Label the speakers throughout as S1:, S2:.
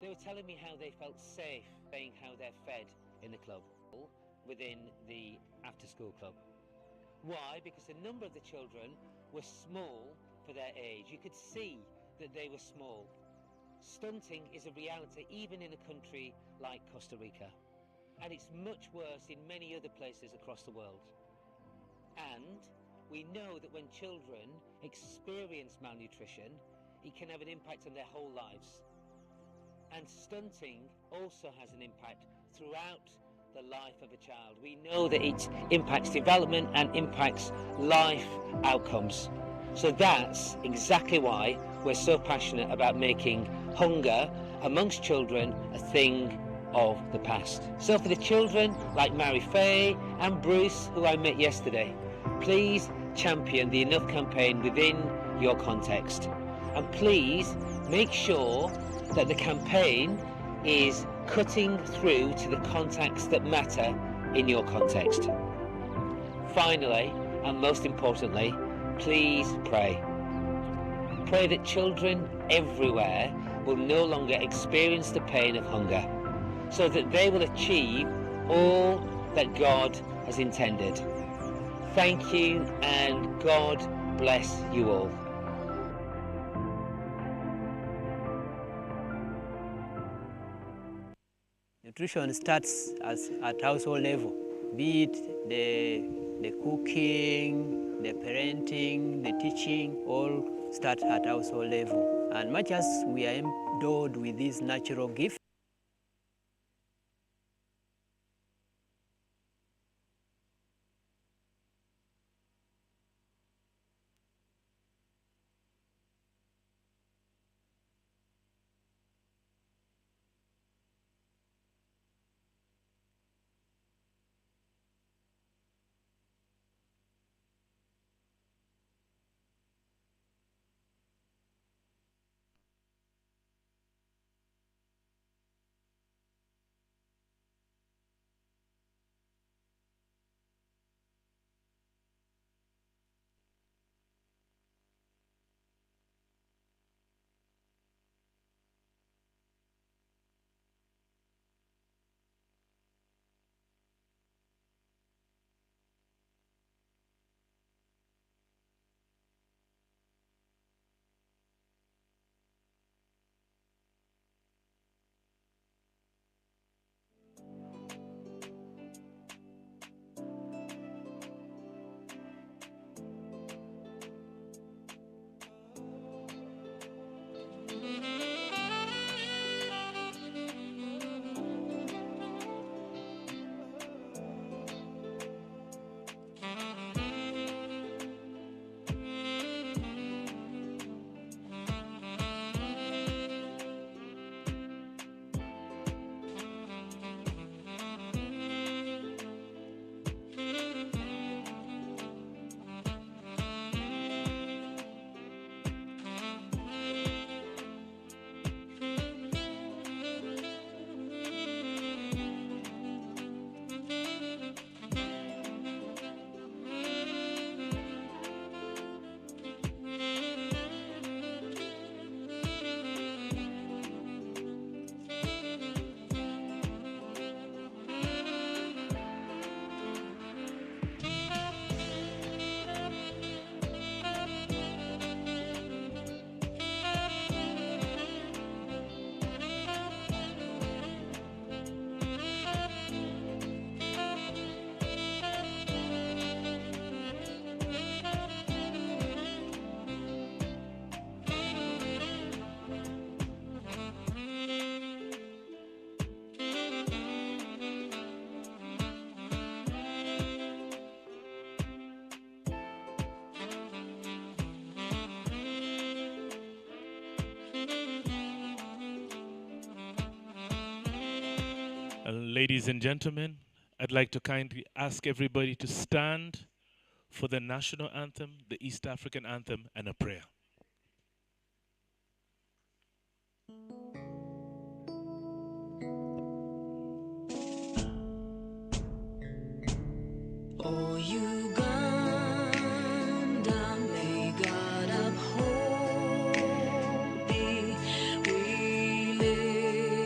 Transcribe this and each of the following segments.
S1: They were telling me how they felt safe, saying how they're fed in the club, within the after-school club. Why? Because a number of the children were small for their age. You could see that they were small. Stunting is a reality even in a country like Costa Rica. And it's much worse in many other places across the world. And we know that when children experience malnutrition, it can have an impact on their whole lives. And stunting also has an impact throughout the life of a child. We know that it impacts development and impacts life outcomes. So that's exactly why we're so passionate about making hunger amongst children a thing of the past. So for the children like Mary Faye and Bruce, who I met yesterday, please champion the Enough campaign within your context. And please make sure that the campaign is cutting through to the contacts that matter in your context. Finally, and most importantly, please pray. Pray that children everywhere will no longer experience the pain of hunger, so that they will achieve all that God has intended. Thank you, and God bless you all.
S2: Nutrition starts at household level, be it the cooking, the parenting, the teaching, all start at household level. And much as we are endowed with this natural gift,
S3: Ladies and gentlemen, I'd like to kindly ask everybody to stand for the national anthem, the East African anthem, and a prayer.
S4: Oh, Uganda, may God uphold thee. We live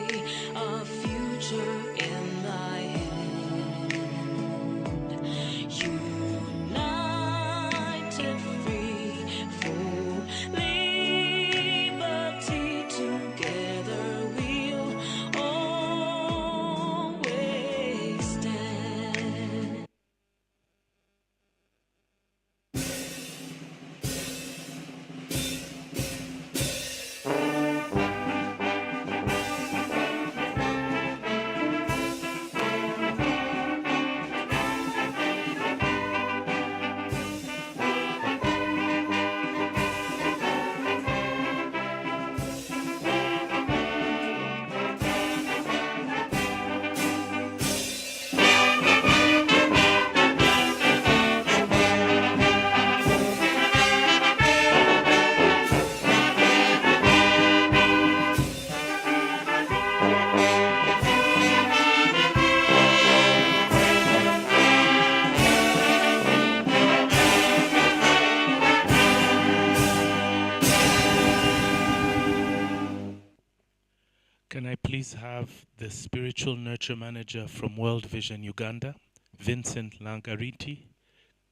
S3: Can I please have the spiritual nurture manager from World Vision Uganda, Vincent Langariti?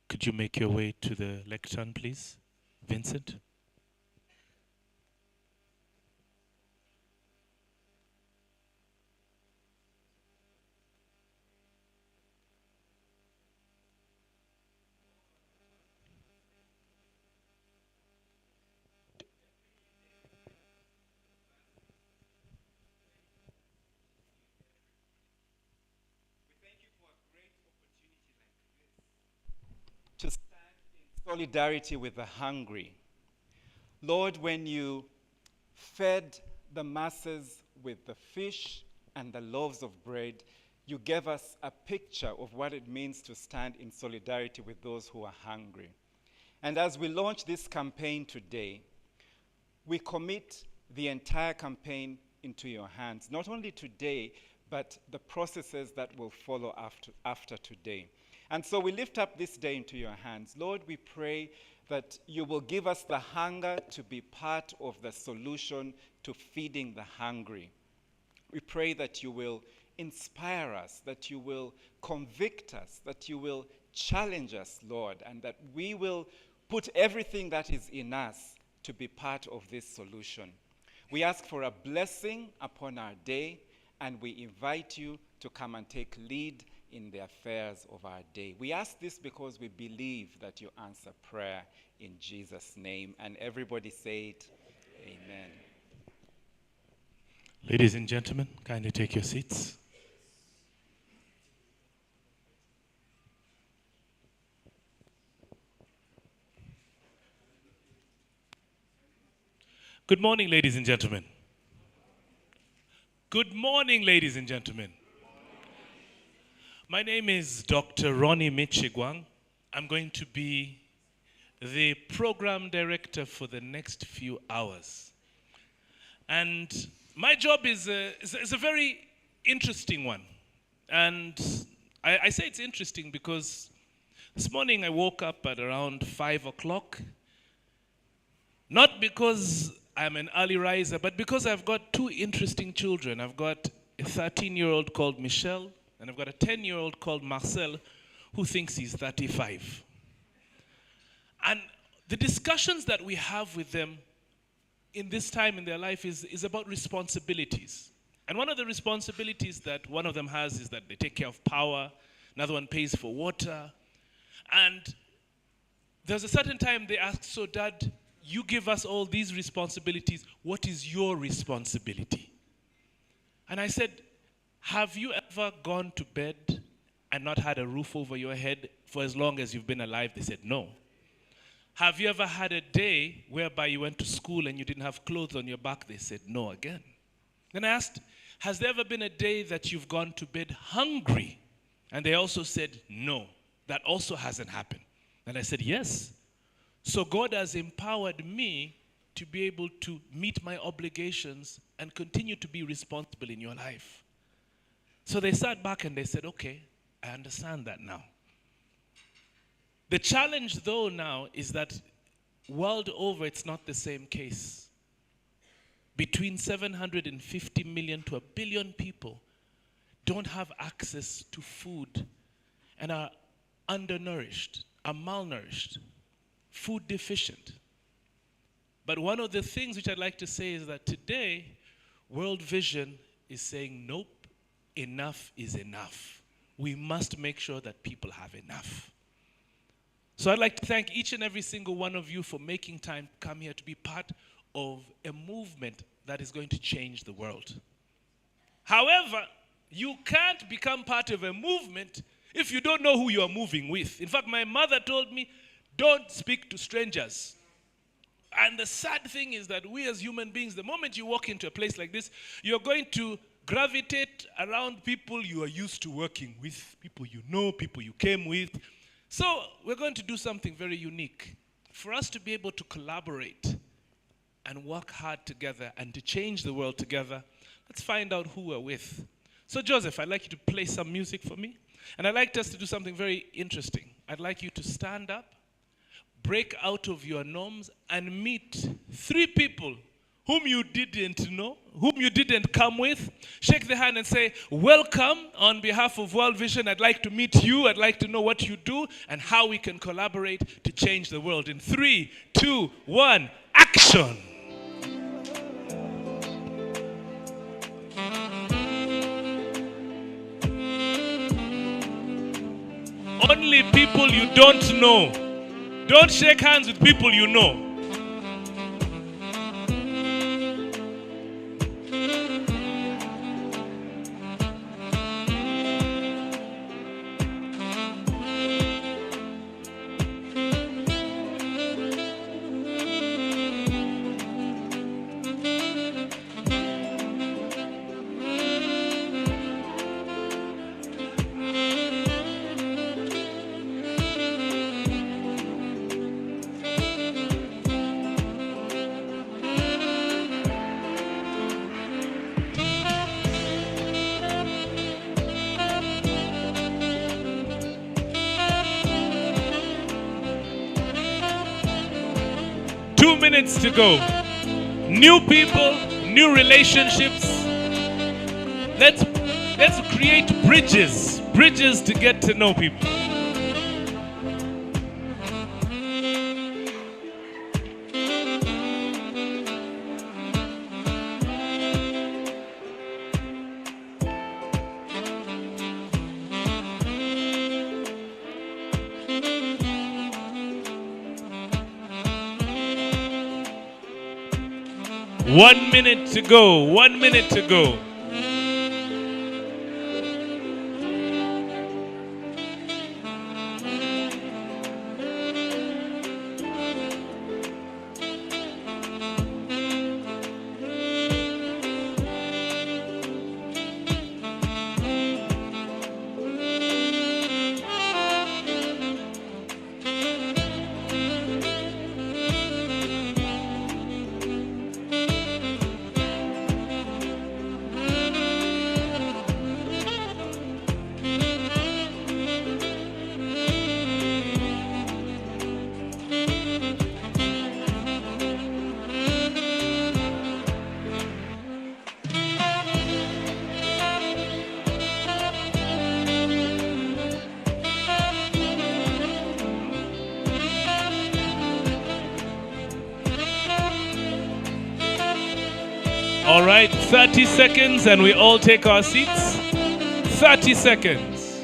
S3: Could you make your way to the lectern, please? Vincent?
S4: To stand in solidarity with the hungry. Lord, when you fed the masses with the fish and the loaves of bread, you gave us a picture of what it means to stand in solidarity with those who are hungry. And as we launch this campaign today, we commit the entire campaign into your hands, not only today, but the processes that will follow after today. And so we lift up this day into your hands. Lord, we pray that you will give us the hunger to be part of the solution to feeding the hungry. We pray that you will inspire us, that you will convict us, that you will challenge us, Lord, and that we will put everything that is in us to be part of this solution. We ask for a blessing upon our day, and we invite you to come and take lead in the affairs of our day. We ask this because we believe that you answer prayer in Jesus' name. And everybody say it, amen.
S3: Ladies and gentlemen, kindly take your seats. Good morning, ladies and gentlemen. Good morning, ladies and gentlemen. My name is Dr. Ronnie Michigwang. I'm going to be the program director for the next few hours. And my job is a very interesting one. And I say it's interesting because this morning I woke up at around 5 o'clock. Not because I'm an early riser, but because I've got two interesting children. I've got a 13-year-old called Michelle, and I've got a 10-year-old called Marcel who thinks he's 35. And the discussions that we have with them in this time in their life is about responsibilities. And one of the responsibilities that one of them has is that they take care of power, another one pays for water. And there's a certain time they ask, so Dad, you give us all these responsibilities, what is your responsibility? And I said, have you ever gone to bed and not had a roof over your head for as long as you've been alive? They said, no. Have you ever had a day whereby you went to school and you didn't have clothes on your back? They said, no again. Then I asked, has there ever been a day that you've gone to bed hungry? And they also said, no, that also hasn't happened. And I said, yes. So God has empowered me to be able to meet my obligations and continue to be responsible in your life. So they sat back and they said, okay, I understand that now. The challenge though now is that world over it's not the same case. Between 750 million to 1 billion people don't have access to food and are undernourished, are malnourished, food deficient. But one of the things which I'd like to say is that today, World Vision is saying, nope, enough is enough. We must make sure that people have enough. So I'd like to thank each and every single one of you for making time to come here to be part of a movement that is going to change the world. However, you can't become part of a movement if you don't know who you are moving with. In fact, my mother told me, don't speak to strangers. And the sad thing is that we as human beings, the moment you walk into a place like this, you're going to gravitate around people you are used to working with, people you know, people you came with. So we're going to do something very unique. For us to be able to collaborate and work hard together and to change the world together, let's find out who we're with. So Joseph, I'd like you to play some music for me. And I'd like us to do something very interesting. I'd like you to stand up, break out of your norms, and meet 3 people whom you didn't know, whom you didn't come with. Shake the hand and say, welcome on behalf of World Vision. I'd like to meet you. I'd like to know what you do and how we can collaborate to change the world. In 3, 2, 1, action. Only people you don't know. Don't shake hands with people you know. Minutes to go. New people, new relationships. Let's create bridges to get to know people. One minute to go. 1 minute to go. All right, 30 seconds and we all take our seats. 30 seconds.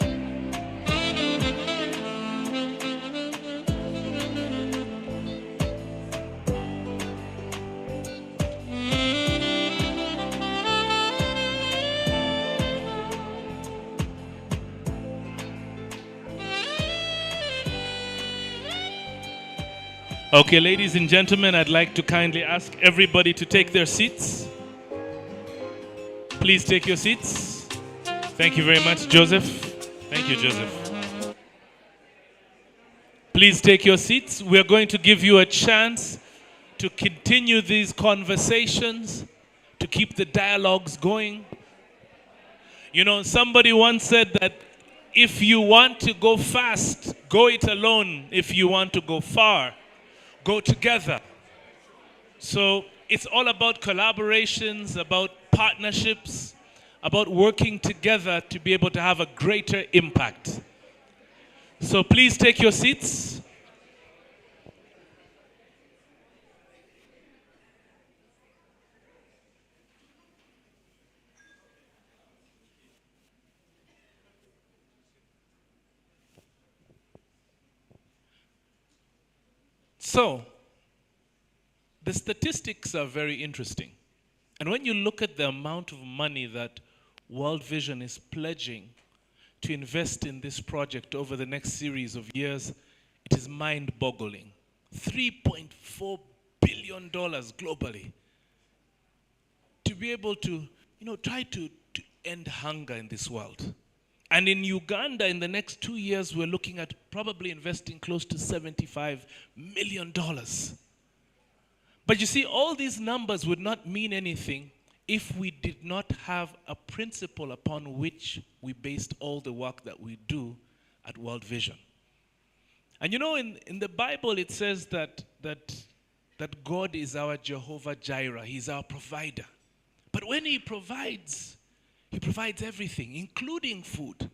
S3: Okay, ladies and gentlemen, I'd like to kindly ask everybody to take their seats. Please take your seats. Thank you very much, Joseph. Thank you, Joseph. Please take your seats. We're going to give you a chance to continue these conversations, to keep the dialogues going. You know, somebody once said that if you want to go fast, go it alone. If you want to go far, go together. So it's all about collaborations, about partnerships, about working together to be able to have a greater impact. So please take your seats. So, the statistics are very interesting. And when you look at the amount of money that World Vision is pledging to invest in this project over the next series of years, it is mind-boggling. $3.4 billion globally to be able to, try to end hunger in this world. And in Uganda, in the next 2 years, we're looking at probably investing close to $75 million. But you see, all these numbers would not mean anything if we did not have a principle upon which we based all the work that we do at World Vision. And in the Bible it says that that God is our Jehovah Jireh. He's our provider. But when He provides everything, including food.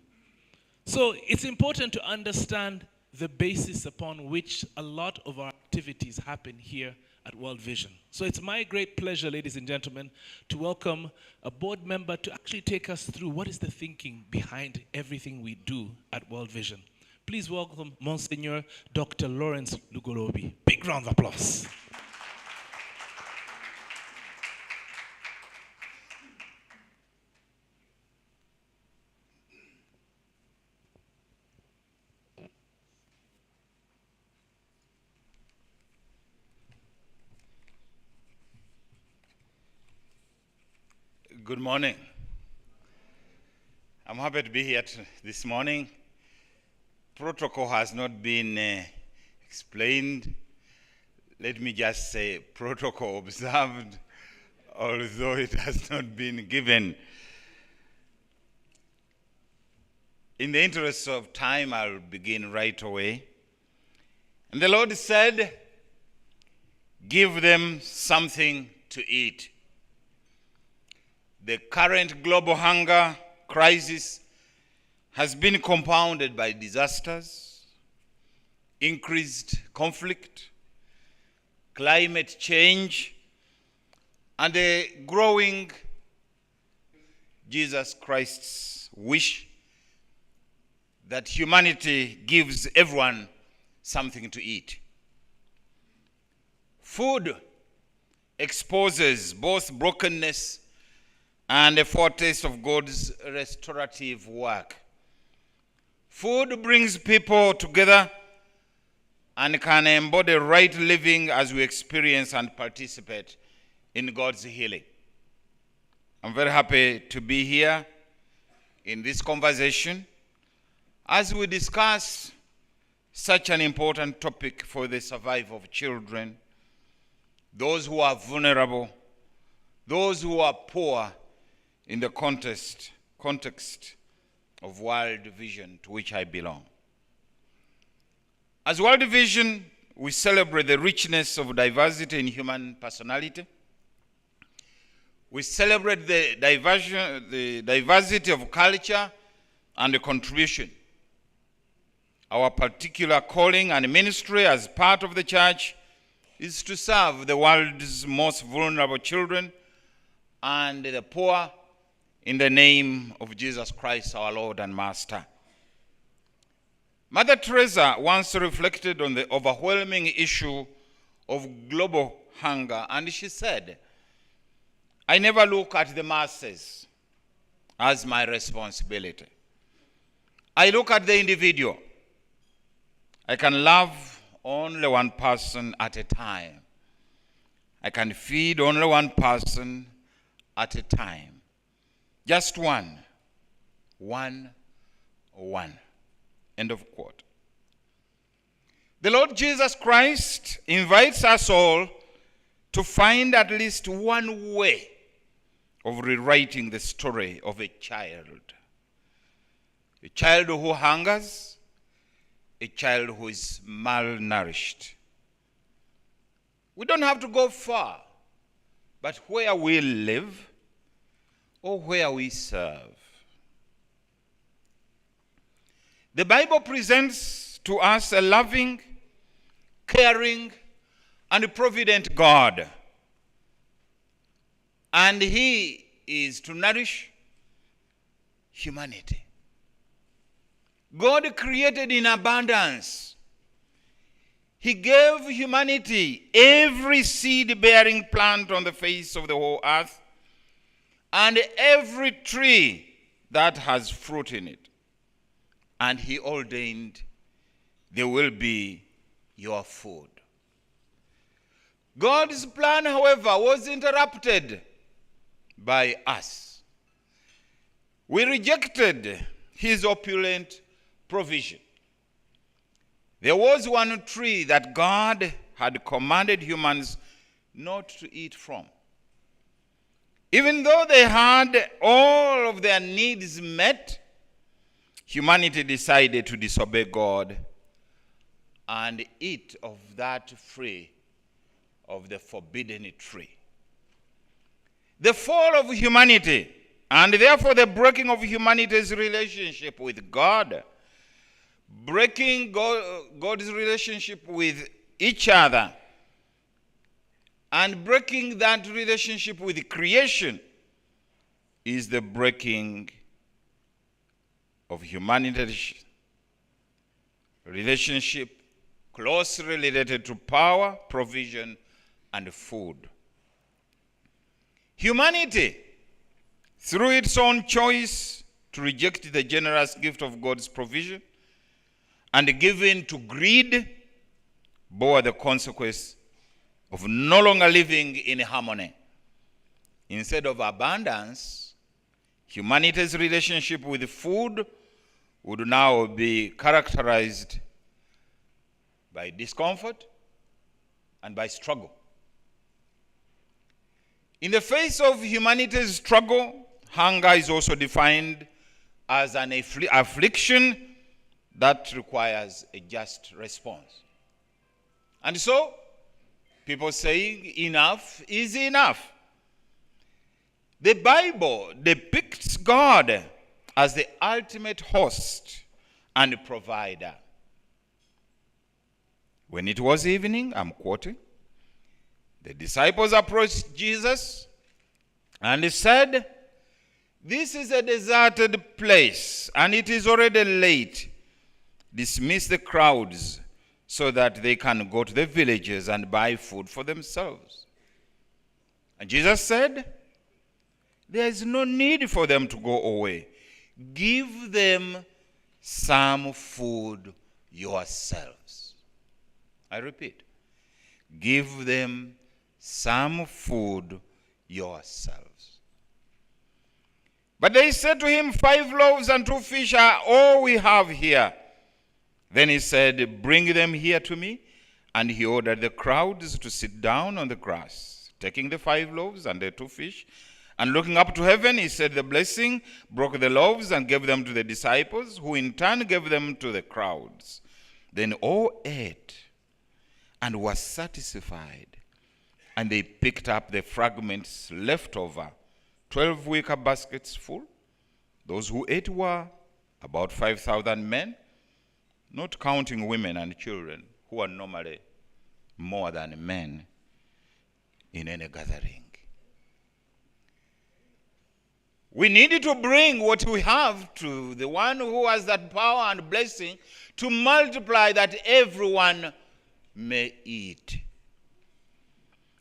S3: So it's important to understand the basis upon which a lot of our activities happen here at World Vision. So it's my great pleasure, ladies and gentlemen, to welcome a board member to actually take us through what is the thinking behind everything we do at World Vision. Please welcome Monsignor Dr. Lawrence Lugorobi. Big round of applause.
S5: Good morning. I'm happy to be here this morning. Protocol has not been explained. Let me just say protocol observed, although it has not been given. In the interest of time, I'll begin right away. And the Lord said, give them something to eat. The current global hunger crisis has been compounded by disasters, increased conflict, climate change, and a growing Jesus Christ's wish that humanity gives everyone something to eat. Food exposes both brokenness and a foretaste of God's restorative work. Food brings people together and can embody right living as we experience and participate in God's healing. I'm very happy to be here in this conversation as we discuss such an important topic for the survival of children, those who are vulnerable, those who are poor, in the context of World Vision, to which I belong. As World Vision, we celebrate the richness of diversity in human personality. We celebrate the diversity of culture and the contribution. Our particular calling and ministry as part of the church is to serve the world's most vulnerable children and the poor in the name of Jesus Christ, our Lord and Master. Mother Teresa once reflected on the overwhelming issue of global hunger, and she said, I never look at the masses as my responsibility. I look at the individual. I can love only one person at a time. I can feed only one person at a time. Just one. End of quote. The Lord Jesus Christ invites us all to find at least one way of rewriting the story of a child who hungers, a child who is malnourished. We don't have to go far, but where we live or where we serve. The Bible presents to us a loving, caring, and provident God. And He is to nourish humanity. God created in abundance. He gave humanity every seed-bearing plant on the face of the whole earth, and every tree that has fruit in it. And He ordained they will be your food. God's plan, however, was interrupted by us. We rejected His opulent provision. There was one tree that God had commanded humans not to eat from. Even though they had all of their needs met, humanity decided to disobey God and eat of that tree of the forbidden tree. The fall of humanity, and therefore the breaking of humanity's relationship with God, breaking God's relationship with each other, and breaking that relationship with creation, is the breaking of humanity's relationship closely related to power, provision, and food. Humanity, through its own choice to reject the generous gift of God's provision and give in to greed, bore the consequence of no longer living in harmony. Instead of abundance, humanity's relationship with food would now be characterized by discomfort and by struggle. In the face of humanity's struggle, hunger is also defined as an affliction that requires a just response. And so, people saying enough is enough. The Bible depicts God as the ultimate host and provider. When it was evening, I'm quoting, the disciples approached Jesus and he said, "This is a deserted place and it is already late. Dismiss the crowds so that they can go to the villages and buy food for themselves." And Jesus said, "There is no need for them to go away. Give them some food yourselves." I repeat, give them some food yourselves. But they said to him, 5 loaves and 2 fish are all we have here. Then he said, "Bring them here to me." And he ordered the crowds to sit down on the grass. Taking the 5 loaves and the 2 fish, and looking up to heaven, he said the blessing, broke the loaves, and gave them to the disciples, who in turn gave them to the crowds. Then all ate and were satisfied. And they picked up the fragments left over, 12 wicker baskets full. Those who ate were about 5,000 men, not counting women and children, who are normally more than men in any gathering. We need to bring what we have to the one who has that power and blessing to multiply that everyone may eat.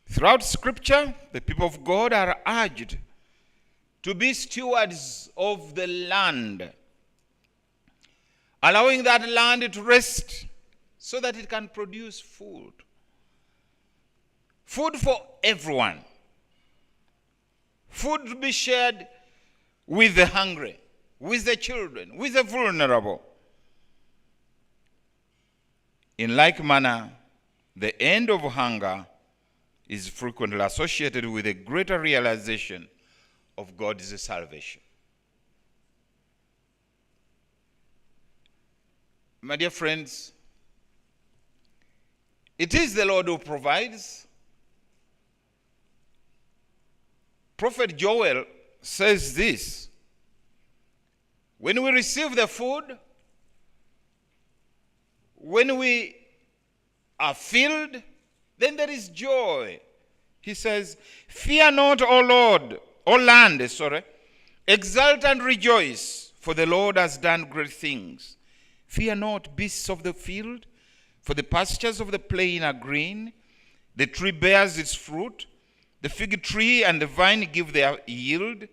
S5: Throughout Scripture, the people of God are urged to be stewards of the land, allowing that land to rest so that it can produce food. Food for everyone. Food to be shared with the hungry, with the children, with the vulnerable. In like manner, the end of hunger is frequently associated with a greater realization of God's salvation. My dear friends, it is the Lord who provides. Prophet Joel says this: when we receive the food, when we are filled, then there is joy. He says, "Fear not, O Lord, O land, exult and rejoice, for the Lord has done great things. Fear not, beasts of the field, for the pastures of the plain are green. The tree bears its fruit, the fig tree and the vine give their yield.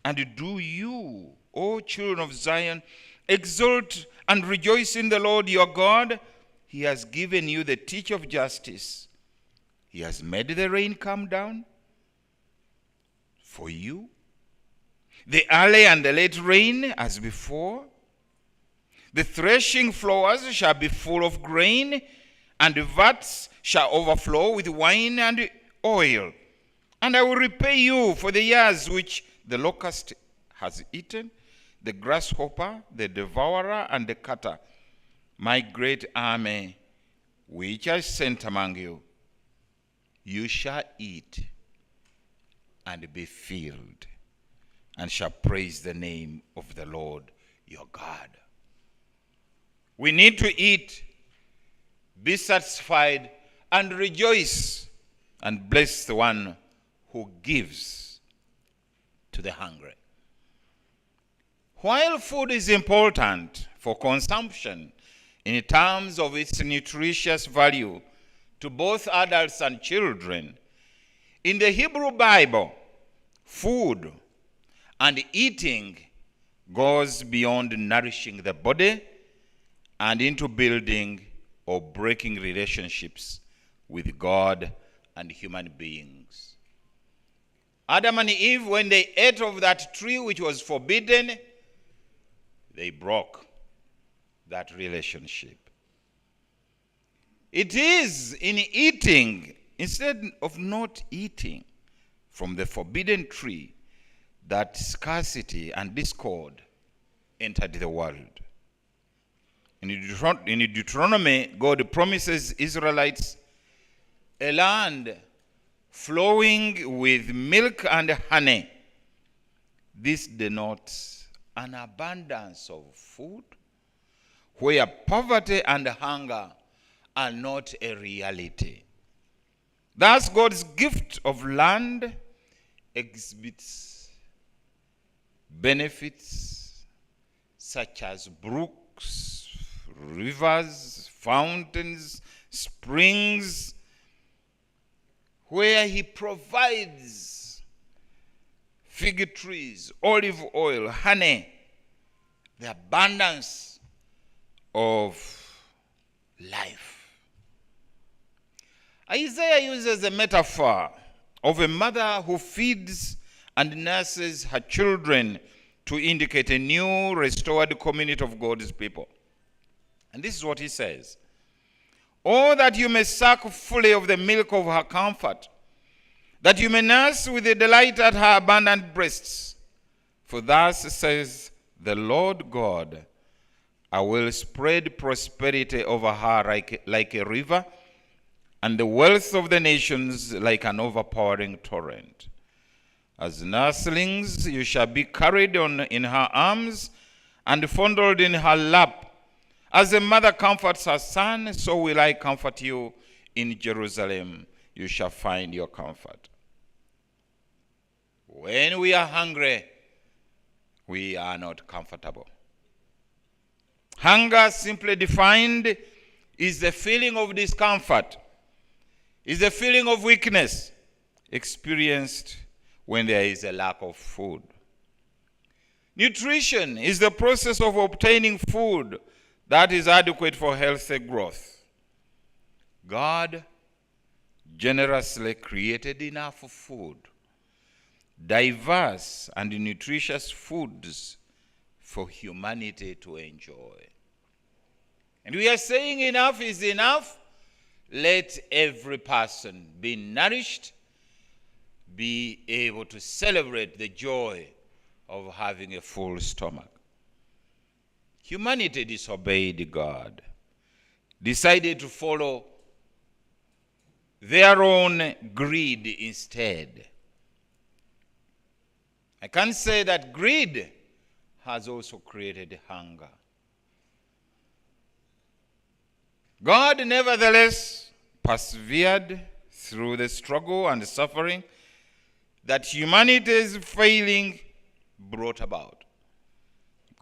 S5: And do you, O children of Zion, exult and rejoice in the Lord your God. He has given you the teach of justice. He has made the rain come down for you, the early and the late rain as before. The threshing floors shall be full of grain, and the vats shall overflow with wine and oil. And I will repay you for the years which the locust has eaten, the grasshopper, the devourer, and the cutter, my great army which I sent among you. you shall eat and be filled, and shall praise the name of the Lord your God. We need to eat, be satisfied, and rejoice, and bless the one who gives to the hungry. While food is important for consumption in terms of its nutritious value to both adults and children, in the Hebrew Bible, food and eating goes beyond nourishing the body and into building or breaking relationships with God and human beings. Adam and Eve, when they ate of that tree which was forbidden, they broke that relationship. It is in eating, instead of not eating from the forbidden tree, that scarcity and discord entered the world. In Deuteronomy, God promises Israelites a land flowing with milk and honey. This denotes an abundance of food where poverty and hunger are not a reality. Thus, God's gift of land exhibits benefits such as brooks, rivers, fountains, springs, where he provides fig trees, olive oil, honey, the abundance of life. Isaiah uses a metaphor of a mother who feeds and nurses her children to indicate a new restored community of God's people. And this is what he says: "Oh, that you may suck fully of the milk of her comfort, that you may nurse with a delight at her abundant breasts. For thus says the Lord God, I will spread prosperity over her like a river, and the wealth of the nations like an overpowering torrent. As nurslings you shall be carried on in her arms and fondled in her lap. As a mother comforts her son, so will I comfort you. In Jerusalem you shall find your comfort." When we are hungry, we are not comfortable. Hunger, simply defined, is the feeling of discomfort, is the feeling of weakness experienced when there is a lack of food. Nutrition is the process of obtaining food that is adequate for healthy growth. God generously created enough food, diverse and nutritious foods for humanity to enjoy. And we are saying enough is enough. Let every person be nourished, be able to celebrate the joy of having a full stomach. Humanity disobeyed God, decided to follow their own greed instead. I can say that greed has also created hunger. God nevertheless persevered through the struggle and suffering that humanity's failing brought about.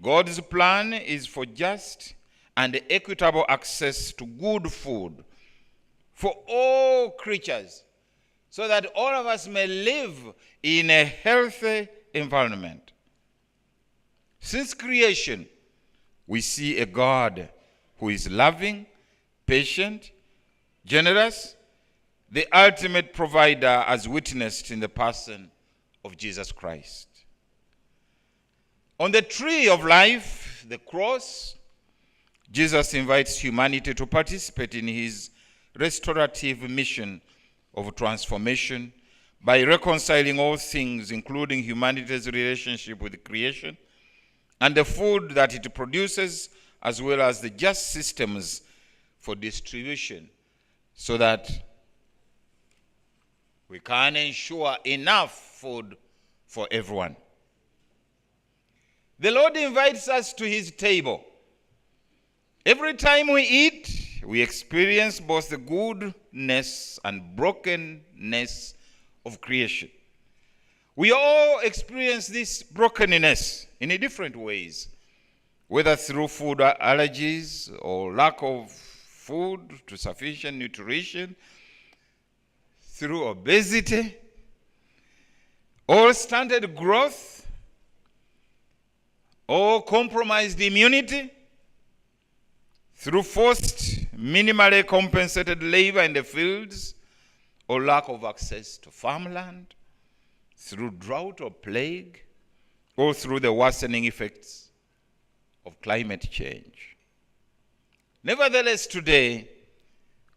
S5: God's plan is for just and equitable access to good food for all creatures, so that all of us may live in a healthy environment. Since creation, we see a God who is loving, patient, generous, the ultimate provider, as witnessed in the person of Jesus Christ. On the tree of life, the cross, Jesus invites humanity to participate in his restorative mission of transformation by reconciling all things, including humanity's relationship with creation and the food that it produces, as well as the just systems for distribution, so that we can ensure enough food for everyone. The Lord invites us to his table. Every time we eat, we experience both the goodness and brokenness of creation. We all experience this brokenness in different ways, whether through food allergies or lack of food to sufficient nutrition, through obesity, or stunted growth, or compromised immunity, through forced, minimally compensated labor in the fields, or lack of access to farmland, through drought or plague, or through the worsening effects of climate change. Nevertheless, today,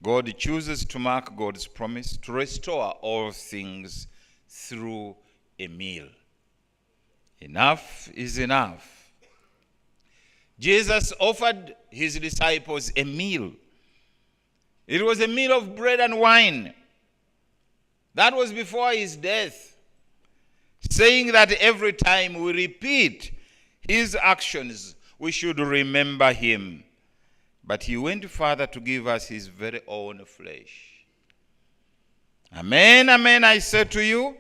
S5: God chooses to mark God's promise to restore all things through a meal. Enough is enough. Jesus offered his disciples a meal. It was a meal of bread and wine. That was before his death, saying that every time we repeat his actions, we should remember him. But he went further to give us his very own flesh. Amen, amen, I say to you,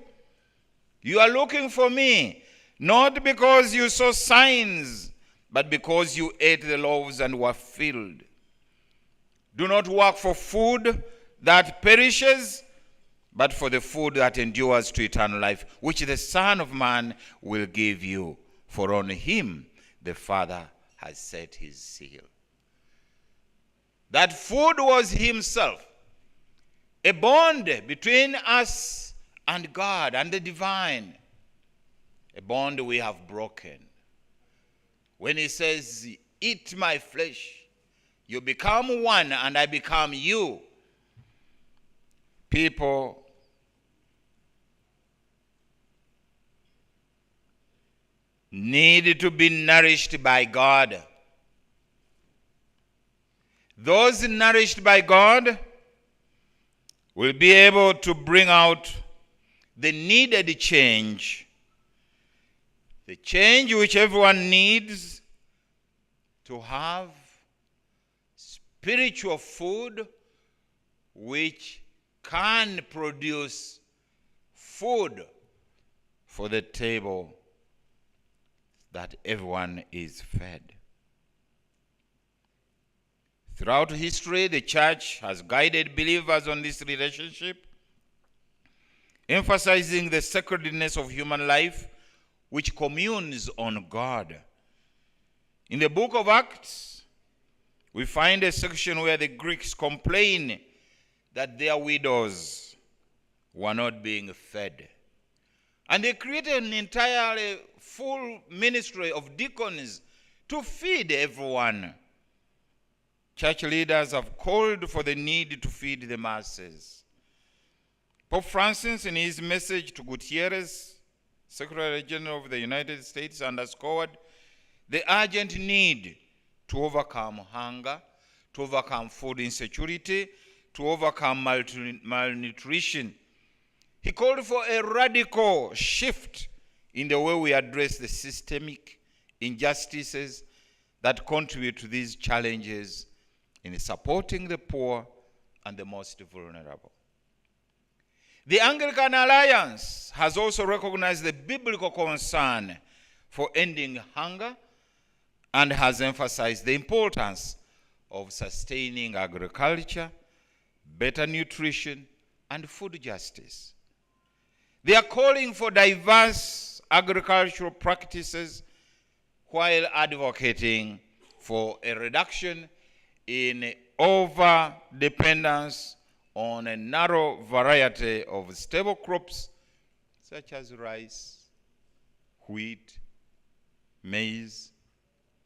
S5: you are looking for me, not because you saw signs, but because you ate the loaves and were filled. Do not work for food that perishes, but for the food that endures to eternal life, which the Son of Man will give you. For on him the Father has set his seal. That food was himself, a bond between us and God and the divine, a bond we have broken. When he says, eat my flesh, you become one and I become you. People need to be nourished by God. Those nourished by God will be able to bring out the needed change, the change which everyone needs to have spiritual food which can produce food for the table that everyone is fed. Throughout history, the church has guided believers on this relationship, emphasizing the sacredness of human life, which communes on God. In the book of Acts, we find a section where the Greeks complain that their widows were not being fed. And they created an entirely full ministry of deacons to feed everyone. Church leaders have called for the need to feed the masses. Pope Francis, in his message to Gutierrez, Secretary General of the United States, underscored the urgent need to overcome hunger, to overcome food insecurity, to overcome malnutrition. He called for a radical shift in the way we address the systemic injustices that contribute to these challenges in supporting the poor and the most vulnerable. The Anglican Alliance has also recognized the biblical concern for ending hunger and has emphasized the importance of sustaining agriculture, better nutrition, and food justice. They are calling for diverse agricultural practices while advocating for a reduction in over-dependence on a narrow variety of stable crops such as rice, wheat, maize,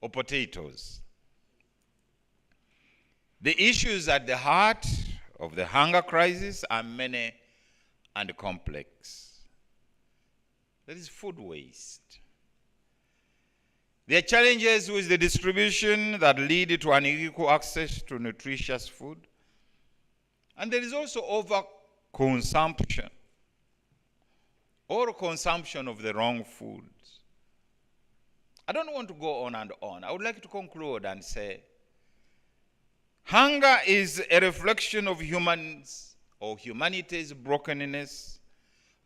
S5: or potatoes. The issues at the heart of the hunger crisis are many and complex. There is food waste. There are challenges with the distribution that lead to unequal access to nutritious food. And there is also overconsumption or consumption of the wrong foods. I don't want to go on and on. I would like to conclude and say, hunger is a reflection of humans or humanity's brokenness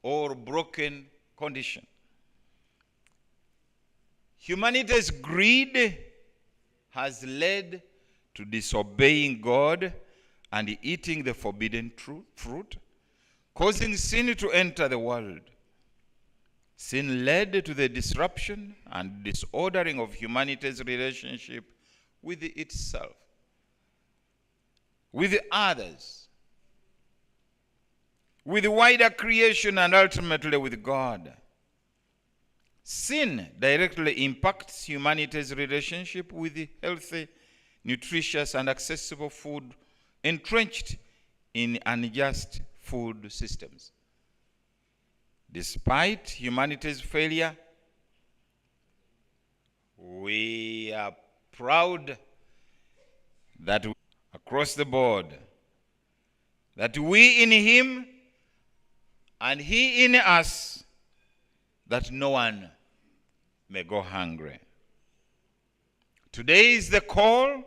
S5: or broken condition. Humanity's greed has led to disobeying God and eating the forbidden fruit, causing sin to enter the world. Sin led to the disruption and disordering of humanity's relationship with itself, with others, with the wider creation, and ultimately with God. Sin directly impacts humanity's relationship with the healthy, nutritious, and accessible food entrenched in unjust food systems. Despite humanity's failure, we are proud that across the board, that we in him and he in us, that no one may go hungry. Today is the call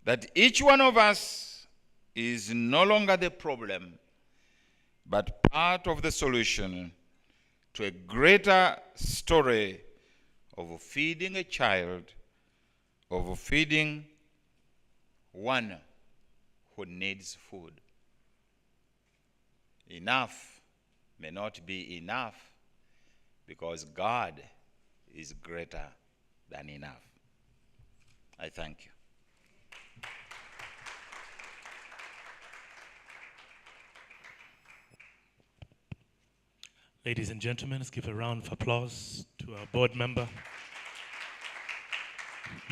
S5: that each one of us is no longer the problem, but part of the solution to a greater story of feeding a child, of feeding one who needs food. Enough may not be enough because God is greater than enough. I thank you.
S3: Ladies and gentlemen, let's give a round of applause to our board member,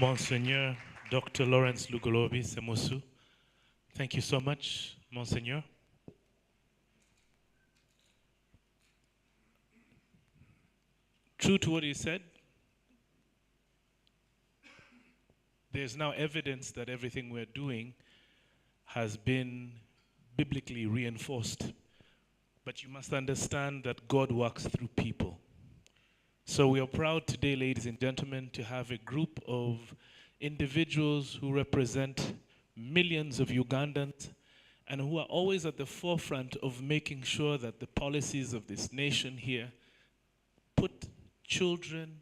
S3: Monseigneur Dr. Lawrence Lugolobi Semusu. Thank you so much, Monseigneur. True to what he said, there's now evidence that everything we're doing has been biblically reinforced. But you must understand that God works through people. So we are proud today, ladies and gentlemen, to have a group of individuals who represent millions of Ugandans and who are always at the forefront of making sure that the policies of this nation here put children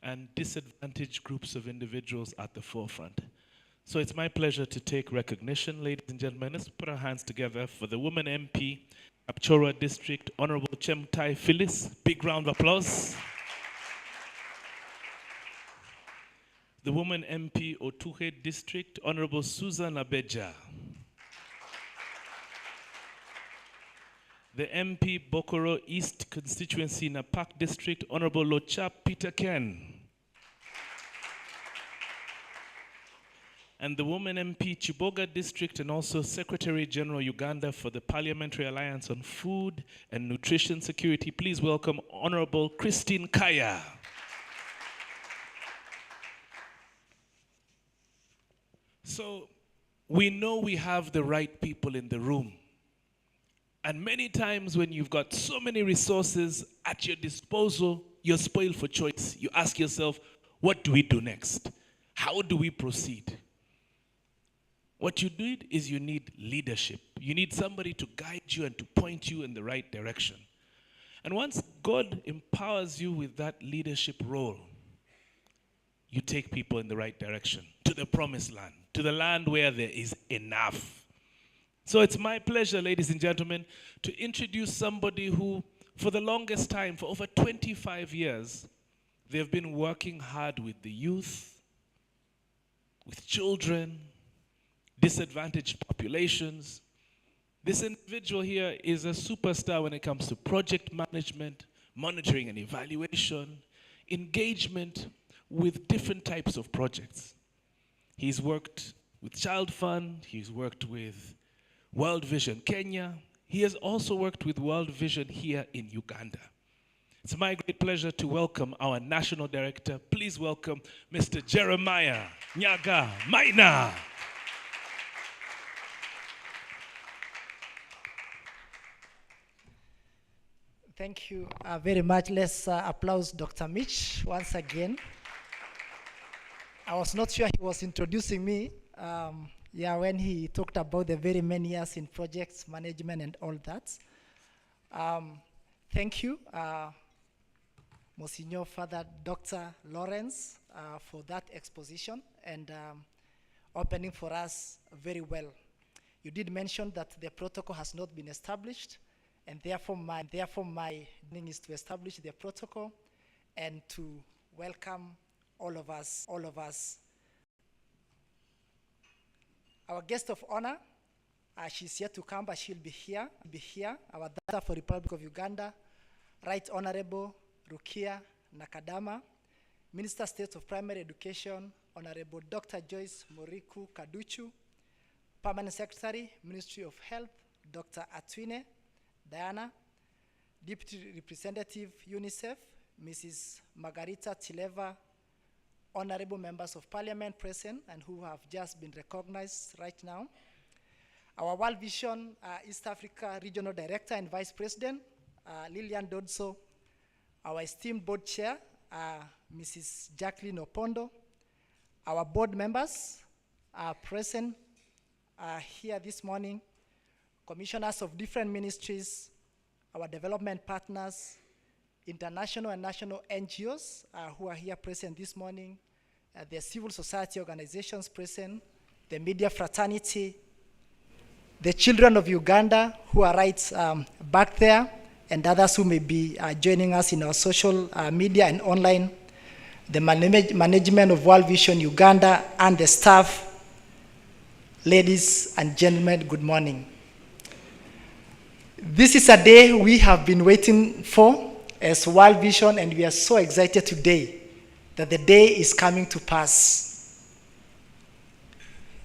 S3: and disadvantaged groups of individuals at the forefront. So it's my pleasure to take recognition, ladies and gentlemen. Let's put our hands together for the Woman MP, Kapchorwa District, Honorable Chemtai Phyllis. Big round of applause. The Woman MP, Otuhe District, Honorable Susan Abeja. The MP, Bokoro East Constituency, Napak District, Honorable Lochap Peter Ken. And the Woman MP, Chiboga District, and also Secretary General Uganda for the Parliamentary Alliance on Food and Nutrition Security. Please welcome Honorable Christine Kaya. So we know we have the right people in the room. And many times when you've got so many resources at your disposal, you're spoiled for choice. You ask yourself, what do we do next? How do we proceed? What you need is you need leadership. You need somebody to guide you and to point you in the right direction. And once God empowers you with that leadership role, you take people in the right direction, to the promised land, to the land where there is enough. So it's my pleasure, ladies and gentlemen, to introduce somebody who, for the longest time, for over 25 years, they've been working hard with the youth, with children, disadvantaged populations. This individual here is a superstar when it comes to project management, monitoring and evaluation, engagement with different types of projects. He's worked with Child Fund, he's worked with World Vision Kenya, he has also worked with World Vision here in Uganda. It's my great pleasure to welcome our National Director. Please welcome Mr. Jeremiah Nyaga Maina.
S6: Thank you very much. Let's applaud Dr. Mitch once again. I was not sure he was introducing me. When he talked about the very many years in projects management and all that. Thank you, Monsignor Father Dr. Lawrence, for that exposition and opening for us very well. You did mention that the protocol has not been established, and therefore my thing is to establish the protocol and to welcome all of us. Our guest of honor, she's yet to come, but she'll be here. Our Director for Republic of Uganda, Right Honorable Rukia Nakadama, Minister State of Primary Education, Honorable Dr. Joyce Moriku Kaduchu, Permanent Secretary, Ministry of Health, Dr. Atwine Diana, Deputy Representative UNICEF, Mrs. Margarita Tileva, honorable members of parliament present and who have just been recognized right now. Our World Vision East Africa Regional Director and Vice President, Lillian Dodso, our esteemed board chair, Mrs. Jacqueline Opondo, our board members are present here this morning, commissioners of different ministries, our development partners, international and national NGOs who are here present this morning, the civil society organizations present, the media fraternity, the children of Uganda who are right back there, and others who may be joining us in our social media and online, the management of World Vision Uganda and the staff. Ladies and gentlemen, good morning. This is a day we have been waiting for as World Vision, and we are so excited today that the day is coming to pass.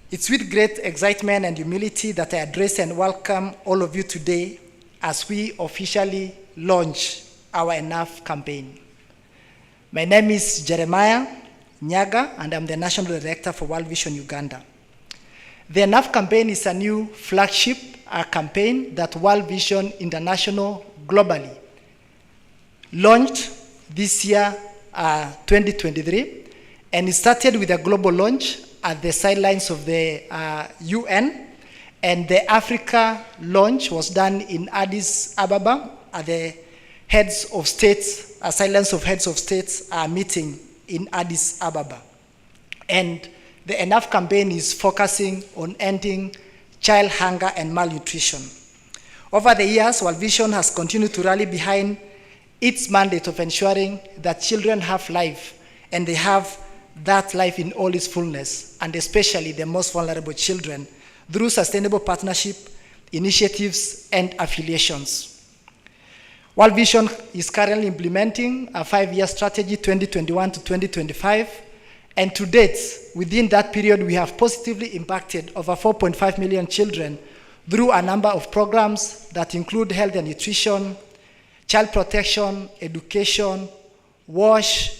S6: It's with great excitement and humility that I address and welcome all of you today as we officially launch our Enough campaign. My name is Jeremiah Nyaga, and I'm the National Director for World Vision Uganda. The Enough campaign is a new flagship campaign that World Vision International globally launched this year, 2023, and it started with a global launch at the sidelines of the UN, and the Africa launch was done in Addis Ababa at the heads of states, sidelines of heads of states meeting in Addis Ababa. And the Enough campaign is focusing on ending child hunger and malnutrition. Over the years, World Vision has continued to rally behind its mandate of ensuring that children have life, and they have that life in all its fullness, and especially the most vulnerable children, through sustainable partnership, initiatives, and affiliations. World Vision is currently implementing a 5-year strategy, 2021 to 2025, and to date, within that period, we have positively impacted over 4.5 million children through a number of programs that include health and nutrition, child protection, education, WASH,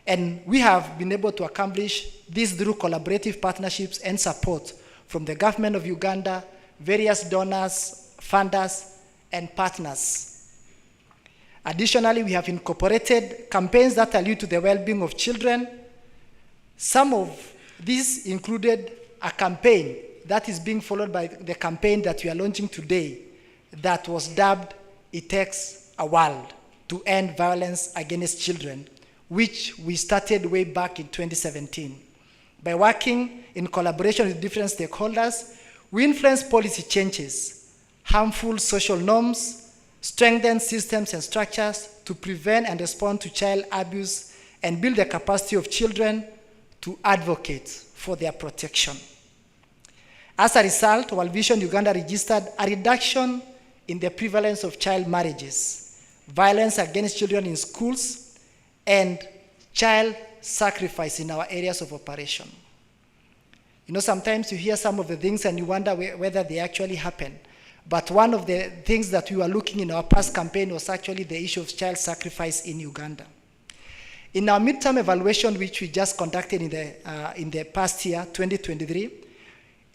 S6: and we have been able to accomplish this through collaborative partnerships and support from the government of Uganda, various donors, funders, and partners. Additionally, we have incorporated campaigns that allude to the well-being of children. Some of these included a campaign that is being followed by the campaign that we are launching today that was dubbed It Takes a World to End Violence Against Children, which we started way back in 2017. By working in collaboration with different stakeholders, we influence policy changes, harmful social norms, strengthen systems and structures to prevent and respond to child abuse, and build the capacity of children to advocate for their protection. As a result, World Vision Uganda registered a reduction in the prevalence of child marriages, violence against children in schools, and child sacrifice in our areas of operation. You know, sometimes you hear some of the things and you wonder whether they actually happen. But one of the things that we were looking in our past campaign was actually the issue of child sacrifice in Uganda. In our midterm evaluation, which we just conducted in the past year, 2023,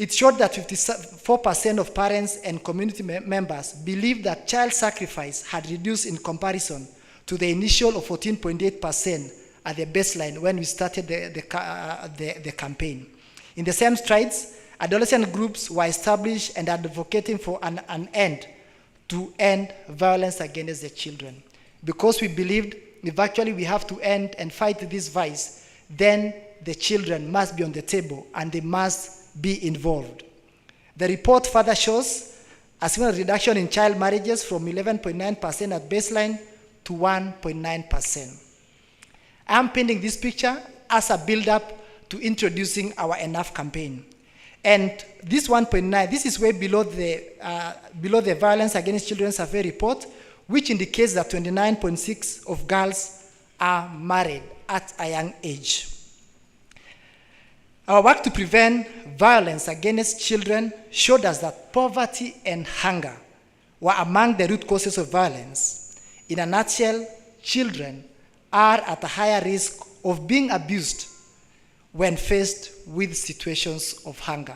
S6: It showed that 54% of parents and community members believed that child sacrifice had reduced in comparison to the initial of 14.8% at the baseline when we started the campaign. In the same strides, adolescent groups were established and advocating for an end to end violence against the children. Because we believed if actually we have to end and fight this vice, then the children must be on the table and they must be involved. The report further shows a similar reduction in child marriages from 11.9% at baseline to 1.9%. I'm painting this picture as a build-up to introducing our Enough campaign. And this 1.9, this is way below the Violence Against Children Survey report, which indicates that 29.6% of girls are married at a young age. Our work to prevent violence against children showed us that poverty and hunger were among the root causes of violence. In a nutshell, children are at a higher risk of being abused when faced with situations of hunger,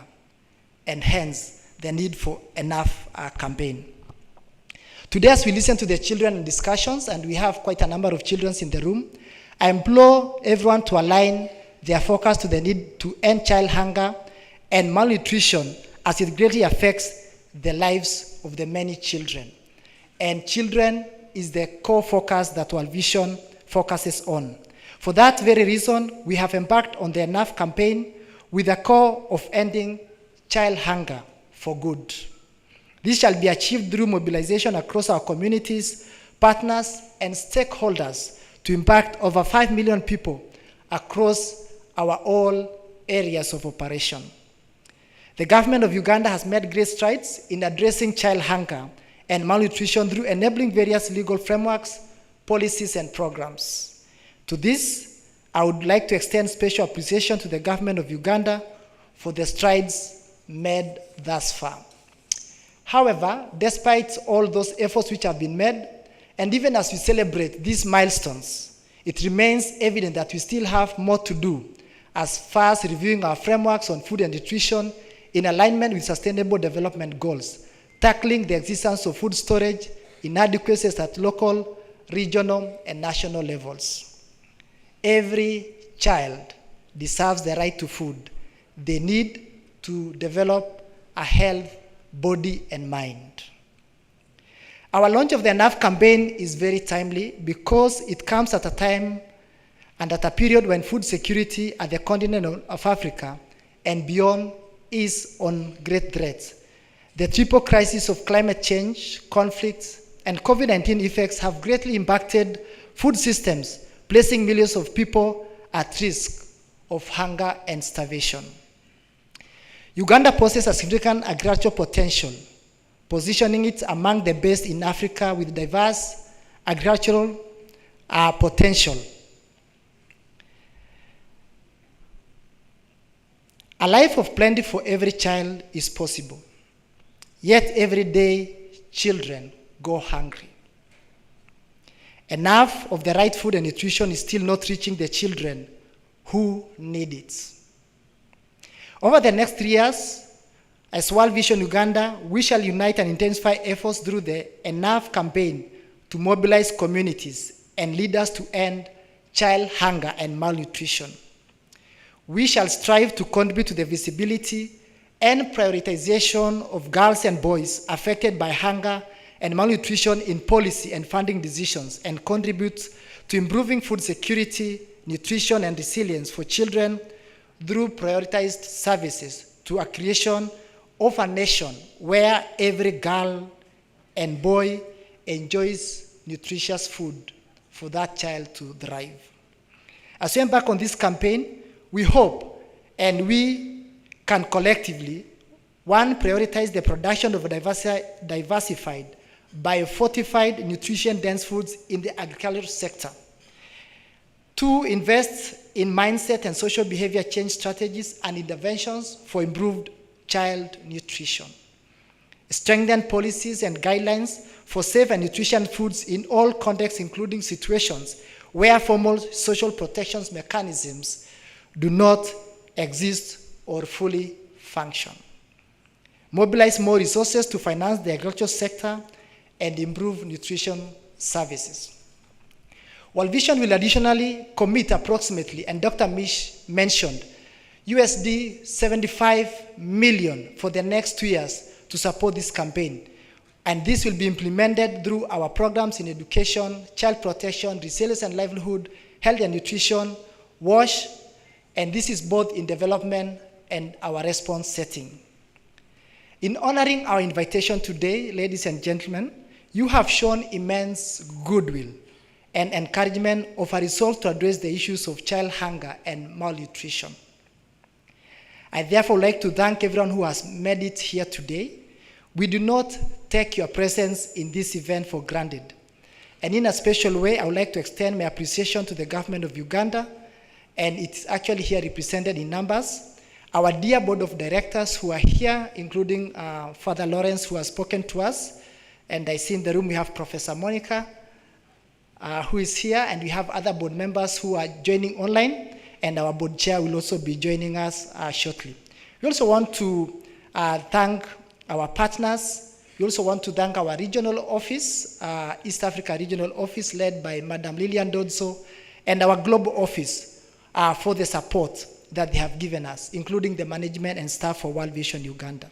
S6: and hence the need for Enough campaign. Today, as we listen to the children discussions, and we have quite a number of children in the room, I implore everyone to align their focus to the need to end child hunger and malnutrition, as it greatly affects the lives of the many children. And children is the core focus that our vision focuses on. For that very reason, we have embarked on the Enough campaign with a core of ending child hunger for good. This shall be achieved through mobilization across our communities, partners, and stakeholders to impact over 5 million people across our all areas of operation. The government of Uganda has made great strides in addressing child hunger and malnutrition through enabling various legal frameworks, policies, and programs. To this, I would like to extend special appreciation to the government of Uganda for the strides made thus far. However, despite all those efforts which have been made, and even as we celebrate these milestones, it remains evident that we still have more to do as far as reviewing our frameworks on food and nutrition in alignment with Sustainable Development Goals, tackling the existence of food storage inadequacies at local, regional, and national levels. Every child deserves the right to food. They need to develop a healthy body and mind. Our launch of the Enough campaign is very timely because it comes at a time and at a period when food security at the continent of Africa and beyond is on great threat. The triple crisis of climate change, conflicts, and COVID-19 effects have greatly impacted food systems, placing millions of people at risk of hunger and starvation. Uganda possesses a significant agricultural potential, positioning it among the best in Africa with diverse agricultural potential. A life of plenty for every child is possible, yet every day children go hungry. Enough of the right food and nutrition is still not reaching the children who need it. Over the next 3 years, as World Vision Uganda, we shall unite and intensify efforts through the Enough campaign to mobilize communities and leaders to end child hunger and malnutrition. We shall strive to contribute to the visibility and prioritization of girls and boys affected by hunger and malnutrition in policy and funding decisions, and contribute to improving food security, nutrition, and resilience for children through prioritized services to a creation of a nation where every girl and boy enjoys nutritious food for that child to thrive. As we embark on this campaign, we hope and we can collectively, one, prioritize the production of diversified, biofortified, nutrition-dense foods in the agricultural sector. Two, invest in mindset and social behavior change strategies and interventions for improved child nutrition. Strengthen policies and guidelines for safe and nutritious foods in all contexts, including situations where formal social protections mechanisms do not exist or fully function. mobilize more resources to finance the agricultural sector, and improve nutrition services. World Vision will additionally commit approximately, and Dr. Mish mentioned, USD 75 million for the next 2 years to support this campaign. And this will be implemented through our programs in education, child protection, resilience and livelihood, health and nutrition, WASH, and this is both in development and our response setting. In honoring our invitation today, ladies and gentlemen, you have shown immense goodwill and encouragement of a resolve to address the issues of child hunger and malnutrition. I therefore like to thank everyone who has made it here today. We do not take your presence in this event for granted. And in a special way, I would like to extend my appreciation to the government of Uganda, and it's actually here represented in numbers. Our dear board of directors who are here, including Father Lawrence, who has spoken to us, and I see in the room we have Professor Monica, who is here, and we have other board members who are joining online, and our board chair will also be joining us shortly. We also want to thank our partners. We also want to thank our regional office, East Africa Regional Office, led by Madam Lillian Dodso, and our global office for the support that they have given us, including the management and staff for World Vision Uganda.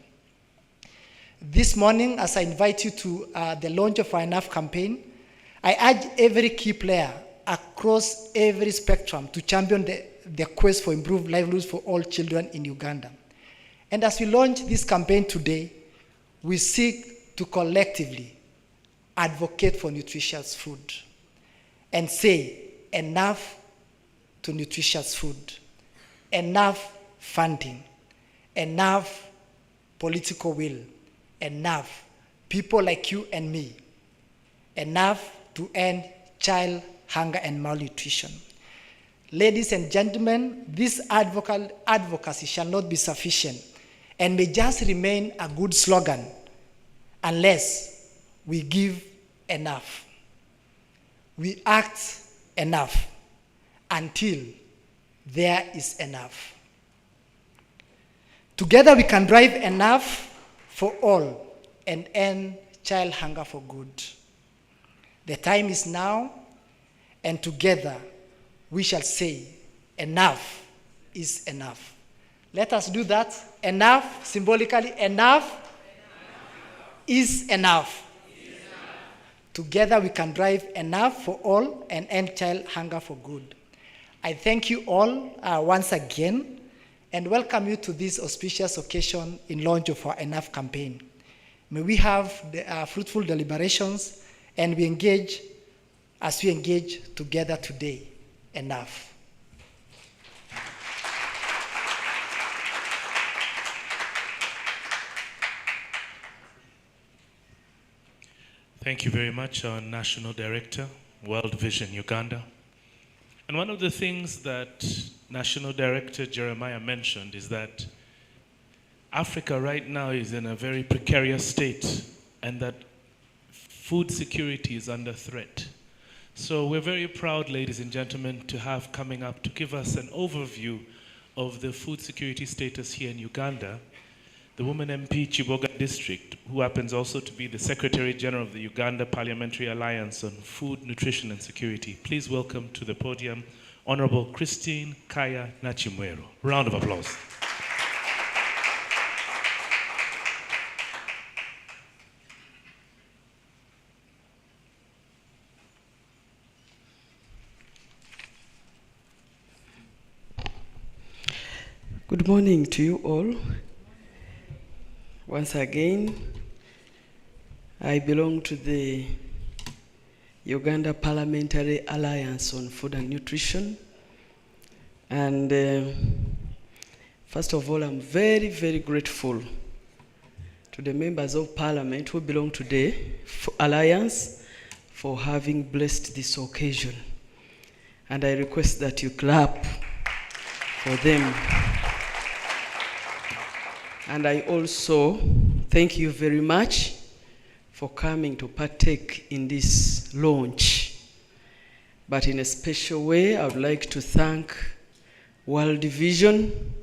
S6: This morning, as I invite you to the launch of our Enough campaign, I urge every key player across every spectrum to champion the quest for improved livelihoods for all children in Uganda. And as we launch this campaign today, we seek to collectively advocate for nutritious food and say enough to nutritious food, enough funding, enough political will, enough people like you and me, enough to end child hunger and malnutrition. Ladies and gentlemen, this advocacy shall not be sufficient and may just remain a good slogan unless we give enough. We act enough until there is enough. Together we can drive enough for all and end child hunger for good. The time is now, and together we shall say enough is enough. Let us do that. Enough, symbolically, enough is enough. Together we can drive enough for all and end child hunger for good. I thank you all once again and welcome you to this auspicious occasion in launch of our Enough campaign. May we have fruitful deliberations and we engage as we engage together today. Enough.
S3: Thank you very much, our National Director, World Vision Uganda. And one of the things that National Director Jeremiah mentioned is that Africa right now is in a very precarious state and that food security is under threat. So we're very proud, ladies and gentlemen, to have coming up to give us an overview of the food security status here in Uganda, the Woman MP Chiboga District, who happens also to be the Secretary General of the Uganda Parliamentary Alliance on Food, Nutrition and Security. Please welcome to the podium Honorable Christine Kaya Nachimwero. Round of applause.
S7: Good morning to you all. Once again, I belong to the Uganda Parliamentary Alliance on Food and Nutrition. And first of all, I'm very, very grateful to the members of Parliament who belong to the Alliance for having blessed this occasion. And I request that you clap for them. And I also thank you very much for coming to partake in this launch. But in a special way, I would like to thank World Vision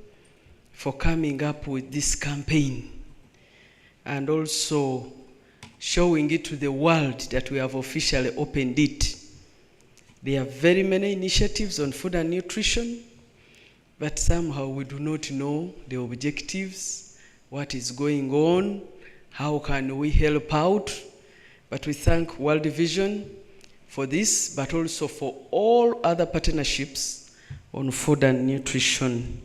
S7: for coming up with this campaign. and also showing it to the world that we have officially opened it. There are very many initiatives on food and nutrition, but somehow we do not know the objectives, what is going on, how can we help out. But we thank World Vision for this, but also for all other partnerships on food and nutrition.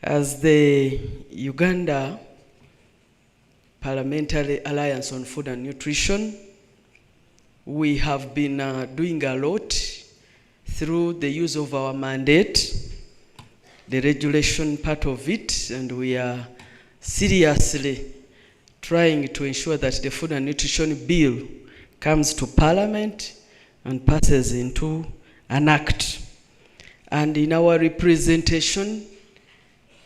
S7: As the Uganda Parliamentary Alliance on Food and Nutrition, we have been doing a lot through the use of our mandate, the regulation part of it, and we are seriously trying to ensure that the Food and Nutrition Bill comes to Parliament and passes into an act. And in our representation,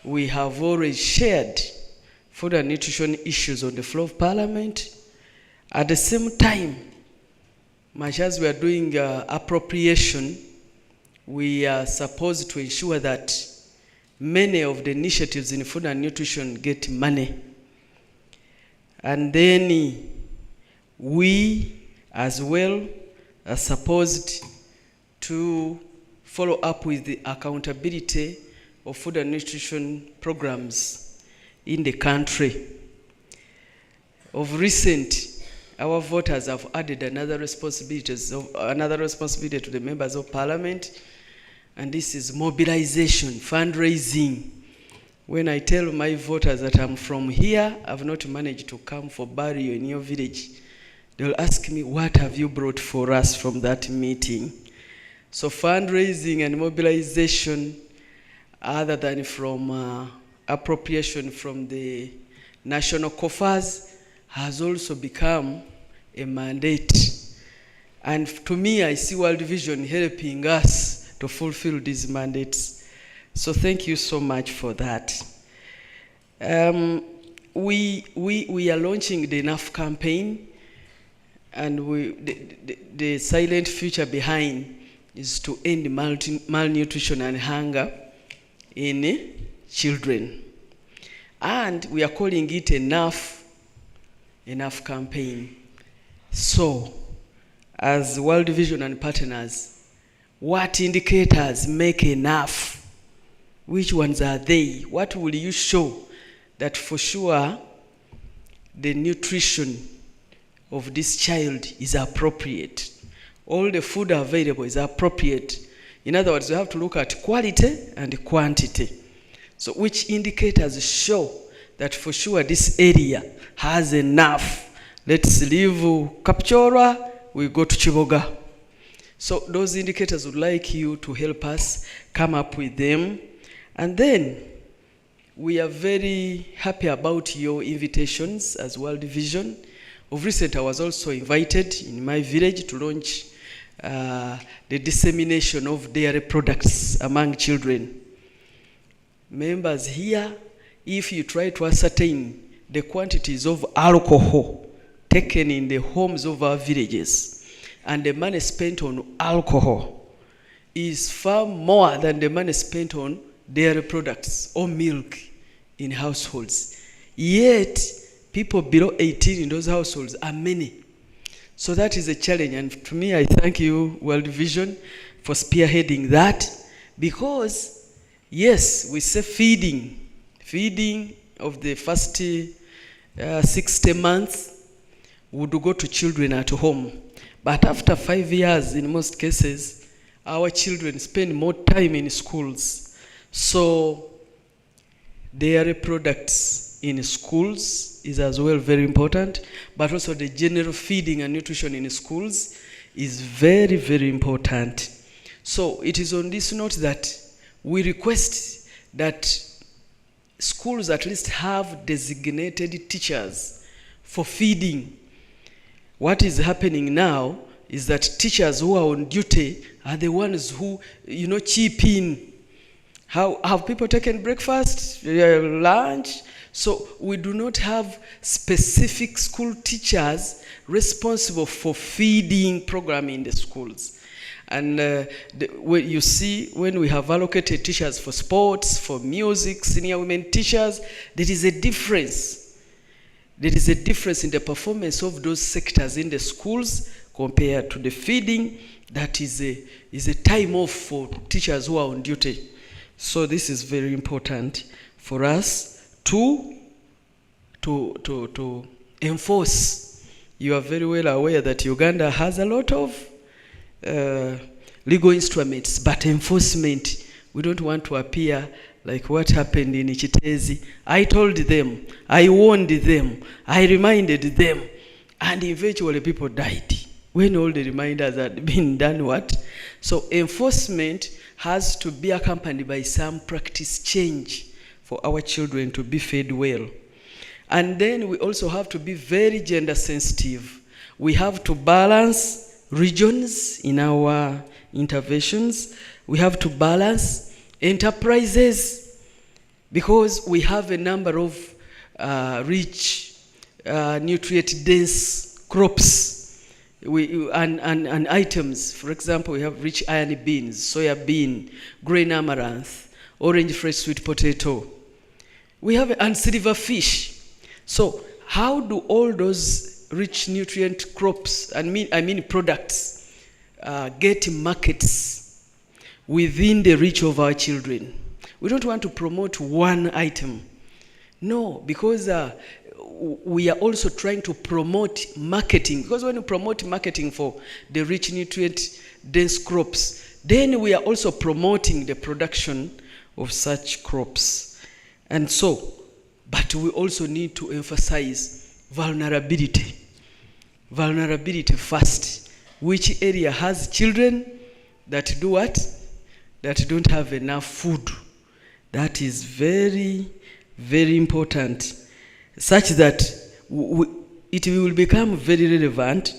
S7: we have already shared food and nutrition issues on the floor of Parliament. At the same time, much as we are doing appropriation, we are supposed to ensure that many of the initiatives in food and nutrition get money. And then we as well are supposed to follow up with the accountability of food and nutrition programs in the country. Of recent, our voters have added another responsibility to the members of Parliament, and this is mobilization, fundraising. When I tell my voters that I'm from here, I've not managed to come for burial in your village, they'll ask me, what have you brought for us from that meeting? So fundraising and mobilization, other than from appropriation from the national coffers, has also become a mandate. And to me, I see World Vision helping us to fulfill these mandates. So thank you so much for that. We are launching the Enough campaign, and the silent future behind is to end malnutrition and hunger in children. And we are calling it Enough campaign. So, as World Vision and partners, what indicators make enough? Which ones are they? What will you show that for sure the nutrition of this child is appropriate? All the food available is appropriate. In other words, you have to look at quality and quantity. So which indicators show that for sure this area has enough? Let's leave Kapchorwa, we go to Chiboga. So those indicators would like you to help us come up with them. And then we are very happy about your invitations as World Vision. Of recent, I was also invited in my village to launch the dissemination of dairy products among children. Members here, if you try to ascertain the quantities of alcohol taken in the homes of our villages, and the money spent on alcohol is far more than the money spent on dairy products or milk in households. Yet, people below 18 in those households are many. So that is a challenge, and to me, I thank you, World Vision, for spearheading that, because yes, we say feeding of the first 60 months would go to children at home. But after 5 years, in most cases, our children spend more time in schools. So dairy products in schools is as well very important, but also the general feeding and nutrition in schools is very, very important. So it is on this note that we request that schools at least have designated teachers for feeding. What is happening now is that teachers who are on duty are the ones who, chip in. How have people taken breakfast, lunch? So we do not have specific school teachers responsible for feeding program in the schools. And you see, when we have allocated teachers for sports, for music, senior women teachers, there is a difference. there is a difference in the performance of those sectors in the schools compared to the feeding. That is a time off for teachers who are on duty. So this is very important for us to enforce. You are very well aware that Uganda has a lot of legal instruments, but enforcement, we don't want to appear like what happened in Chitezi. I told them, I warned them, I reminded them, and eventually people died when all the reminders had been done. What? So enforcement has to be accompanied by some practice change for our children to be fed well. And then we also have to be very gender sensitive. We have to balance regions in our interventions. We have to balance enterprises, because we have a number of rich, nutrient-dense crops and items. For example, we have rich iron beans, soya bean, grain amaranth, orange fresh sweet potato. We have and silver fish. So how do all those rich nutrient crops, I mean products, get markets within the reach of our children? We don't want to promote one item. No, because we are also trying to promote marketing. Because when you promote marketing for the rich nutrient-dense crops, then we are also promoting the production of such crops. And so, but we also need to emphasize vulnerability. Vulnerability first. Which area has children that do what? That don't have enough food. That is very, very important, such that it will become very relevant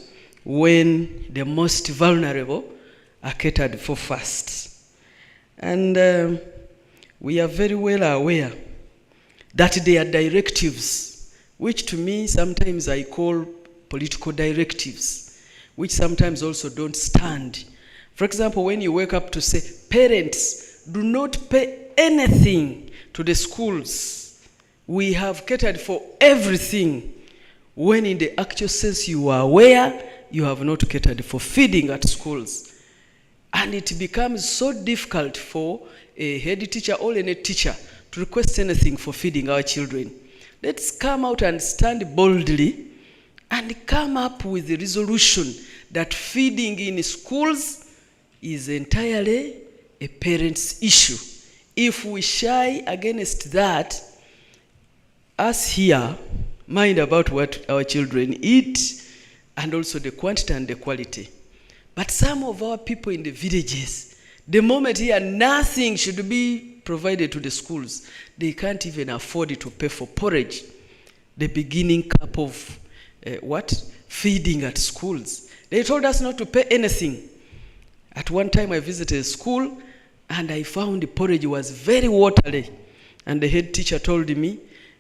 S7: when the most vulnerable are catered for first. And we are very well aware that there are directives, which to me sometimes I call political directives, which sometimes also don't stand. For example, when you wake up to say, parents, do not pay anything to the schools. We have catered for everything. When in the actual sense you are aware, you have not catered for feeding at schools. And it becomes so difficult for a head teacher or any teacher to request anything for feeding our children. Let's come out and stand boldly and come up with the resolution that feeding in schools is entirely a parent's issue. If we shy against that, us here mind about what our children eat, and also the quantity and the quality. But some of our people in the villages, the moment here nothing should be provided to the schools, they can't even afford to pay for porridge, the beginning cup of feeding at schools. They told us not to pay anything. At one time I visited a school and I found the porridge was very watery. And the head teacher told me,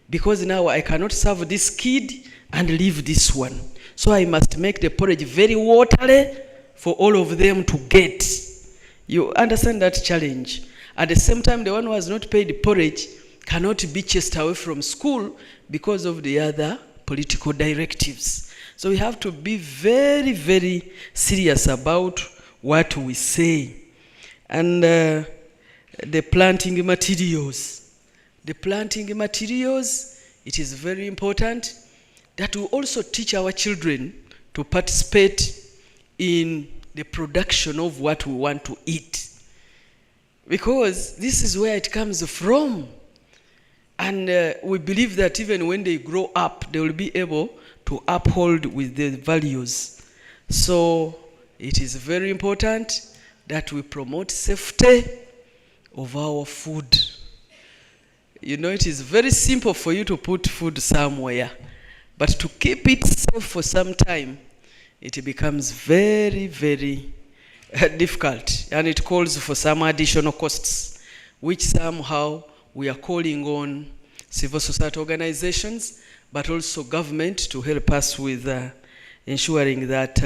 S7: because now I cannot serve this kid and leave this one, so I must make the porridge very watery for all of them to get. You understand that challenge? At the same time, the one who has not paid the porridge cannot be chased away from school because of the other political directives. So we have to be very, very serious about what we say. And the planting materials. The planting materials, it is very important that we also teach our children to participate in the production of what we want to eat. Because this is where it comes from. And we believe that even when they grow up, they will be able to uphold with the values. So it is very important that we promote safety of our food. You know, it is very simple for you to put food somewhere, but to keep it safe for some time, it becomes very, very difficult, and it calls for some additional costs, which somehow we are calling on civil society organizations, but also government to help us with ensuring that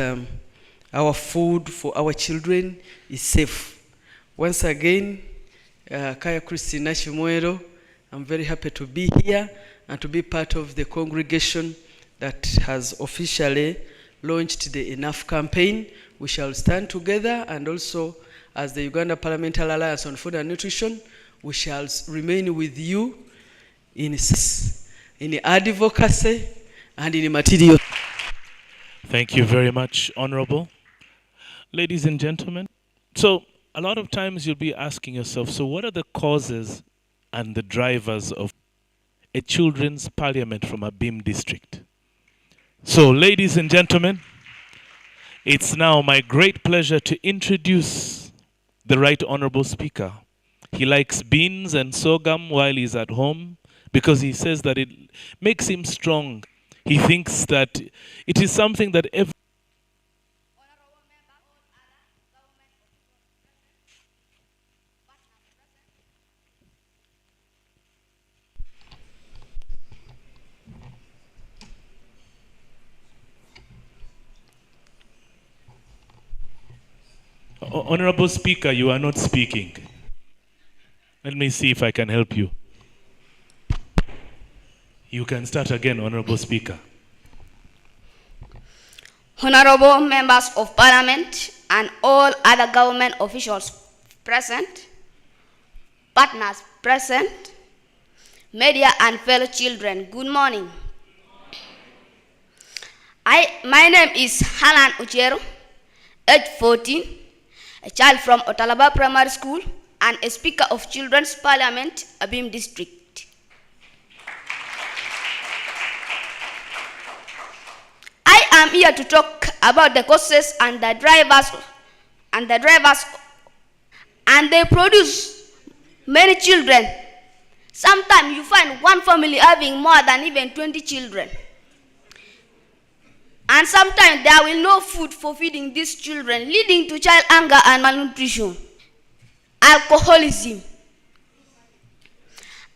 S7: our food for our children is safe. Once again, Kaya Christina Chimwero, I'm very happy to be here and to be part of the congregation that has officially launched the Enough campaign. We shall stand together, and also as the Uganda Parliamentary Alliance on Food and Nutrition, we shall remain with you in advocacy and in material.
S3: Thank you very much, Honorable. Ladies and gentlemen, so a lot of times you'll be asking yourself, so what are the causes and the drivers of a children's parliament from a Abim district? So, ladies and gentlemen, it's now my great pleasure to introduce the Right Honorable Speaker. He likes beans and sorghum while he's at home because he says that it makes him strong. He thinks that it is something that every Honorable Speaker, you are not speaking. Let me see if I can help you. You can start again, Honorable Speaker.
S8: Honorable members of Parliament and all other government officials present, partners present, media and fellow children, good morning. My name is Hanan Uchero, age 14, a child from Otalaba Primary School and a Speaker of Children's Parliament, Abim District. I am here to talk about the causes and the drivers, and they produce many children. Sometimes you find one family having more than even 20 children. And sometimes there will no food for feeding these children, leading to child hunger and malnutrition. Alcoholism.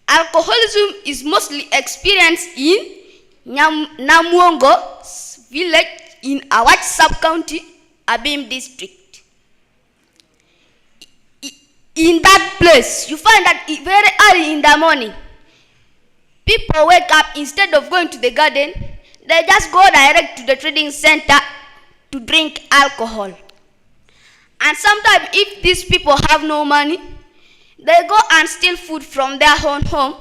S8: Alcoholism is mostly experienced in Namuongo village in Awach sub-county, Abim district. In that place, you find that very early in the morning, people wake up, instead of going to the garden, they just go direct to the trading center to drink alcohol. And sometimes if these people have no money, they go and steal food from their own home,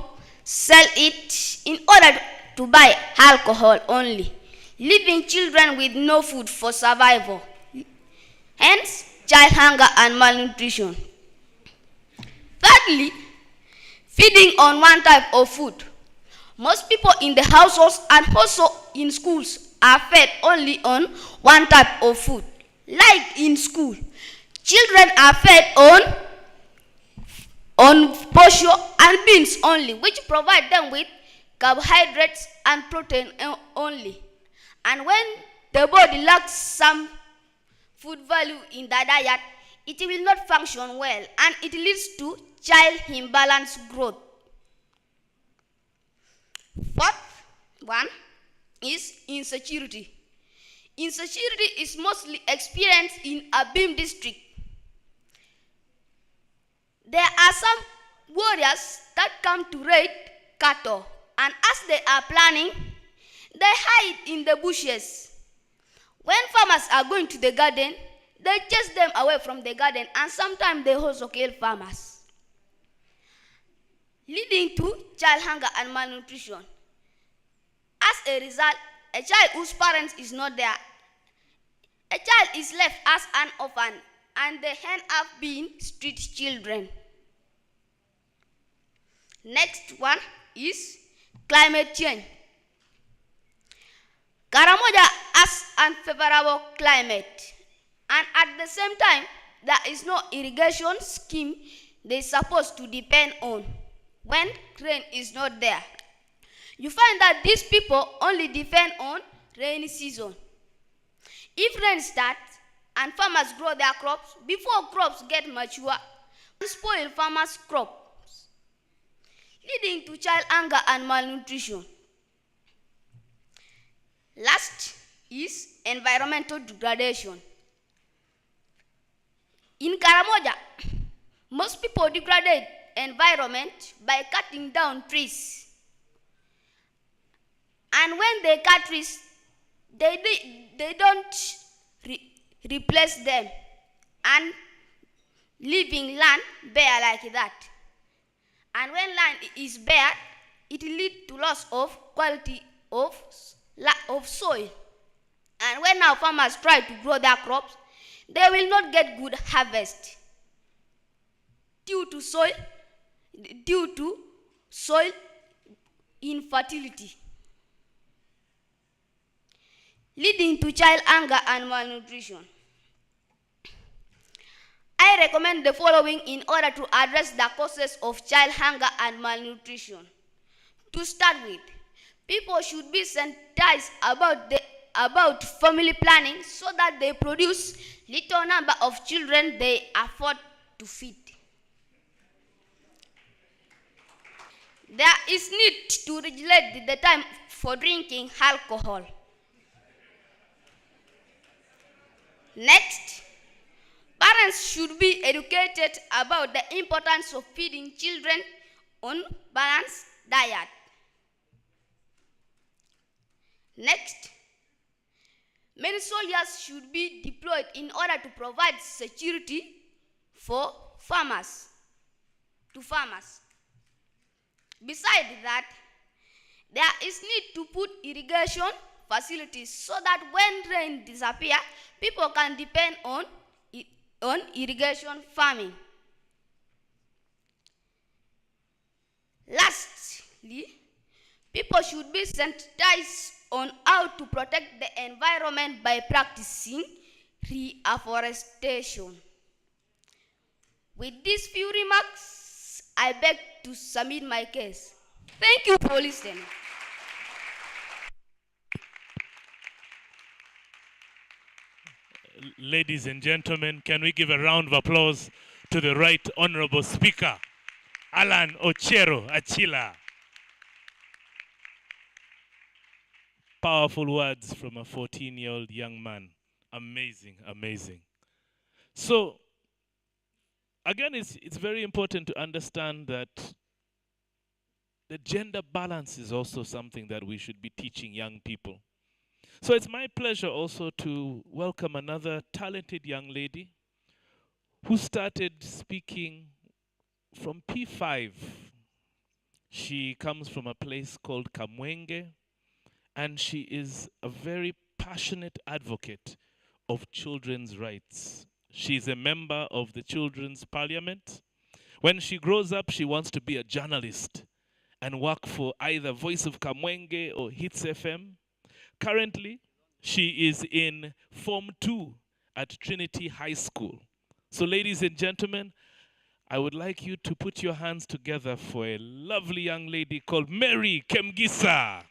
S8: sell it in order to buy alcohol only, leaving children with no food for survival. Hence, child hunger and malnutrition. Thirdly, feeding on one type of food. Most people in the households and also in schools are fed only on one type of food. Like in school, children are fed on posho and beans only, which provide them with carbohydrates and protein only. And when the body lacks some food value in the diet, it will not function well, and it leads to child imbalanced growth. Fourth one is insecurity. Insecurity is mostly experienced in Abim district. There are some warriors that come to raid cattle, and as they are planning, they hide in the bushes. When farmers are going to the garden, they chase them away from the garden, and sometimes they also kill farmers, leading to child hunger and malnutrition. As a result, a child whose parents is not there, a child is left as an orphan, and they end up being street children. Next one is climate change. Karamoja has unfavorable climate, and at the same time, there is no irrigation scheme they are supposed to depend on when rain is not there. You find that these people only depend on rainy season. If rain starts and farmers grow their crops, before crops get mature, and spoil farmers' crops, leading to child hunger and malnutrition. Last is environmental degradation. In Karamoja, most people degrade environment by cutting down trees. And when they cut trees, they don't replace them and leaving land bare like that. And when land is bare, it leads to loss of quality of soil. And when our farmers try to grow their crops, they will not get good harvest due to soil infertility, leading to child hunger and malnutrition. I recommend the following in order to address the causes of child hunger and malnutrition. To start with, people should be sensitized about family planning so that they produce little number of children they afford to feed. There is need to regulate the time for drinking alcohol. Next, parents should be educated about the importance of feeding children on balanced diet. Next, many soldiers should be deployed in order to provide security for farmers. Besides that, there is need to put irrigation facilities so that when rain disappears, people can depend on irrigation farming. Lastly, people should be sensitized on how to protect the environment by practicing reforestation. With these few remarks, I beg to submit my case. Thank you for listening.
S3: Ladies and gentlemen, can we give a round of applause to the Right Honorable Speaker, Alan Ochero Achila. Powerful words from a 14-year-old young man. Amazing, amazing. So, again, it's very important to understand that the gender balance is also something that we should be teaching young people. So it's my pleasure also to welcome another talented young lady who started speaking from P5. She comes from a place called Kamwenge, and she is a very passionate advocate of children's rights. She's a member of the Children's Parliament. When she grows up, she wants to be a journalist and work for either Voice of Kamwenge or Hits FM. Currently, she is in Form 2 at Trinity High School. So ladies and gentlemen, I would like you to put your hands together for a lovely young lady called Mary Kemgisa.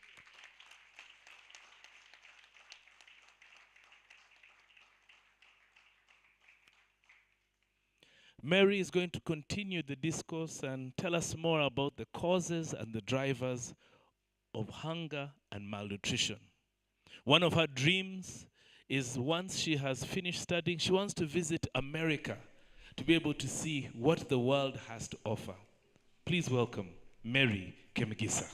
S3: Mary is going to continue the discourse and tell us more about the causes and the drivers of hunger and malnutrition. One of her dreams is once she has finished studying, she wants to visit America to be able to see what the world has to offer. Please welcome Mary Kemgisa.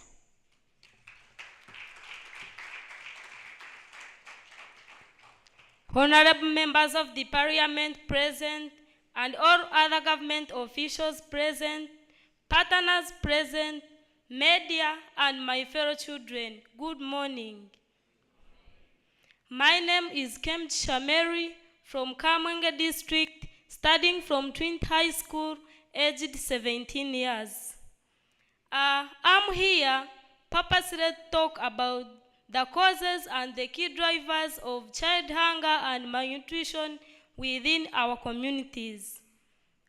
S9: Honorable members of the Parliament present, and all other government officials present, partners present, media, and my fellow children, good morning. My name is Kemgisa Mary from Kamwenge District, studying from Trinity High School, aged 17 years. I'm here purposely to talk about the causes and the key drivers of child hunger and malnutrition within our communities.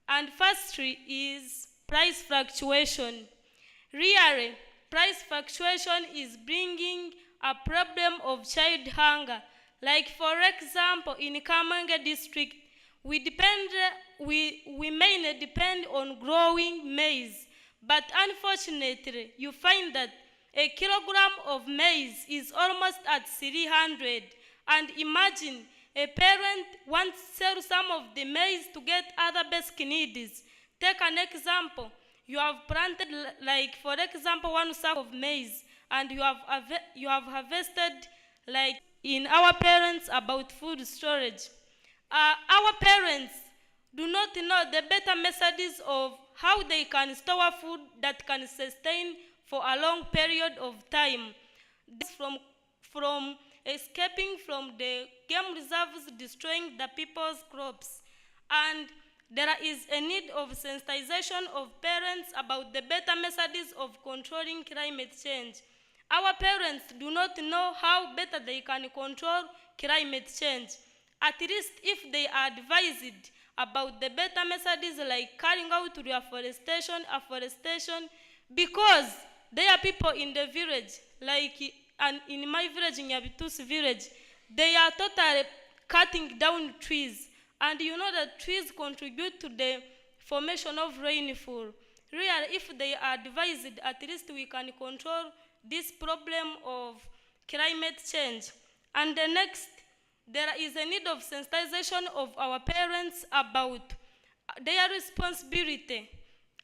S9: And firstly is price fluctuation. Really, price fluctuation is bringing a problem of child hunger. Like for example, in Kamwenge District, we mainly depend on growing maize. But unfortunately, you find that a kilogram of maize is almost at 300. And imagine a parent wants to sell some of the maize to get other basic needs. Take an example. You have planted, like for example, one sack of maize, and you have harvested, like in our parents, about food storage. Our parents do not know the better methods of how they can store food that can sustain for a long period of time. This from escaping from the game reserves destroying the people's crops. And there is a need of sensitization of parents about the better methods of controlling climate change. Our parents do not know how better they can control climate change. At least if they are advised about the better methods like carrying out afforestation, because there are people in the village, like in my village, in Yabitus village, they are totally cutting down trees. And you know that trees contribute to the formation of rainfall. Really, if they are advised, at least we can control this problem of climate change. And the next, there is a need of sensitization of our parents about their responsibility.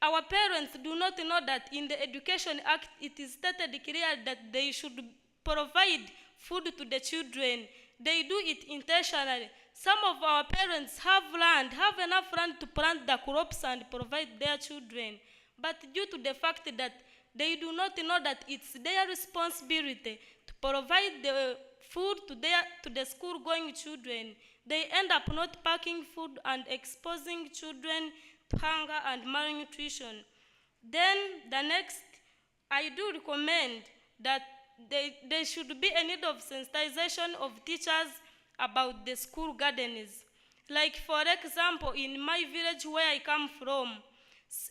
S9: Our parents do not know that in the Education Act, it is stated clearly that they should provide food to the children. They do it intentionally. Some of our parents have enough land to plant the crops and provide their children. But due to the fact that they do not know that it's their responsibility to provide the food to the school-going children, they end up not packing food and exposing children to hunger and malnutrition. Then the next, I do recommend that there should be a need of sensitization of teachers about the school gardens. Like for example, in my village where I come from,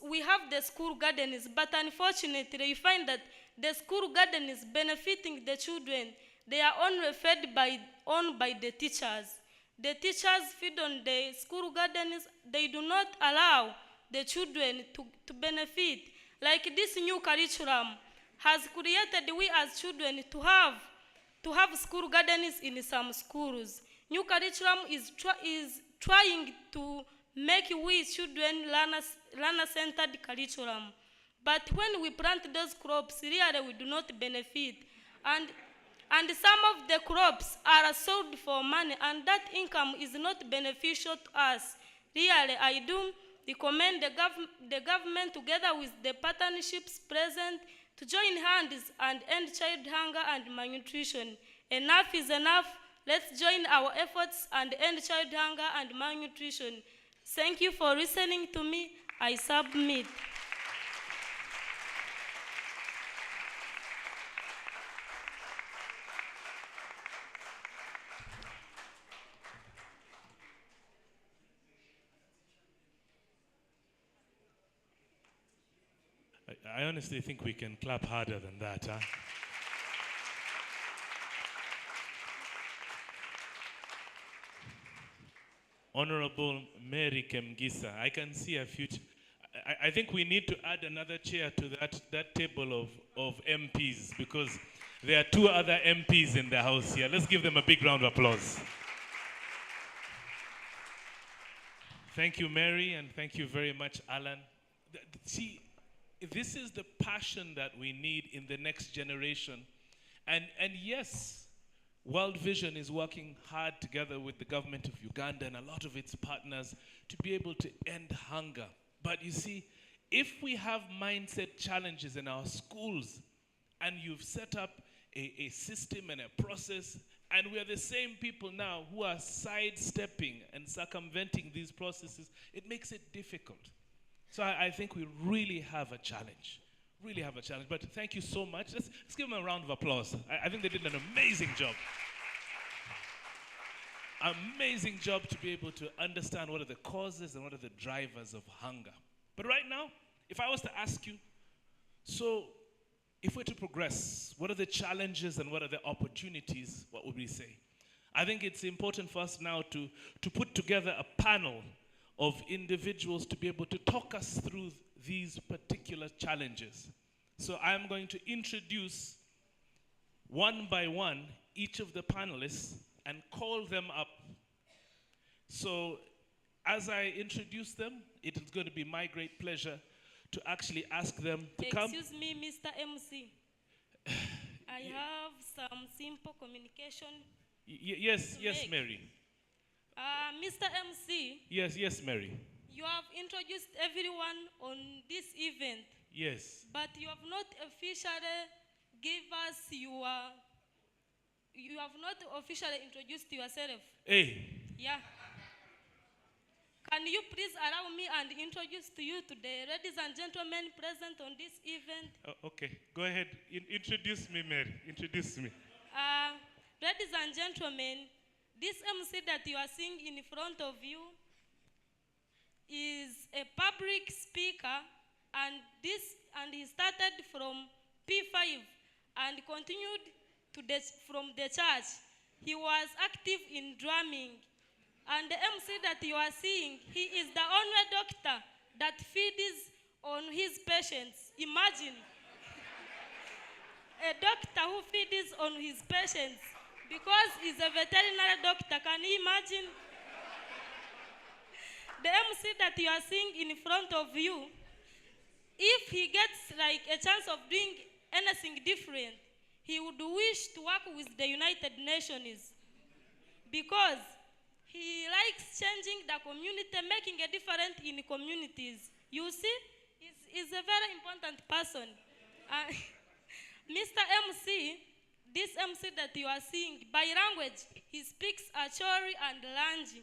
S9: we have the school gardens, but unfortunately you find that the school garden is benefiting the children. They are only owned by the teachers. The teachers feed on the school gardens. They do not allow the children to benefit. Like this new curriculum has created we as children to have school gardens in some schools. New curriculum is trying to make we children learner-centered curriculum. But when we plant those crops, really we do not benefit. And some of the crops are sold for money, and that income is not beneficial to us. Really, I do recommend the government together with the partnerships present to join hands and end child hunger and malnutrition. Enough is enough. Let's join our efforts and end child hunger and malnutrition. Thank you for listening to me. I submit.
S3: I honestly think we can clap harder than that, huh? Honorable Mary Kemgisa, I can see a future. I think we need to add another chair to that table of MPs, because there are two other MPs in the house here. Let's give them a big round of applause. Thank you, Mary, and thank you very much, Alan. See, this is the passion that we need in the next generation. And yes, World Vision is working hard together with the government of Uganda and a lot of its partners to be able to end hunger. But you see, if we have mindset challenges in our schools, and you've set up a system and a process, and we are the same people now who are sidestepping and circumventing these processes, it makes it difficult. So I think we really have a challenge. Really have a challenge. But thank you so much. Let's give them a round of applause. I think they did an amazing job. Amazing job to be able to understand what are the causes and what are the drivers of hunger. But right now, if I was to ask you, so if we're to progress, what are the challenges and what are the opportunities, what would we say? I think it's important for us now to put together a panel of individuals to be able to talk us through these particular challenges. So I'm going to introduce one by one each of the panelists and call them up. So as I introduce them, it is going to be my great pleasure to actually ask them to come.
S9: Excuse me, Mr. MC. I have some simple communication.
S3: Yes, yes,
S9: make.
S3: Mary.
S9: Mr. MC,
S3: Yes, yes, Mary.
S9: you have introduced everyone on this event,
S3: Yes.
S9: but you have not officially give us your, you have not officially introduced yourself.
S3: Hey,
S9: Yeah. Can you please allow me and introduce to you to the ladies and gentlemen present on this event?
S3: okay. Go ahead. Introduce me, Mary. Introduce me.
S9: Ladies and gentlemen, this MC that you are seeing in front of you is a public speaker, and he started from P5 and continued from the church. He was active in drumming. And the MC that you are seeing, he is the only doctor that feeds on his patients. Imagine a doctor who feeds on his patients because he's a veterinary doctor. Can you imagine? The MC that you are seeing in front of you, if he gets like a chance of doing anything different, he would wish to work with the United Nations because he likes changing the community, making a difference in communities. You see, he's a very important person. Mr. MC, this MC that you are seeing, by language, he speaks Acholi and Lanji.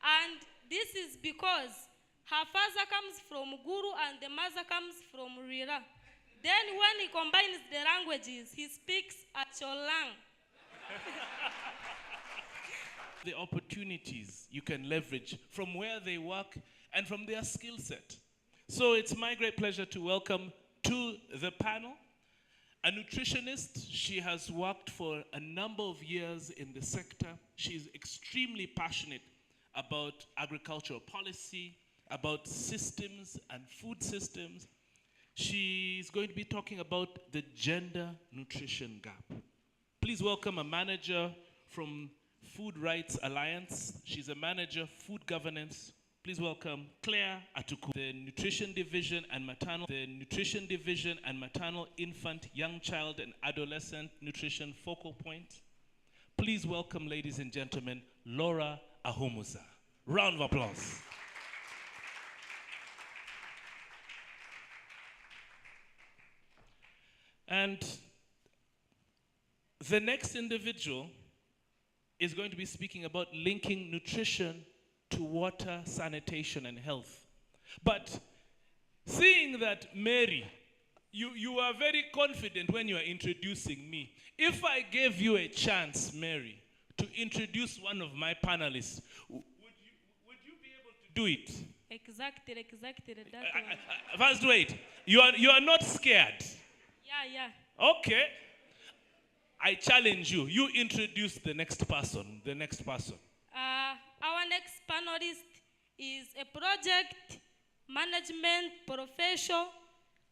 S9: And this is because her father comes from Guru and the mother comes from Rira. Then when he combines the languages, he speaks Acholang.
S3: The opportunities you can leverage from where they work and from their skill set. So it's my great pleasure to welcome to the panel a nutritionist. She has worked for a number of years in the sector. She's extremely passionate about agricultural policy, about systems and food systems. She's going to be talking about the gender nutrition gap. Please welcome a manager from Food Rights Alliance. She's a manager, food governance. Please welcome Claire Atuku, the Nutrition Division and Maternal Infant, Young Child and Adolescent Nutrition Focal Point. Please welcome, ladies and gentlemen, Laura Ahumusa. Round of applause. And the next individual is going to be speaking about linking nutrition to water, sanitation, and health. But seeing that, Mary, you are very confident when you are introducing me. If I gave you a chance, Mary, to introduce one of my panelists, would you be able to do it?
S9: Exactly.
S3: First, wait. You are not scared?
S9: Yeah.
S3: Okay. I challenge you. You introduce the next person.
S9: Our next panelist is a project management professional,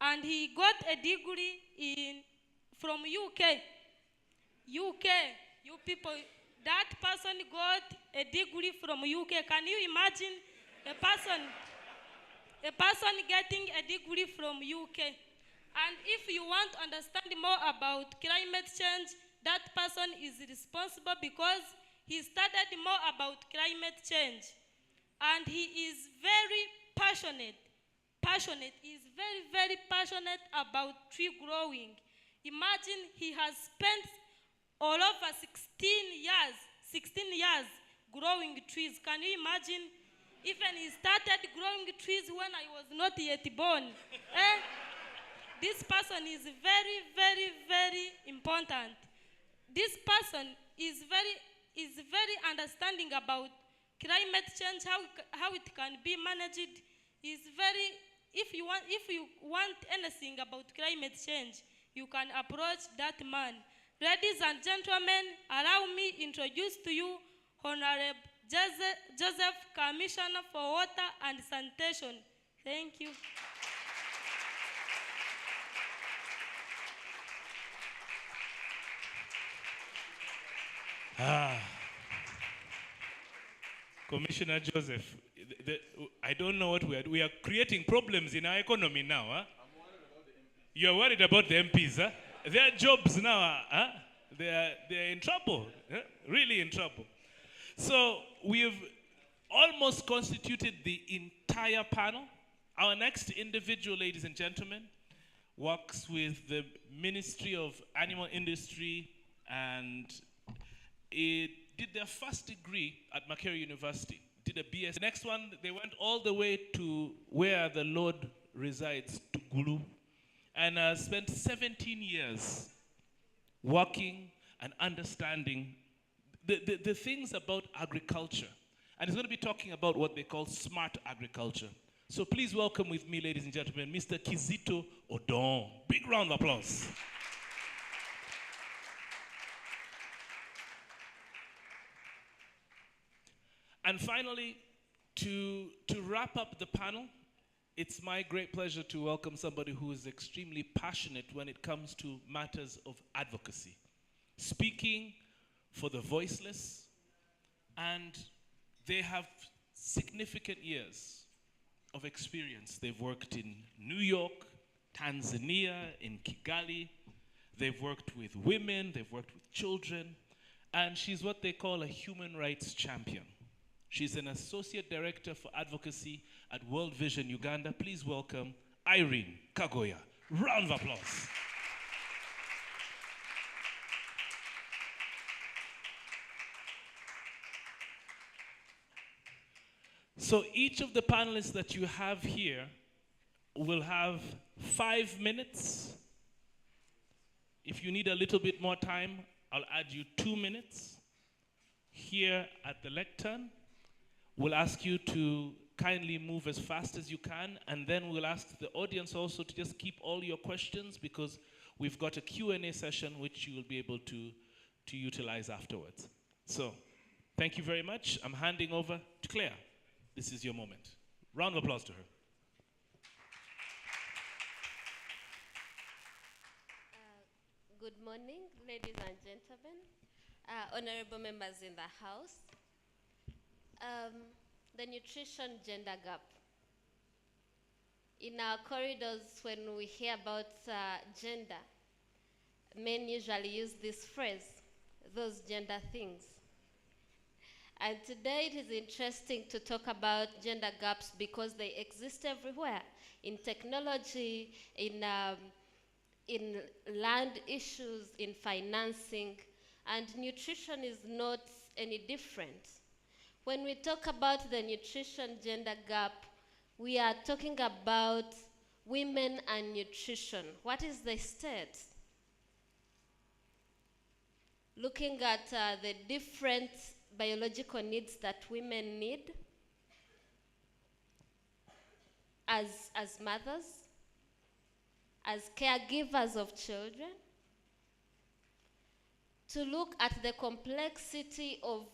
S9: and he got a degree from UK. You people, that person got a degree from UK. Can you imagine a person getting a degree from UK? And if you want to understand more about climate change, that person is responsible because he studied more about climate change. And he is very passionate. He is very, very passionate about tree growing. Imagine he has spent all over 16 years growing trees. Can you imagine? Even he started growing trees when I was not yet born. This person is very, very, very important. This person is very understanding about climate change, how it can be managed. If you want anything about climate change, you can approach that man. Ladies and gentlemen, allow me introduce to you Honorable Joseph, Commissioner for Water and Sanitation. Thank you.
S3: Commissioner Joseph, I don't know what we are creating problems in our economy now. Huh? You're worried about the MPs, huh? Their jobs now, they're in trouble, really in trouble. So we've almost constituted the entire panel. Our next individual, ladies and gentlemen, works with the Ministry of Animal Industry and it did their first degree at Makerere University, did a BS. The next one, they went all the way to where the Lord resides, to Gulu, and spent 17 years working and understanding the things about agriculture. And he's going to be talking about what they call smart agriculture. So please welcome with me, ladies and gentlemen, Mr. Kizito Odon. Big round of applause. And finally, to wrap up the panel, it's my great pleasure to welcome somebody who is extremely passionate when it comes to matters of advocacy, speaking for the voiceless, and they have significant years of experience. They've worked in New York, Tanzania, in Kigali. They've worked with women, they've worked with children, and she's what they call a human rights champion. She's an associate director for advocacy at World Vision Uganda. Please welcome Irene Kagoya. Round of applause. So each of the panelists that you have here will have 5 minutes. If you need a little bit more time, I'll add you 2 minutes. Here at the lectern, we'll ask you to kindly move as fast as you can, and then we'll ask the audience also to just keep all your questions because we've got a Q&A session which you will be able to utilize afterwards. So, thank you very much. I'm handing over to Claire. This is your moment. Round of applause to her.
S10: Good morning, ladies and gentlemen, honorable members in the House. The nutrition gender gap. In our corridors, when we hear about gender, men usually use this phrase, those gender things. And today it is interesting to talk about gender gaps because they exist everywhere, in technology, in land issues, in financing, and nutrition is not any different. When we talk about the nutrition gender gap, we are talking about women and nutrition. What is the state? Looking at the different biological needs that women need as mothers, as caregivers of children, to look at the complexity of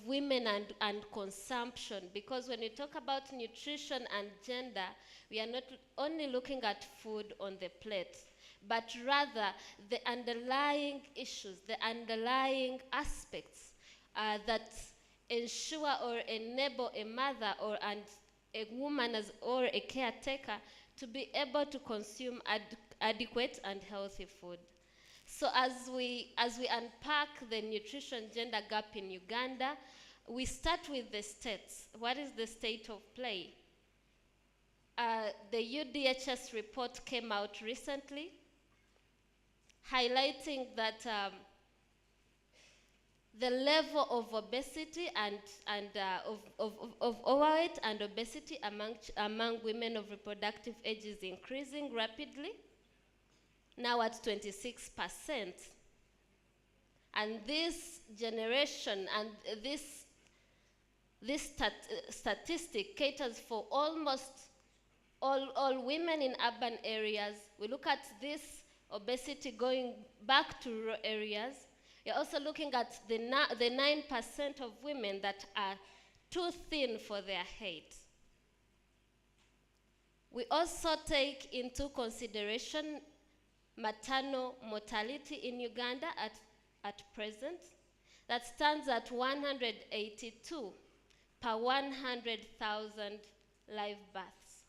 S10: women and consumption, because when we talk about nutrition and gender, we are not only looking at food on the plate, but rather the underlying issues, the underlying aspects that ensure or enable a mother or a woman or a caretaker to be able to consume adequate and healthy food. So as we unpack the nutrition gender gap in Uganda, we start with the states. What is the state of play? The UDHS report came out recently, highlighting that the level of obesity and of overweight and obesity among women of reproductive age is increasing rapidly, now at 26%. And this generation and this statistic caters for almost all women in urban areas. We look at this obesity going back to rural areas. We're also looking at the 9% of women that are too thin for their height. We also take into consideration maternal mortality in Uganda at present. That stands at 182 per 100,000 live births.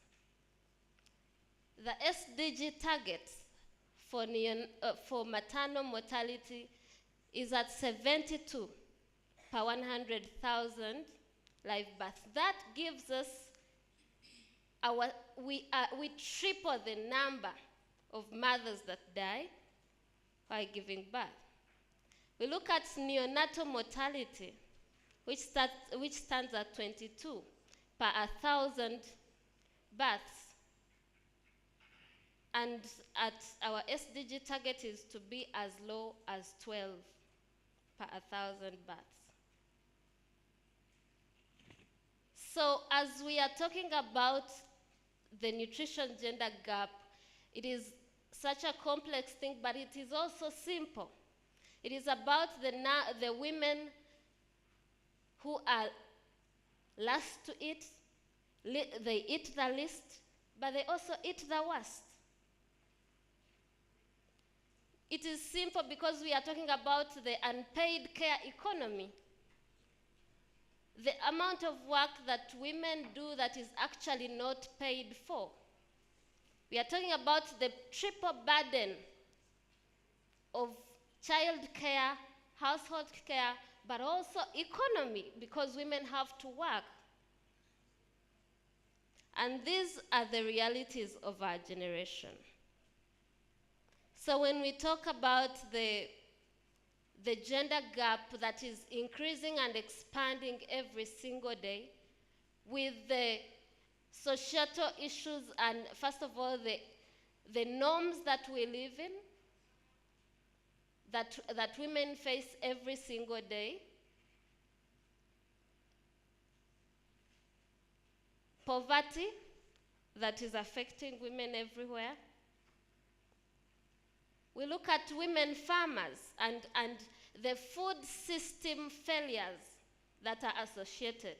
S10: The SDG targets for maternal mortality is at 72 per 100,000 live births. That gives us we triple the number of mothers that die by giving birth. We look at neonatal mortality, which stands at 22 per 1,000 births. And our SDG target is to be as low as 12 per 1,000 births. So as we are talking about the nutrition gender gap, it is such a complex thing, but it is also simple. It is about the women who are last to eat. They eat the least, but they also eat the worst. It is simple because we are talking about the unpaid care economy. The amount of work that women do that is actually not paid for. We are talking about the triple burden of child care, household care, but also economy, because women have to work. And these are the realities of our generation. So when we talk about the gender gap that is increasing and expanding every single day, with the societal issues and, first of all, the norms that we live in, that women face every single day, poverty that is affecting women everywhere. We look at women farmers and the food system failures that are associated.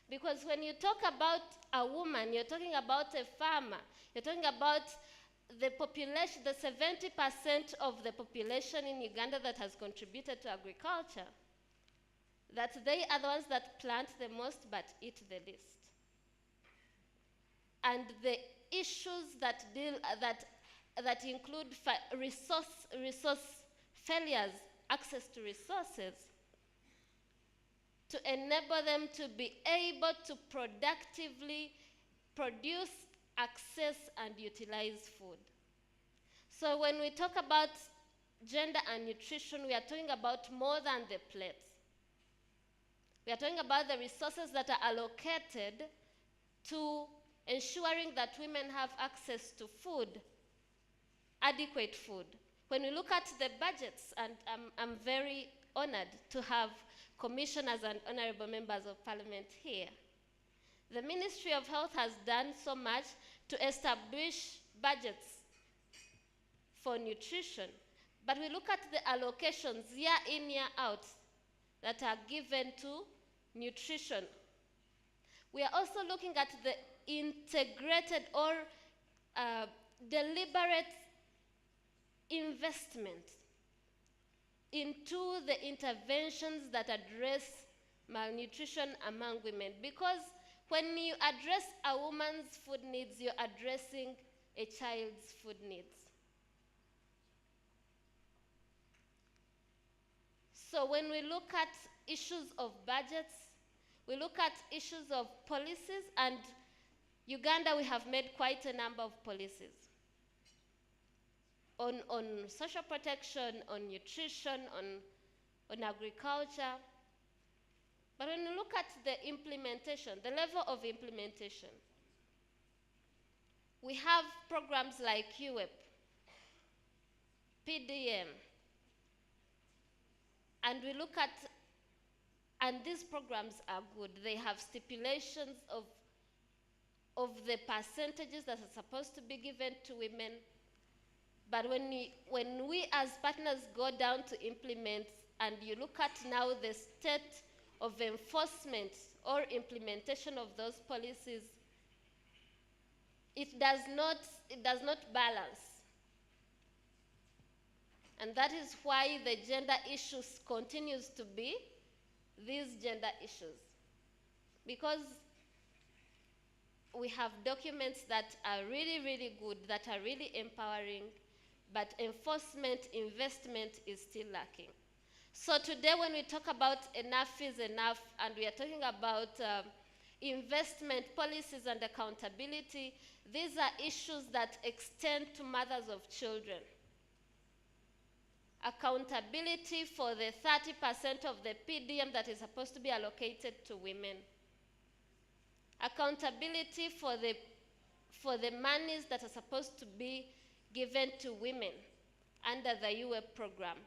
S10: Because when you talk about a woman, you're talking about a farmer, you're talking about the population, the 70% of the population in Uganda that has contributed to agriculture, that they are the ones that plant the most but eat the least. And the issues that include resource failures, access to resources, to enable them to be able to productively produce, access, and utilize food. So when we talk about gender and nutrition, we are talking about more than the plates. We are talking about the resources that are allocated to ensuring that women have access to food, adequate food. When we look at the budgets, and I'm very honored to have commissioners and honorable members of parliament here, the Ministry of Health has done so much to establish budgets for nutrition. But we look at the allocations year in, year out that are given to nutrition. We are also looking at the integrated or deliberate investment into the interventions that address malnutrition among women. Because when you address a woman's food needs, you're addressing a child's food needs. So when we look at issues of budgets, we look at issues of policies, and Uganda, we have made quite a number of policies on social protection, on nutrition, on agriculture. But when you look at the implementation, the level of implementation, we have programs like UWEP, PDM, and we look at, and these programs are good. They have stipulations of the percentages that are supposed to be given to women. But when we as partners go down to implement, and you look at now the state of enforcement or implementation of those policies, it does not balance. And that is why the gender issues continues to be these gender issues. Because we have documents that are really, really good, that are really empowering, but enforcement, investment is still lacking. So today when we talk about enough is enough, and we are talking about investment, policies, and accountability, these are issues that extend to mothers of children. Accountability for the 30% of the PDM that is supposed to be allocated to women. Accountability for the monies that are supposed to be given to women under the UWEP program.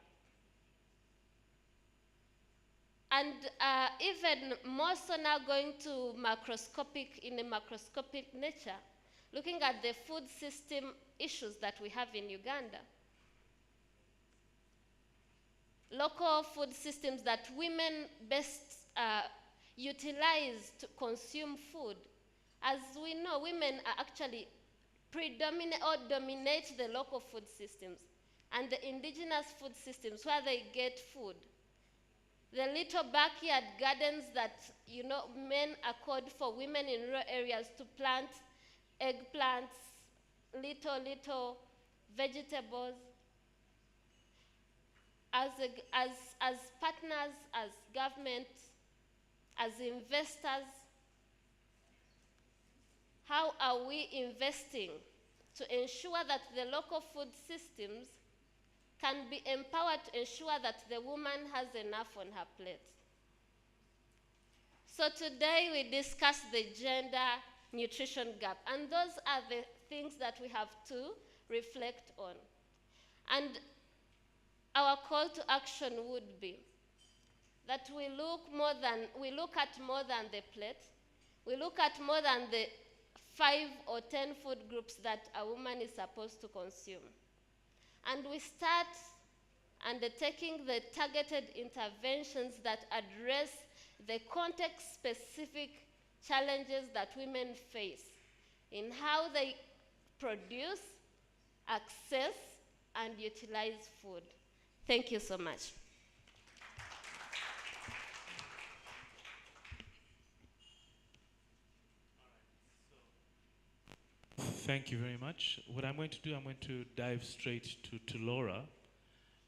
S10: And even more so now going to in a macroscopic nature, looking at the food system issues that we have in Uganda. Local food systems that women best utilize to consume food. As we know, women are actually predominate or dominate the local food systems and the indigenous food systems where they get food. The little backyard gardens that, you know, men accord for women in rural areas to plant eggplants, little vegetables. As partners, as government, as investors, how are we investing to ensure that the local food systems can be empowered to ensure that the woman has enough on her plate? So today we discuss the gender nutrition gap, and those are the things that we have to reflect on. And our call to action would be that we look at more than the plate. We look at more than the 5 or 10 food groups that a woman is supposed to consume. And we start undertaking the targeted interventions that address the context-specific challenges that women face in how they produce, access, and utilize food. Thank you so much.
S3: Thank you very much. What I'm going to do, I'm going to dive straight to Laura.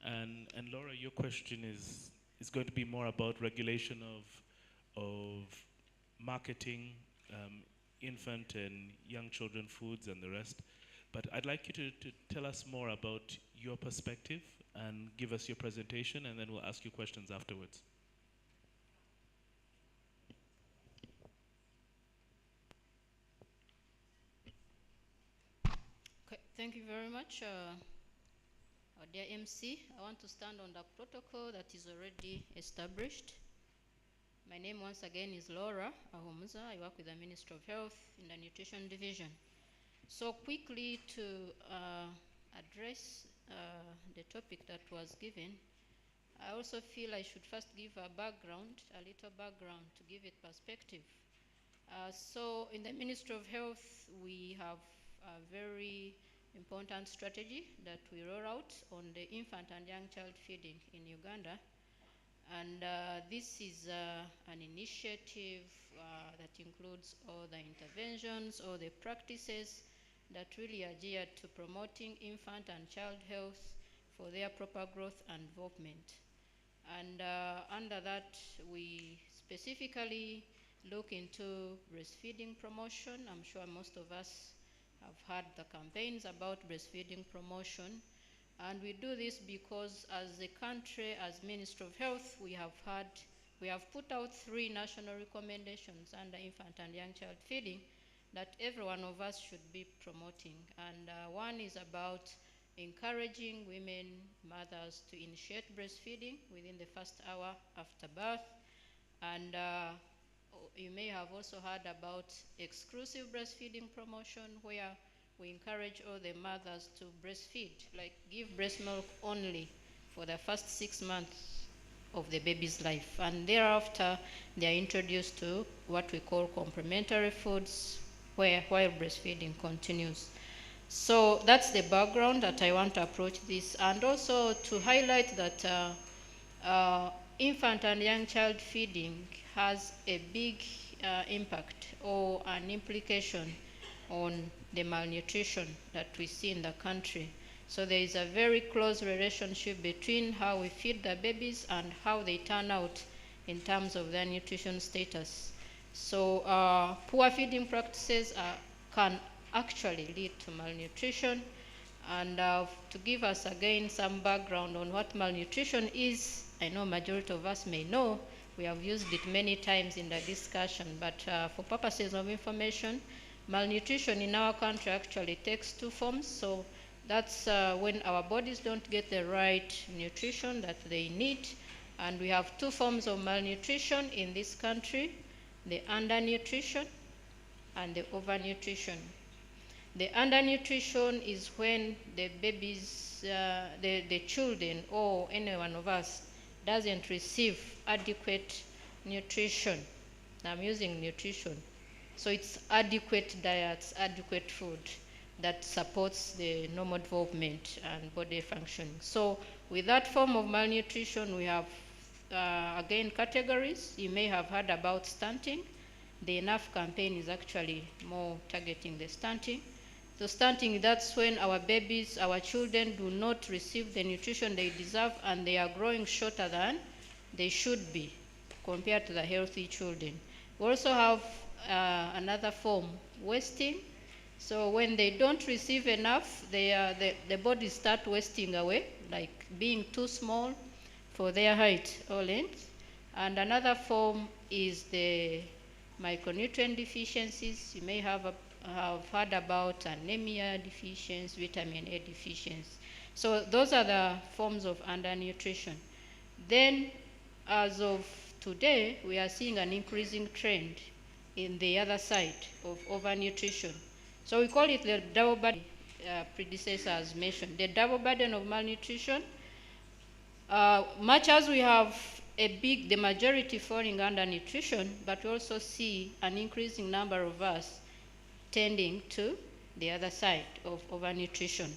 S3: And Laura, your question is going to be more about regulation of marketing, infant and young children foods and the rest. But I'd like you to tell us more about your perspective and give us your presentation, and then we'll ask you questions afterwards.
S11: Okay, thank you very much, our dear MC. I want to stand on the protocol that is already established. My name once again is Laura Ahumuza. I work with the Ministry of Health in the Nutrition Division. So quickly to address the topic that was given, I also feel I should first give a little background to give it perspective. So in the Ministry of Health, we have a very important strategy that we roll out on the infant and young child feeding in Uganda. And this is an initiative that includes all the interventions, all the practices that really are geared to promoting infant and child health for their proper growth and development. And under that, we specifically look into breastfeeding promotion. I'm sure most of us have heard the campaigns about breastfeeding promotion. And we do this because as a country, as Ministry of Health, we have put out 3 national recommendations under infant and young child feeding that every one of us should be promoting. And one is about encouraging women, mothers, to initiate breastfeeding within the first hour after birth. And you may have also heard about exclusive breastfeeding promotion, where we encourage all the mothers to breastfeed, like give breast milk only for the first 6 months of the baby's life. And thereafter, they are introduced to what we call complementary foods, while breastfeeding continues. So that's the background that I want to approach this, and also to highlight that infant and young child feeding has a big impact or an implication on the malnutrition that we see in the country. So there is a very close relationship between how we feed the babies and how they turn out in terms of their nutrition status. So poor feeding practices can actually lead to malnutrition. And to give us again some background on what malnutrition is, I know majority of us may know, we have used it many times in the discussion, but for purposes of information, malnutrition in our country actually takes two forms. So that's when our bodies don't get the right nutrition that they need. And we have two forms of malnutrition in this country, the undernutrition and the overnutrition. The undernutrition is when the babies, the children, or any one of us doesn't receive adequate nutrition. I'm using nutrition. So it's adequate diets, adequate food that supports the normal development and body functioning. So with that form of malnutrition, we have, again, categories. You may have heard about stunting. The Enough campaign is actually more targeting the stunting. So stunting, that's when our babies, our children do not receive the nutrition they deserve and they are growing shorter than they should be compared to the healthy children. We also have another form, wasting. So when they don't receive enough, the bodies start wasting away, like being too small for their height or length. And another form is the micronutrient deficiencies. You may have heard about anemia deficiency, vitamin A deficiency. So those are the forms of undernutrition. Then, as of today, we are seeing an increasing trend in the other side of overnutrition. So we call it the double burden, predecessors mentioned. The double burden of malnutrition, much as we have the majority falling under nutrition, but we also see an increasing number of us tending to the other side of overnutrition,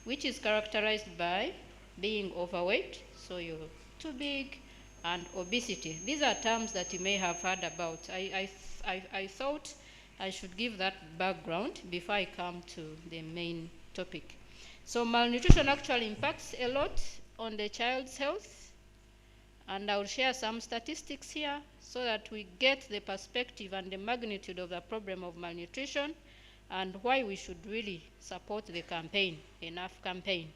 S11: which is characterized by being overweight, so you're too big, and obesity. These are terms that you may have heard about. I thought I should give that background before I come to the main topic. So malnutrition actually impacts a lot on the child's health, and I'll share some statistics here so that we get the perspective and the magnitude of the problem of malnutrition and why we should really support the campaign, Enough campaign.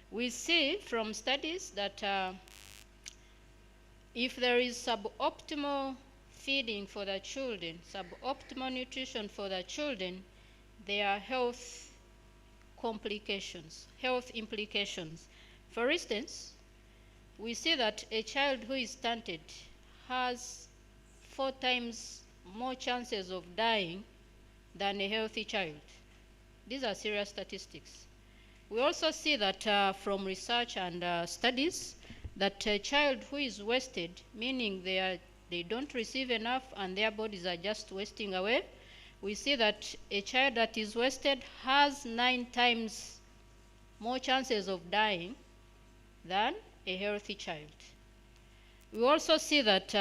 S11: We see from studies that if there is suboptimal feeding for the children, suboptimal nutrition for the children, there are health complications, health implications. For instance, we see that a child who is stunted has 4 times more chances of dying than a healthy child. These are serious statistics. We also see that from research and studies that a child who is wasted, meaning they don't receive enough and their bodies are just wasting away, we see that a child that is wasted has 9 times more chances of dying than a healthy child. We also see that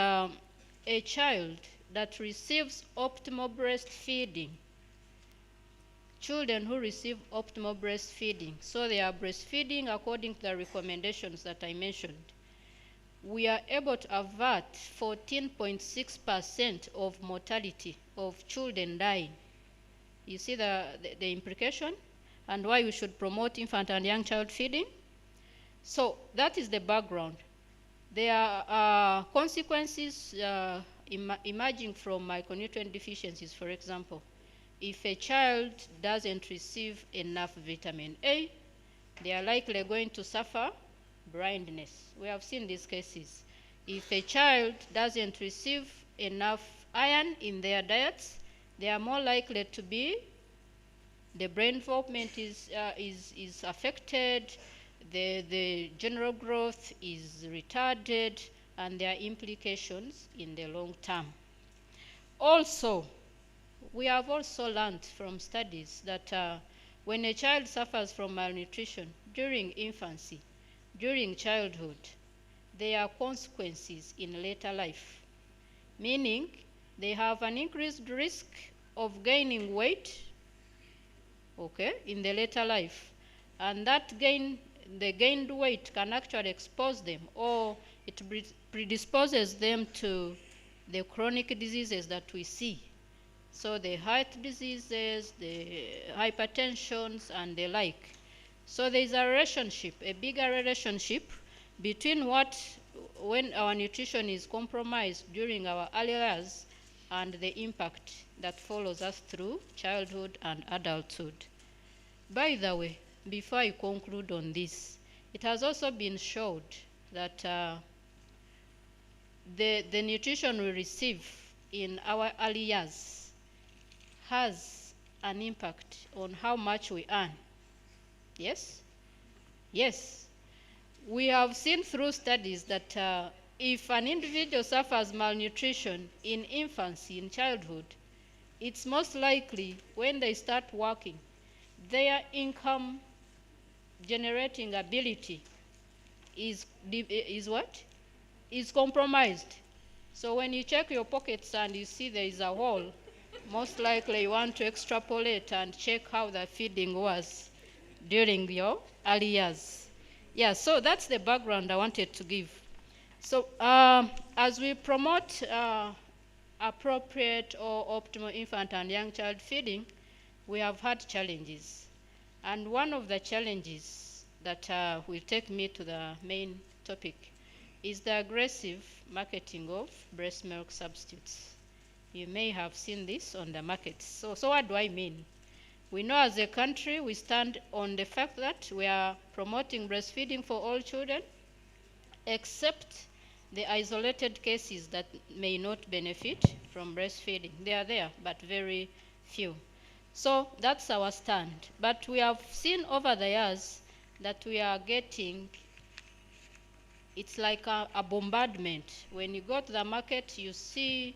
S11: a child that receives optimal breastfeeding, children who receive optimal breastfeeding, so they are breastfeeding according to the recommendations that I mentioned, we are able to avert 14.6% of mortality of children dying. You see the implication and why we should promote infant and young child feeding? So that is the background. There are consequences emerging from micronutrient deficiencies. For example, if a child doesn't receive enough vitamin A, they are likely going to suffer blindness. We have seen these cases. If a child doesn't receive enough iron in their diets, they are more likely to be, the brain development is affected, the general growth is retarded, and there are implications in the long term. Also, we have also learned from studies that when a child suffers from malnutrition during infancy, during childhood, there are consequences in later life, meaning they have an increased risk of gaining weight, in the later life. and the gained weight can actually expose them, or it predisposes them to the chronic diseases that we see. So the heart diseases, the hypertensions, and the like. So there is a relationship, a bigger relationship between when our nutrition is compromised during our early years and the impact that follows us through childhood and adulthood. By the way, before I conclude on this, it has also been showed that the nutrition we receive in our early years has an impact on how much we earn. Yes? Yes. We have seen through studies that if an individual suffers malnutrition in infancy, in childhood, it's most likely when they start working, their income generating ability is what? Is compromised. So when you check your pockets and you see there is a hole, most likely you want to extrapolate and check how the feeding was during your early years. Yeah, so that's the background I wanted to give. So as we promote appropriate or optimal infant and young child feeding, we have had challenges. And one of the challenges that will take me to the main topic is the aggressive marketing of breast milk substitutes. You may have seen this on the markets. So what do I mean? We know as a country we stand on the fact that we are promoting breastfeeding for all children, except the isolated cases that may not benefit from breastfeeding. They are there, but very few. So that's our stand. But we have seen over the years that we are getting, it's like a bombardment. When you go to the market, you see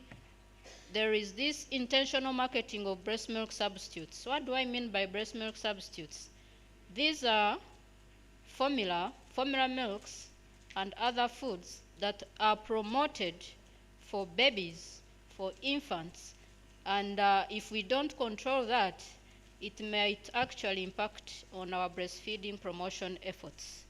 S11: there is this intentional marketing of breast milk substitutes. What do I mean by breast milk substitutes? These are formula milks, and other foods that are promoted for babies, for infants, and if we don't control that, it might actually impact on our breastfeeding promotion efforts.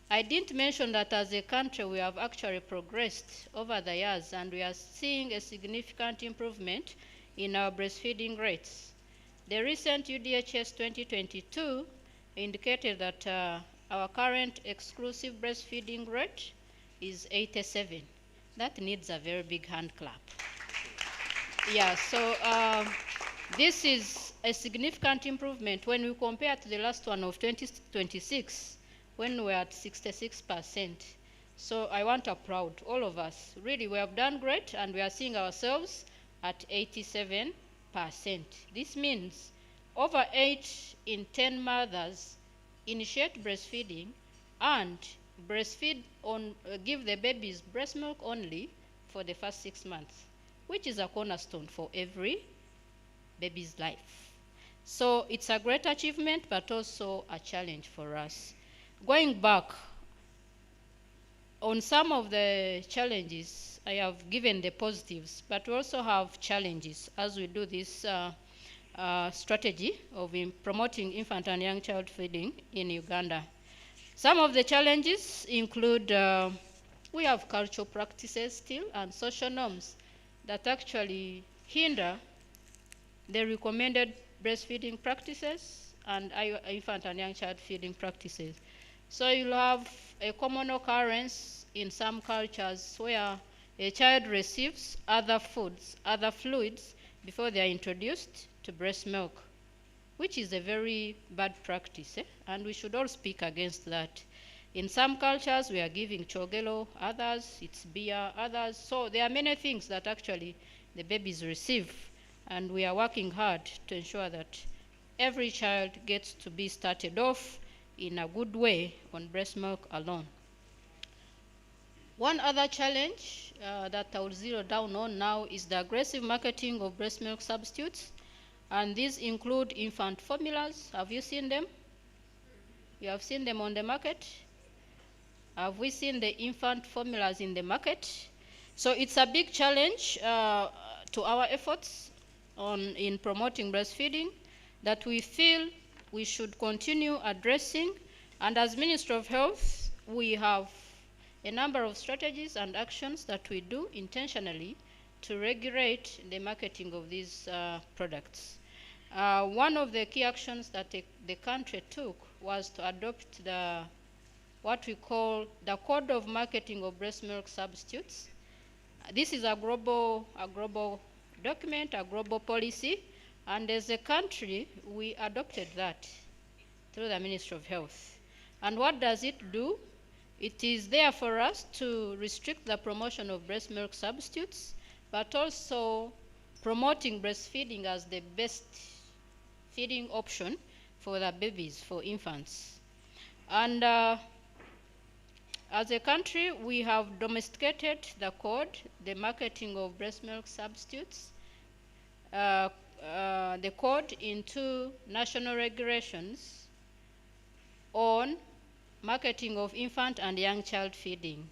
S11: I didn't mention that as a country we have actually progressed over the years, and we are seeing a significant improvement in our breastfeeding rates. The recent UDHS 2022 indicated that our current exclusive breastfeeding rate is 87. That needs a very big hand clap. Yeah, so this is a significant improvement when we compare to the last one of 2026, when we're at 66%. So I want to applaud all of us. Really, we have done great, and we are seeing ourselves at 87%. This means over 8 in 10 mothers initiate breastfeeding and give the babies breast milk only for the first 6 months, which is a cornerstone for every baby's life. So it's a great achievement, but also a challenge for us. Going back, on some of the challenges, I have given the positives, but we also have challenges as we do this strategy of promoting infant and young child feeding in Uganda. Some of the challenges include we have cultural practices still and social norms that actually hinder the recommended breastfeeding practices and infant and young child feeding practices. So you'll have a common occurrence in some cultures where a child receives other foods, other fluids before they are introduced to breast milk, which is a very bad practice, and we should all speak against that. In some cultures, we are giving chogelo, others it's beer, others. So there are many things that actually the babies receive, and we are working hard to ensure that every child gets to be started off in a good way on breast milk alone. One other challenge that I will zero down on now is the aggressive marketing of breast milk substitutes, and these include infant formulas. Have you seen them? You have seen them on the market? Have we seen the infant formulas in the market? So it's a big challenge to our efforts in promoting breastfeeding, that we feel we should continue addressing. And as Minister of Health, we have a number of strategies and actions that we do intentionally to regulate the marketing of these products. One of the key actions that the country took was to adopt what we call the Code of Marketing of Breast Milk Substitutes. This is a global document, a global policy, and as a country, we adopted that through the Ministry of Health. And what does it do? It is there for us to restrict the promotion of breast milk substitutes, but also promoting breastfeeding as the best feeding option for the babies, for infants. And as a country, we have domesticated the code, the marketing of breast milk substitutes, the code into national regulations on marketing of infant and young child feeding.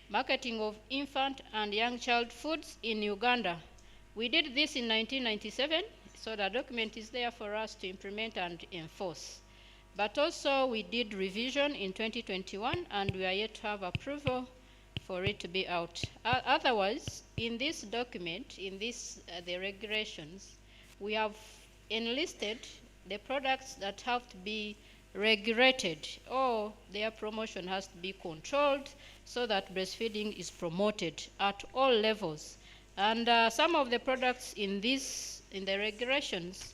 S11: Marketing of infant and young child foods in Uganda. We did this in 1997, so the document is there for us to implement and enforce. But also we did revision in 2021, and we are yet to have approval for it to be out. Otherwise, in this document, in the regulations, we have enlisted the products that have to be regulated, or their promotion has to be controlled so that breastfeeding is promoted at all levels. And some of the products in the regulations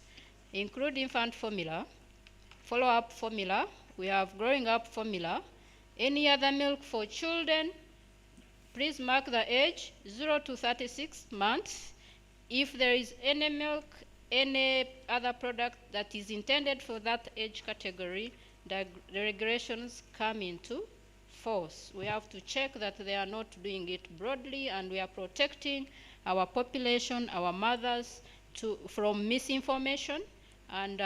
S11: include infant formula, follow-up formula, we have growing up formula, any other milk for children, please mark the age 0 to 36 months. If there is any milk, any other product that is intended for that age category, the regulations come into force. We have to check that they are not doing it broadly, and we are protecting our population, our mothers, from misinformation, and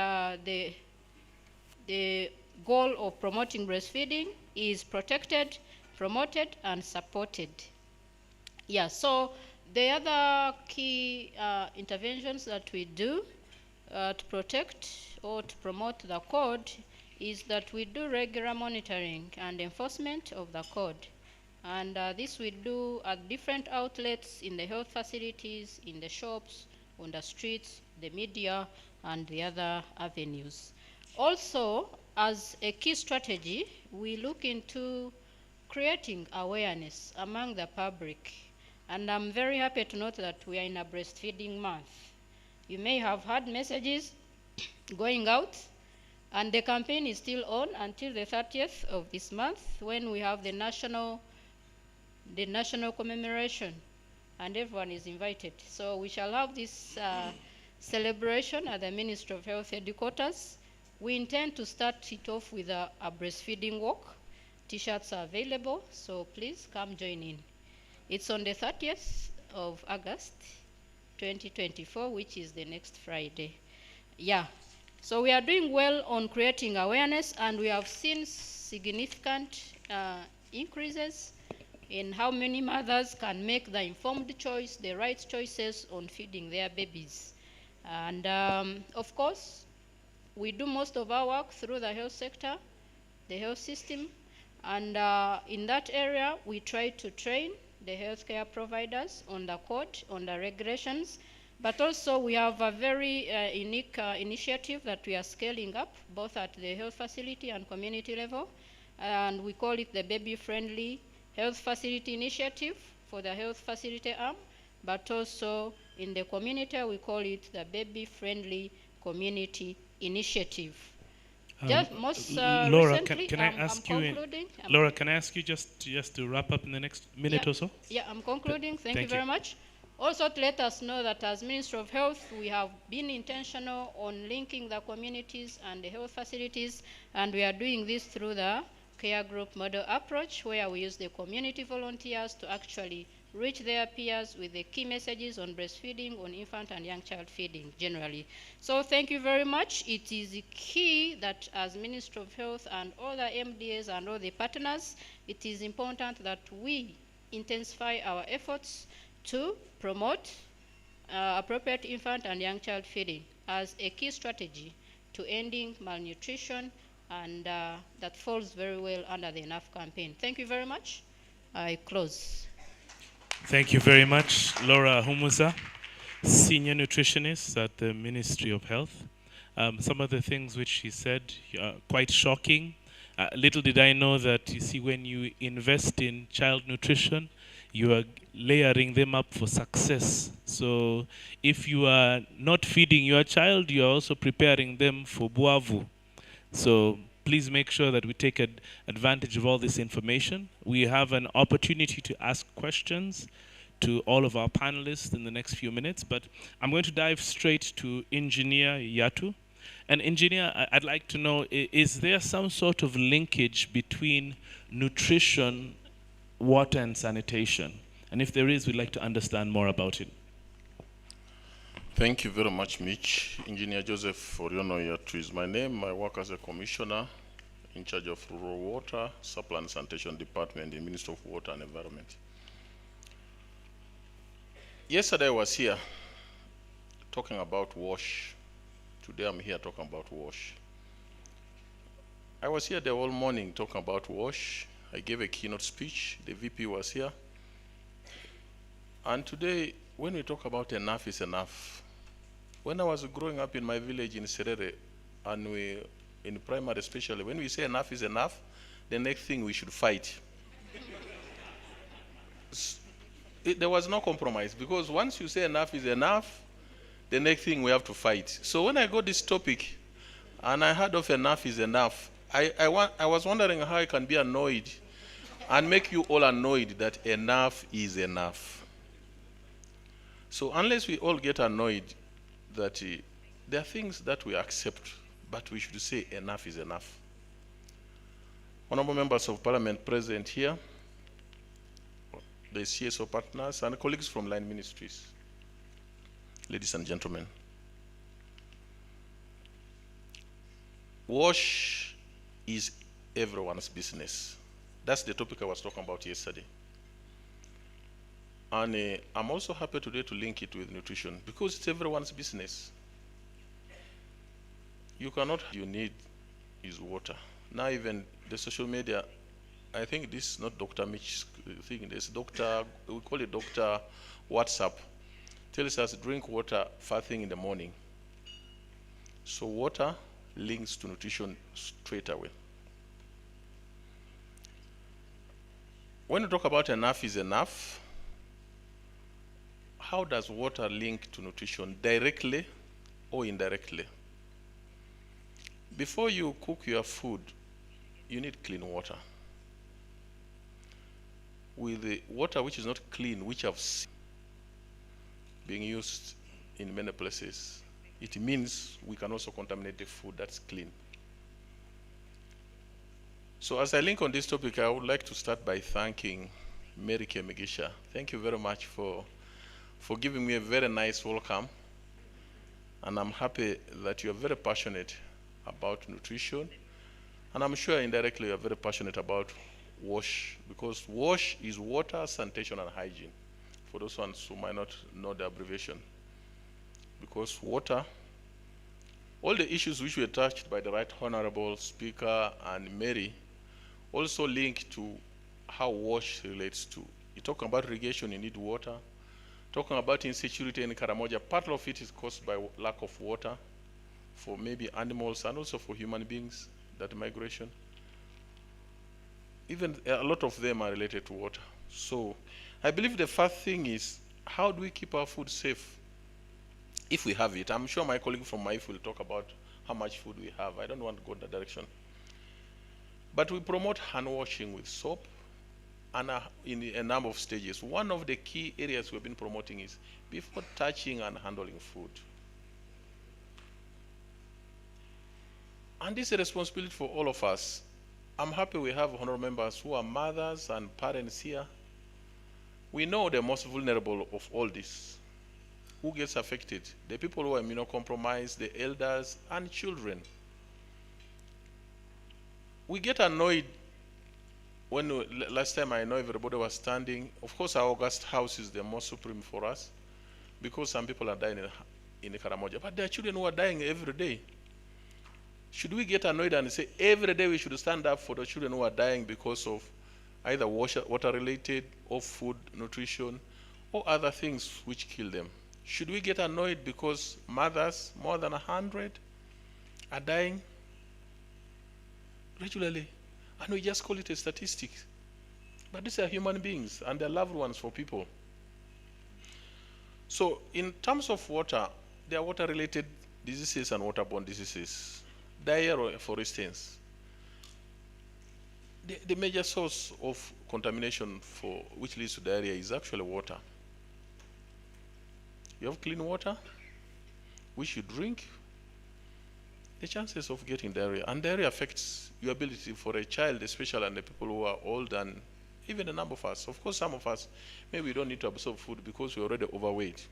S11: the goal of promoting breastfeeding is protected, promoted, and supported. Yeah, so the other key interventions that we do to protect or to promote the code is that we do regular monitoring and enforcement of the code. And this we do at different outlets in the health facilities, in the shops, on the streets, the media, and the other avenues. Also, as a key strategy, we look into creating awareness among the public. And I'm very happy to note that we are in a breastfeeding month. You may have had messages going out, and the campaign is still on until the 30th of this month, when we have the national commemoration, and everyone is invited. So we shall have this celebration at the Ministry of Health headquarters. We intend to start it off with a breastfeeding walk. T-shirts are available, so please come join in. It's on the 30th of August, 2024, which is the next Friday. Yeah, so we are doing well on creating awareness, and we have seen significant increases in how many mothers can make the informed choice, the right choices on feeding their babies. And of course, we do most of our work through the health sector, the health system, and in that area, we try to train the healthcare providers on the code, on the regulations, but also we have a very unique initiative that we are scaling up, both at the health facility and community level, and we call it the Baby-Friendly Health Facility Initiative for the health facility arm, but also in the community, we call it the Baby-Friendly Community Initiative.
S3: Laura,
S11: recently,
S3: can I ask you? Laura, can I ask you just to wrap up in the next minute or so?
S11: Yeah, I'm concluding. Thank you very much. Also, to let us know that as Ministry of Health, we have been intentional on linking the communities and the health facilities, and we are doing this through the care group model approach, where we use the community volunteers to actually reach their peers with the key messages on breastfeeding, on infant and young child feeding generally. So thank you very much. It is key that as Ministry of Health and all the MDAs and all the partners, it is important that we intensify our efforts to promote appropriate infant and young child feeding as a key strategy to ending malnutrition, and that falls very well under the Enough campaign. Thank you very much. I close.
S3: Thank you very much, Laura Ahumuza, Senior Nutritionist at the Ministry of Health. Some of the things which she said are quite shocking. Little did I know that, you see, when you invest in child nutrition, you are layering them up for success. So if you are not feeding your child, you are also preparing them for buavu. So please make sure that we take advantage of all this information. We have an opportunity to ask questions to all of our panelists in the next few minutes, but I'm going to dive straight to Engineer Yatu. And Engineer, I'd like to know, is there some sort of linkage between nutrition, water, and sanitation? And if there is, we'd like to understand more about it.
S12: Thank you very much, Mitch. Engineer Joseph Oriono Yatu is my name. I work as a commissioner in charge of rural water, supply and sanitation department in Ministry of Water and Environment. Yesterday I was here talking about WASH. Today I'm here talking about WASH. I was here the whole morning talking about WASH. I gave a keynote speech. The VP was here. And today, when we talk about enough is enough, when I was growing up in my village in Serere, and in primary especially, when we say enough is enough, the next thing we should fight. There was no compromise, because once you say enough is enough, the next thing we have to fight. So when I got this topic, and I heard of enough is enough, I was wondering how I can be annoyed and make you all annoyed that enough is enough. So unless we all get annoyed that there are things that we accept, but we should say enough is enough. Honorable members of parliament present here, the CSO partners and colleagues from line ministries, ladies and gentlemen. WASH is everyone's business. That's the topic I was talking about yesterday. And I'm also happy today to link it with nutrition, because it's everyone's business. You need is water. Now even the social media, I think this is not Dr. Mitch's thing, this Dr. we call it Dr. WhatsApp, tells us drink water first thing in the morning. So water links to nutrition straight away. When you talk about enough is enough, how does water link to nutrition, directly or indirectly? Before you cook your food, you need clean water. With the water which is not clean, which I've seen being used in many places, it means we can also contaminate the food that's clean. So as I link on this topic, I would like to start by thanking Mary Kemigisha. Thank you very much for giving me a very nice welcome. And I'm happy that you're very passionate about nutrition. And I'm sure indirectly you're very passionate about WASH, because WASH is water, sanitation, and hygiene, for those ones who might not know the abbreviation. Because water, all the issues which were touched by the Right Honorable Speaker and Mary also link to how WASH relates to. You're talking about irrigation, you need water. Talking about insecurity in Karamoja, part of it is caused by lack of water for maybe animals and also for human beings, that migration. Even a lot of them are related to water. So I believe the first thing is, how do we keep our food safe? If we have it. I'm sure my colleague from MAIF will talk about how much food we have. I don't want to go in that direction. But we promote hand washing with soap, and in a number of stages. One of the key areas we've been promoting is before touching and handling food. And this is a responsibility for all of us. I'm happy we have honorable members who are mothers and parents here. We know the most vulnerable of all this. Who gets affected? The people who are immunocompromised, the elders, and children. We get annoyed when last time I know everybody was standing. Of course, our August house is the most supreme for us, because some people are dying in Karamoja, but there are children who are dying every day. Should we get annoyed and say every day we should stand up for the children who are dying because of either water-related or food, nutrition, or other things which kill them? Should we get annoyed because mothers, more than 100, are dying regularly? And we just call it a statistic. But these are human beings and they're loved ones for people. So in terms of water, there are water-related diseases and waterborne diseases. Diarrhea, for instance. The major source of contamination which leads to diarrhea is actually water. You have clean water, which you drink, the chances of getting diarrhea. And diarrhea affects your ability for a child, especially, and the people who are old, and even a number of us. Of course, some of us, maybe we don't need to absorb food because we're already overweight.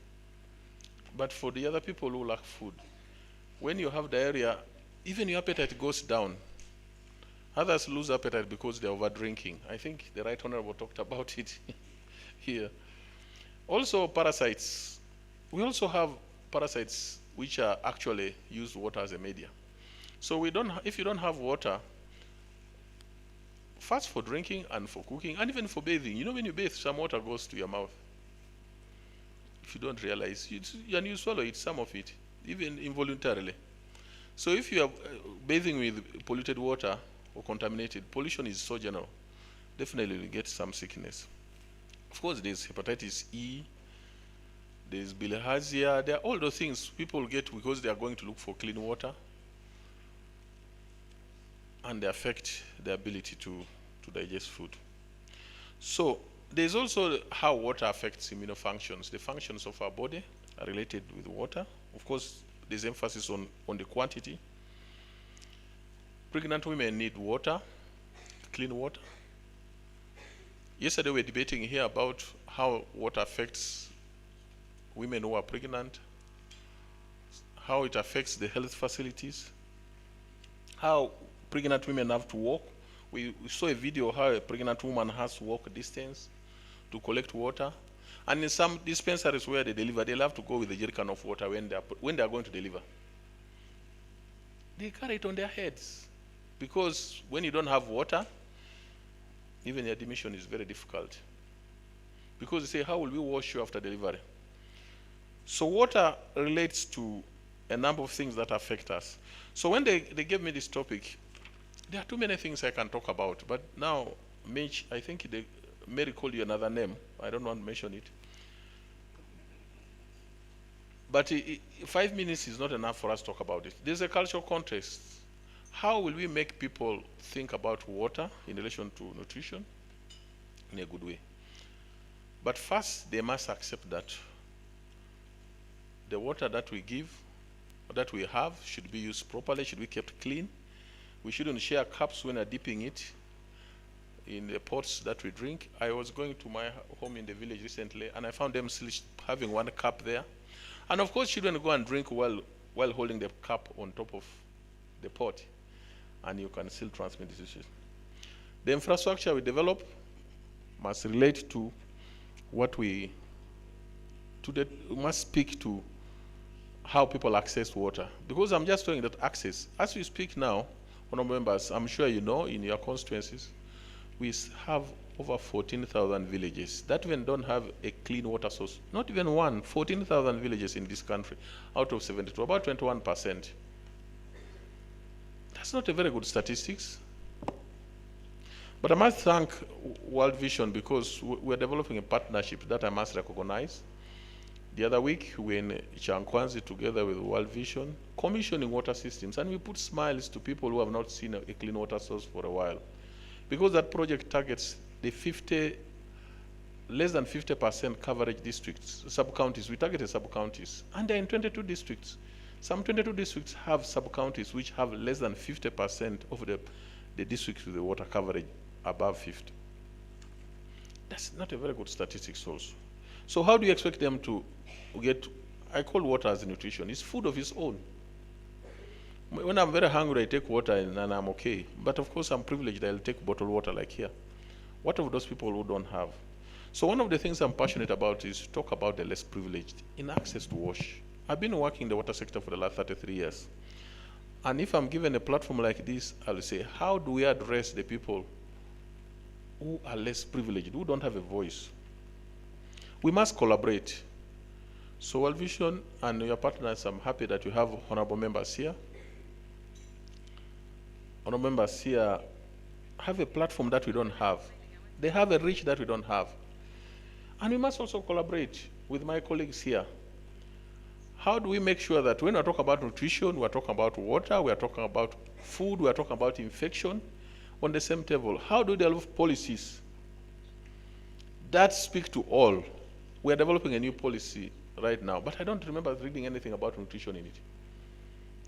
S12: But for the other people who lack food, when you have diarrhea, even your appetite goes down. Others lose appetite because they're over drinking. I think the Right Honorable talked about it here. Also, parasites. We also have parasites which are actually use water as a media. So if you don't have water, first for drinking and for cooking and even for bathing. You know, when you bathe, some water goes to your mouth. If you don't realize, and you swallow it, some of it, even involuntarily. So if you are bathing with polluted water or contaminated, pollution is so general, definitely you'll get some sickness. Of course, there's hepatitis E, there's bilharzia, there are all those things people get because they are going to look for clean water, and they affect their ability to digest food. So there's also how water affects immunofunctions. The functions of our body are related with water. Of course, there's emphasis on the quantity. Pregnant women need water, clean water. Yesterday we were debating here about how water affects women who are pregnant, how it affects the health facilities, how pregnant women have to walk. We saw a video how a pregnant woman has to walk a distance to collect water. And in some dispensaries where they deliver, they'll have to go with a jerrycan of water when they are going to deliver. They carry it on their heads. Because when you don't have water, even the admission is very difficult. Because they say, how will we wash you after delivery? So water relates to a number of things that affect us. So when they gave me this topic, there are too many things I can talk about. But now, Mitch, I think Mary called you another name. I don't want to mention it. But 5 minutes is not enough for us to talk about it. There's a cultural context. How will we make people think about water in relation to nutrition in a good way? But first, they must accept that the water that we give, or that we have, should be used properly, should be kept clean. We shouldn't share cups when we're dipping it in the pots that we drink. I was going to my home in the village recently, and I found them still having one cup there. And of course, children go and drink while holding the cup on top of the pot, and you can still transmit diseases. The infrastructure we develop must relate to what we must speak to how people access water. Because I'm just saying that access, as we speak now, honorable members, I'm sure you know in your constituencies, we have over 14,000 villages that even don't have a clean water source. Not even one, 14,000 villages in this country out of 72, about 21%. That's not a very good statistics. But I must thank World Vision because we're developing a partnership that I must recognize. The other week, we were in Chankwanzi together with World Vision, commissioning water systems, and we put smiles to people who have not seen a clean water source for a while. Because that project targets the less than 50% coverage districts, sub-counties. We targeted sub-counties, and they're in 22 districts. Some 22 districts have sub-counties which have less than 50% of the districts with the water coverage above 50. That's not a very good statistics also. So how do you expect them to get, I call water as nutrition, it's food of its own. When I'm very hungry, I take water and I'm okay. But of course, I'm privileged, I'll take bottled water like here. What of those people who don't have? So one of the things I'm passionate about is to talk about the less privileged in access to wash. I've been working in the water sector for the last 33 years. And if I'm given a platform like this, I'll say, how do we address the people who are less privileged, who don't have a voice? We must collaborate. So World Vision and your partners, I'm happy that you have honorable members here. Honorable members here have a platform that we don't have. They have a reach that we don't have. And we must also collaborate with my colleagues here. How do we make sure that when we talk about nutrition, we are talking about water, we are talking about food, we are talking about infection on the same table? How do we develop policies that speak to all? We are developing a new policy right now, but I don't remember reading anything about nutrition in it.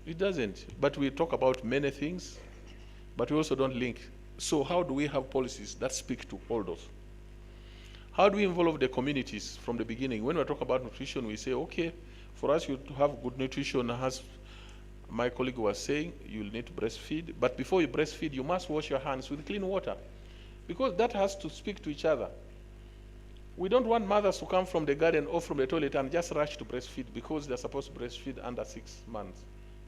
S12: It doesn't. But we talk about many things, but we also don't link. So how do we have policies that speak to all those? How do we involve the communities from the beginning? When we talk about nutrition, we say, okay, for us you to have good nutrition, as my colleague was saying, you'll need to breastfeed. But before you breastfeed, you must wash your hands with clean water, because that has to speak to each other. We don't want mothers to come from the garden or from the toilet and just rush to breastfeed because they're supposed to breastfeed under 6 months.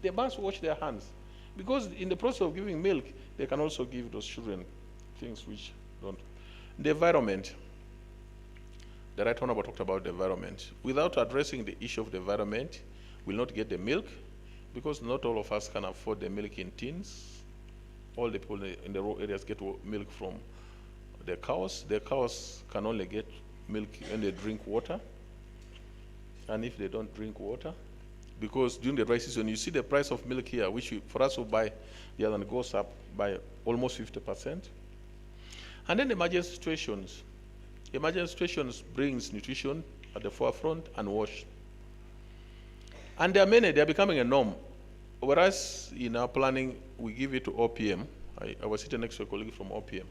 S12: They must wash their hands, because in the process of giving milk, they can also give those children things which don't. The environment. The Right Honorable talked about the environment. Without addressing the issue of the environment, we'll not get the milk, because not all of us can afford the milk in tins. All the people in the rural areas get milk from the cows. The cows can only get milk when they drink water, and if they don't drink water, because during the dry season, you see the price of milk here, which for us who buy the other one goes up by almost 50%. And then emergency situations. Emergency situations brings nutrition at the forefront and wash. And there are many, they are becoming a norm. Whereas in our planning, we give it to OPM. I was sitting next to a colleague from OPM.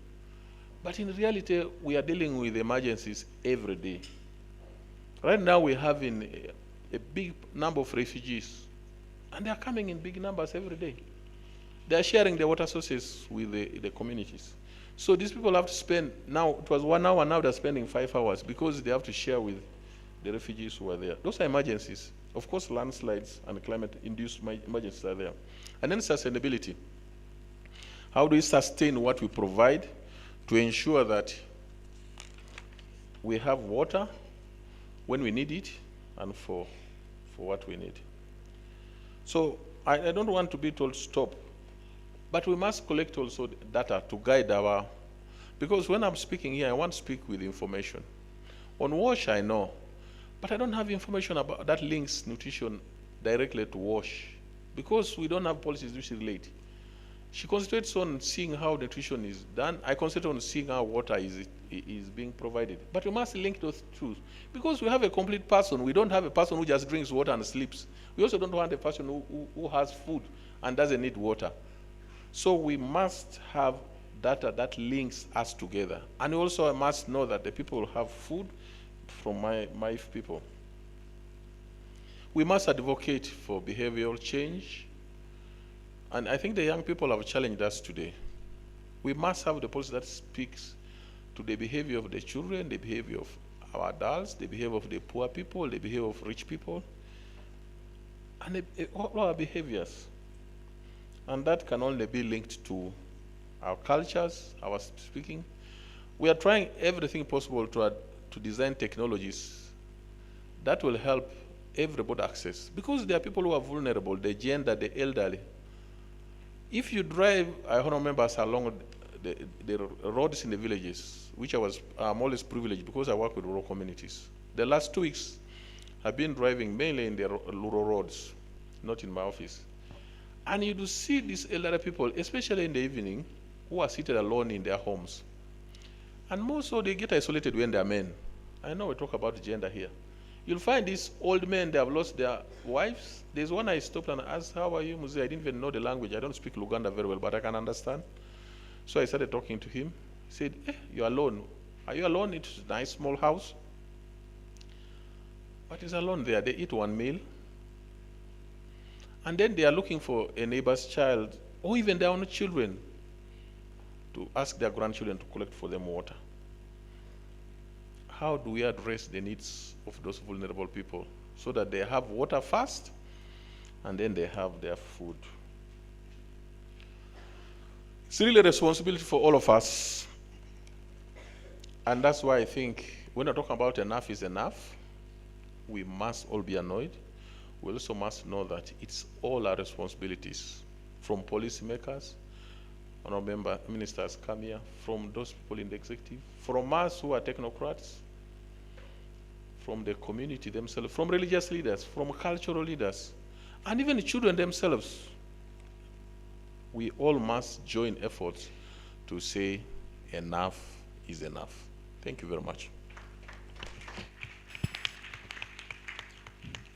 S12: But in reality, we are dealing with emergencies every day. Right now, we're having a big number of refugees, and they are coming in big numbers every day. They are sharing their water sources with the communities. So these people have to spend, now it was 1 hour, now they're spending 5 hours because they have to share with the refugees who are there. Those are emergencies. Of course, landslides and climate-induced emergencies are there. And then sustainability. How do we sustain what we provide to ensure that we have water when we need it and for what we need? So I don't want to be told stop. But we must collect also data to guide our, because when I'm speaking here, I want to speak with information. On WASH, I know, but I don't have information about that links nutrition directly to WASH, because we don't have policies which relate. She concentrates on seeing how nutrition is done. I concentrate on seeing how water is being provided. But we must link those two, because we have a complete person. We don't have a person who just drinks water and sleeps. We also don't want a person who has food and doesn't need water. So we must have data that links us together. And also I must know that the people have food from my people. We must advocate for behavioral change. And I think the young people have challenged us today. We must have the policy that speaks to the behavior of the children, the behavior of our adults, the behavior of the poor people, the behavior of rich people, and all our behaviors. And that can only be linked to our cultures, our speaking. We are trying everything possible to design technologies that will help everybody access. Because there are people who are vulnerable, the gender, the elderly. If you drive, I remember along the roads in the villages, which I'm always privileged because I work with rural communities. The last 2 weeks, I've been driving mainly in the rural roads, not in my office. And you do see these elderly people, especially in the evening, who are seated alone in their homes. And more so, they get isolated when they're men. I know we talk about gender here. You'll find these old men, they have lost their wives. There's one I stopped and asked, how are you, Muzi? I didn't even know the language. I don't speak Luganda very well, but I can understand. So I started talking to him. He said, you're alone. Are you alone? It's a nice small house. But he's alone there. They eat one meal. And then they are looking for a neighbor's child, or even their own children, to ask their grandchildren to collect for them water. How do we address the needs of those vulnerable people so that they have water first, and then they have their food? It's really a responsibility for all of us. And that's why I think when I talk about enough is enough, we must all be annoyed. We also must know that it's all our responsibilities, from policymakers, honorable ministers come here, from those people in the executive, from us who are technocrats, from the community themselves, from religious leaders, from cultural leaders, and even the children themselves. We all must join efforts to say enough is enough. Thank you very much.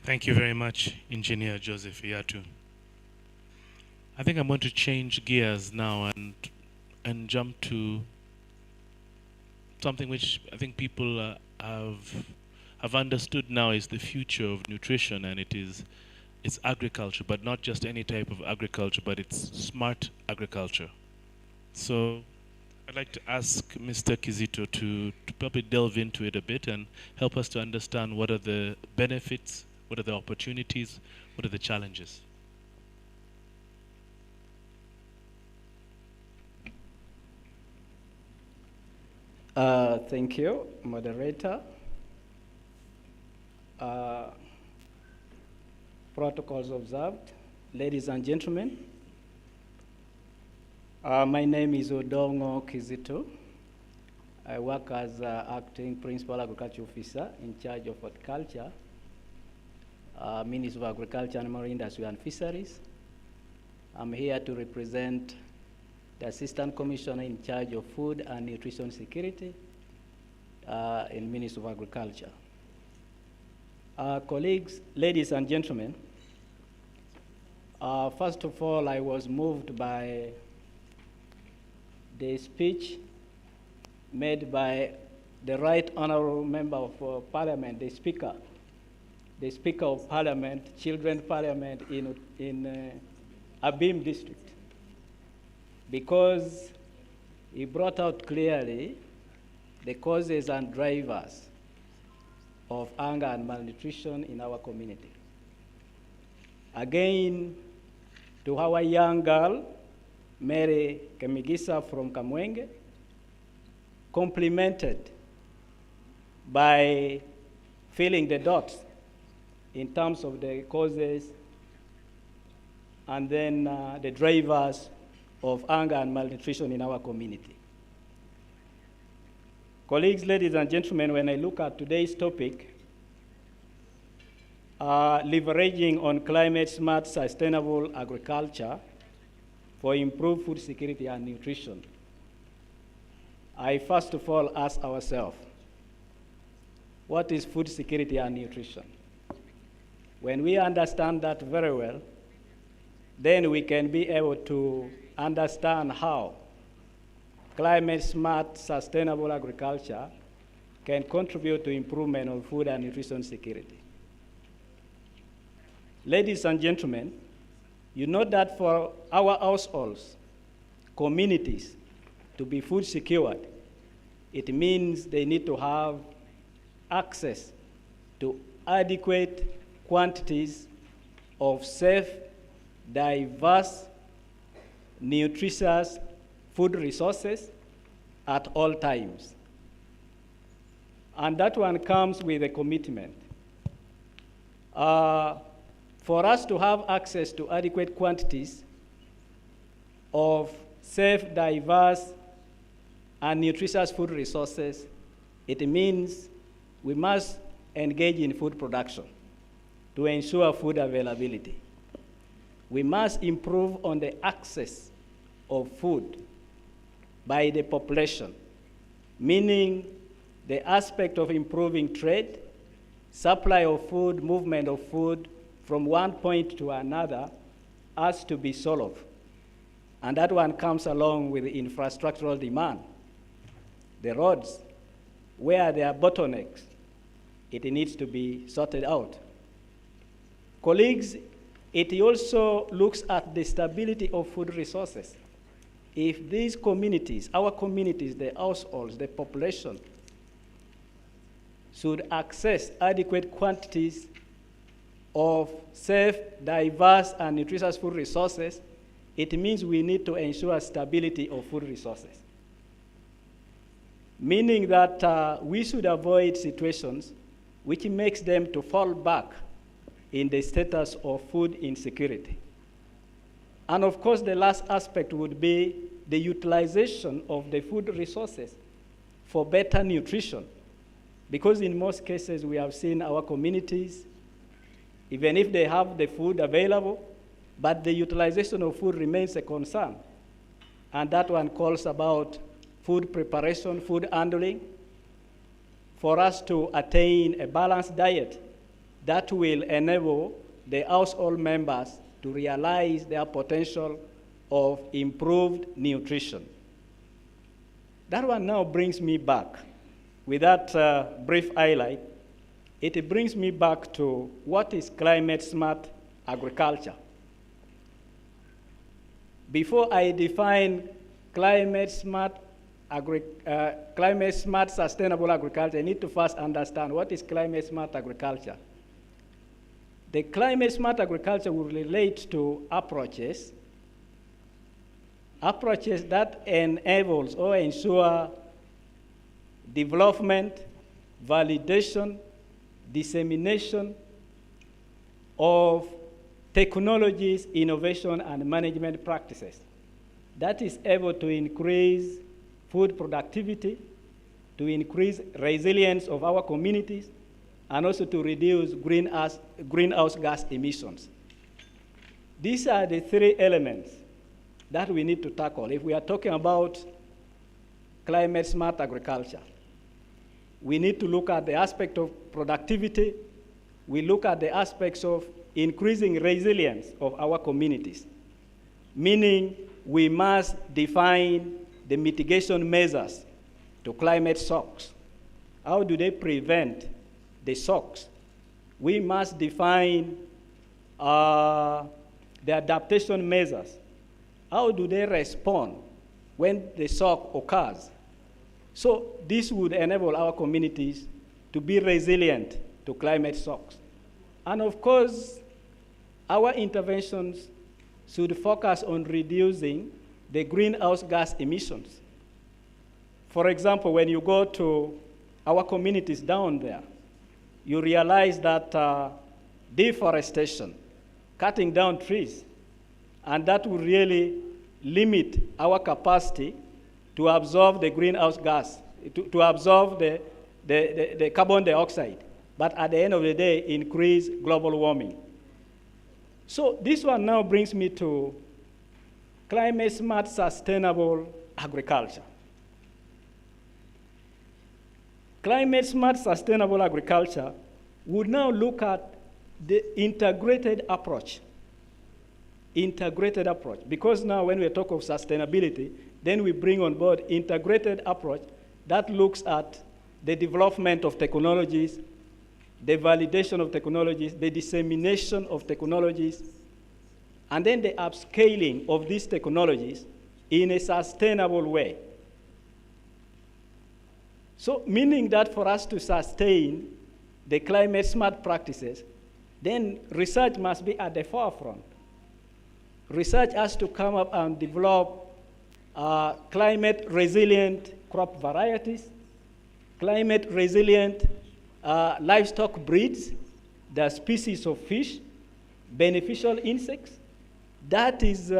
S3: Thank you very much, Engineer Joseph Iyatu. I think I'm going to change gears now and jump to something which I think people have understood now is the future of nutrition, and it's agriculture, but not just any type of agriculture, but it's smart agriculture. So I'd like to ask Mr. Kizito to probably delve into it a bit and help us to understand what are the benefits, what are the opportunities, what are the challenges.
S13: Thank you, moderator. Protocols observed. Ladies and gentlemen, my name is Odongo Kizito. I work as acting principal agriculture officer in charge of horticulture, Ministry of Agriculture, Animal Industry and Fisheries. I'm here to represent the Assistant Commissioner in charge of Food and Nutrition Security in Ministry of Agriculture. Colleagues, ladies and gentlemen, first of all, I was moved by the speech made by the Right Honorable Member of Parliament, the Speaker of Parliament, Children's Parliament in Abim District, because he brought out clearly the causes and drivers of hunger and malnutrition in our community. Again, to our young girl, Mary Kemigisa from Kamwenge, complemented by filling the dots in terms of the causes and then the drivers of hunger and malnutrition in our community. Colleagues, ladies and gentlemen, when I look at today's topic, leveraging on climate-smart, sustainable agriculture for improved food security and nutrition, I first of all ask ourselves, what is food security and nutrition? When we understand that very well, then we can be able to understand how climate-smart, sustainable agriculture can contribute to improvement of food and nutrition security. Ladies and gentlemen, you know that for our households, communities, to be food secured, it means they need to have access to adequate quantities of safe, diverse, nutritious food resources at all times. And that one comes with a commitment. For us to have access to adequate quantities of safe, diverse, and nutritious food resources, it means we must engage in food production to ensure food availability. We must improve on the access of food by the population, meaning the aspect of improving trade, supply of food, movement of food from one point to another has to be solved. And that one comes along with infrastructural demand. The roads, where there are bottlenecks, it needs to be sorted out. Colleagues, it also looks at the stability of food resources. If these communities, our communities, the households, the population, should access adequate quantities of safe, diverse, and nutritious food resources, it means we need to ensure stability of food resources. Meaning that we should avoid situations which makes them to fall back in the status of food insecurity. And of course, the last aspect would be the utilization of the food resources for better nutrition. Because in most cases, we have seen our communities, even if they have the food available, but the utilization of food remains a concern. And that one calls about food preparation, food handling, for us to attain a balanced diet that will enable the household members to realize their potential of improved nutrition. That one now brings me back, with that brief highlight, it brings me back to what is climate-smart agriculture. Before I define climate-smart sustainable agriculture, I need to first understand what is climate-smart agriculture. The climate-smart agriculture will relate to approaches that enables or ensure development, validation, dissemination of technologies, innovation, and management practices that is able to increase food productivity, to increase resilience of our communities, and also to reduce greenhouse gas emissions. These are the three elements that we need to tackle if we are talking about climate-smart agriculture. We need to look at the aspect of productivity. We look at the aspects of increasing resilience of our communities, meaning we must define the mitigation measures to climate shocks. How do they prevent the shocks? We must define the adaptation measures. How do they respond when the shock occurs? So this would enable our communities to be resilient to climate shocks. And of course, our interventions should focus on reducing the greenhouse gas emissions. For example, when you go to our communities down there, you realize that deforestation, cutting down trees, and that will really limit our capacity to absorb the greenhouse gas, to absorb the carbon dioxide, but at the end of the day, increase global warming. So this one now brings me to climate-smart sustainable agriculture. Climate-smart sustainable agriculture would now look at the integrated approach. Integrated approach, because now when we talk of sustainability, then we bring on board integrated approach that looks at the development of technologies, the validation of technologies, the dissemination of technologies, and then the upscaling of these technologies in a sustainable way. So meaning that for us to sustain the climate-smart practices, then research must be at the forefront. Research has to come up and develop climate-resilient crop varieties, climate-resilient livestock breeds, the species of fish, beneficial insects, that is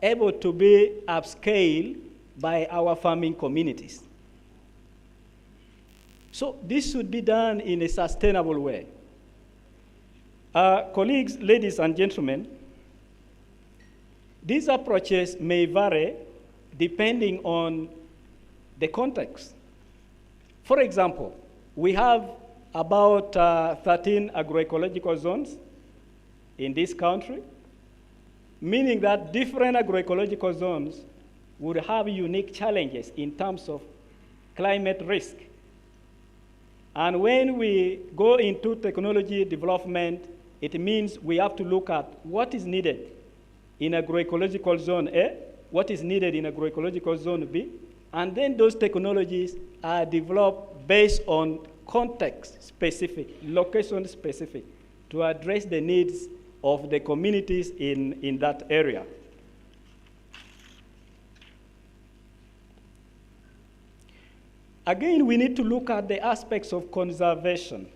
S13: able to be upscaled by our farming communities. So this should be done in a sustainable way. Colleagues, ladies and gentlemen, these approaches may vary depending on the context. For example, we have about 13 agroecological zones in this country, meaning that different agroecological zones would have unique challenges in terms of climate risk. And when we go into technology development, it means we have to look at what is needed in agroecological zone A, what is needed in agroecological zone B, and then those technologies are developed based on context-specific, location-specific, to address the needs of the communities in that area. Again, we need to look at the aspects of conservation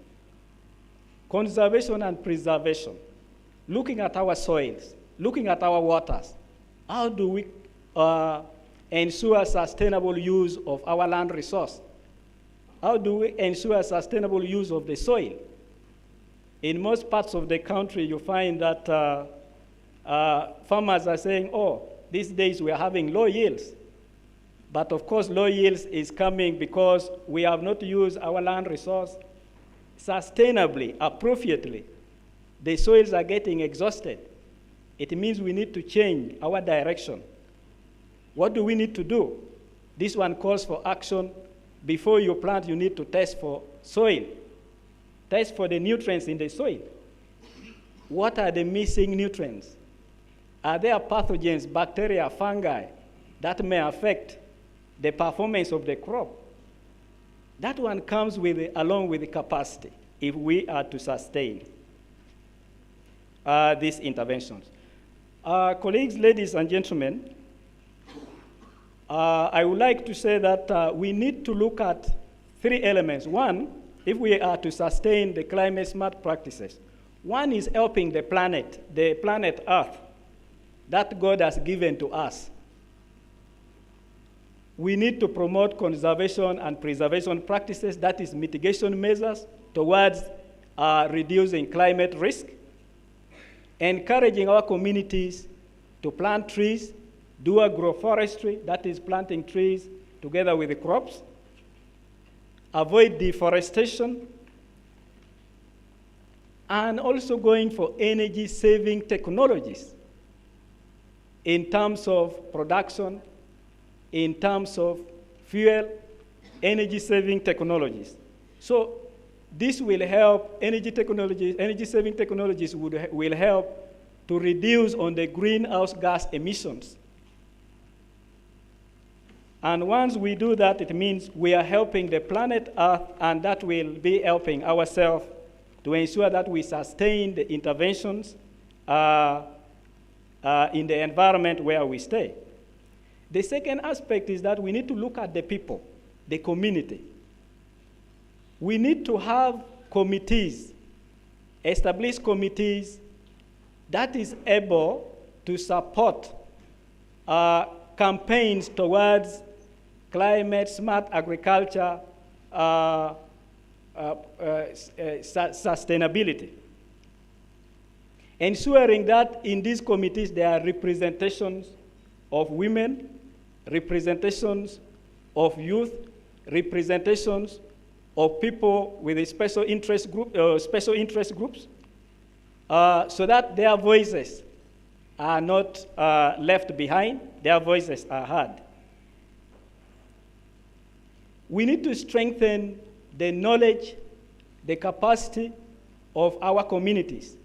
S13: and preservation, looking at our soils, looking at our waters. How do we ensure sustainable use of our land resource? How do we ensure sustainable use of the soil? In most parts of the country, you find that farmers are saying, oh, these days we are having low yields. But of course, low yields is coming because we have not used our land resource sustainably, appropriately. The soils are getting exhausted. It means we need to change our direction. What do we need to do? This one calls for action. Before you plant, you need to test for soil. Test for the nutrients in the soil. What are the missing nutrients? Are there pathogens, bacteria, fungi that may affect the performance of the crop? That one comes along with the capacity if we are to sustain these interventions. Colleagues, ladies and gentlemen, I would like to say that we need to look at 3 elements. One, if we are to sustain the climate smart practices, one is helping the planet Earth that God has given to us. We need to promote conservation and preservation practices, that is mitigation measures towards reducing climate risk, encouraging our communities to plant trees, do agroforestry, that is planting trees together with the crops, avoid deforestation, and also going for energy-saving technologies in terms of production, in terms of fuel, energy-saving technologies. So this will help, energy-saving technologies will help to reduce on the greenhouse gas emissions. And once we do that, it means we are helping the planet Earth, and that will be helping ourselves to ensure that we sustain the interventions in the environment where we stay. The second aspect is that we need to look at the people, the community. We need to have committees, established committees that is able to support campaigns towards climate smart agriculture sustainability. Ensuring that in these committees there are representations of women, representations of youth, representations of people with a special interest groups, so that their voices are not left behind, their voices are heard. We need to strengthen the knowledge, the capacity of our communities.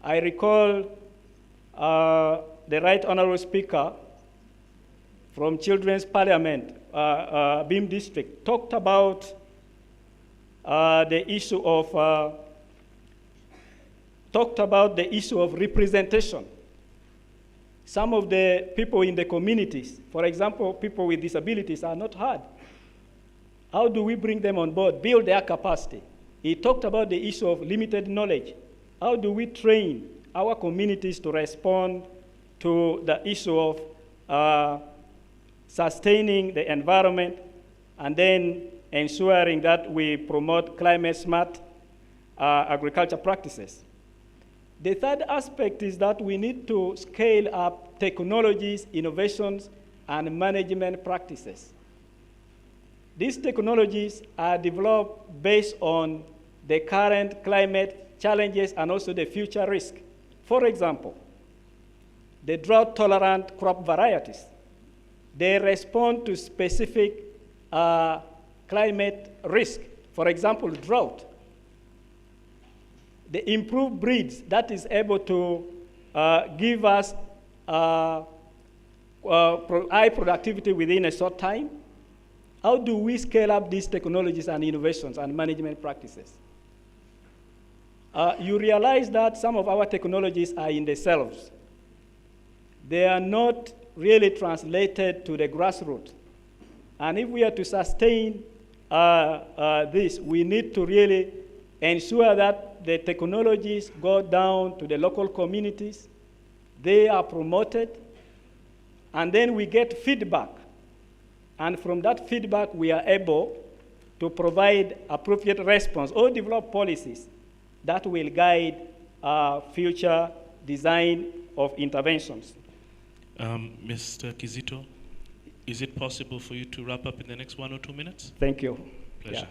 S13: I recall the Right Honorable Speaker from Children's Parliament, Beam District, talked about the issue of representation. Some of the people in the communities, for example, people with disabilities, are not heard. How do we bring them on board, build their capacity? He talked about the issue of limited knowledge. How do we train our communities to respond to the issue of sustaining the environment and then ensuring that we promote climate smart agriculture practices? The third aspect is that we need to scale up technologies, innovations, and management practices. These technologies are developed based on the current climate challenges and also the future risk. For example, the drought-tolerant crop varieties. They respond to specific climate risk. For example, drought. The improved breeds that is able to give us high productivity within a short time. How do we scale up these technologies and innovations and management practices? You realize that some of our technologies are in the shelves. They are not really translated to the grassroots. And if we are to sustain this, we need to really ensure that the technologies go down to the local communities, they are promoted, and then we get feedback. And from that feedback, we are able to provide appropriate response or develop policies that will guide future design of interventions.
S3: Mr. Kizito, is it possible for you to wrap up in the next 1 or 2 minutes?
S13: Thank you.
S3: Pleasure.
S13: Yeah.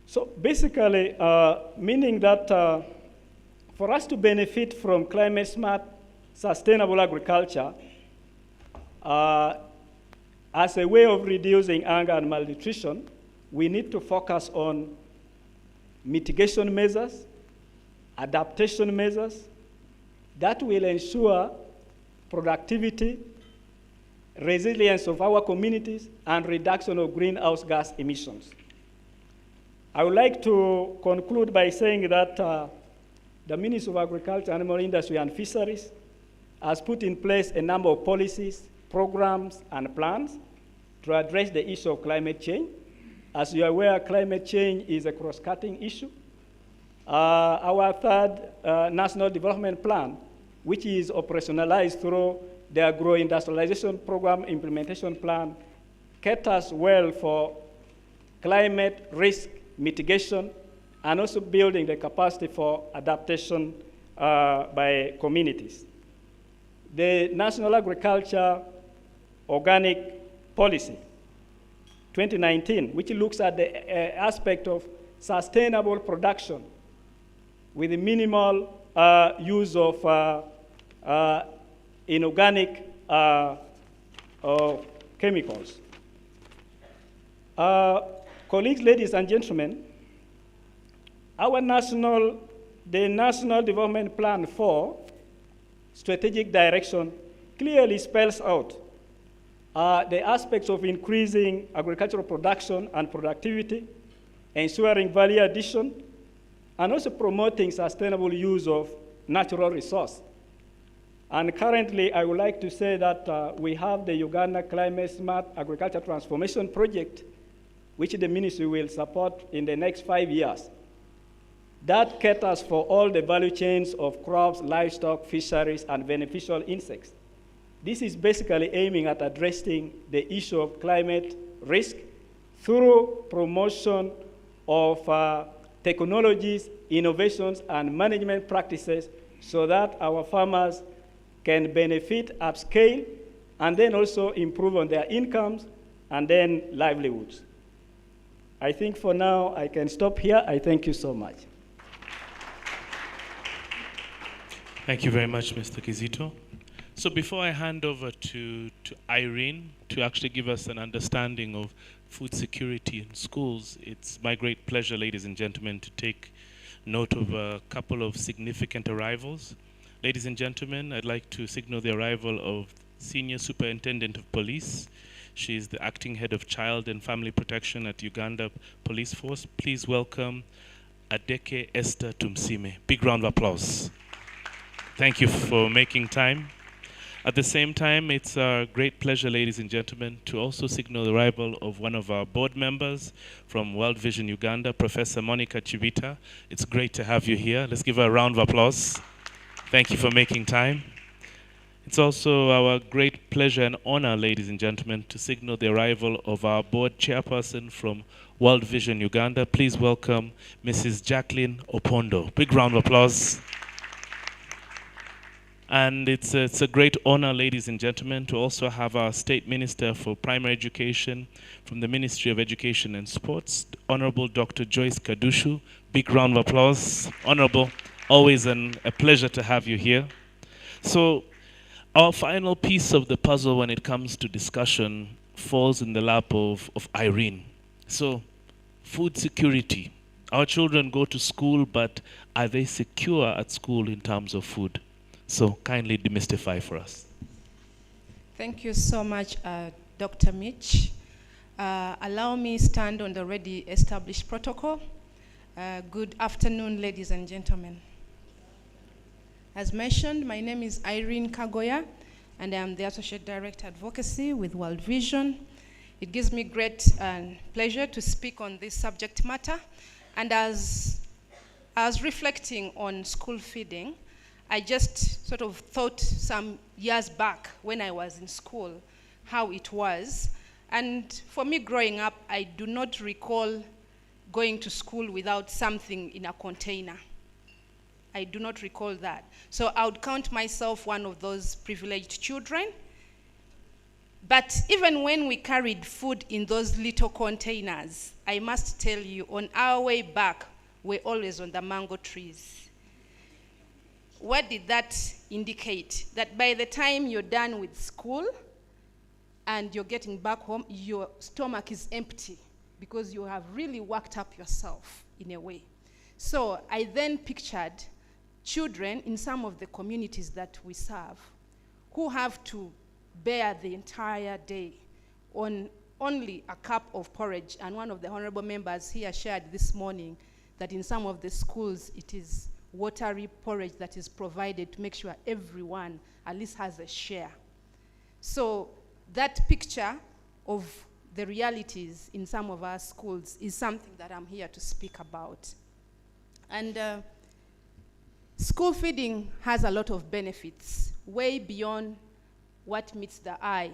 S13: So basically, meaning that for us to benefit from climate smart, sustainable agriculture, as a way of reducing hunger and malnutrition, we need to focus on mitigation measures, adaptation measures that will ensure productivity, resilience of our communities, and reduction of greenhouse gas emissions. I would like to conclude by saying that the Ministry of Agriculture, Animal Industry, and Fisheries has put in place a number of policies, programs, and plans to address the issue of climate change. As you are aware, climate change is a cross-cutting issue. Our third National Development Plan, which is operationalized through the Agro-Industrialization Program Implementation Plan, caters well for climate risk mitigation and also building the capacity for adaptation by communities. The National Agriculture Organic Policy 2019, which looks at the aspect of sustainable production with the minimal use of inorganic chemicals. Colleagues, ladies and gentlemen, the National Development Plan 4 strategic direction clearly spells out the aspects of increasing agricultural production and productivity, ensuring value addition, and also promoting sustainable use of natural resource. And currently, I would like to say that we have the Uganda Climate Smart Agriculture Transformation Project, which the ministry will support in the next 5 years. That caters for all the value chains of crops, livestock, fisheries, and beneficial insects. This is basically aiming at addressing the issue of climate risk through promotion of technologies, innovations, and management practices so that our farmers can benefit upscale and then also improve on their incomes and then livelihoods. I think for now I can stop here. I thank you so much.
S3: Thank you very much, Mr. Kizito. So before I hand over to Irene to actually give us an understanding of food security in schools, it's my great pleasure, ladies and gentlemen, to take note of a couple of significant arrivals. Ladies and gentlemen, I'd like to signal the arrival of Senior Superintendent of Police. She is the Acting Head of Child and Family Protection at Uganda Police Force. Please welcome Adeke Esther Tumsime. Big round of applause. Thank you for making time. At the same time, it's a great pleasure, ladies and gentlemen, to also signal the arrival of one of our board members from World Vision Uganda, Professor Monica Chibita. It's great to have you here. Let's give her a round of applause. Thank you for making time. It's also our great pleasure and honor, ladies and gentlemen, to signal the arrival of our board chairperson from World Vision Uganda. Please welcome Mrs. Jacqueline Opondo. Big round of applause. And it's a great honor, ladies and gentlemen, to also have our State Minister for Primary Education from the Ministry of Education and Sports, Honorable Dr. Joyce Kadushu. Big round of applause. Honorable, always a pleasure to have you here. So our final piece of the puzzle when it comes to discussion falls in the lap of Irene. So food security. Our children go to school, but are they secure at school in terms of food? So kindly demystify for us.
S14: Thank you so much, Dr. Mitch. Allow me stand on the already established protocol. Good afternoon, ladies and gentlemen. As mentioned, my name is Irene Kagoya, and I am the Associate Director Advocacy with World Vision. It gives me great pleasure to speak on this subject matter. And as I was reflecting on school feeding, I just sort of thought some years back when I was in school how it was. And for me growing up, I do not recall going to school without something in a container. I do not recall that. So I would count myself one of those privileged children. But even when we carried food in those little containers, I must tell you, on our way back, we're always on the mango trees. What did that indicate? That by the time you're done with school and you're getting back home, your stomach is empty because you have really worked up yourself in a way. So I then pictured children in some of the communities that we serve who have to bear the entire day on only a cup of porridge. And one of the honorable members here shared this morning that in some of the schools it is watery porridge that is provided to make sure everyone at least has a share. So that picture of the realities in some of our schools is something that I'm here to speak about. And school feeding has a lot of benefits, way beyond what meets the eye.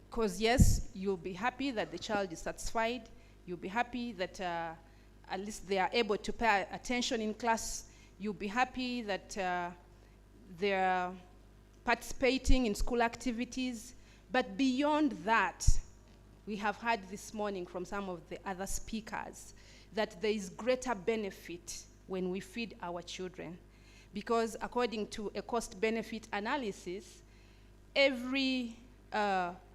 S14: Because yes, you'll be happy that the child is satisfied. You'll be happy that at least they are able to pay attention in class. You'll be happy that they're participating in school activities. But beyond that, we have heard this morning from some of the other speakers that there is greater benefit when we feed our children. Because according to a cost-benefit analysis,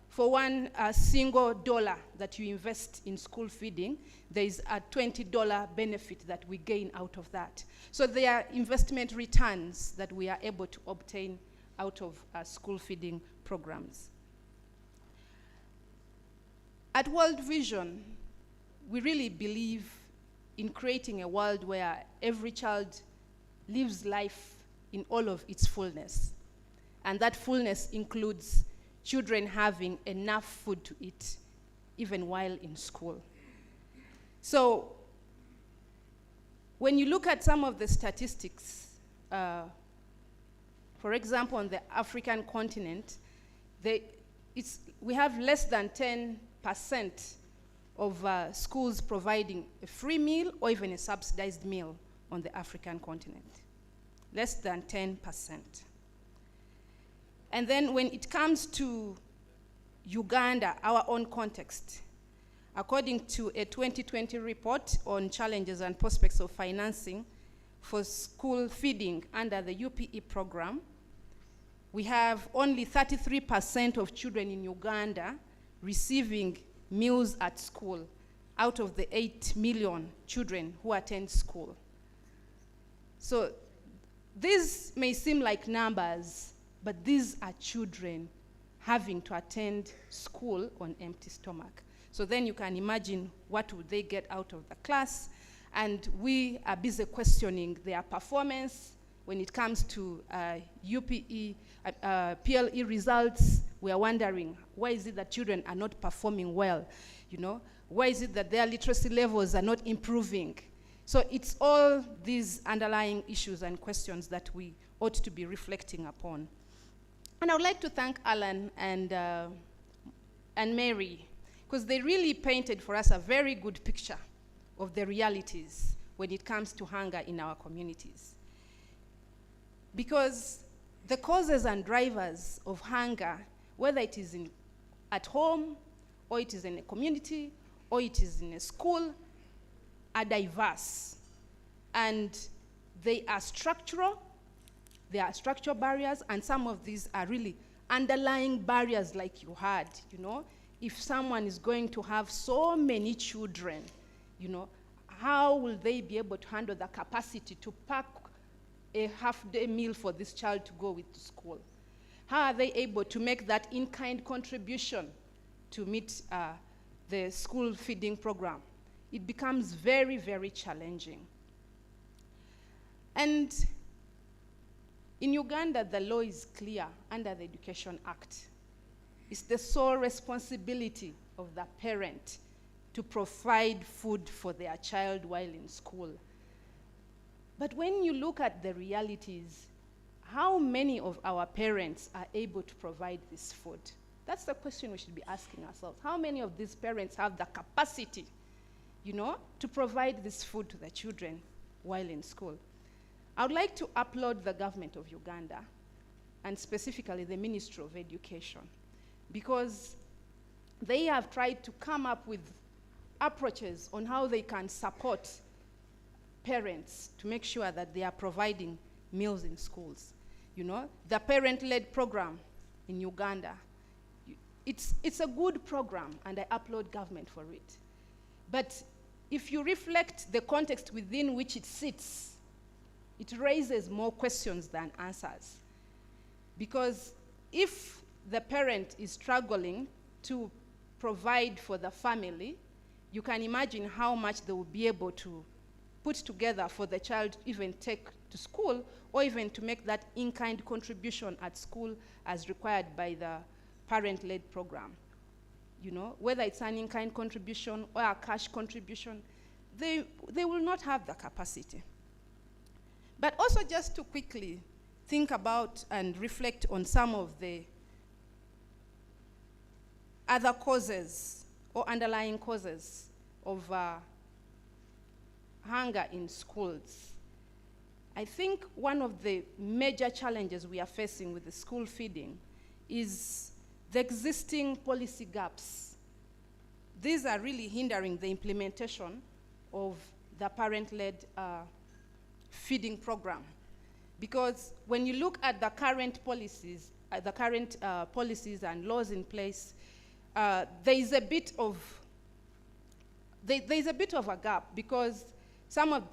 S14: for one single dollar that you invest in school feeding, there is a $20 benefit that we gain out of that. So there are investment returns that we are able to obtain out of school feeding programs. At World Vision, we really believe in creating a world where every child lives life in all of its fullness. And that fullness includes children having enough food to eat, even while in school. So when you look at some of the statistics, for example, on the African continent, we have less than 10% of schools providing a free meal or even a subsidized meal on the African continent. Less than 10%. And then when it comes to Uganda, our own context, according to a 2020 report on challenges and prospects of financing for school feeding under the UPE program, we have only 33% of children in Uganda receiving meals at school out of the 8 million children who attend school. So these may seem like numbers, but these are children having to attend school on empty stomach. So then you can imagine what would they get out of the class. And we are busy questioning their performance when it comes to UPE, PLE results. We are wondering, why is it that children are not performing well? You know, why is it that their literacy levels are not improving? So it's all these underlying issues and questions that we ought to be reflecting upon. And I would like to thank Alan and Mary, because they really painted for us a very good picture of the realities when it comes to hunger in our communities. Because the causes and drivers of hunger, whether it is at home, or it is in a community, or it is in a school, are diverse. And they are structural. There are structural barriers, and some of these are really underlying barriers, like you had. You know, if someone is going to have so many children, you know, how will they be able to handle the capacity to pack a half-day meal for this child to go with to school? How are they able to make that in-kind contribution to meet the school feeding program? It becomes very, very challenging. And in Uganda, the law is clear under the Education Act It's the sole responsibility of the parent to provide food for their child while in school. But when you look at the realities, how many of our parents are able to provide this food? That's the question we should be asking ourselves. How many of these parents have the capacity, to provide this food to the children while in school? I would like to applaud the government of Uganda, and specifically the Ministry of Education, because they have tried to come up with approaches on how they can support parents to make sure that they are providing meals in schools. The parent-led program in Uganda, it's a good program, and I applaud government for it. But if you reflect the context within which it sits, it raises more questions than answers. Because if the parent is struggling to provide for the family, you can imagine how much they will be able to put together for the child to even take to school, or even to make that in-kind contribution at school as required by the parent-led program. Whether it's an in-kind contribution or a cash contribution, they will not have the capacity. But also, just to quickly think about and reflect on some of the other causes or underlying causes of hunger in schools. I think one of the major challenges we are facing with the school feeding is the existing policy gaps. These are really hindering the implementation of the parent-led feeding program. Because when you look at the current policies, and laws in place, there is a bit of a gap, because some of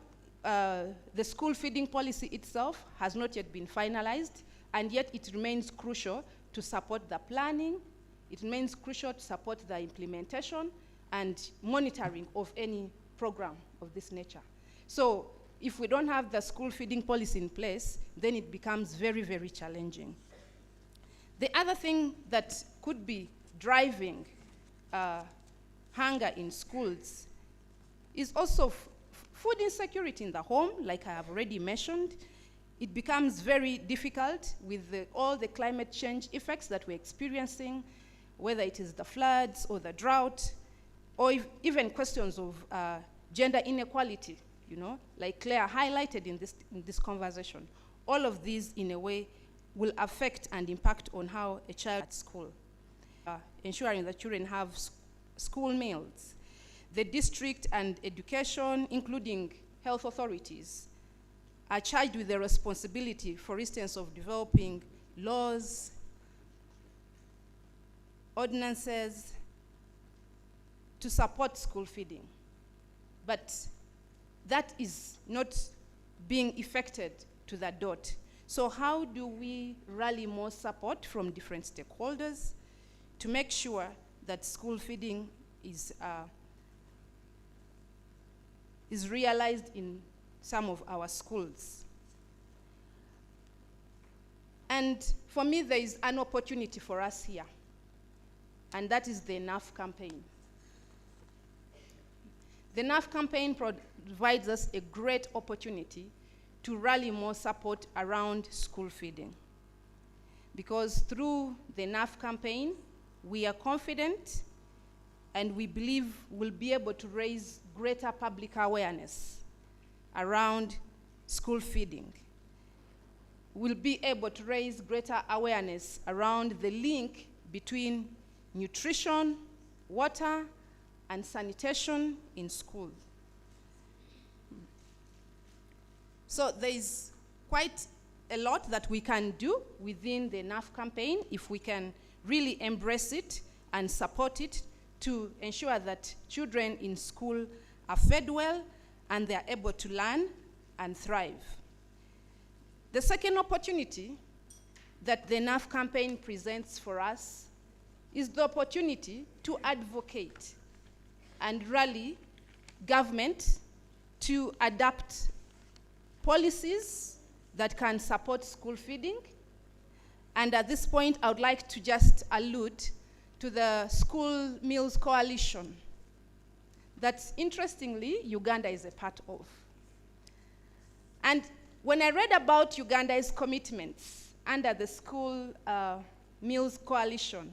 S14: the school feeding policy itself has not yet been finalized, and yet it remains crucial to support the planning, it remains crucial to support the implementation and monitoring of any program of this nature. So if we don't have the school feeding policy in place, then it becomes very, very challenging. The other thing that could be driving hunger in schools is also food insecurity in the home, like I have already mentioned. It becomes very difficult with all the climate change effects that we're experiencing, whether it is the floods or the drought, or even questions of gender inequality, like Claire highlighted in this conversation. All of these, in a way, will affect and impact on how a child at school. Ensuring that children have school meals. The district and education, including health authorities, are charged with the responsibility, for instance, of developing laws, ordinances to support school feeding. But that is not being effected to the dot. So how do we rally more support from different stakeholders to make sure that school feeding is realized in some of our schools? And for me, there is an opportunity for us here, and that is the Enough campaign. The Enough campaign provides us a great opportunity to rally more support around school feeding. Because through the Enough campaign, we are confident and we believe we'll be able to raise greater public awareness around school feeding. We'll be able to raise greater awareness around the link between nutrition, water, and sanitation in schools. So there is quite a lot that we can do within the Enough campaign if we can really embrace it and support it to ensure that children in school are fed well and they are able to learn and thrive. The second opportunity that the Enough campaign presents for us is the opportunity to advocate and rally government to adapt policies that can support school feeding. And at this point, I would like to just allude to the School Meals Coalition that, interestingly, Uganda is a part of. And when I read about Uganda's commitments under the School Meals Coalition,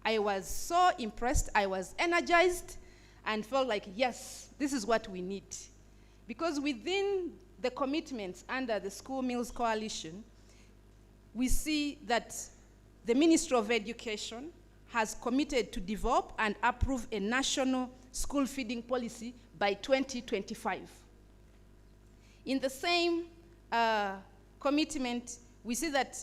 S14: I was so impressed, I was energized, and felt like, yes, this is what we need. Because within the commitments under the School Meals Coalition, we see that the Ministry of Education has committed to develop and approve a national school feeding policy by 2025. In the same commitment, we see that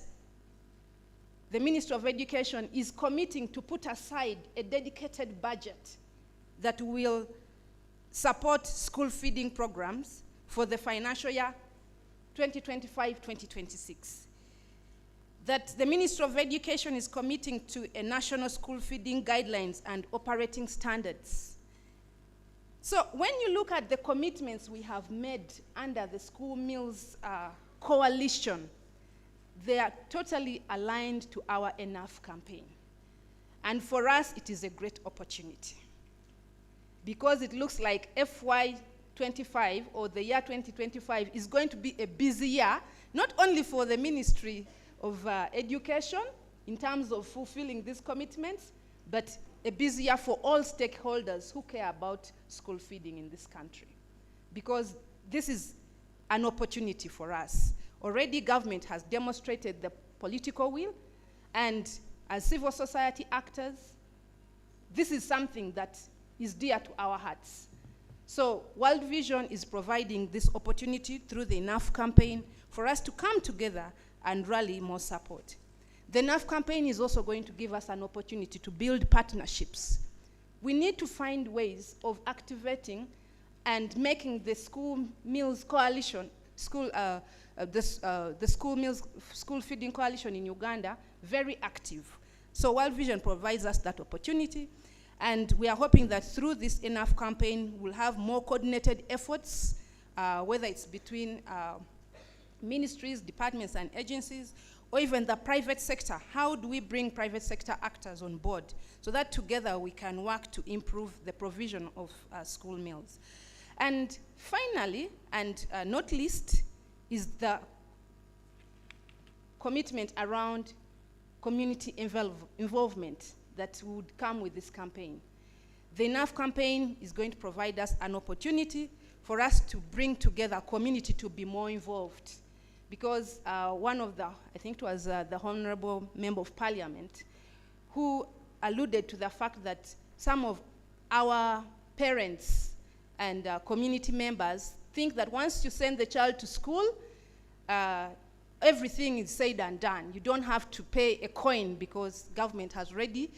S14: the Ministry of Education is committing to put aside a dedicated budget that will support school feeding programs for the financial year 2025-2026. That the Ministry of Education is committing to a national school feeding guidelines and operating standards. So when you look at the commitments we have made under the School Meals Coalition, they are totally aligned to our Enough campaign. And for us, it is a great opportunity, because it looks like FY25, or the year 2025, is going to be a busy year, not only for the Ministry of Education in terms of fulfilling these commitments, but a busy year for all stakeholders who care about school feeding in this country. Because this is an opportunity for us. Already government has demonstrated the political will, and as civil society actors, this is something that is dear to our hearts. So World Vision is providing this opportunity through the Enough campaign for us to come together and rally more support. The Enough campaign is also going to give us an opportunity to build partnerships. We need to find ways of activating and making the School Meals Coalition, the School Feeding Coalition in Uganda very active. So World Vision provides us that opportunity, and we are hoping that through this Enough campaign, we'll have more coordinated efforts, whether it's between ministries, departments, and agencies, or even the private sector. How do we bring private sector actors on board so that together we can work to improve the provision of school meals? And finally, and not least, is the commitment around community involvement that would come with this campaign. The Enough campaign is going to provide us an opportunity for us to bring together community to be more involved. Because one of the, I think it was the Honorable Member of Parliament, who alluded to the fact that some of our parents and community members think that once you send the child to school, everything is said and done. You don't have to pay a coin because government has already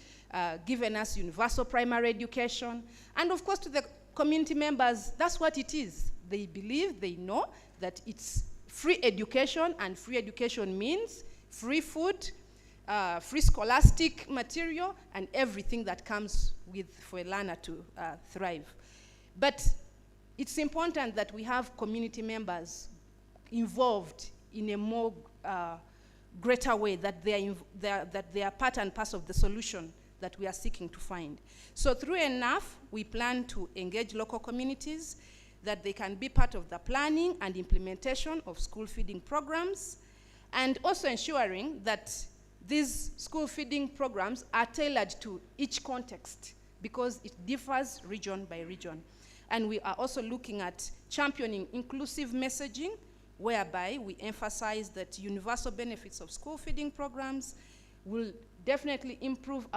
S14: given us universal primary education. And of course, to the community members, that's what it is. They believe, they know that it's free education, and free education means free food, free scholastic material, and everything that comes with for a learner to thrive. But it's important that we have community members involved in a more greater way, that they are part and parcel of the solution that we are seeking to find. So through Enough, we plan to engage local communities, that they can be part of the planning and implementation of school feeding programs, and also ensuring that these school feeding programs are tailored to each context, because it differs region by region. And we are also looking at championing inclusive messaging, whereby we emphasize that universal benefits of school feeding programs will definitely improve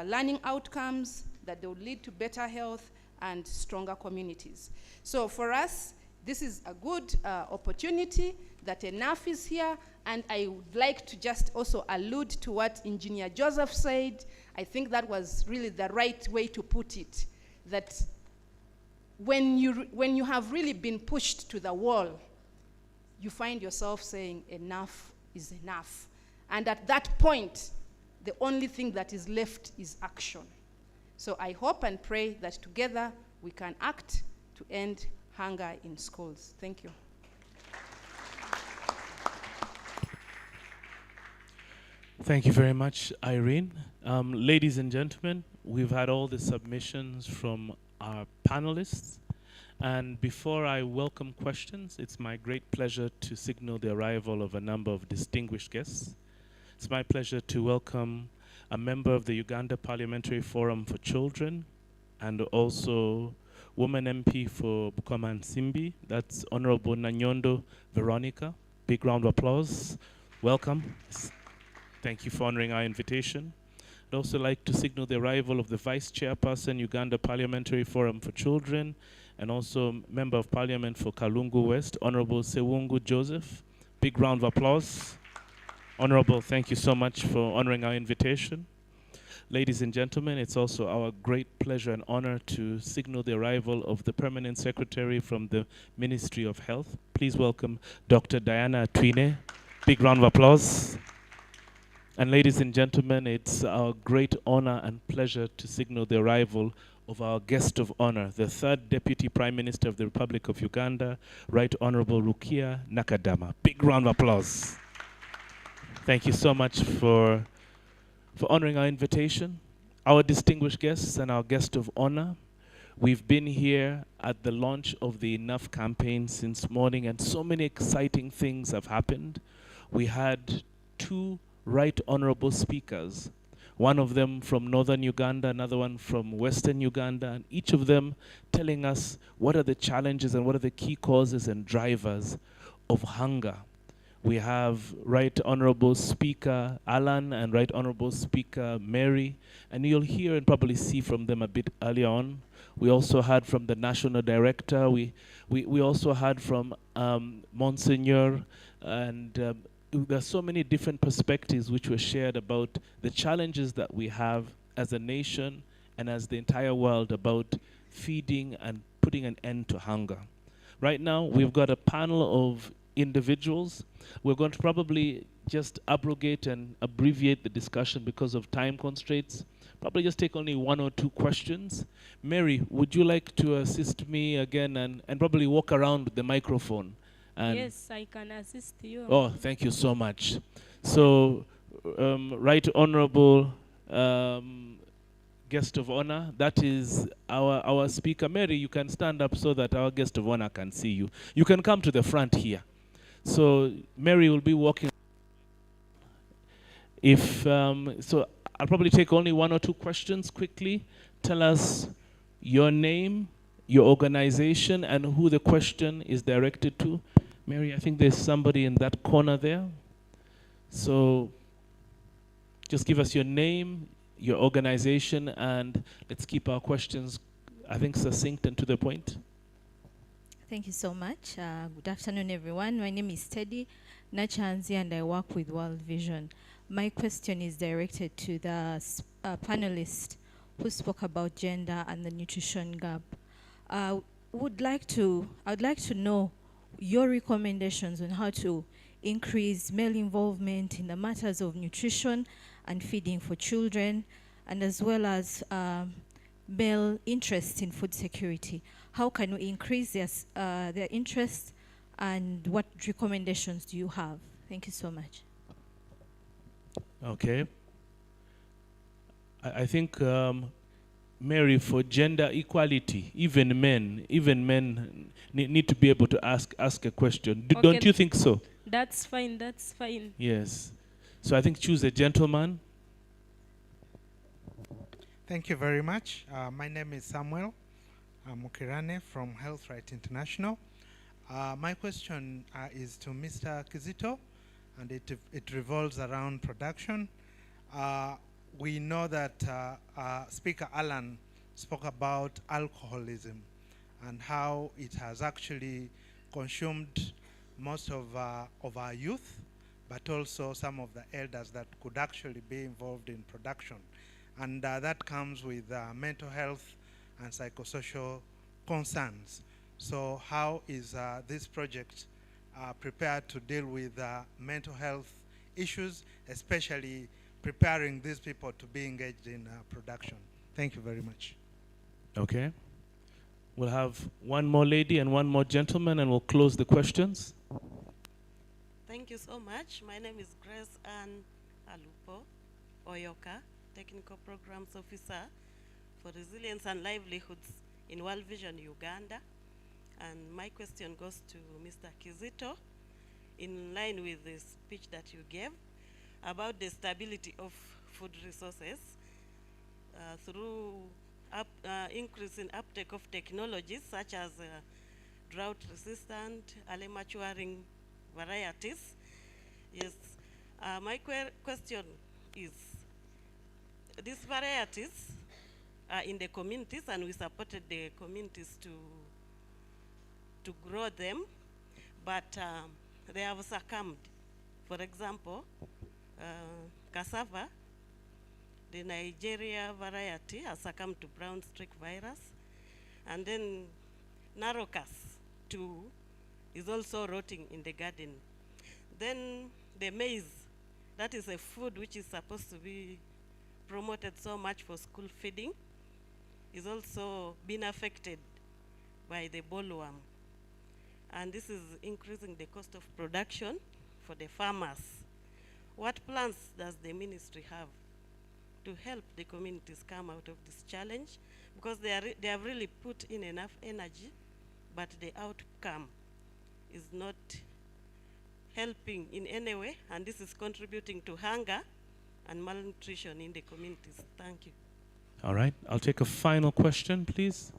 S14: learning outcomes, that they will lead to better health and stronger communities. So for us, this is a good opportunity that Enough is here, and I would like to just also allude to what Engineer Joseph said. I think that was really the right way to put it, that when you have really been pushed to the wall, you find yourself saying enough is enough. And at that point, the only thing that is left is action. So I hope and pray that together we can act to end hunger in schools. Thank you.
S3: Thank you very much, Irene. Ladies and gentlemen, we've had all the submissions from our panelists. And before I welcome questions, it's my great pleasure to signal the arrival of a number of distinguished guests. It's my pleasure to welcome a member of the Uganda Parliamentary Forum for Children and also Woman MP for Bukama Nsimbi. That's Honorable Nanyondo Veronica. Big round of applause. Welcome. Thank you for honoring our invitation. I'd also like to signal the arrival of the Vice Chairperson, Uganda Parliamentary Forum for Children, and also Member of Parliament for Kalungu West, Honorable Sewungu Joseph. Big round of applause. Honorable, thank you so much for honoring our invitation. Ladies and gentlemen, it's also our great pleasure and honor to signal the arrival of the Permanent Secretary from the Ministry of Health. Please welcome Dr. Diana Twine. Big round of applause. And ladies and gentlemen, it's our great honor and pleasure to signal the arrival of our guest of honor, the third Deputy Prime Minister of the Republic of Uganda, Right Honorable Rukia Nakadama. Big round of applause. Thank you so much for honoring our invitation. Our distinguished guests and our guest of honor, we've been here at the launch of the Enough campaign since morning, and so many exciting things have happened. We had two right honorable speakers, one of them from northern Uganda, another one from western Uganda, and each of them telling us what are the challenges and what are the key causes and drivers of hunger. We have Right Honorable Speaker Alan and Right Honorable Speaker Mary, and you'll hear and probably see from them a bit earlier on. We also heard from the National Director. We also heard from Monsignor, and there are so many different perspectives which were shared about the challenges that we have as a nation and as the entire world about feeding and putting an end to hunger. Right now, we've got a panel of individuals. We're going to probably just abrogate and abbreviate the discussion because of time constraints. Probably just take only one or two questions. Mary, would you like to assist me again and probably walk around with the microphone? And
S9: Yes, I can assist you.
S3: oh, thank you so much. So, Right Honorable Guest of Honor, that is our speaker. Mary, you can stand up so that our guest of honor can see you. You can come to the front here. So, Mary will be walking. So I'll probably take only one or two questions quickly. Tell us your name, your organization, and who the question is directed to. Mary, I think there's somebody in that corner there. So just give us your name, your organization, and let's keep our questions, I think, succinct and to the point.
S15: Thank you so much. Good afternoon, everyone. My name is Teddy Nachanzi, and I work with World Vision. My question is directed to the panelist who spoke about gender and the nutrition gap. I'd like to know your recommendations on how to increase male involvement in the matters of nutrition and feeding for children, and as well as male interest in food security. How can we increase their interest, and what recommendations do you have? Thank you so much.
S3: Okay. I think, Mary, for gender equality, even men need to be able to ask a question.
S9: Okay.
S3: Don't you think so?
S9: That's fine, that's fine.
S3: Yes. So I think choose a gentleman.
S16: Thank you very much. My name is Samuel Mukirane from Health Right International. My question is to Mr. Kizito, and it revolves around production. We know that Speaker Alan spoke about alcoholism and how it has actually consumed most of our youth, but also some of the elders that could actually be involved in production. And that comes with mental health and psychosocial concerns. So how is this project prepared to deal with mental health issues, especially preparing these people to be engaged in production? Thank you very much.
S3: Okay. We'll have one more lady and one more gentleman, and we'll close the questions.
S17: Thank you so much. My name is Grace Ann Alupo Oyoka, Technical Programs Officer for Resilience and Livelihoods in World Vision Uganda. And my question goes to Mr. Kizito, in line with the speech that you gave about the stability of food resources through increase in uptake of technologies such as drought-resistant, early maturing varieties. Yes, my question is, these varieties are in the communities, and we supported the communities to grow them, but they have succumbed. For example, cassava, the Nigeria variety, has succumbed to brown streak virus, and then narocas too is also rotting in the garden. Then the maize, that is a food which is supposed to be promoted so much for school feeding, is also being affected by the bollworm. And this is increasing the cost of production for the farmers. What plans does the ministry have to help the communities come out of this challenge? Because they have really put in enough energy, but the outcome is not helping in any way, and this is contributing to hunger and malnutrition in the communities. Thank you.
S3: All right, I'll take a final question, please.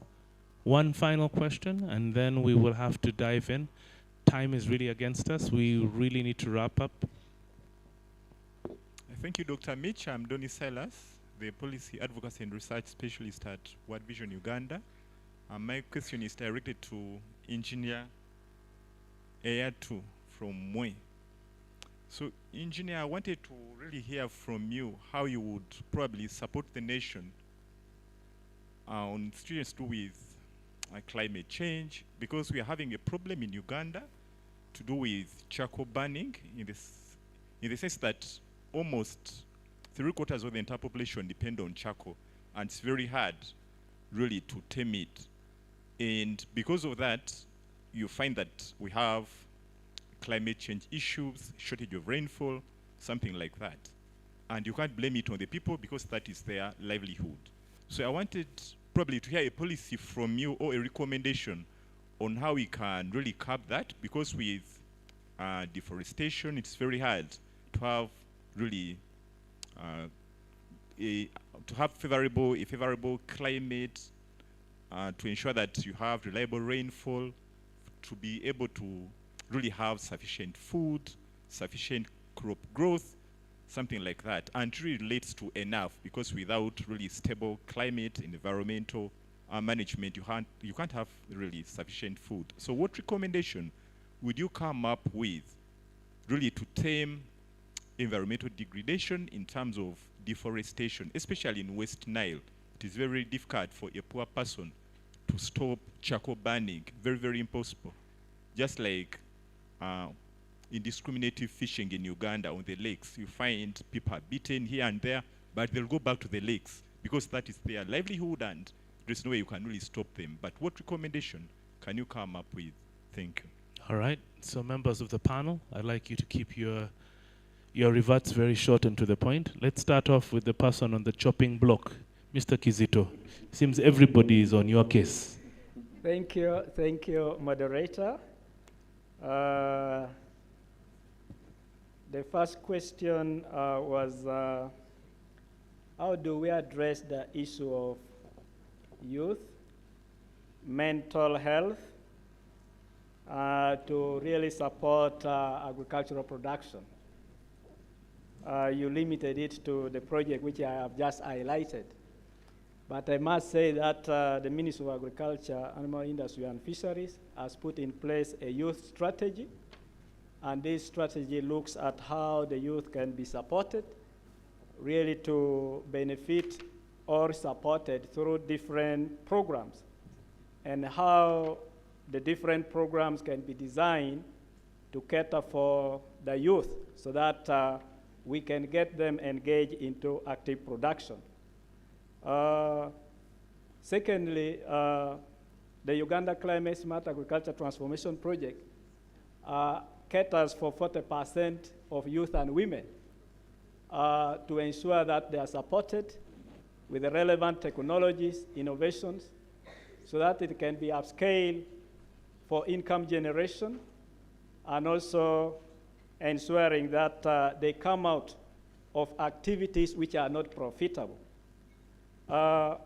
S3: One final question, and then we will have to dive in. Time is really against us. We really need to wrap up.
S18: Thank you, Dr. Mitch. I'm Donny Silas, the Policy Advocacy and Research Specialist at World Vision Uganda. My question is directed to Engineer Eyatu from Mwe. So, Engineer, I wanted to really hear from you how you would probably support the nation on issues to do with climate change, because we are having a problem in Uganda to do with charcoal burning in the sense that almost 3/4 of the entire population depend on charcoal, and it's very hard really to tame it. And because of that, you find that we have climate change issues, shortage of rainfall, something like that. And you can't blame it on the people because that is their livelihood. So I wanted probably to hear a policy from you or a recommendation on how we can really curb that, because with deforestation, it's very hard to have really to have a favorable climate, to ensure that you have reliable rainfall, to be able to really have sufficient food, sufficient crop growth, something like that. And it really relates to enough, because without really stable climate and environmental management, you can't have really sufficient food. So what recommendation would you come up with really to tame environmental degradation in terms of deforestation, especially in West Nile? It is very difficult for a poor person to stop charcoal burning, very, very impossible. Just like indiscriminate fishing in Uganda on the lakes, you find people are beaten here and there, but they'll go back to the lakes because that is their livelihood and there's no way you can really stop them. But what recommendation can you come up with? Thank you.
S3: All right, so members of the panel, I'd like you to keep your reverts very short and to the point. Let's start off with the person on the chopping block, Mr. Kizito. Seems everybody is on your case.
S13: Thank you, moderator. The first question was how do we address the issue of youth, mental health, to really support agricultural production? You limited it to the project which I have just highlighted. But I must say that the Ministry of Agriculture, Animal Industry and Fisheries has put in place a youth strategy. And this strategy looks at how the youth can be supported, really to benefit or supported through different programs, and how the different programs can be designed to cater for the youth so that we can get them engaged into active production. Secondly, the Uganda Climate Smart Agriculture Transformation Project caters for 40% of youth and women. to ensure that they are supported with the relevant technologies, innovations, so that it can be upscaled for income generation, and also ensuring that they come out of activities which are not profitable. The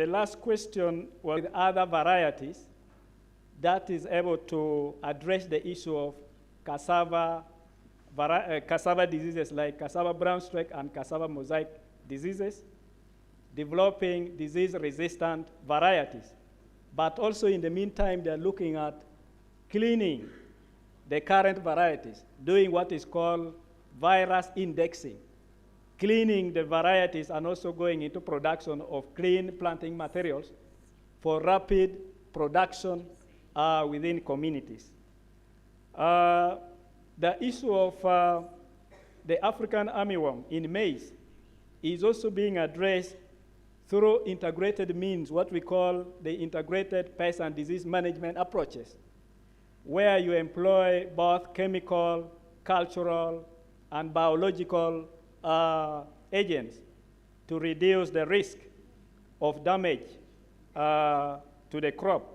S13: last question was with other varieties that is able to address the issue of cassava diseases like cassava brown streak and cassava mosaic diseases, developing disease-resistant varieties. But also in the meantime, they're looking at cleaning the current varieties, doing what is called virus indexing, cleaning the varieties and also going into production of clean planting materials for rapid production within communities. The issue of the African armyworm in maize is also being addressed through integrated means, what we call the integrated pest and disease management approaches, where you employ both chemical, cultural, and biological agents to reduce the risk of damage to the crop.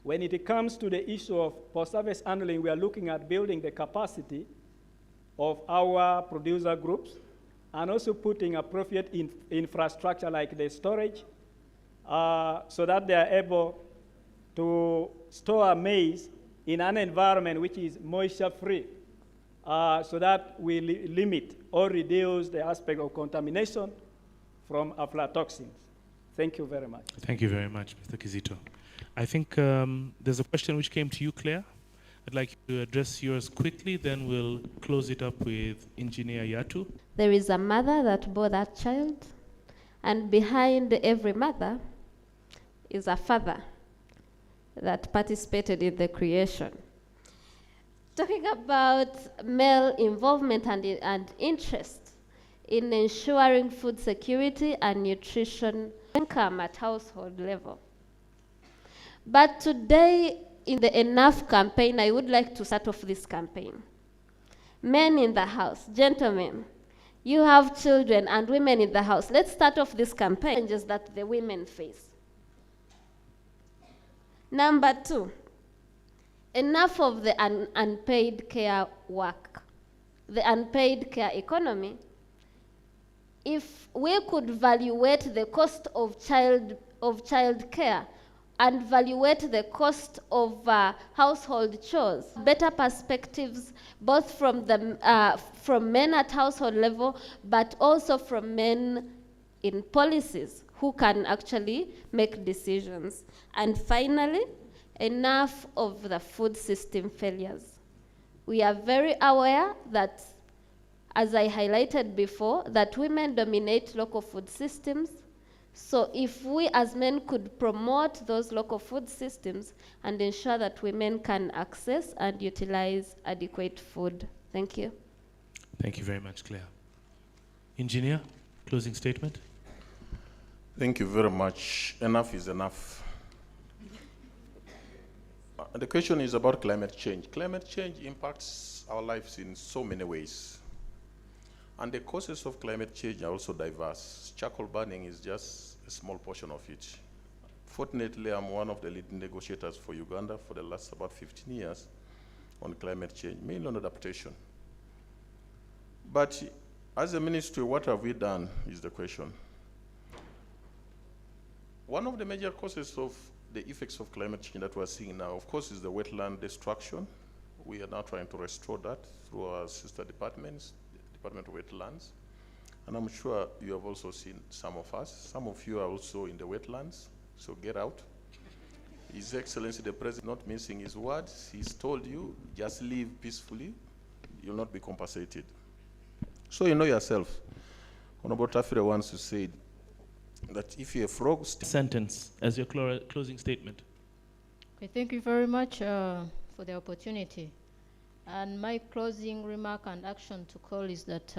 S13: When it comes to the issue of post-harvest handling, we are looking at building the capacity of our producer groups and also putting appropriate infrastructure like the storage so that they are able to store maize in an environment which is moisture-free so that we limit or reduce the aspect of contamination from aflatoxins. Thank you very much.
S3: Thank you very much, Mr. Kizito. I think there's a question which came to you, Claire. I'd like you to address yours quickly, then we'll close it up with Engineer Yatu.
S10: There is a mother that bore that child, and behind every mother is a father that participated in the creation. Talking about male involvement and interest in ensuring food security and nutrition income at household level. But today, in the Enough campaign, I would like to start off this campaign. Men in the house, gentlemen, you have children and women in the house. Let's start off this campaign just that the women face. Number 2, enough of the unpaid care work, the unpaid care economy. If we could evaluate the cost of child care and evaluate the cost of household chores, better perspectives both from men at household level, but also from men in policies who can actually make decisions. And finally, enough of the food system failures. We are very aware that, as I highlighted before, that women dominate local food systems. So if we as men could promote those local food systems and ensure that women can access and utilize adequate food. Thank you.
S3: Thank you very much, Claire. Engineer, closing statement.
S12: Thank you very much. Enough is enough. The question is about climate change. Climate change impacts our lives in so many ways. And the causes of climate change are also diverse. Charcoal burning is just a small portion of it. Fortunately, I'm one of the leading negotiators for Uganda for the last about 15 years on climate change, mainly on adaptation. But as a ministry, what have we done is the question. One of the major causes of the effects of climate change that we're seeing now, of course, is the wetland destruction. We are now trying to restore that through our sister departments, Department of Wetlands. And I'm sure you have also seen some of us. Some of you are also in the wetlands, so get out. His Excellency the President not missing his words. He's told you, just leave peacefully. You'll not be compensated. So you know yourself. Honorable Tafire once you said that if you're a frog...
S3: Sentence as your closing statement.
S11: Okay, thank you very much for the opportunity. And my closing remark and action to call is that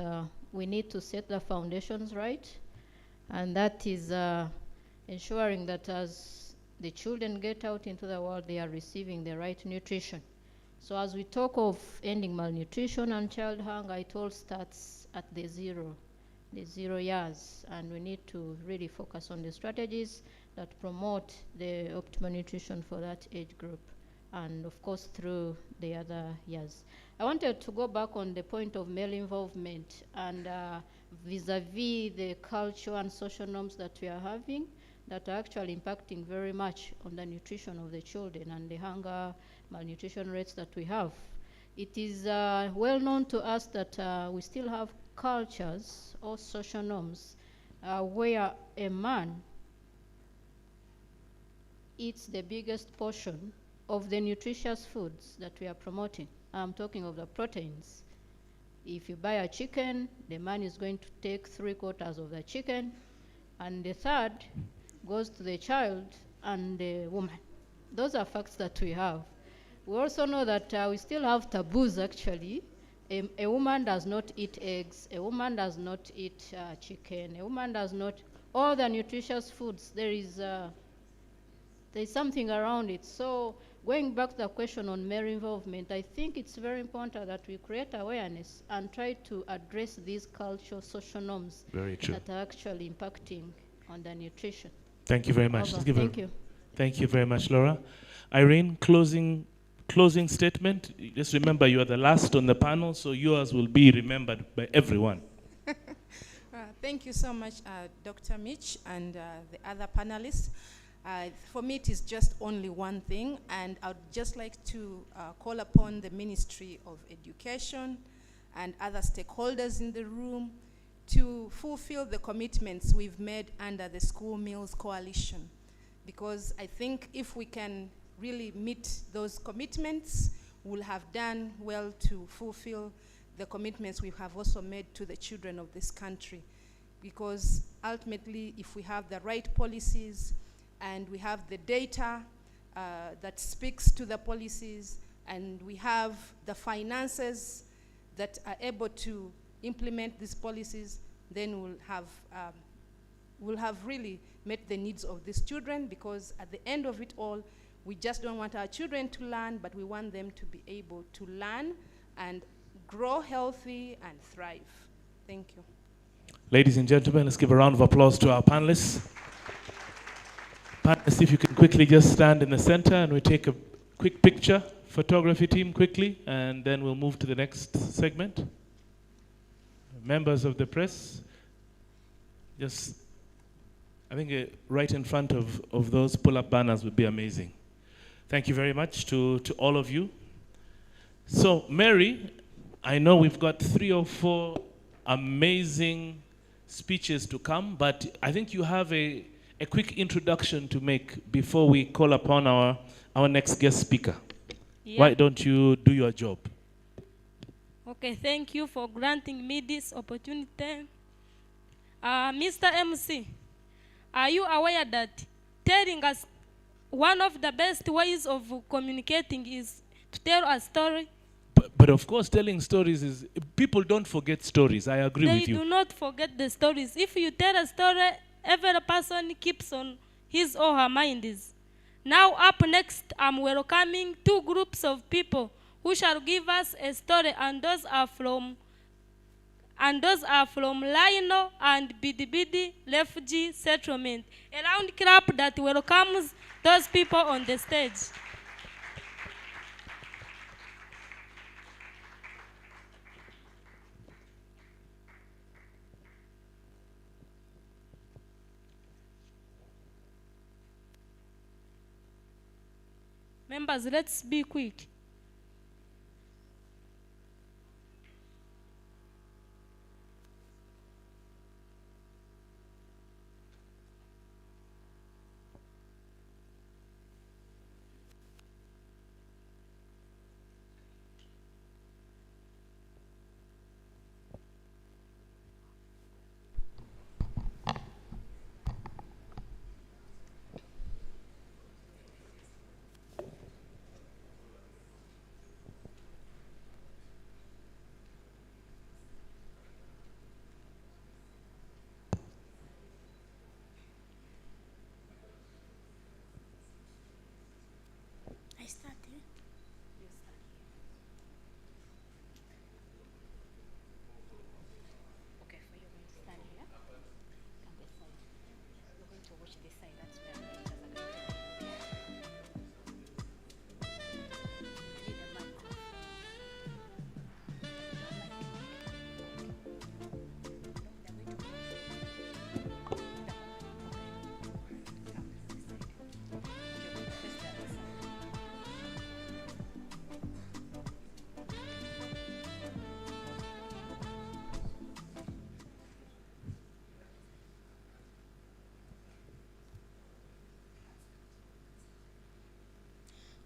S11: we need to set the foundations right, and that is ensuring that as the children get out into the world, they are receiving the right nutrition. So as we talk of ending malnutrition and child hunger, it all starts at the 0 years, and we need to really focus on the strategies that promote the optimal nutrition for that age group, and of course through the other years. I wanted to go back on the point of male involvement and vis-a-vis the cultural and social norms that we are having that are actually impacting very much on the nutrition of the children and the hunger, malnutrition rates that we have. It is well known to us that we still have cultures or social norms where a man eats the biggest portion of the nutritious foods that we are promoting. I'm talking of the proteins. If you buy a chicken, the man is going to take 3/4 of the chicken, and the third goes to the child and the woman. Those are facts that we have. We also know that we still have taboos, actually. A woman does not eat eggs. A woman does not eat chicken. A woman does not, all the nutritious foods, there's something around it. So going back to the question on male involvement, I think it's very important that we create awareness and try to address these cultural, social norms that are actually impacting on the nutrition.
S3: Thank you very much.
S11: Thank you.
S3: Thank you very much, Laura. Irene, closing statement. Just remember, you are the last on the panel, so yours will be remembered by everyone.
S14: Thank you so much, Dr. Mitch and the other panelists. For me, it is just only one thing, and I would just like to call upon the Ministry of Education and other stakeholders in the room to fulfill the commitments we've made under the School Meals Coalition. Because I think if we can really meet those commitments, we'll have done well to fulfill the commitments we have also made to the children of this country. Because ultimately, if we have the right policies, and we have the data that speaks to the policies, and we have the finances that are able to implement these policies, then we'll have really met the needs of these children, because at the end of it all, we just don't want our children to learn, but we want them to be able to learn and grow healthy and thrive. Thank you.
S3: Ladies and gentlemen, let's give a round of applause to our panelists. Panelists, if you can quickly just stand in the center and we take a quick picture. Photography team, quickly, and then we'll move to the next segment. Members of the press, just, I think right in front of those pull-up banners would be amazing. Thank you very much to all of you. So, Mary, I know we've got 3 or 4 amazing speeches to come, but I think you have a quick introduction to make before we call upon our next guest speaker.
S9: Yeah.
S3: Why don't you do your job?
S9: Okay, thank you for granting me this opportunity. Mr. MC, are you aware that telling us one of the best ways of communicating is to tell a story?
S3: But of course, telling stories is, people don't forget stories. I agree with you.
S9: They do not forget the stories. If you tell a story, every person keeps on his or her mind. Now up next, I'm welcoming 2 groups of people who shall give us a story, and those are from Lino and Bidibidi refugee settlement. A round clap that welcomes those people on the stage. Members, let's be quick.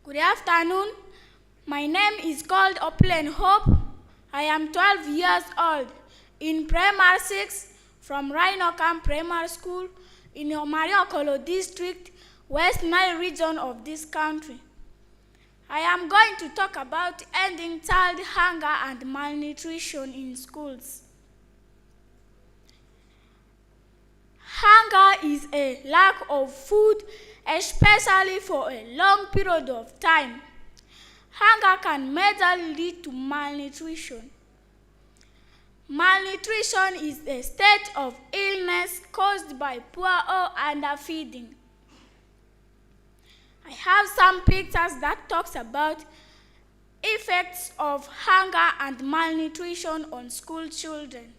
S19: Good afternoon. My name is called Oplen Hope. I am 12 years old in Primary 6 from Rhino Camp Primary School in Omariokolo District, West Nile region of this country. I am going to talk about ending child hunger and malnutrition in schools. Hunger is a lack of food, especially for a long period of time. Hunger can majorly lead to malnutrition. Malnutrition is a state of illness caused by poor or underfeeding. I have some pictures that talks about effects of hunger and malnutrition on school children.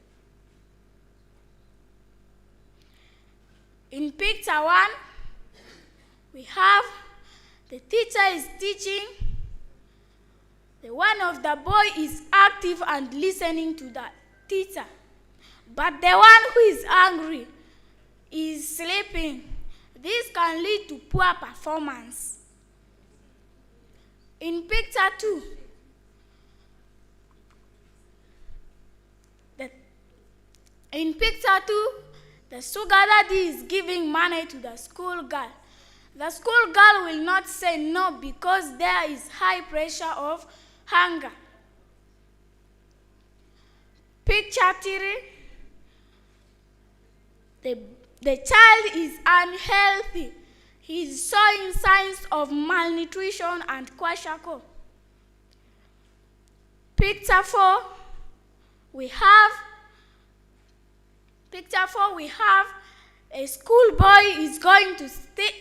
S19: In picture 1, we have the teacher is teaching. The one of the boy is active and listening to the teacher. But the one who is angry is sleeping. This can lead to poor performance. In picture 2, the sugar daddy is giving money to the school girl. The school girl will not say no because there is high pressure of hunger. Picture 3, the child is unhealthy. He is showing signs of malnutrition and kwashiorkor. Picture 4, we have a schoolboy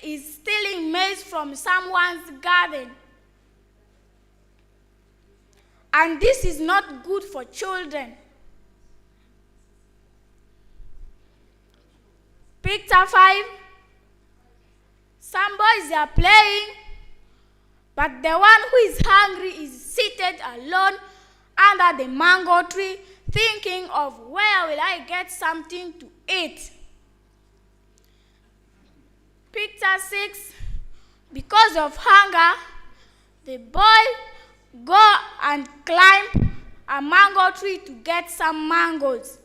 S19: is stealing maize from someone's garden. And this is not good for children. Picture 5, some boys are playing, but the one who is hungry is seated alone under the mango tree, thinking of where will I get something to eat. Picture 6, because of hunger, the boy go and climb a mango tree to get some mangoes,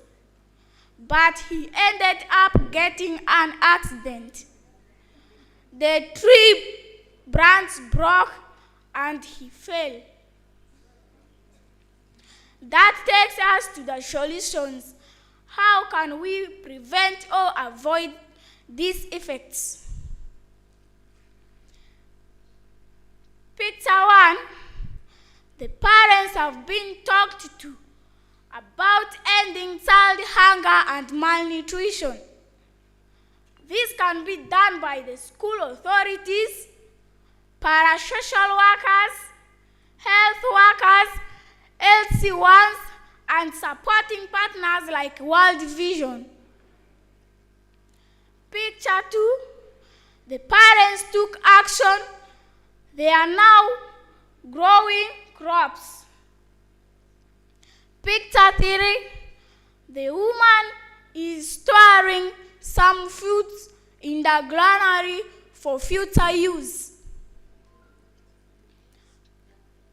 S19: but he ended up getting an accident. The tree branch broke and he fell. That takes us to the solutions. How can we prevent or avoid these effects? Picture 1, the parents have been talked to about ending child hunger and malnutrition. This can be done by the school authorities, parasocial workers, health workers, LC1s, and supporting partners like World Vision. Picture 2, the parents took action. They are now growing crops. Picture 3, the woman is storing some fruits in the granary for future use.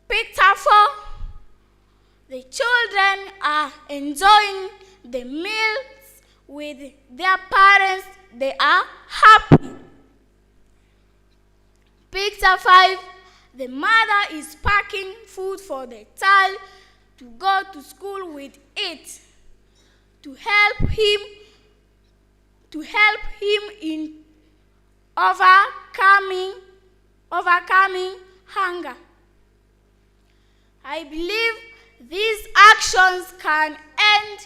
S19: Picture 4, the children are enjoying the meals with their parents. They are happy. Picture 5, the mother is packing food for the child to go to school with it to help him in overcoming hunger. I believe these actions can end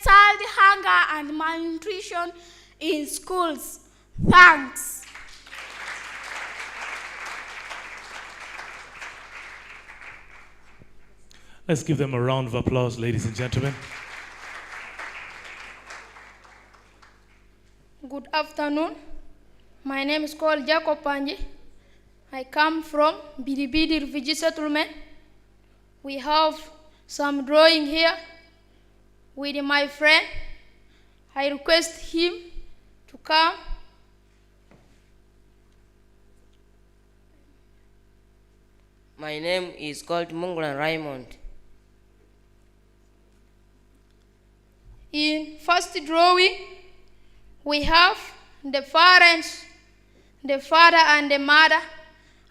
S19: child hunger and malnutrition in schools. Thanks.
S3: Let's give them a round of applause, ladies and gentlemen.
S20: Good afternoon. My name is called Jacob Panji. I come from Bidibidi Refugee Settlement. We have some drawing here with my friend. I request him to come.
S21: My name is called Mungulan Raymond.
S20: In first drawing, we have the parents, the father and the mother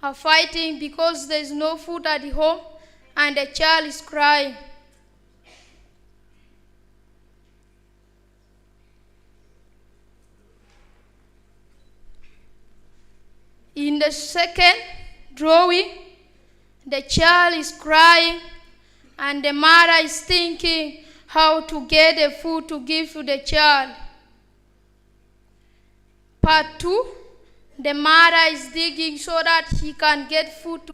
S20: are fighting because there is no food at home and the child is crying. In the second drawing, the child is crying and the mother is thinking how to get the food to give to the child. Part 2, the mother is digging so that he can get food to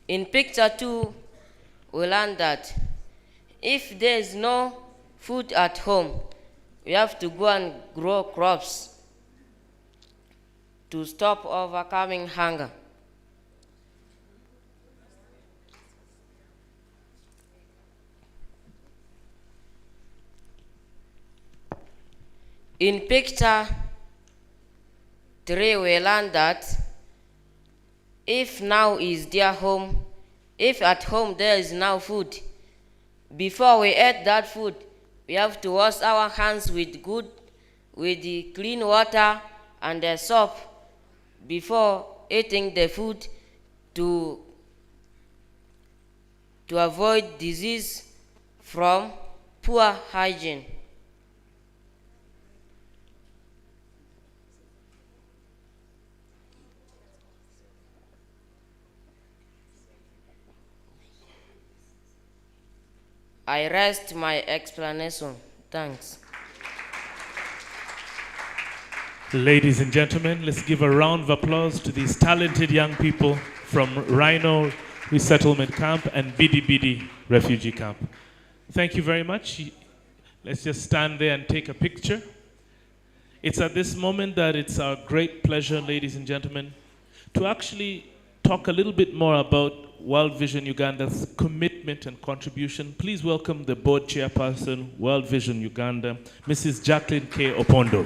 S21: In picture 2, we learn that if there is no food at home, we have to go and grow crops to stop overcoming hunger. In picture 3, we learn that if now is their home, if at home there is now food, before we eat that food, we have to wash our hands with the clean water and the soap before eating the food to avoid disease from poor hygiene. I rest my explanation. Thanks.
S3: Ladies and gentlemen, let's give a round of applause to these talented young people from Rhino Resettlement Camp and Bidi Bidi Refugee Camp. Thank you very much. Let's just stand there and take a picture. It's at this moment that it's our great pleasure, ladies and gentlemen, to actually talk a little bit more about World Vision Uganda's commitment and contribution. Please welcome the board chairperson, World Vision Uganda, Mrs. Jacqueline K. Opondo.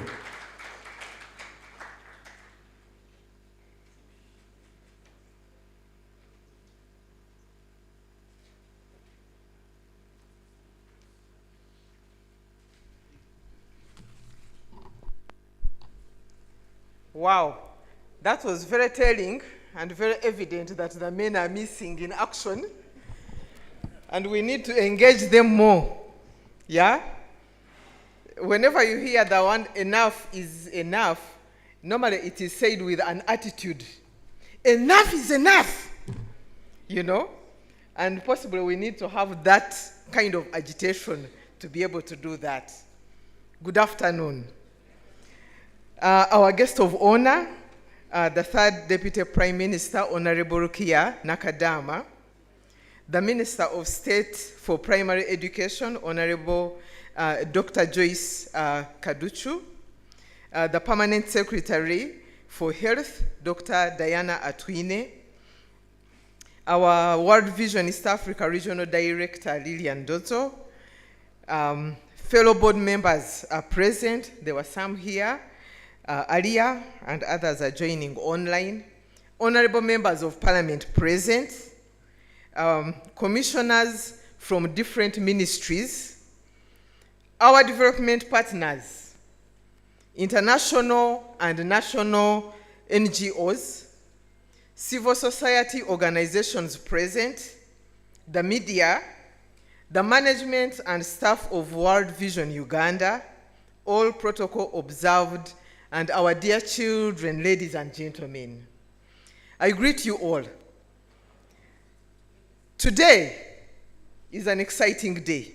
S22: Wow, that was very telling and very evident that the men are missing in action. And we need to engage them more. Yeah? Whenever you hear the one enough is enough, normally it is said with an attitude. Enough is enough. You know? And possibly we need to have that kind of agitation to be able to do that. Good afternoon. Our guest of honor, the third Deputy Prime Minister, Honorable Rukia Nakadama, the Minister of State for Primary Education, Honorable Dr. Joyce Kaduchu, the Permanent Secretary for Health, Dr. Diana Atwine, our World Vision East Africa Regional Director, Lillian Dozo, fellow board members are present. There were some here. Alia and others are joining online. Honorable members of parliament present, commissioners from different ministries, our development partners, international and national NGOs, civil society organizations present, the media, the management and staff of World Vision Uganda, all protocol observed, and our dear children, ladies and gentlemen, I greet you all. Today is an exciting day.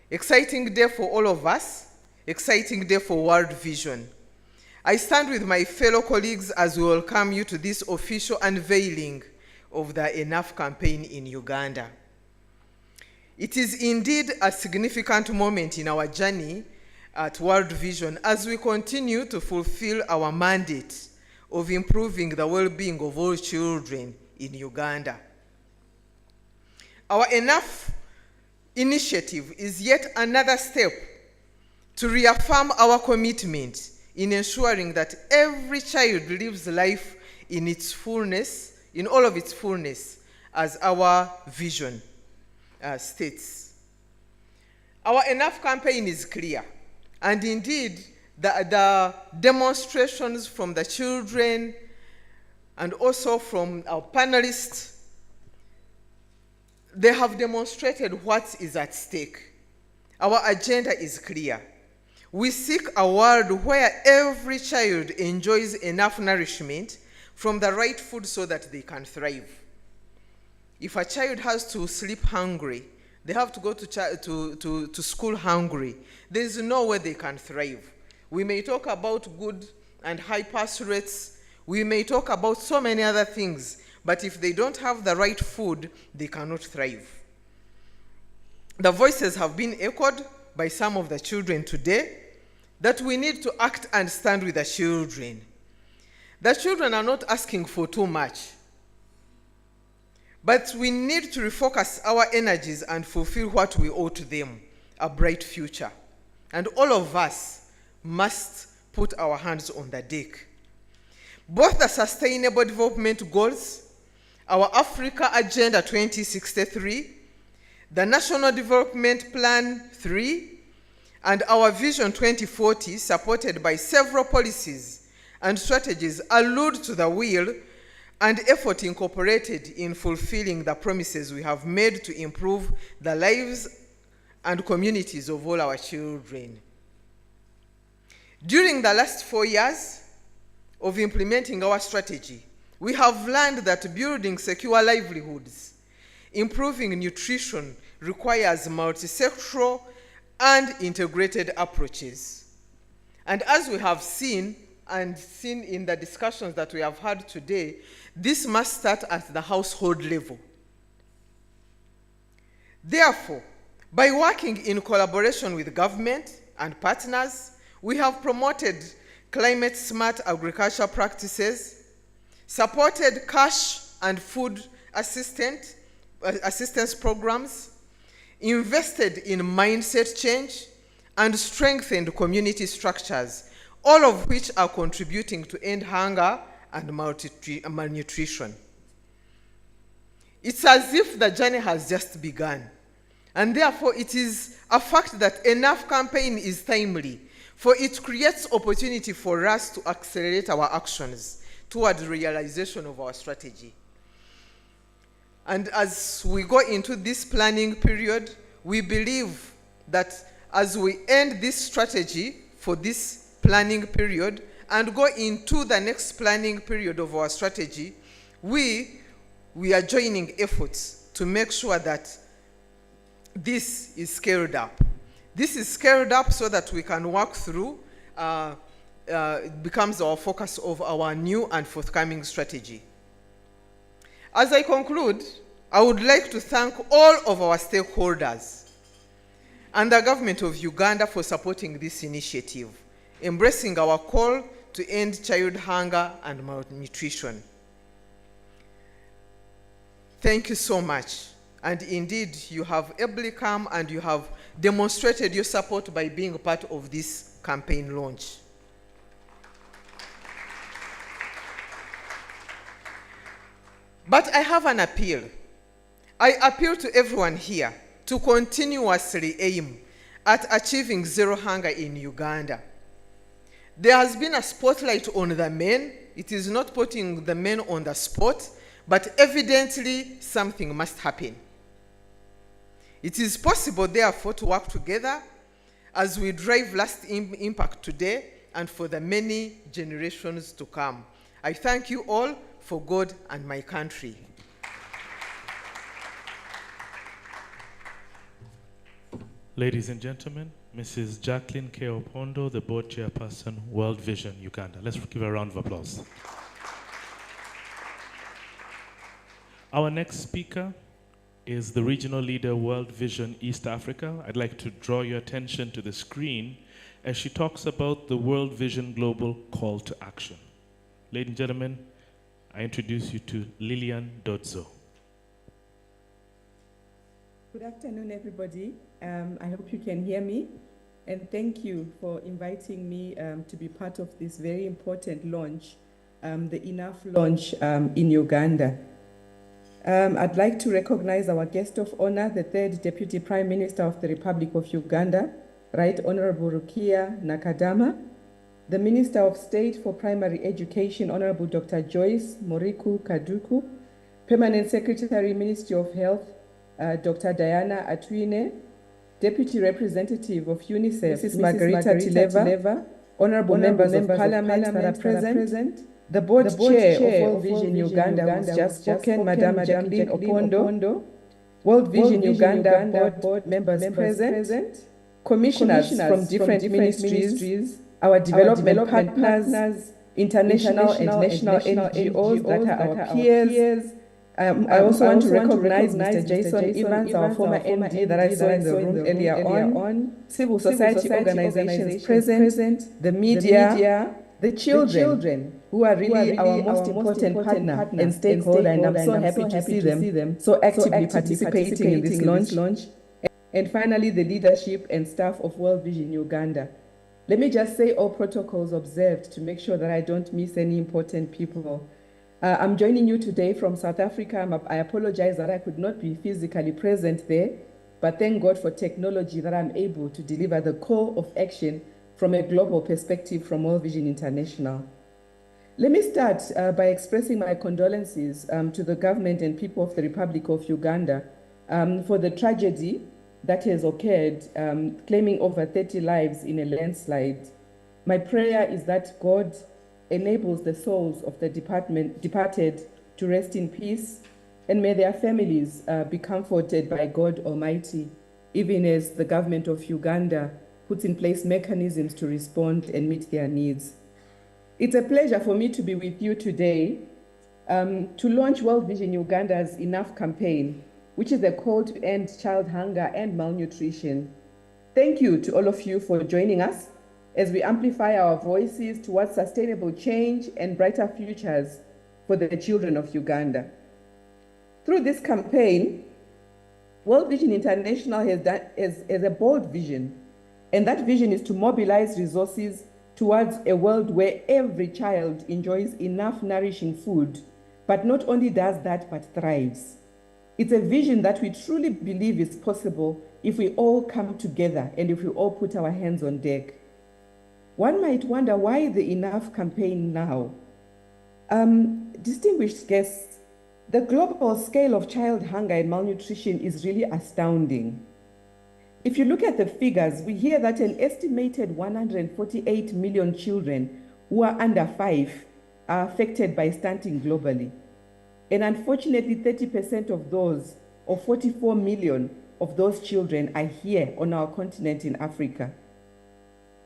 S22: Exciting day for all of us, exciting day for World Vision. I stand with my fellow colleagues as we welcome you to this official unveiling of the Enough campaign in Uganda. It is indeed a significant moment in our journey at World Vision as we continue to fulfill our mandate of improving the well-being of all children in Uganda. Our Enough initiative is yet another step to reaffirm our commitment in ensuring that every child lives life in its fullness, in all of its fullness, as our vision states. Our Enough campaign is clear, and indeed, the demonstrations from the children and also from our panelists, they have demonstrated what is at stake. Our agenda is clear. We seek a world where every child enjoys enough nourishment from the right food so that they can thrive. If a child has to sleep hungry, they have to go to school hungry, there is no way they can thrive. We may talk about good and high pass rates, we may talk about so many other things, but if they don't have the right food, they cannot thrive. The voices have been echoed by some of the children today that we need to act and stand with the children. The children are not asking for too much, but we need to refocus our energies and fulfill what we owe to them, a bright future. And all of us must put our hands on the deck. Both the Sustainable Development Goals, our Africa Agenda 2063, the National Development Plan 3, and our Vision 2040, supported by several policies and strategies, allude to the will and effort incorporated in fulfilling the promises we have made to improve the lives and communities of all our children. During the last 4 years of implementing our strategy, we have learned that building secure livelihoods, improving nutrition requires multisectoral and integrated approaches. And as we have seen in the discussions that we have had today, this must start at the household level. Therefore, by working in collaboration with government and partners, we have promoted climate-smart agriculture practices, supported cash and food assistance programs, invested in mindset change, and strengthened community structures, all of which are contributing to end hunger and malnutrition. It's as if the journey has just begun, and therefore it is a fact that Enough campaign is timely, for it creates opportunity for us to accelerate our actions toward the realization of our strategy. And as we go into this planning period, we believe that as we end this strategy for this planning period and go into the next planning period of our strategy, we are joining efforts to make sure that this is scaled up. This is scaled up so that we can work through, it becomes our focus of our new and forthcoming strategy. As I conclude, I would like to thank all of our stakeholders and the government of Uganda for supporting this initiative, embracing our call to end child hunger and malnutrition. Thank you so much. And indeed, you have ably come and you have demonstrated your support by being part of this campaign launch. But I have an appeal. I appeal to everyone here to continuously aim at achieving zero hunger in Uganda. There has been a spotlight on the men. It is not putting the men on the spot, but evidently something must happen. It is possible, therefore, to work together as we drive lasting impact today and for the many generations to come. I thank you all for God and my country.
S3: Ladies and gentlemen, Mrs. Jacqueline K. Opondo, the board chairperson, World Vision Uganda. Let's give her a round of applause. Our next speaker is the regional leader, World Vision East Africa. I'd like to draw your attention to the screen as she talks about the World Vision Global Call to Action. Ladies and gentlemen, I introduce you to Lillian Dodzo.
S1: Good afternoon, everybody. I hope you can hear me. And thank you for inviting me to be part of this very important launch, the Enough launch in Uganda. I'd like to recognize our guest of honor, the third Deputy Prime Minister of the Republic of Uganda, Right Honorable Rukia Nakadama, the Minister of State for Primary Education, Honorable Dr. Joyce Moriku Kaduku, Permanent Secretary, Ministry of Health, Dr. Diana Atwine, Deputy Representative of UNICEF, Mrs. Margarita Tileva, Honorable members of Parliament that are present, the Board Chair of World Vision Uganda, who's just spoken, Madam Jacqueline Opondo, World Vision Uganda Board members present, commissioners from different ministries, our development partners, international and national NGOs that are our peers. I also want to recognize Mr. Jason Evans, our former MD that I saw in the room earlier on, civil society organizations present, the media, the children who are really our most important partner and stakeholder, and I'm so happy to see them so actively participating in this launch. And finally, the leadership and staff of World Vision Uganda. Let me just say all protocols observed to make sure that I don't miss any important people. I'm joining you today from South Africa. I apologize that I could not be physically present there, but thank God for technology that I'm able to deliver the call of action from a global perspective from World Vision International. Let me start by expressing my condolences to the government and people of the Republic of Uganda for the tragedy that has occurred, claiming over 30 lives in a landslide. My prayer is that God enables the souls of the departed to rest in peace, and may their families be comforted by God Almighty, even as the government of Uganda puts in place mechanisms to respond and meet their needs. It's a pleasure for me to be with you today to launch World Vision Uganda's Enough campaign, which is a call to end child hunger and malnutrition. Thank you to all of you for joining us as we amplify our voices towards sustainable change and brighter futures for the children of Uganda. Through this campaign, World Vision International has a bold vision, and that vision is to mobilize resources towards a world where every child enjoys enough nourishing food, but not only does that, but thrives. It's a vision that we truly believe is possible if we all come together and if we all put our hands on deck. One might wonder why the Enough campaign now? Distinguished guests, the global scale of child hunger and malnutrition is really astounding. If you look at the figures, we hear that an estimated 148 million children who are under 5 are affected by stunting globally. And unfortunately, 30% of those, or 44 million of those children, are here on our continent in Africa.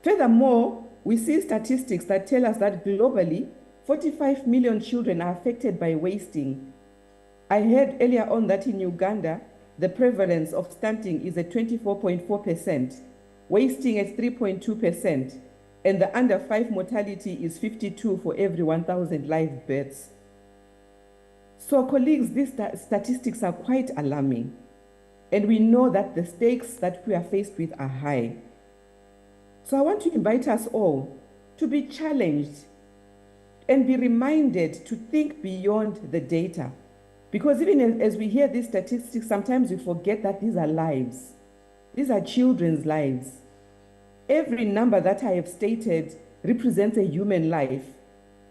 S1: Furthermore, we see statistics that tell us that globally, 45 million children are affected by wasting. I heard earlier on that in Uganda, the prevalence of stunting is at 24.4%, wasting at 3.2%, and the under 5 mortality is 52 for every 1,000 live births. So colleagues, these statistics are quite alarming, and we know that the stakes that we are faced with are high. So I want to invite us all to be challenged and be reminded to think beyond the data. Because even as we hear these statistics, sometimes we forget that these are lives. These are children's lives. Every number that I have stated represents a human life,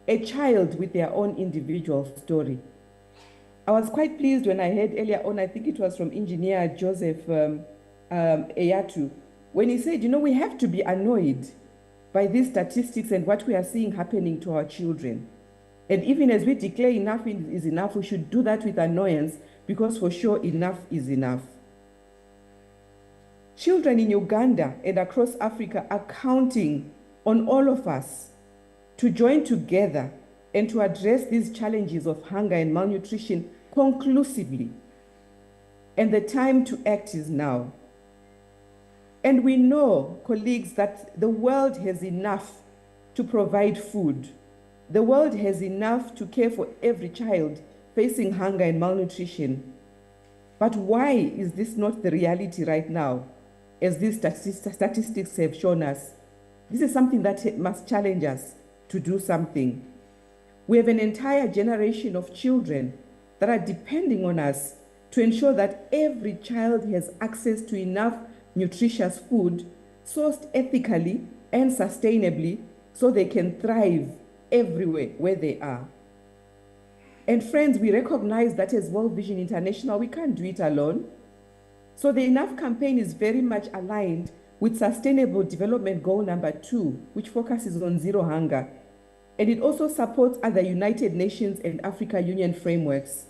S1: a child with their own individual story. I was quite pleased when I heard earlier on, I think it was from Engineer Joseph Eyatu, when he said, you know, we have to be annoyed by these statistics and what we are seeing happening to our children. And even as we declare enough is enough, we should do that with annoyance, because for sure enough is enough. Children in Uganda and across Africa are counting on all of us to join together and to address these challenges of hunger and malnutrition conclusively. And the time to act is now. And we know, colleagues, that the world has enough to provide food. the world has enough to care for every child facing hunger and malnutrition. But why is this not the reality right now, as these statistics have shown us? This is something that must challenge us to do something. We have an entire generation of children that are depending on us to ensure that every child has access to enough nutritious food sourced ethically and sustainably so they can thrive everywhere where they are. And friends, we recognize that as World Vision International, we can't do it alone. So the Enough campaign is very much aligned with Sustainable Development Goal number 2, which focuses on zero hunger. And it also supports other United Nations and Africa Union frameworks.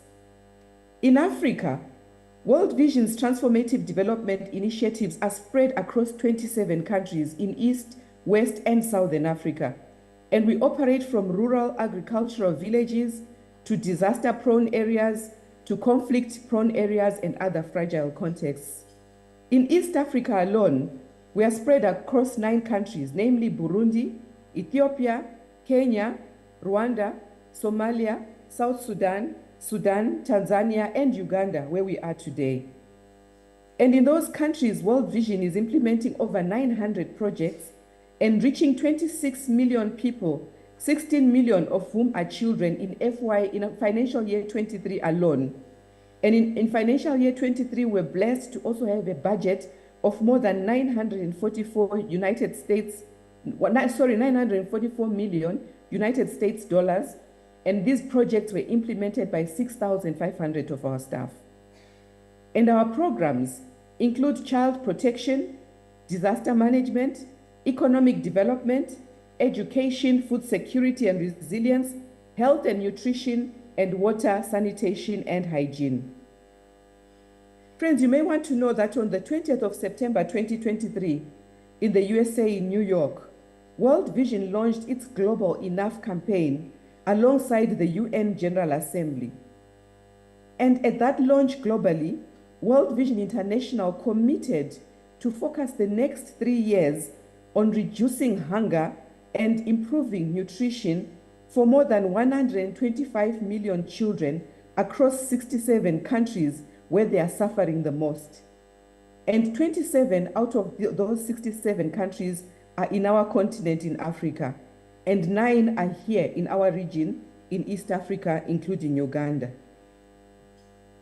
S1: In Africa, World Vision's transformative development initiatives are spread across 27 countries in East, West, and Southern Africa. And we operate from rural agricultural villages to disaster-prone areas, to conflict-prone areas and other fragile contexts. In East Africa alone, we are spread across 9 countries, namely Burundi, Ethiopia, Kenya, Rwanda, Somalia, South Sudan, Sudan, Tanzania, and Uganda, where we are today. And in those countries, World Vision is implementing over 900 projects and reaching 26 million people, 16 million of whom are children in financial year 23 alone. And in financial year 23, we're blessed to also have a budget of more than 944 million United States dollars. And these projects were implemented by 6,500 of our staff. And our programs include child protection, disaster management, economic development, education, food security and resilience, health and nutrition, and water, sanitation, and hygiene. Friends, you may want to know that on the 20th of September 2023, in the USA in New York, World Vision launched its Global Enough campaign alongside the UN General Assembly. And at that launch globally, World Vision International committed to focus the next 3 years on reducing hunger and improving nutrition for more than 125 million children across 67 countries where they are suffering the most. And 27 out of those 67 countries are in our continent in Africa, and 9 are here in our region in East Africa, including Uganda.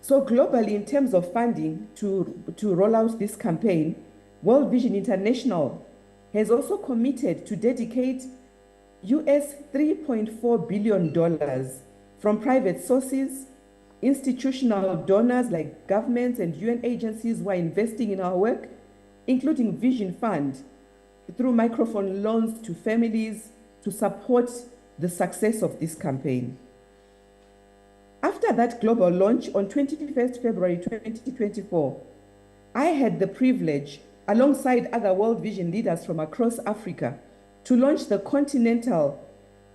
S1: So globally, in terms of funding to roll out this campaign, World Vision International has also committed to dedicate US $3.4 billion from private sources, institutional donors like governments and UN agencies who are investing in our work, including Vision Fund, through microphone loans to families to support the success of this campaign. After that global launch on 21st February 2024, I had the privilege, alongside other World Vision leaders from across Africa, to launch the continental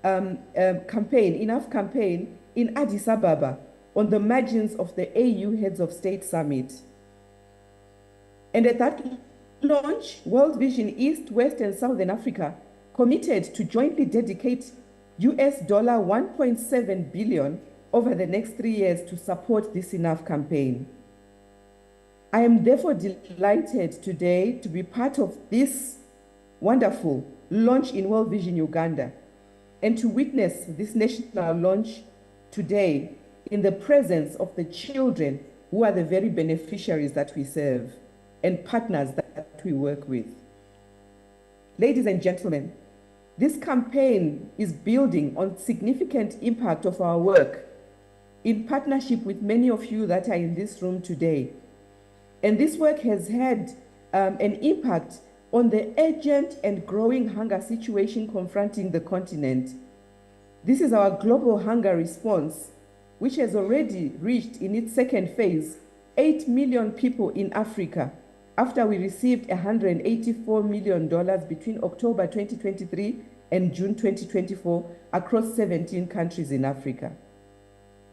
S1: campaign, Enough campaign, in Addis Ababa on the margins of the AU Heads of State Summit. And at that launch, World Vision East, West, and Southern Africa committed to jointly dedicate US $1.7 billion over the next 3 years to support this Enough campaign. I am therefore delighted today to be part of this wonderful launch in World Vision Uganda and to witness this national launch today in the presence of the children who are the very beneficiaries that we serve and partners that we work with. Ladies and gentlemen, this campaign is building on significant impact of our work in partnership with many of you that are in this room today. And this work has had an impact on the urgent and growing hunger situation confronting the continent. This is our global hunger response, which has already reached in its second phase 8 million people in Africa after we received $184 million between October 2023 and June 2024 across 17 countries in Africa.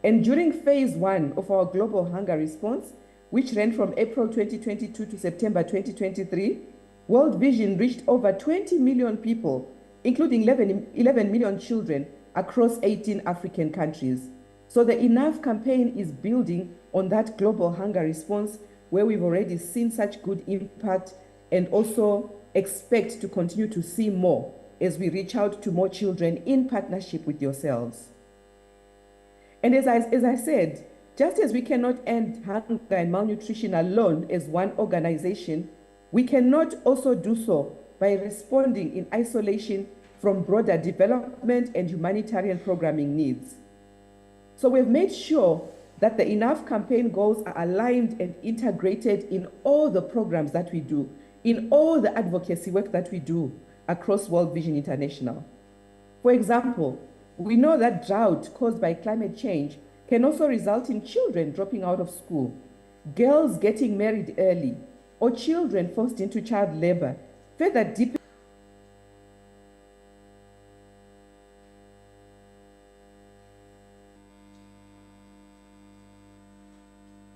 S1: And during phase 1 of our global hunger response, which ran from April 2022 to September 2023, World Vision reached over 20 million people, including 11 million children, across 18 African countries. So the Enough campaign is building on that global hunger response where we've already seen such good impact and also expect to continue to see more as we reach out to more children in partnership with yourselves. And as I said, just as we cannot end hunger and malnutrition alone as one organization, we cannot also do so by responding in isolation from broader development and humanitarian programming needs. So we've made sure that the Enough campaign goals are aligned and integrated in all the programs that we do, in all the advocacy work that we do across World Vision International. For example, we know that drought caused by climate change can also result in children dropping out of school, girls getting married early, or children forced into child labor, further deepening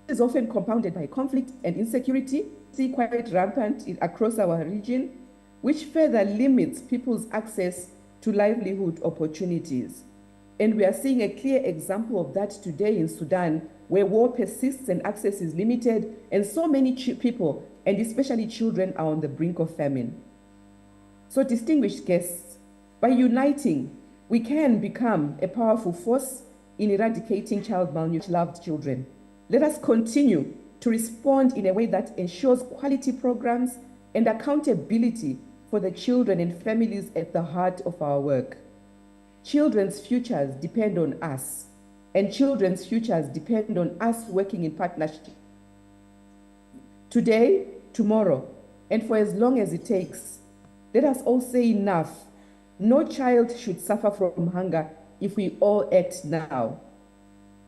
S1: is often compounded by conflict and insecurity, quite rampant across our region, which further limits people's access to livelihood opportunities. And we are seeing a clear example of that today in Sudan, where war persists and access is limited, and so many people, and especially children, are on the brink of famine. So, distinguished guests, by uniting, we can become a powerful force in eradicating child malnutrition, loved children. Let us continue to respond in a way that ensures quality programs and accountability for the children and families at the heart of our work. Children's futures depend on us, and children's futures depend on us working in partnership. Today, tomorrow, and for as long as it takes, let us all say enough. No child should suffer from hunger if we all act now.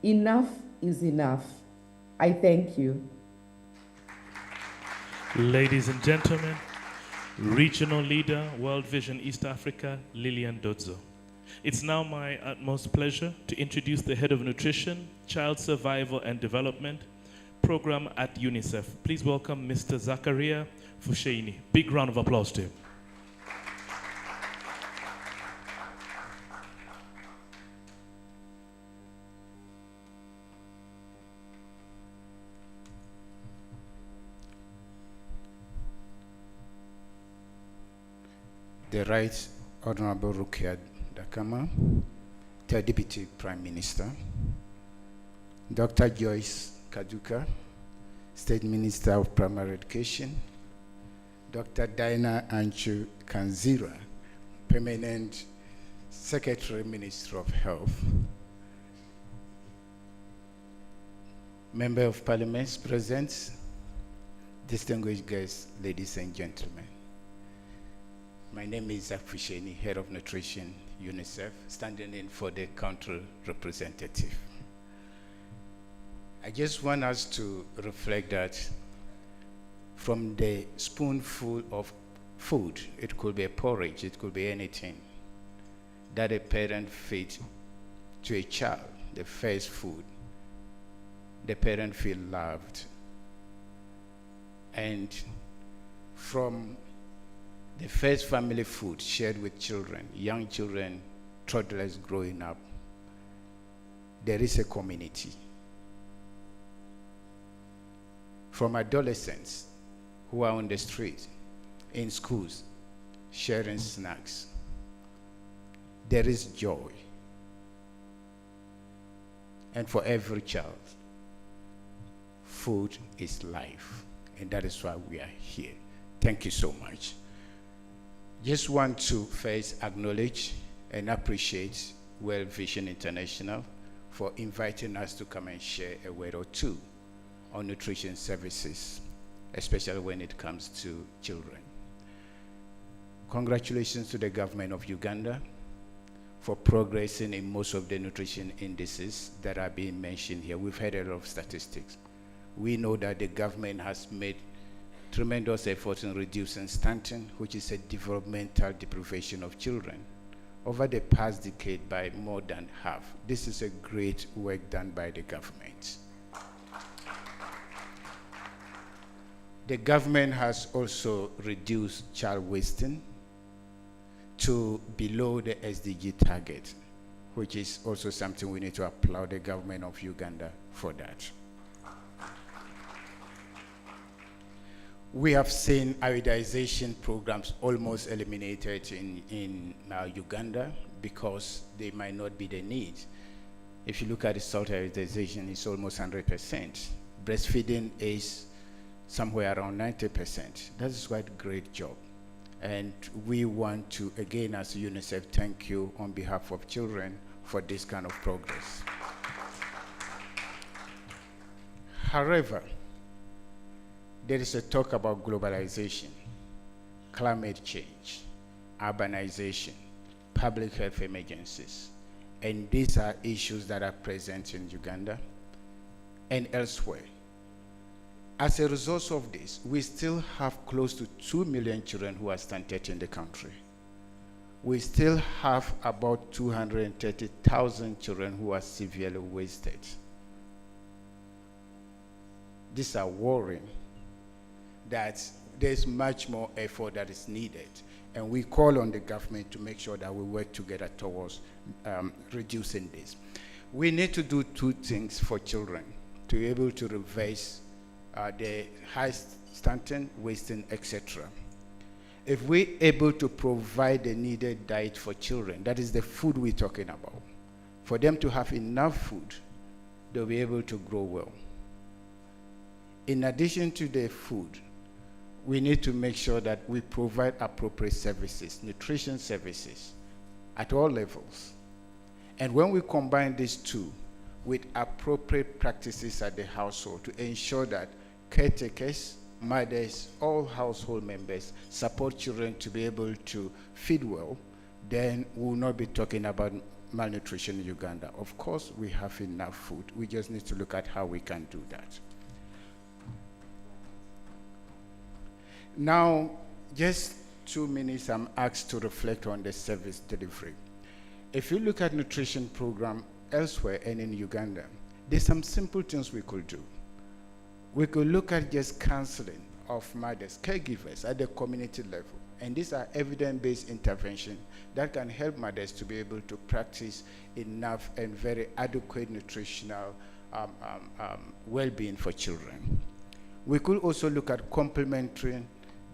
S1: Enough is enough. I thank you.
S3: Ladies and gentlemen, Regional Leader, World Vision East Africa, Lillian Dodzo. It's now my utmost pleasure to introduce the Head of Nutrition, Child Survival and Development Program at UNICEF. Please welcome Mr. Zakaria Fusheini. Big round of applause to him.
S2: The Right Honorable Rukia Dakama, Third Deputy Prime Minister, Dr. Joyce Kaduka, State Minister of Primary Education, Dr. Diana Anchu Kanzira, Permanent Secretary, Minister of Health, Member of Parliament present, distinguished guests, ladies and gentlemen. My name is Zach Fusheini, Head of Nutrition, UNICEF, standing in for the country representative. I just want us to reflect that from the spoonful of food, it could be a porridge, it could be anything, that a parent feeds to a child, the first food, the parent feels loved. And from the first family food shared with children, young children, toddlers growing up, there is a community. From adolescents who are on the street, in schools, sharing snacks, there is joy. And for every child, food is life. And that is why we are here. Thank you so much. Just want to first acknowledge and appreciate World Vision International for inviting us to come and share a word or two on nutrition services, especially when it comes to children. Congratulations to the government of Uganda for progressing in most of the nutrition indices that are being mentioned here. We've heard a lot of statistics. We know that the government has made tremendous efforts in reducing stunting, which is a developmental deprivation of children, over the past decade by more than half. This is a great work done by the government. The government has also reduced child wasting to below the SDG target, which is also something we need to applaud the government of Uganda for that. We have seen iodization programs almost eliminated in Uganda because they might not be the need. If you look at the salt iodization, it's almost 100%. Breastfeeding is somewhere around 90%. That is quite a great job. And we want to, again, as UNICEF, thank you on behalf of children for this kind of progress. However, there is a talk about globalization, climate change, urbanization, public health emergencies, and these are issues that are present in Uganda and elsewhere. As a result of this, we still have close to 2 million children who are stunted in the country. We still have about 230,000 children who are severely wasted. These are worrying that there's much more effort that is needed. And we call on the government to make sure that we work together towards reducing this. We need to do two things for children to be able to reverse the high stunting, wasting, etc. If we're able to provide the needed diet for children, that is the food we're talking about, for them to have enough food, they'll be able to grow well. In addition to the food, we need to make sure that we provide appropriate services, nutrition services, at all levels. And when we combine these two with appropriate practices at the household to ensure that caretakers, mothers, all household members support children to be able to feed well, then we will not be talking about malnutrition in Uganda. Of course, we have enough food. We just need to look at how we can do that. Now, just 2 minutes, I'm asked to reflect on the service delivery. If you look at nutrition program elsewhere and in Uganda, there's some simple things we could do. We could look at just counseling of mothers, caregivers at the community level. And these are evidence-based intervention that can help mothers to be able to practice enough and very adequate nutritional well-being for children. We could also look at complementing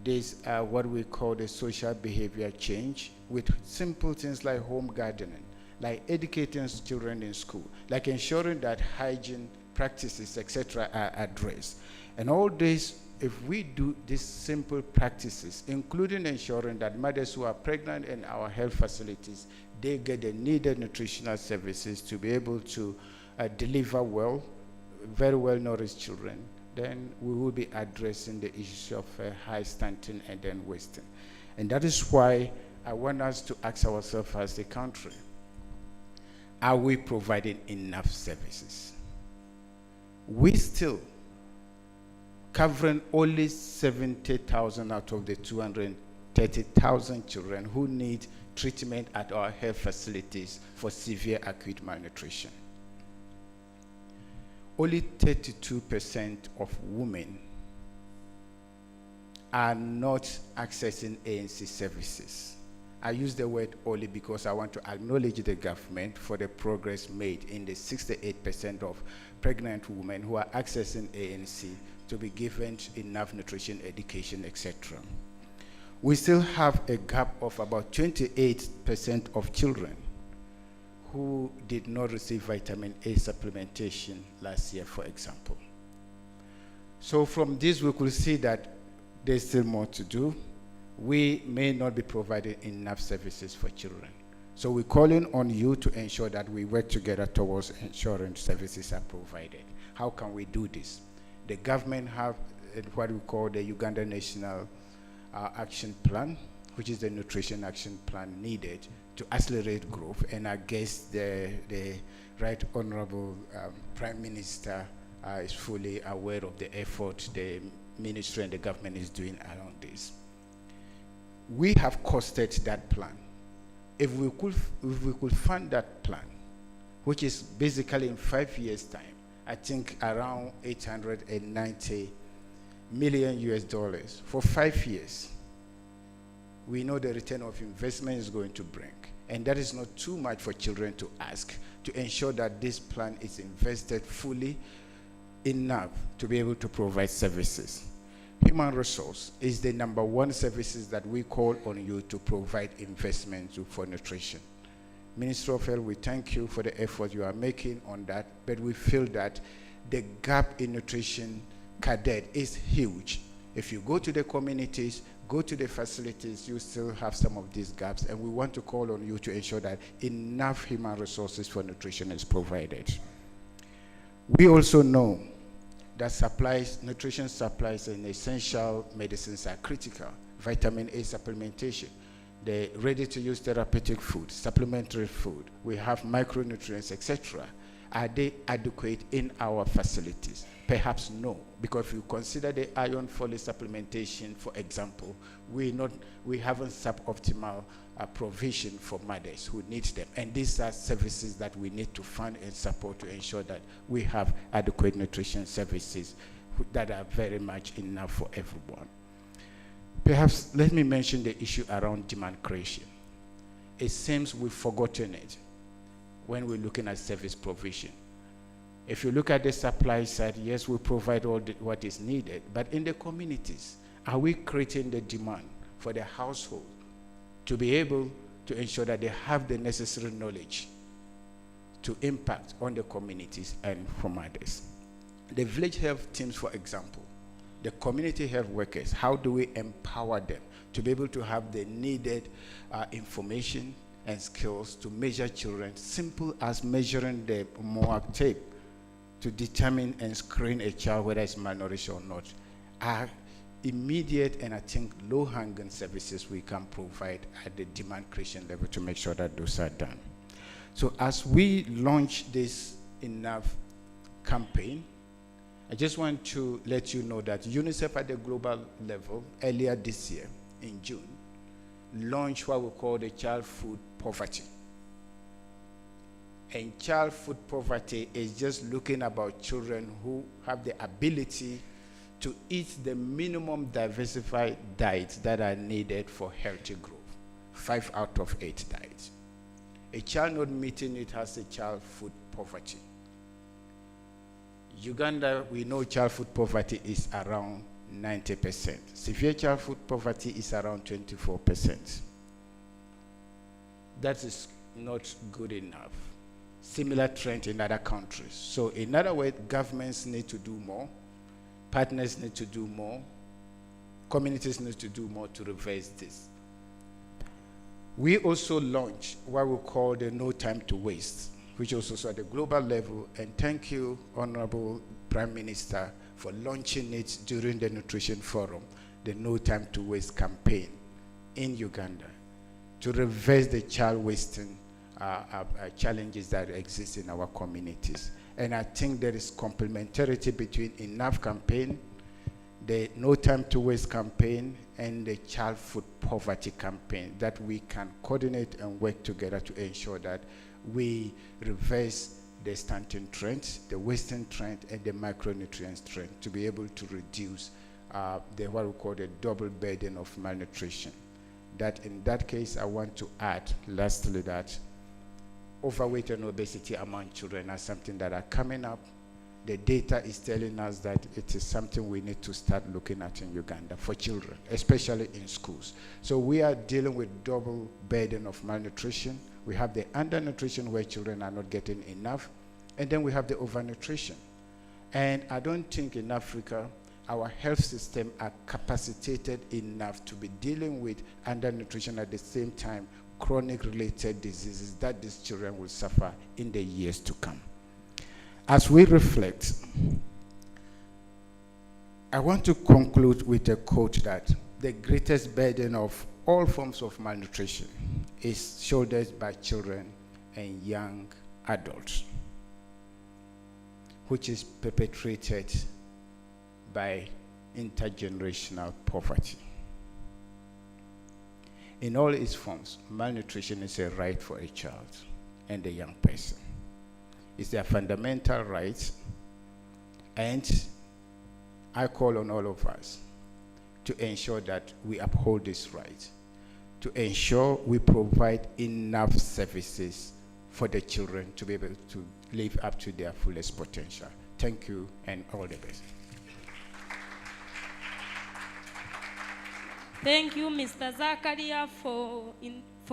S2: this, what we call the social behavior change, with simple things like home gardening, like educating children in school, like ensuring that hygiene practices, etc., are addressed. And all this, if we do these simple practices, including ensuring that mothers who are pregnant in our health facilities, they get the needed nutritional services to be able to deliver well, very well-nourished children, then we will be addressing the issue of high stunting and then wasting. And that is why I want us to ask ourselves as a country, are we providing enough services? We still covering only 70,000 out of the 230,000 children who need treatment at our health facilities for severe acute malnutrition. Only 32% of women are not accessing ANC services. I use the word only because I want to acknowledge the government for the progress made in the 68% of pregnant women who are accessing ANC to be given enough nutrition, education, etc. We still have a gap of about 28% of children who did not receive vitamin A supplementation last year, for example. So from this, we could see that there's still more to do. We may not be providing enough services for children. So we're calling on you to ensure that we work together towards ensuring services are provided. How can we do this? The government have what we call the Uganda National Action Plan, which is the nutrition action plan needed to accelerate growth. And I guess the Right Honorable Prime Minister is fully aware of the effort the ministry and the government is doing around this. We have costed that plan. If we could fund that plan, which is basically in 5 years' time, I think around $890 million for 5 years, we know the return of investment is going to bring. and that is not too much for children to ask, to ensure that this plan is invested fully enough to be able to provide services. Human resource is the number one services that we call on you to provide investment for nutrition. Minister of Health, we thank you for the effort you are making on that, but we feel that the gap in nutrition cadet is huge. If you go to the communities, go to the facilities, you still have some of these gaps, and we want to call on you to ensure that enough human resources for nutrition is provided. We also know that supplies, nutrition supplies and essential medicines are critical. Vitamin A supplementation, the ready-to-use therapeutic food, supplementary food, we have micronutrients, etc. Are they adequate in our facilities? Perhaps no, because if you consider the iron folate supplementation, for example, we haven't suboptimal provision for mothers who need them. And these are services that we need to fund and support to ensure that we have adequate nutrition services that are very much enough for everyone. Perhaps let me mention the issue around demand creation. It seems we've forgotten it when we're looking at service provision. If you look at the supply side, yes, we provide all what is needed, but in the communities, are we creating the demand for the household to be able to ensure that they have the necessary knowledge to impact on the communities and from others? The village health teams, for example, the community health workers, how do we empower them to be able to have the needed information and skills to measure children, simple as measuring the MOAC tape to determine and screen a child whether it's malnourished or not, are immediate and I think low-hanging services we can provide at the demand creation level to make sure that those are done. So as we launch this Enough campaign, I just want to let you know that UNICEF at the global level earlier this year in June launched what we call the child food poverty. And child food poverty is just looking about children who have the ability to eat the minimum diversified diets that are needed for healthy growth. 5 out of 8 diets. A child not meeting it has a child food poverty. Uganda, we know child food poverty is around 90%. Severe child food poverty is around 24%. That is not good enough. Similar trend in other countries. So in other words, governments need to do more, partners need to do more, communities need to do more to reverse this. We also launched what we call the No Time to Waste, which also is at the global level, and thank you, Honorable Prime Minister, for launching it during the Nutrition Forum, the No Time to Waste campaign in Uganda, to reverse the child wasting challenges that exist in our communities. And I think there is complementarity between Enough campaign, the No Time to Waste campaign, and the child food poverty campaign that we can coordinate and work together to ensure that we reverse the stunting trend, the wasting trend, and the micronutrients trend to be able to reduce what we call the double burden of malnutrition. That in that case, I want to add lastly that overweight and obesity among children are something that are coming up. The data is telling us that it is something we need to start looking at in Uganda for children, especially in schools. So we are dealing with double burden of malnutrition. We have the undernutrition where children are not getting enough, and then we have the overnutrition. And I don't think in Africa our health system are capacitated enough to be dealing with undernutrition at the same time chronic related diseases that these children will suffer in the years to come. As we reflect, I want to conclude with a quote that the greatest burden of all forms of malnutrition is shouldered by children and young adults, which is perpetrated by intergenerational poverty. In all its forms, malnutrition is a right for a child and a young person. It's their fundamental right, and I call on all of us to ensure that we uphold this right, to ensure we provide enough services for the children to be able to live up to their fullest potential. Thank you and all the best.
S9: Thank you, Mr. Zakaria, for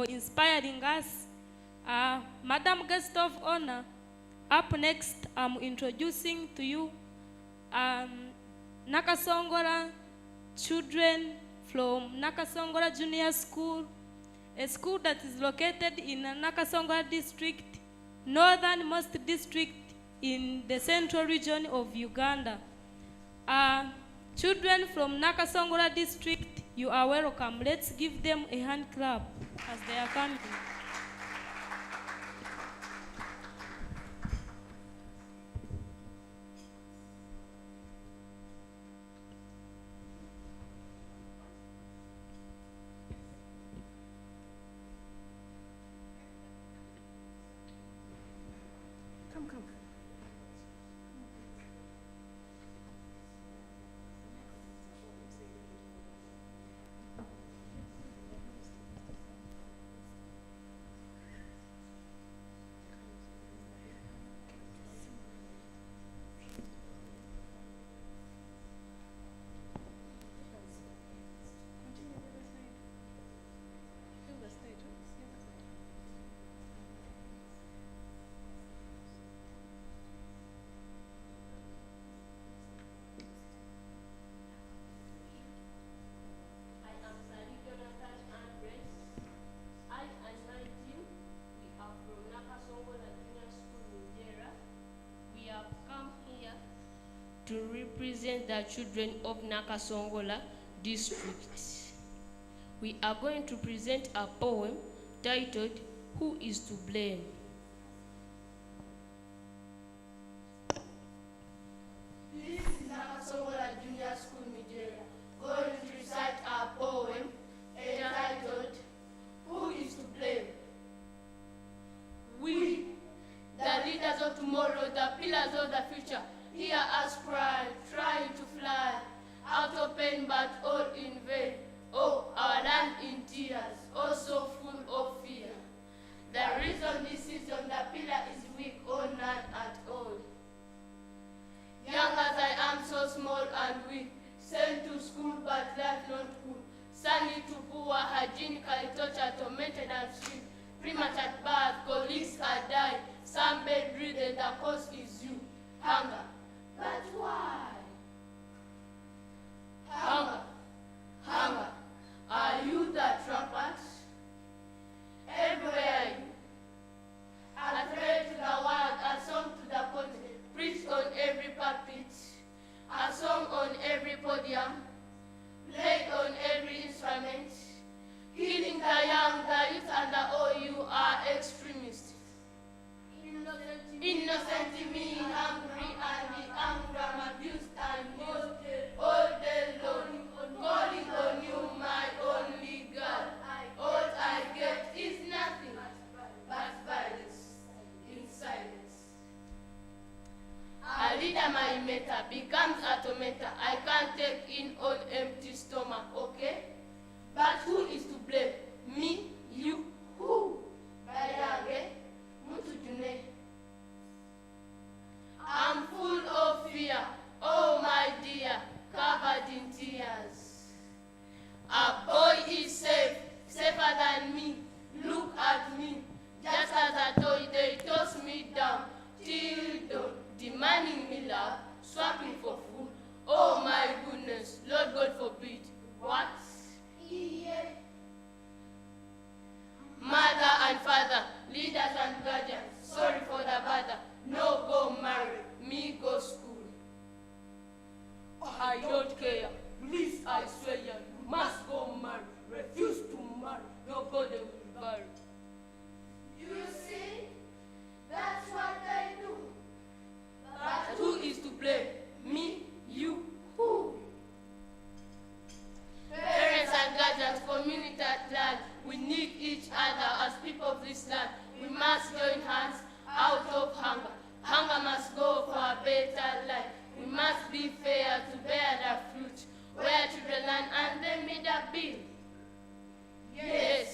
S9: inspiring us. Madam Guest of Honor, up next, I'm introducing to you Nakasongola children from Nakasongola Junior School, a school that is located in Nakasongola district, northernmost district in the central region of Uganda. Children from Nakasongola district, you are welcome. Let's give them a hand clap as they are coming.
S4: To represent the children of Nakasongola district. We are going to present a poem titled, Who is to Blame?
S19: This is Nakasongola Junior School, Nigeria, going to recite a poem entitled, Who is to Blame? We, the leaders of tomorrow, the pillars of the future, hear us cry, trying to fly, out of pain but all in vain. Oh, our land in tears, oh so full of fear. The reason this season the pillar is weak, oh none at all. Young as I am, so small and weak, sent to school but life not good. Sunny to poor, hygienically tortured, tormented and sick. Premature birth, colleagues had died, some bedridden, the cause is you. Hunger. But why? Hunger, hunger, are you the trumpet? Everywhere you, a threat to the world, a song to the continent, preached on every pulpit, a song on every podium, played on every instrument, killing the young, the youth, and the old. You are extremists. Innocent me, hungry and the anger, I'm abused and used all day long, calling on you, my only God. All I get is nothing but violence in silence. A leader, my meta, becomes a tormentor. I can't take in on empty stomach, okay? But who is to blame? Me? You? Who? Bayange? Mutujune? I'm full of fear, oh my dear, covered in tears. A boy is safe, safer than me. Look at me, just as a toy they toss me down, till dawn, demanding me love, swapping for food. Oh my goodness, Lord God forbid. What? Yeah. Mother and father, leaders and guardians, sorry for the bother. No, go marry, me go school. I don't care, please I swear you must go marry. Refuse to marry, your body will bury. You see, that's what they do. But who is to blame? Me? You? Who? Parents and guardians, community at large, we need each other as people of this land. We must join hands out of hunger. Hunger must go for a better life. We must be fair to bear the fruit, where children learn and they meet a bill. Yes,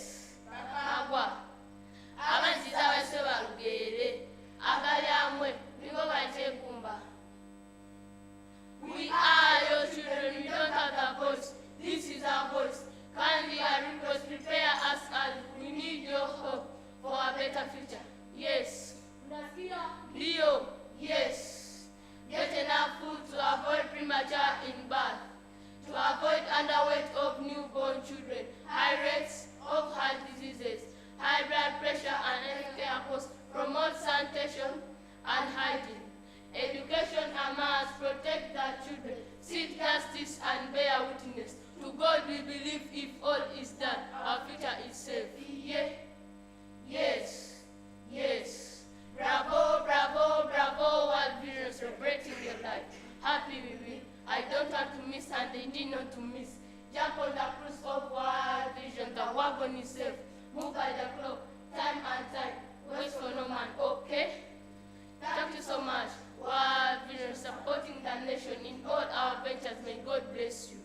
S4: on yourself. Move by the clock, time and time. Wait for no man, okay? Thank you so much. World Vision supporting the nation in all our ventures. May God bless you.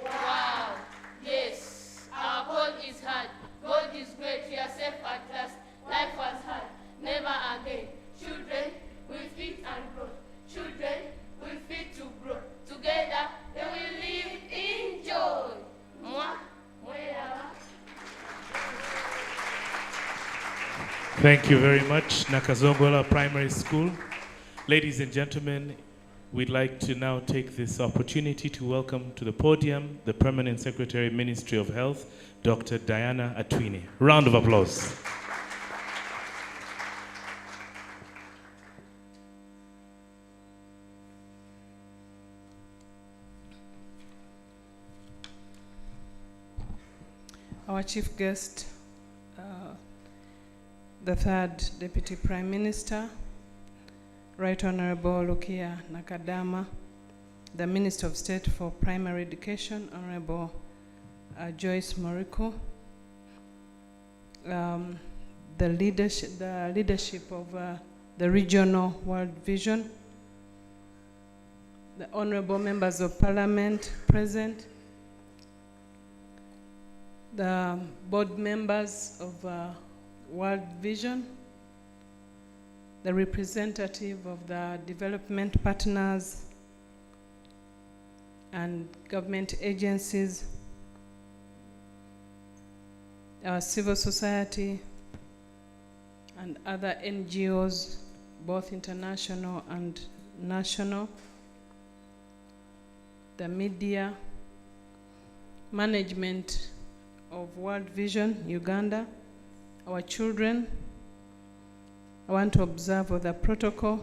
S4: Wow. Yes, our call is hard. God is great. We are safe at last. Life was hard. Never again. Children will fit and grow. Children will fit to grow. Together they will live in joy. Mwah. Mwah.
S3: Thank you very much, Nakazongola Primary School. Ladies and gentlemen, we'd like to now take this opportunity to welcome to the podium the Permanent Secretary, Ministry of Health, Dr. Diana Atwine. Round of applause.
S5: Our chief guest, the third Deputy Prime Minister, Right Honorable Lukia Nakadama, the Minister of State for Primary Education, Honorable Joyce Moriko, the leadership of the Regional World Vision, the Honorable Members of Parliament present, the board members of World Vision, the representative of the development partners and government agencies, our civil society and other NGOs, both international and national, the media, management of World Vision Uganda, our children. I want to observe the protocol.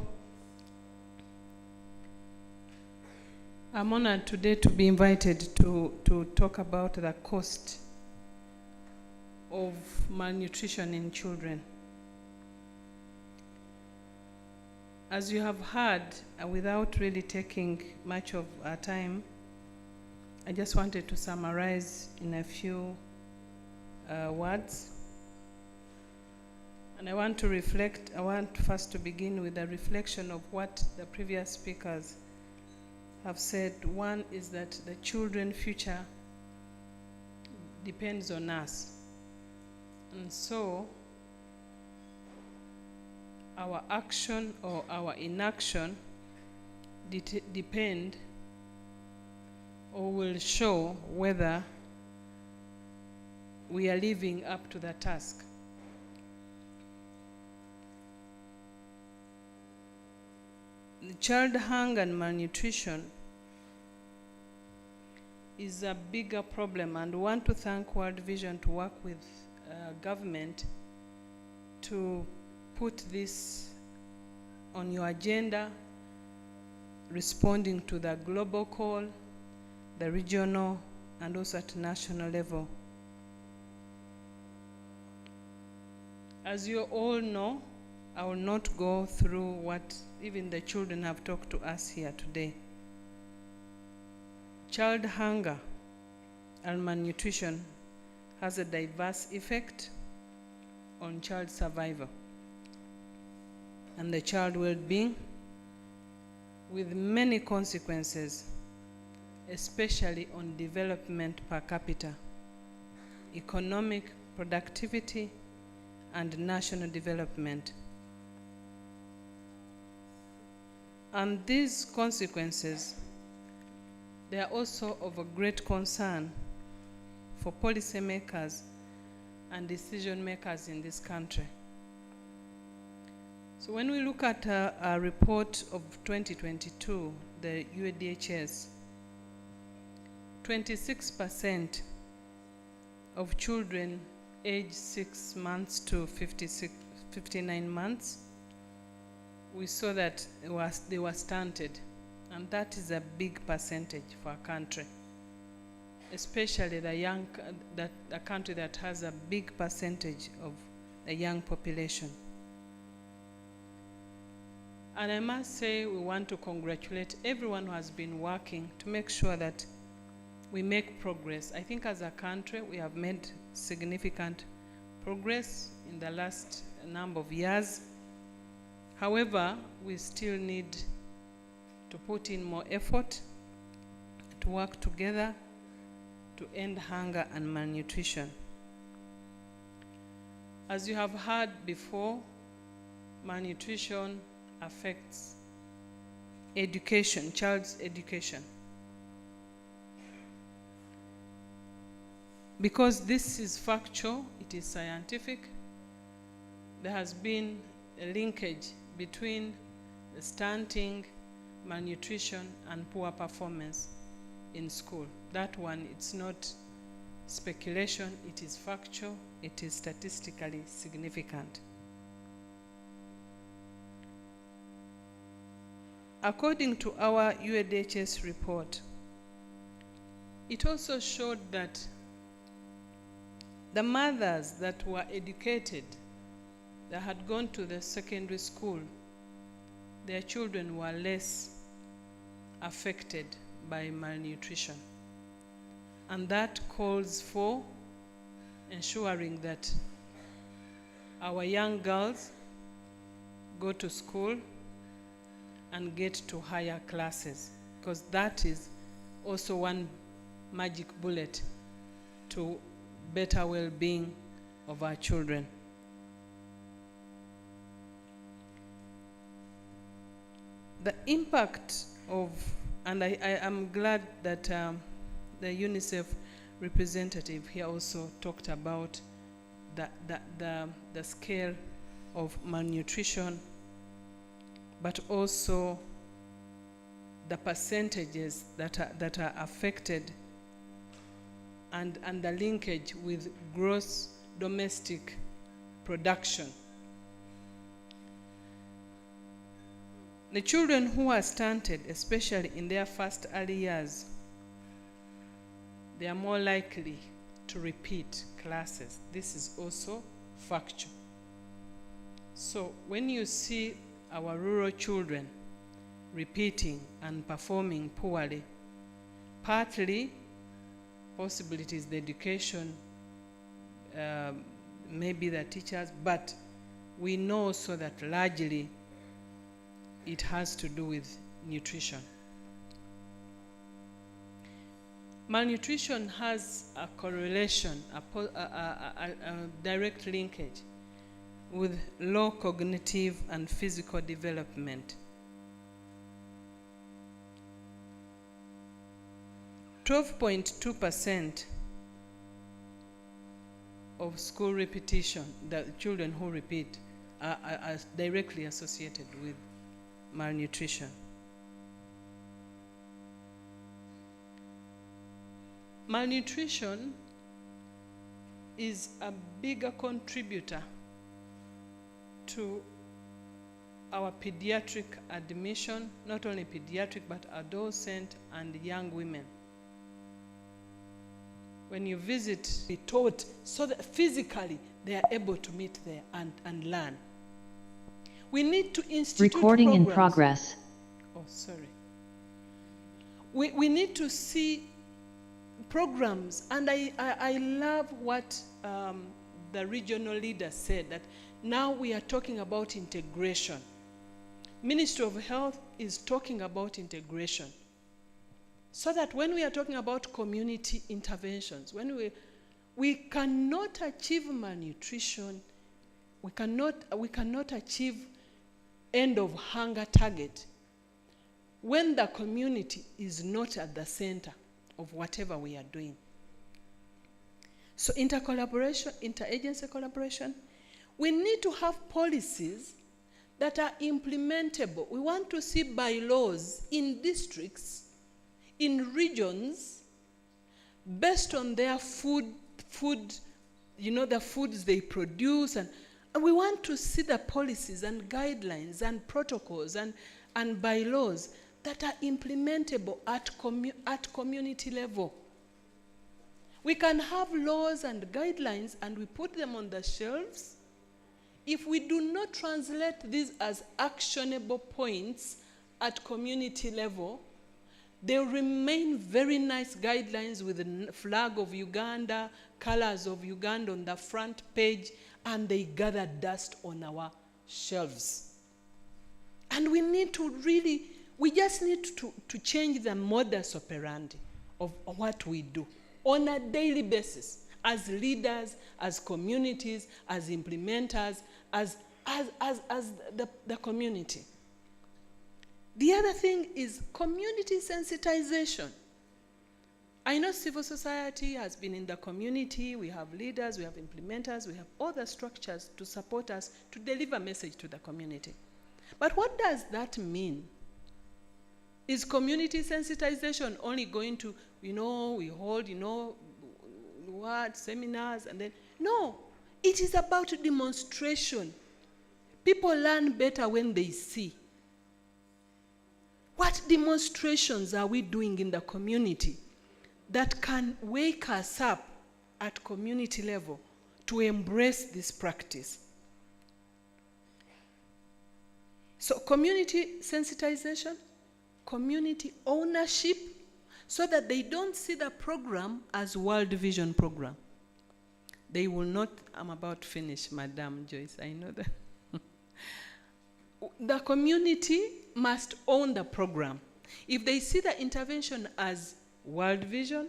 S5: I'm honored today to be invited to talk about the cost of malnutrition in children. As you have heard, without really taking much of our time, I just wanted to summarize in a few words. And I want first to begin with a reflection of what the previous speakers have said. One is that the children's future depends on us. And so our action or our inaction depend or will show whether we are living up to the task. Child hunger and malnutrition is a bigger problem, and we want to thank World Vision to work with government to put this on your agenda, responding to the global call, the regional, and also at national level. As you all know, I will not go through what even the children have talked to us here today. Child hunger and malnutrition has a diverse effect on child survival and the child well-being, with many consequences, especially on development per capita, economic productivity, and national development. And these consequences, they are also of a great concern for policymakers and decision makers in this country. So when we look at a report of 2022, the UADHS, 26% of children aged 6 months to 59 months, we saw that they were stunted, and that is a big percentage for a country, especially the country that has a big percentage of the young population. And I must say, we want to congratulate everyone who has been working to make sure that we make progress. I think as a country, we have made significant progress in the last number of years. However, we still need to put in more effort, to work together to end hunger and malnutrition. As you have heard before, malnutrition affects education, child's education. Because this is factual, it is scientific, there has been a linkage between the stunting, malnutrition, and poor performance in school. That one, it's not speculation, it is factual, it is statistically significant. According to our UNHS report, it also showed that the mothers that were educated, that had gone to the secondary school, their children were less affected by malnutrition. And that calls for ensuring that our young girls go to school and get to higher classes, because that is also one magic bullet to better well-being of our children. The impact of, and I am glad that the UNICEF representative here also talked about the scale of malnutrition, but also the percentages that are affected, and the linkage with gross domestic production. The children who are stunted, especially in their first early years, they are more likely to repeat classes. This is also factual. So when you see our rural children repeating and performing poorly, partly, possibly it is the education, maybe the teachers, but we know also that largely it has to do with nutrition. Malnutrition has a correlation, a direct linkage with low cognitive and physical development. 12.2% of school repetition, the children who repeat, are directly associated with malnutrition. Malnutrition is a bigger contributor to our pediatric admission, not only pediatric, but adolescent and young women. When you visit, be taught so that physically they are able to meet there and learn. We need to institute
S6: Recording in
S5: programs.
S6: progress.
S5: Oh, sorry. We need to see programs, and I love what the regional leader said, that now we are talking about integration. Ministry of Health is talking about integration. So that when we are talking about community interventions, when we cannot achieve malnutrition, we cannot achieve end of hunger target when the community is not at the center of whatever we are doing. So intercollaboration, interagency collaboration, we need to have policies that are implementable. We want to see bylaws in districts, in regions, based on their food, the foods they produce, and we want to see the policies and guidelines and protocols and bylaws that are implementable at community level. We can have laws and guidelines and we put them on the shelves. If we do not translate these as actionable points at community level, They remain very nice guidelines with the flag of Uganda, colors of Uganda on the front page, and they gather dust on our shelves. And we need to really, we just need to change the modus operandi of what we do on a daily basis, as leaders, as communities, as implementers, as the community. The other thing is community sensitization. I know civil society has been in the community, we have leaders, we have implementers, we have other structures to support us to deliver message to the community. But what does that mean? Is community sensitization only going to, we hold, seminars and then, no, it is about demonstration. People learn better when they see. What demonstrations are we doing in the community that can wake us up at community level to embrace this practice? So community sensitization, community ownership, so that they don't see the program as World Vision program. They will not, I'm about to finish, Madam Joyce, I know that. The community must own the program. If they see the intervention as World Vision,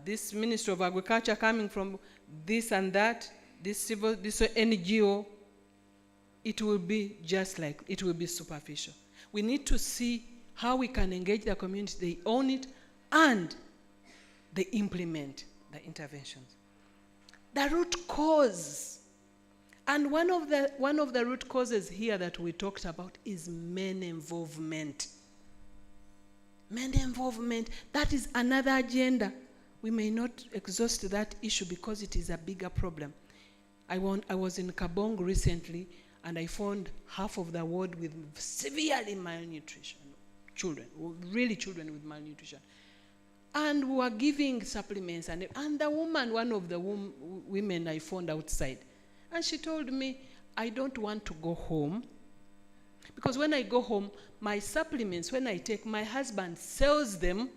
S5: this Ministry of Agriculture coming from this and that, this NGO, it will be just like, it will be superficial. We need to see how we can engage the community, they own it, and they implement the interventions. The root cause. And one of the root causes here that we talked about is men involvement. Men involvement, that is another agenda. We may not exhaust that issue because it is a bigger problem. I was in Kabong recently, and I found half of the ward with severely malnutrition children, really children with malnutrition. And we were giving supplements, and the woman, one of the women I found outside, and she told me, I don't want to go home, because when I go home, my supplements, when I take, my husband sells them,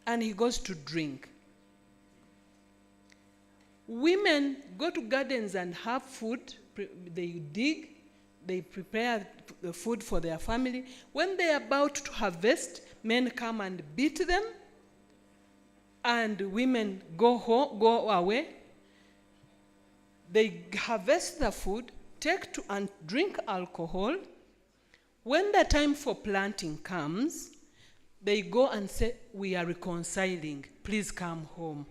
S5: and he goes to drink. Women go to gardens and have food, they dig, they prepare the food for their family. When they are about to harvest, men come and beat them, and women go away. They harvest the food, take to and drink alcohol. When the time for planting comes, they go and say, we are reconciling, please come home.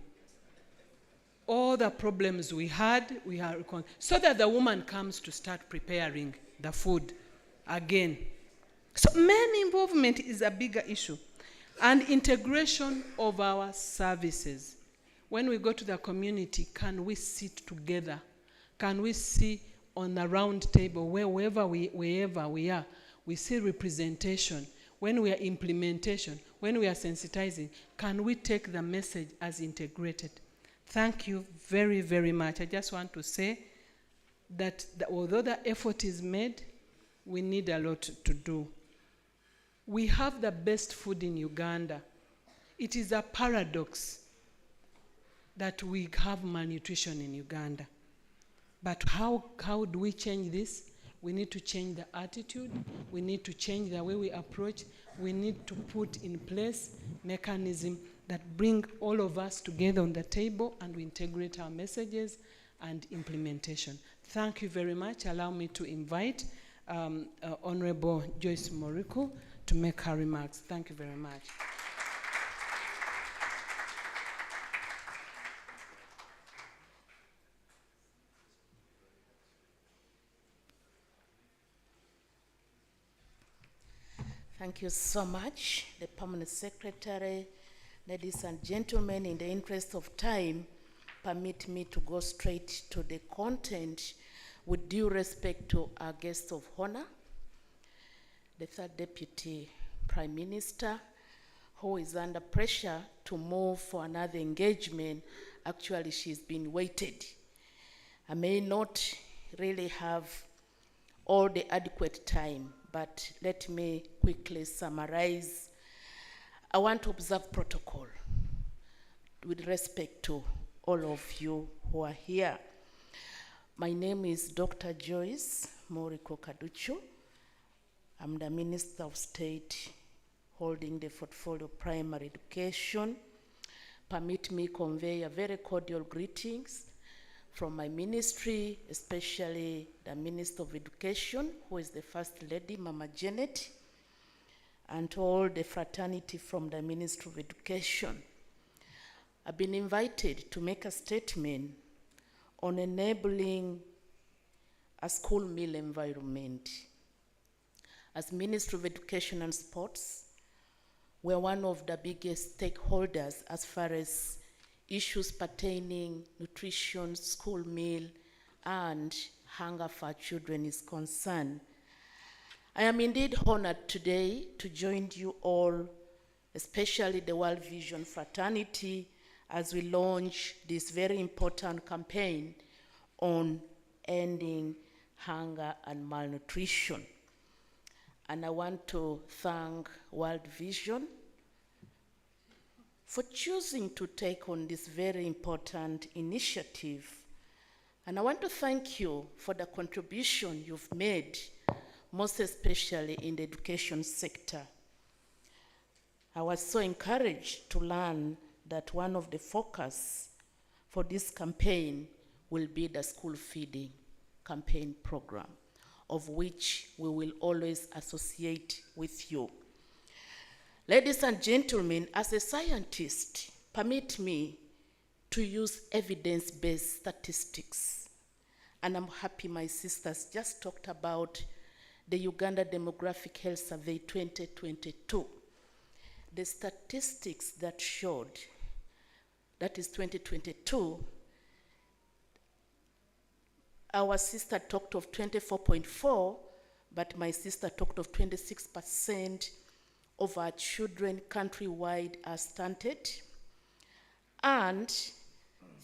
S5: All the problems we had, we are so that the woman comes to start preparing the food again. So men involvement is a bigger issue. And integration of our services. When we go to the community, can we sit together? Can we see on the round table wherever we are, we see representation. When we are implementation, when we are sensitizing, can we take the message as integrated? Thank you very, very much. I just want to say that although the effort is made, we need a lot to do. We have the best food in Uganda. It is a paradox that we have malnutrition in Uganda. But how do we change this? We need to change the attitude. We need to change the way we approach. We need to put in place mechanisms that bring all of us together on the table and we integrate our messages and implementation. Thank you very much. Allow me to invite Honorable Joyce Moriku to make her remarks. Thank you very much.
S6: Thank you so much, the Permanent Secretary. Ladies and gentlemen, in the interest of time, permit me to go straight to the content with due respect to our guest of honor, the Third Deputy Prime Minister, who is under pressure to move for another engagement. Actually, she's been waited. I may not really have all the adequate time, but let me quickly summarize. I want to observe protocol with respect to all of you who are here. My name is Dr. Joyce Moriko Kaduchu. I'm the Minister of State holding the portfolio of primary education. Permit me convey a very cordial greetings from my ministry, especially the Minister of Education, who is the First Lady, Mama Janet, and to all the fraternity from the Ministry of Education. I've been invited to make a statement on enabling a school meal environment. As Ministry of Education and Sports, we're one of the biggest stakeholders as far as issues pertaining nutrition, school meal, and hunger for children is concerned. I am indeed honored today to join you all, especially the World Vision fraternity, as we launch this very important campaign on ending hunger and malnutrition. And I want to thank World Vision for choosing to take on this very important initiative. And I want to thank you for the contribution you've made, most especially in the education sector. I was so encouraged to learn that one of the focus for this campaign will be the school feeding campaign program, of which we will always associate with you. Ladies and gentlemen, as a scientist, permit me to use evidence-based statistics. And I'm happy my sisters just talked about the Uganda Demographic Health Survey 2022. The statistics that showed, that is 2022, our sister talked of 24.4, but my sister talked of 26% of our children countrywide are stunted, and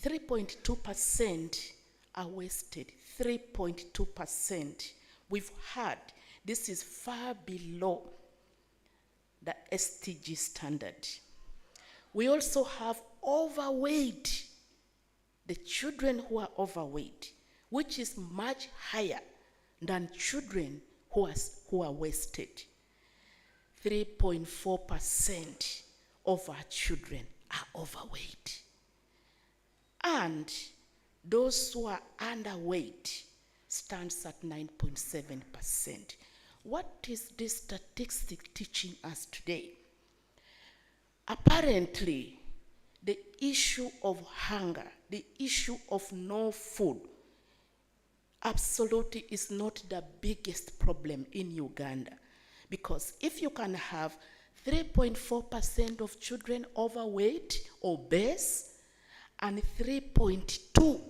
S6: 3.2% are wasted. 3.2%. We've heard this is far below the SDG standard. We also have overweight, the children who are overweight, which is much higher than children who are wasted. 3.4% of our children are overweight. And those who are underweight stands at 9.7%. What is this statistic teaching us today? Apparently, the issue of hunger, the issue of no food, absolutely is not the biggest problem in Uganda. Because if you can have 3.4% of children overweight, obese, and 3.2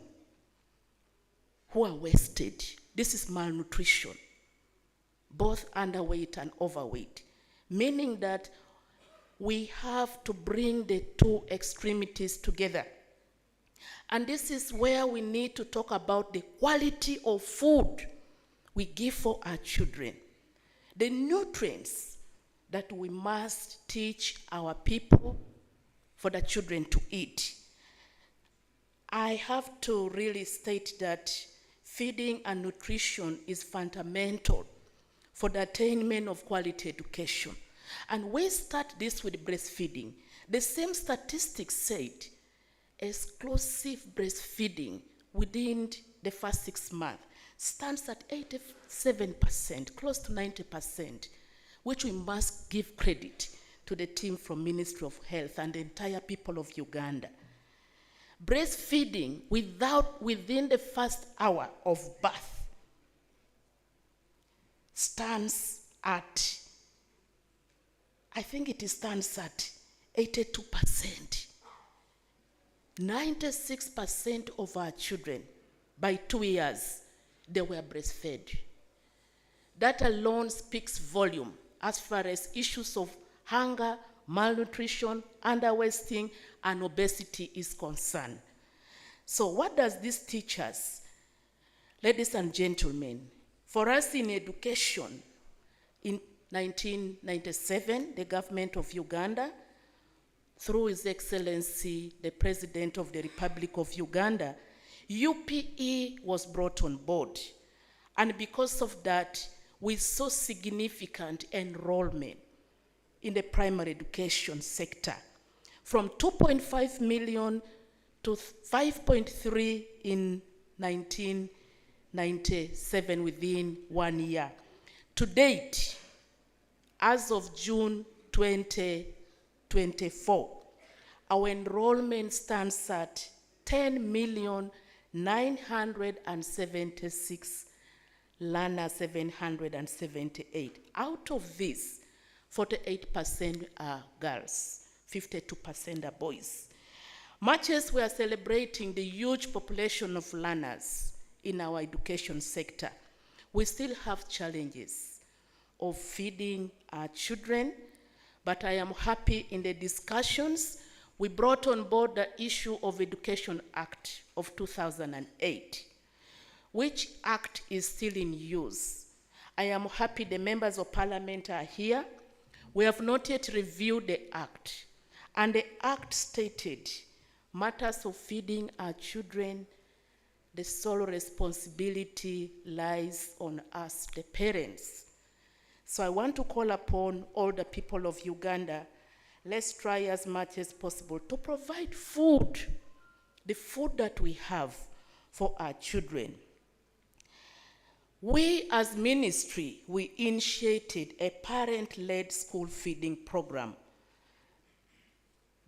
S6: who are wasted, this is malnutrition, both underweight and overweight, meaning that we have to bring the two extremities together. And this is where we need to talk about the quality of food we give for our children, the nutrients that we must teach our people for the children to eat. I have to really state that feeding and nutrition is fundamental for the attainment of quality education. And we start this with breastfeeding. The same statistics said exclusive breastfeeding within the first 6 months stands at 87%, close to 90%, which we must give credit to the team from Ministry of Health and the entire people of Uganda. Breastfeeding within the first hour of birth stands at, I think it stands at 82%. 96% of our children, by 2 years, they were breastfed. That alone speaks volume as far as issues of hunger, malnutrition, underweighting, and obesity is concerned. So what does this teach us? Ladies and gentlemen, for us in education, In 1997, the government of Uganda, through His Excellency, the President of the Republic of Uganda, UPE was brought on board. And because of that, we saw significant enrollment in the primary education sector, from 2.5 million to 5.3 in 1997 within 1 year. To date, as of June 2024, our enrollment stands at 10,976 learners, 778. Out of this, 48% are girls, 52% are boys. Much as we are celebrating the huge population of learners in our education sector, we still have challenges of feeding our children, but I am happy in the discussions we brought on board the issue of Education Act of 2008, which act is still in use. I am happy the members of parliament are here. We have not yet reviewed the act, and the act stated matters of feeding our children, the sole responsibility lies on us, the parents. So I want to call upon all the people of Uganda, let's try as much as possible to provide food, the food that we have for our children. We as ministry, we initiated a parent-led school feeding program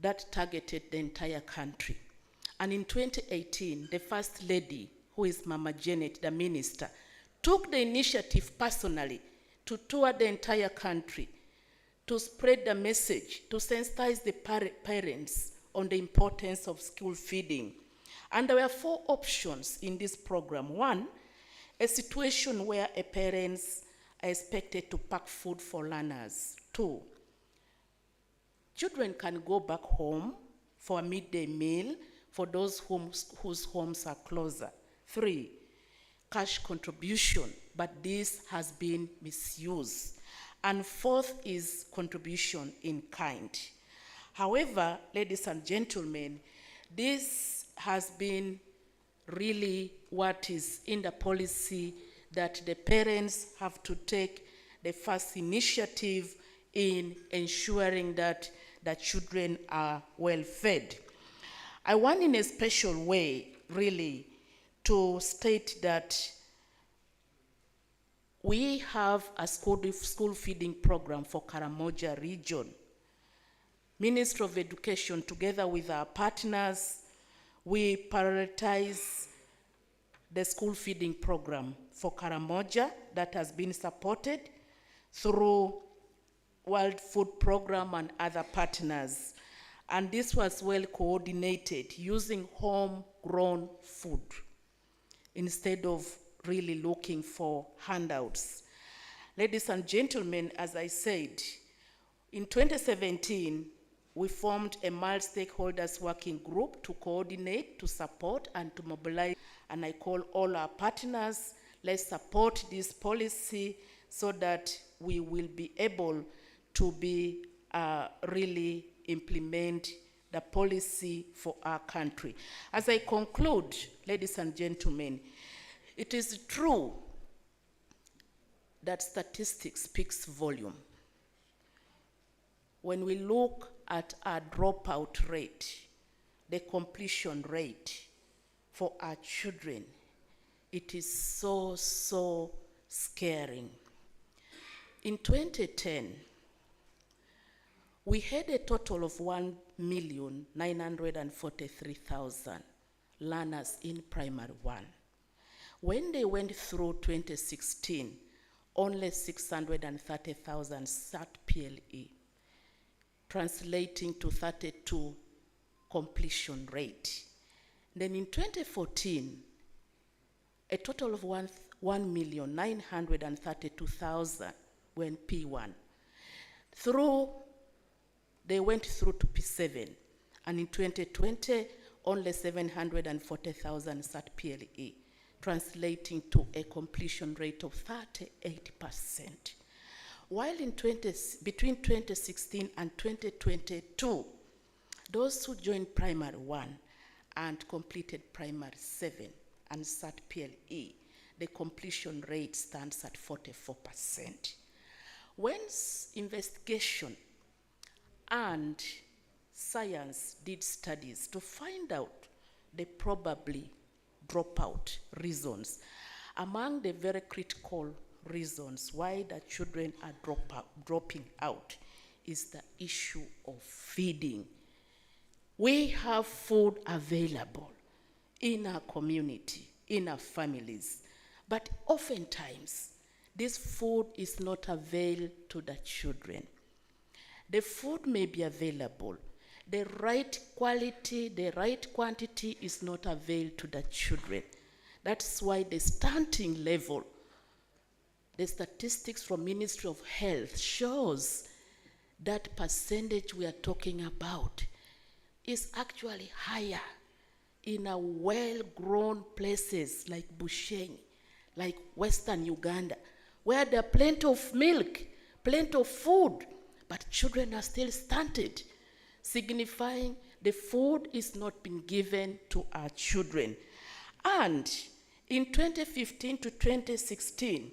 S6: that targeted the entire country. And in 2018, the First Lady, who is Mama Janet, the minister, took the initiative personally to tour the entire country, to spread the message, to sensitize the parents on the importance of school feeding. And there were 4 options in this program. 1, a situation where parents are expected to pack food for learners. 2, children can go back home for a midday meal for those whose homes are closer. 3, cash contribution, but this has been misused. And 4th is contribution in kind. However, ladies and gentlemen, this has been really what is in the policy, that the parents have to take the first initiative in ensuring that the children are well fed. I want in a special way really to state that we have a school feeding program for Karamoja region. Ministry of Education, together with our partners, we prioritize the school feeding program for Karamoja that has been supported through World Food Program and other partners. And this was well coordinated using homegrown food instead of really looking for handouts. Ladies and gentlemen, as I said, in 2017, we formed a multi-stakeholders working group to coordinate, to support, and to mobilize. And I call all our partners, let's support this policy so that we will be able to be really implement the policy for our country. As I conclude, ladies and gentlemen, it is true that statistics speaks volume. When we look at our dropout rate, the completion rate for our children, it is so scaring. In 2010, we had a total of 1,943,000 learners in primary 1. When they went through 2016, only 630,000 sat PLE, translating to 32 completion rate. Then in 2014, a total of 1,932,000 were in P1. They went through to P7, and in 2020, only 740,000 sat PLE, translating to a completion rate of 38%. While between 2016 and 2022, those who joined primary 1 and completed primary 7 and sat PLE, the completion rate stands at 44%. When investigation and science did studies to find out the probably dropout reasons, among the very critical reasons why the children are dropping out is the issue of feeding. We have food available in our community, in our families, but oftentimes this food is not available to the children. The food may be available, the right quality, the right quantity is not available to the children. That's why the stunting level, the statistics from Ministry of Health shows that percentage we are talking about is actually higher in our well-grown places like Bushenyi, like Western Uganda, where there are plenty of milk, plenty of food, but children are still stunted, signifying the food is not being given to our children. And in 2015 to 2016,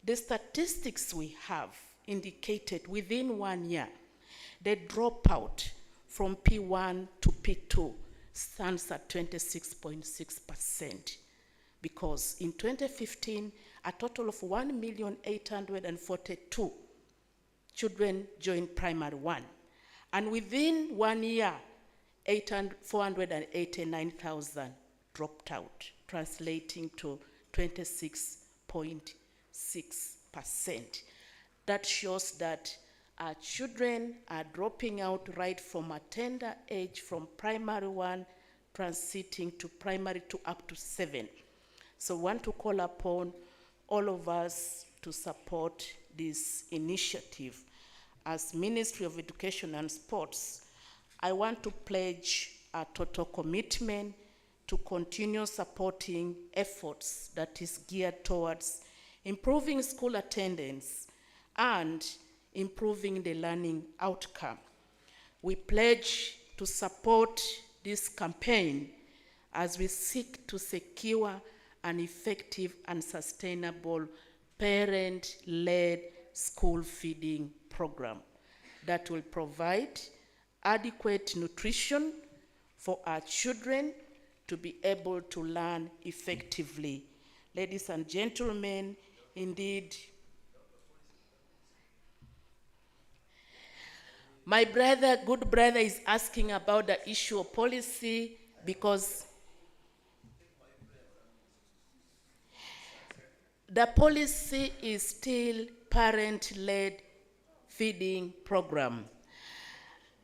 S6: the statistics we have indicated within 1 year, the dropout from P1 to P2 stands at 26.6%. Because in 2015, a total of 1,842,000 children joined primary 1. And within 1 year, 489,000 dropped out, translating to 26.6%. That shows that our children are dropping out right from a tender age, from primary 1, transiting to primary 2 up to 7. So I want to call upon all of us to support this initiative. As Ministry of Education and Sports, I want to pledge a total commitment to continue supporting efforts that is geared towards improving school attendance and improving the learning outcome. We pledge to support this campaign as we seek to secure an effective and sustainable parent-led school feeding program that will provide adequate nutrition for our children to be able to learn effectively. Ladies and gentlemen, indeed, my brother, good brother, is asking about the issue of policy because the policy is still parent-led feeding program,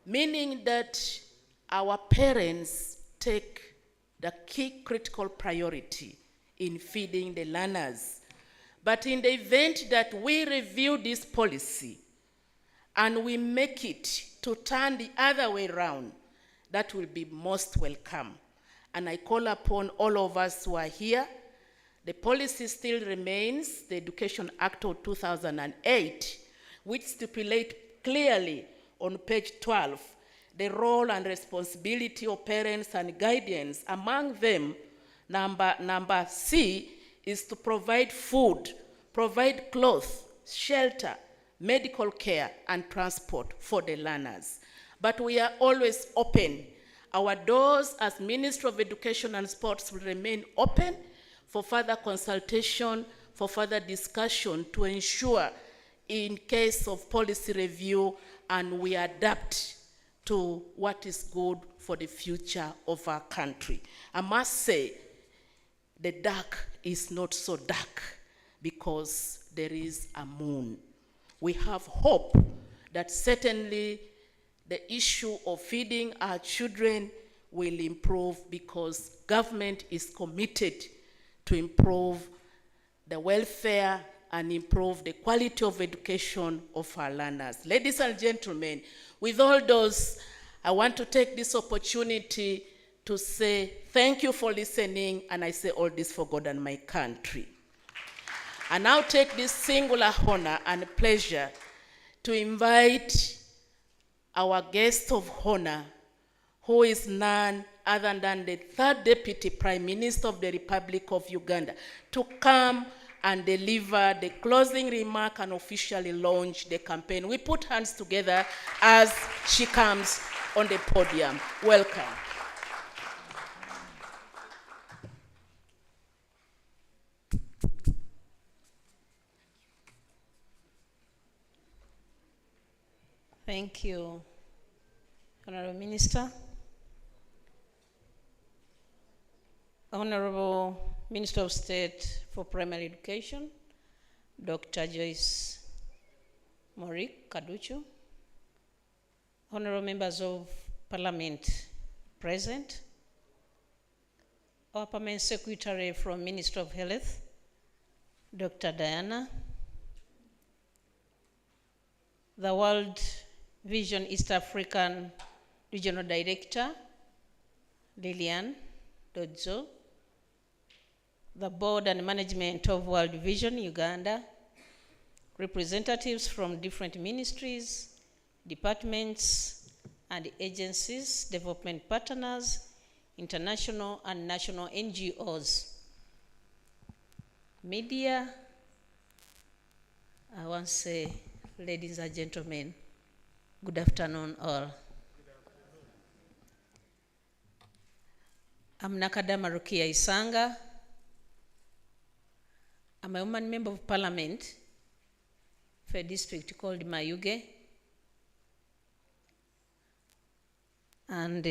S6: meaning that our parents take the key critical priority in feeding the learners. But in the event that we review this policy and we make it to turn the other way around, that will be most welcome. And I call upon all of us who are here. The policy still remains the Education Act of 2008, which stipulates clearly on page 12 the role and responsibility of parents and guardians. Among them, number C is to provide food, provide clothes, shelter, medical care, and transport for the learners. But we are always open. Our doors as Ministry of Education and Sports will remain open for further consultation, for further discussion to ensure in case of policy review and we adapt to what is good for the future of our country. I must say, the dark is not so dark because there is a moon. We have hope that certainly the issue of feeding our children will improve because government is committed to improve the welfare and improve the quality of education of our learners. Ladies and gentlemen, with all those, I want to take this opportunity to say thank you for listening, and I say all this for God and my country. I now take this singular honor and pleasure to invite our guest of honor, who is none other than the third Deputy Prime Minister of the Republic of Uganda, to come and deliver the closing remark and officially launch the campaign. We put hands together as she comes on the podium. Welcome.
S7: Thank you, Honorable Minister. Honorable Minister of State for Primary Education, Dr. Joyce Morik Kaduchu, Honorable Members of Parliament present, our Permanent Secretary from Ministry of Health, Dr. Diana, the World Vision East African Regional Director, Lilian Dodzo, the Board and Management of World Vision Uganda, representatives from different ministries, departments, and agencies, development partners, international and national NGOs, media, I want to say, ladies and gentlemen, good afternoon all. I'm Nakadama Rukia Isanga. I'm a woman member of parliament for a district called Mayuge. And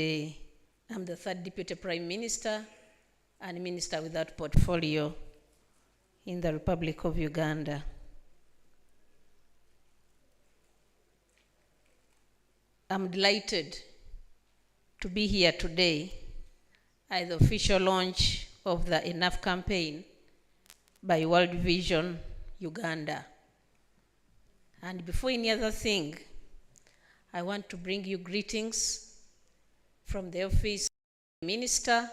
S7: I'm the third Deputy Prime Minister and Minister without portfolio in the Republic of Uganda. I'm delighted to be here today at the official launch of the Enough campaign by World Vision Uganda. And before any other thing, I want to bring you greetings from the office of the Minister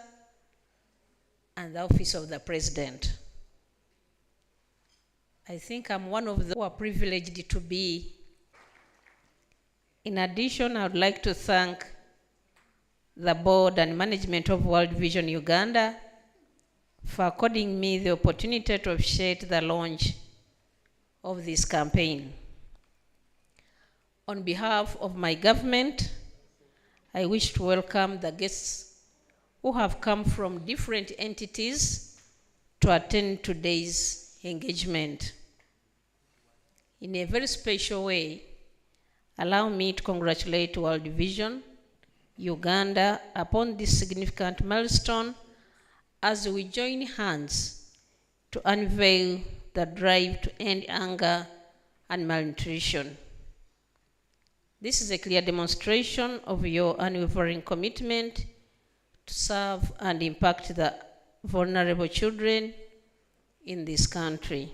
S7: and the office of the President. I think I'm one of those who are privileged to be. In addition, I would like to thank the board and management of World Vision Uganda for according me the opportunity to officiate the launch of this campaign. On behalf of my government, I wish to welcome the guests who have come from different entities to attend today's engagement. In a very special way, allow me to congratulate World Vision Uganda upon this significant milestone as we join hands to unveil the drive to end hunger and malnutrition. This is a clear demonstration of your unwavering commitment to serve and impact the vulnerable children in this country.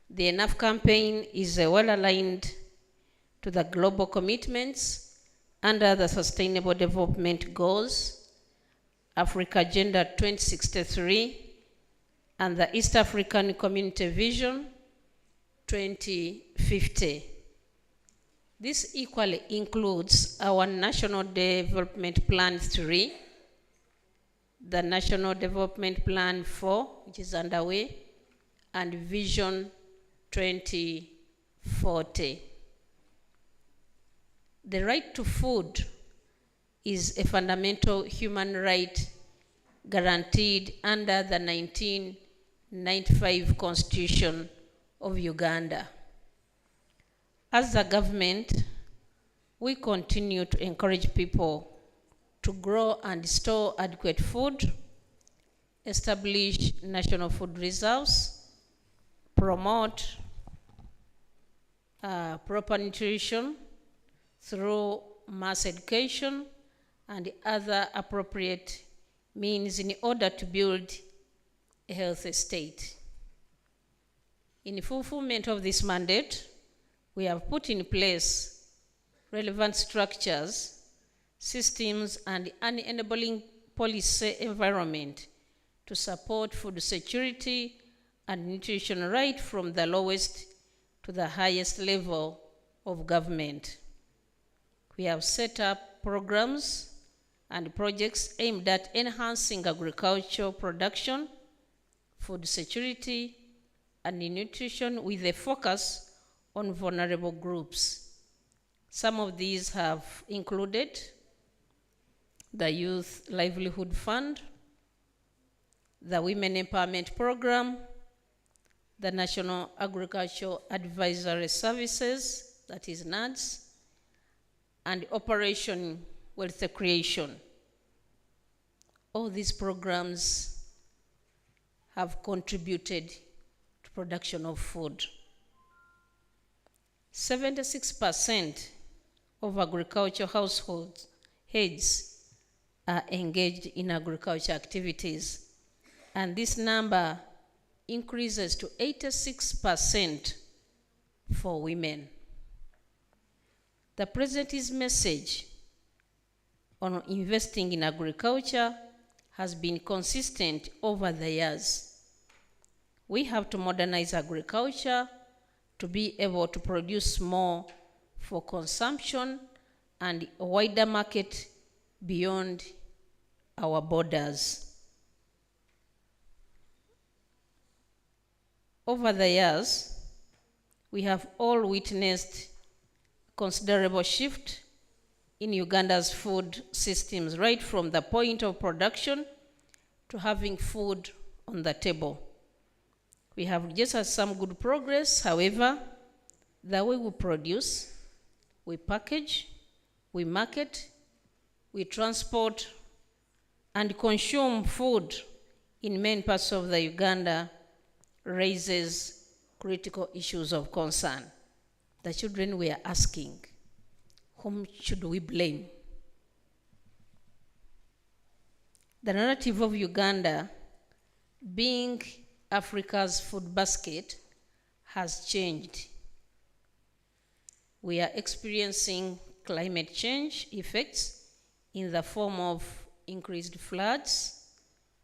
S7: The Enough campaign is well aligned to the global commitments under the Sustainable Development Goals, Africa Agenda 2063, and the East African Community Vision 2050. This equally includes our National Development Plan 3, the National Development Plan 4, which is underway, and Vision 2040. The right to food is a fundamental human right guaranteed under the 1995 Constitution of Uganda. As a government, we continue to encourage people to grow and store adequate food, establish national food reserves, promote proper nutrition through mass education and other appropriate means in order to build a healthy state. In fulfillment of this mandate, we have put in place relevant structures, systems, and an enabling policy environment to support food security and nutrition right from the lowest to the highest level of government. We have set up programs and projects aimed at enhancing agricultural production, food security, and nutrition with a focus on vulnerable groups. Some of these have included the Youth Livelihood Fund, the Women Empowerment Program, the National Agricultural Advisory Services, that is NADS, and Operation Wealth Creation. All these programs have contributed to production of food. 76% of agricultural households heads are engaged in agriculture activities, and this number increases to 86% for women. The President's message on investing in agriculture has been consistent over the years. We have to modernize agriculture to be able to produce more for consumption and a wider market beyond our borders. Over the years, we have all witnessed considerable shift in Uganda's food systems, right from the point of production to having food on the table. We have just had some good progress. However, the way we produce, we package, we market, we transport, and consume food in many parts of the Uganda raises critical issues of concern. The children were asking, whom should we blame? The narrative of Uganda being Africa's food basket has changed. We are experiencing climate change effects in the form of increased floods,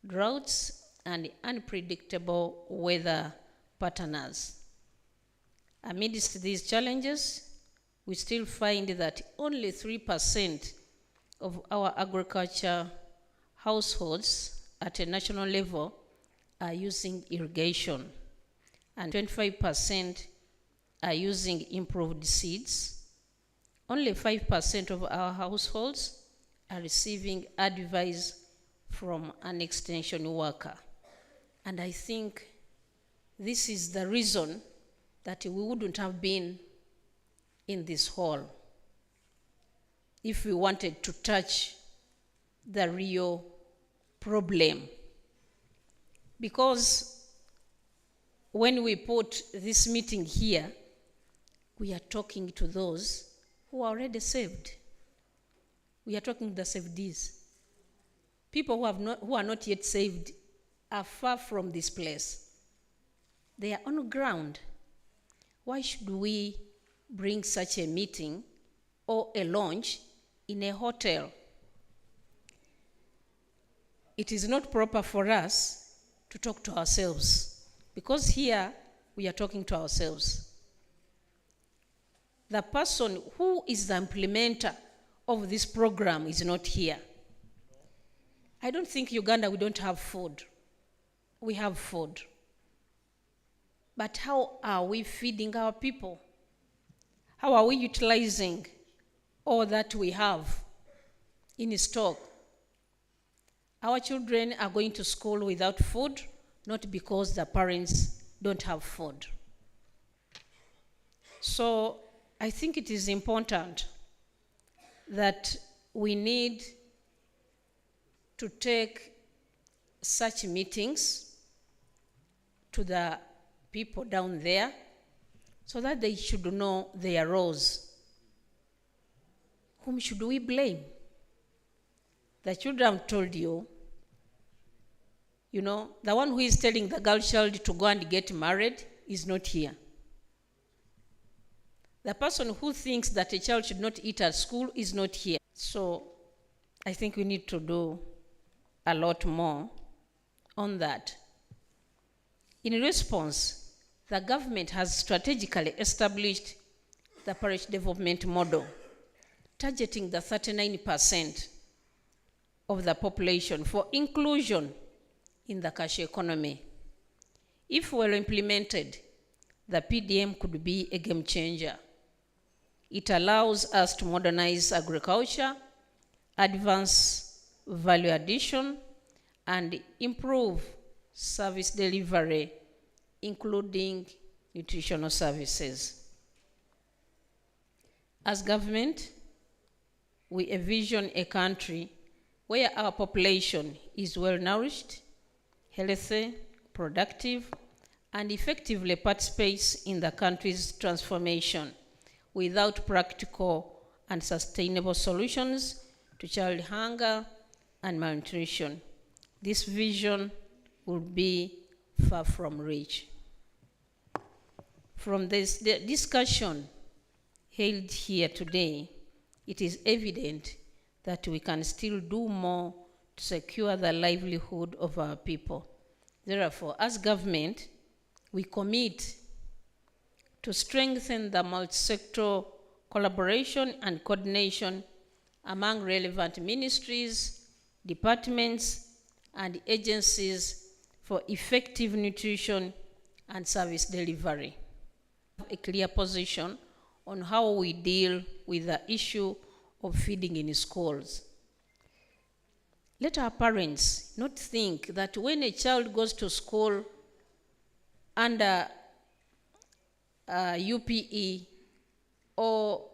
S7: droughts, and unpredictable weather patterns. Amidst these challenges, we still find that only 3% of our agriculture households at a national level are using irrigation, and 25% are using improved seeds. Only 5% of our households are receiving advice from an extension worker. And I think this is the reason that we wouldn't have been in this hall if we wanted to touch the real problem. Because when we put this meeting here, we are talking to those who are already saved. We are talking to the savees. People who are not yet saved are far from this place. They are on ground. Why should we bring such a meeting or a launch in a hotel? It is not proper for us to talk to ourselves, because here we are talking to ourselves. The person who is the implementer of this program is not here. I don't think Uganda, we don't have food. We have food. But how are we feeding our people? How are we utilizing all that we have in stock? Our children are going to school without food, not because the parents don't have food. So I think it is important that we need to take such meetings to the people down there so that they should know their roles. Whom should we blame? The children have told you, the one who is telling the girl child to go and get married is not here. The person who thinks that a child should not eat at school is not here. So I think we need to do a lot more on that. In response, the government has strategically established the parish development model, targeting the 39% of the population for inclusion in the cash economy. If well implemented, the PDM could be a game changer. It allows us to modernize agriculture, advance value addition, and improve service delivery, including nutritional services. As government, we envision a country where our population is well nourished, healthy, productive, and effectively participates in the country's transformation without practical and sustainable solutions to child hunger and malnutrition. This vision will be far from reach. From this discussion held here today, it is evident that we can still do more to secure the livelihood of our people. Therefore, as government, we commit to strengthen the multi-sectoral collaboration and coordination among relevant ministries, departments, and agencies for effective nutrition and service delivery. A clear position on how we deal with the issue of feeding in schools. Let our parents not think that when a child goes to school under UPE or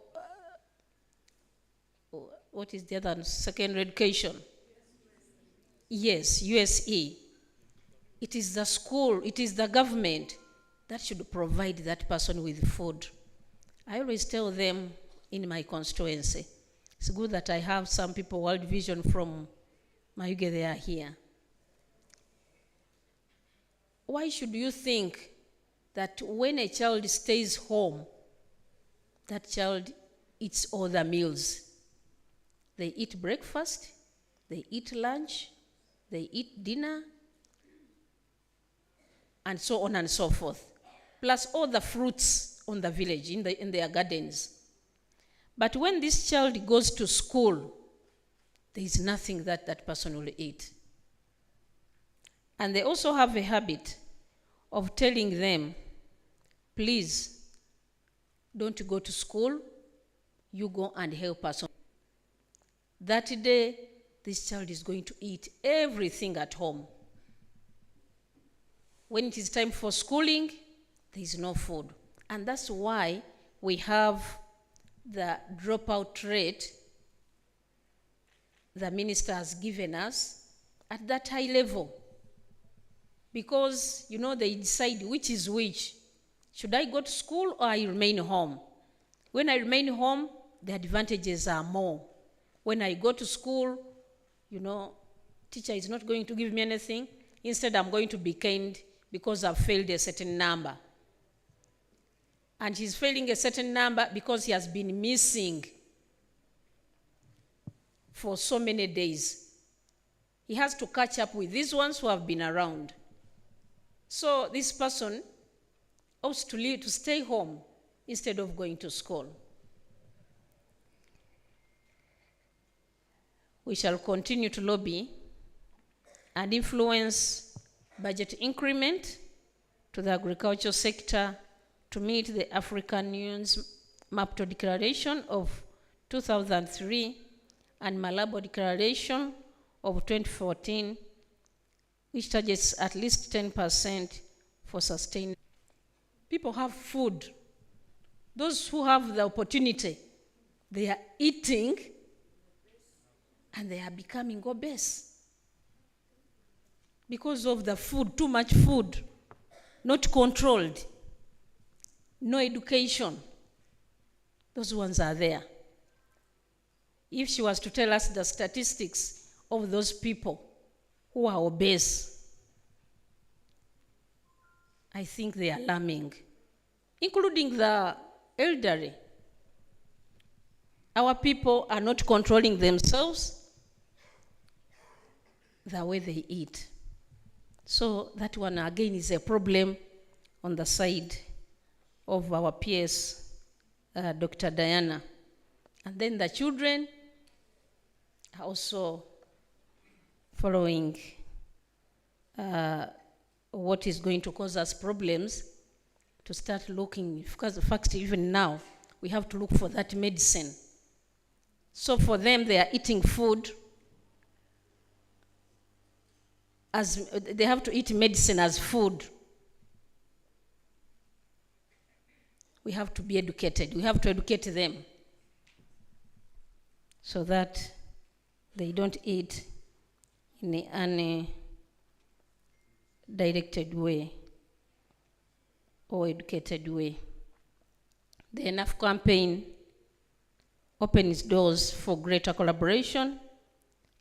S7: what is the other, secondary education? Yes, USE. It is the school, it is the government that should provide that person with food. I always tell them in my constituency, it's good that I have some people, World Vision from Mayuge, they are here. Why should you think that when a child stays home, that child eats all the meals? They eat breakfast, they eat lunch, they eat dinner, and so on and so forth. Plus all the fruits on the village, in their gardens. But when this child goes to school, there is nothing that that person will eat. And they also have a habit of telling them, please, don't go to school, you go and help us. That day, this child is going to eat everything at home. When it is time for schooling, there is no food. And that's why we have the dropout rate the minister has given us at that high level. Because, you know, they decide which is which. Should I go to school or I remain home? When I remain home, the advantages are more. When I go to school, you know, teacher is not going to give me anything. Instead, I'm going to be caned because I've failed a certain number. And he's failing a certain number because he has been missing for so many days. He has to catch up with these ones who have been around. So this person ought to stay home instead of going to school. We shall continue to lobby and influence budget increment to the agricultural sector to meet the African Union's Maputo Declaration of 2003 and Malabo Declaration of 2014, which targets at least 10% for sustainable. People have food. Those who have the opportunity, they are eating and they are becoming obese because of the food, too much food, not controlled, no education. Those ones are there. If she was to tell us the statistics of those people who are obese, I think they are alarming, including the elderly. Our people are not controlling themselves the way they eat. So that one again is a problem on the side of our PS, Dr. Diana. And then the children are also following what is going to cause us problems to start looking, because the fact even now, we have to look for that medicine. So for them, they are eating food as, they have to eat medicine as food. We have to be educated. We have to educate them so that they don't eat in an undirected way or educated way. The Enough campaign opens doors for greater collaboration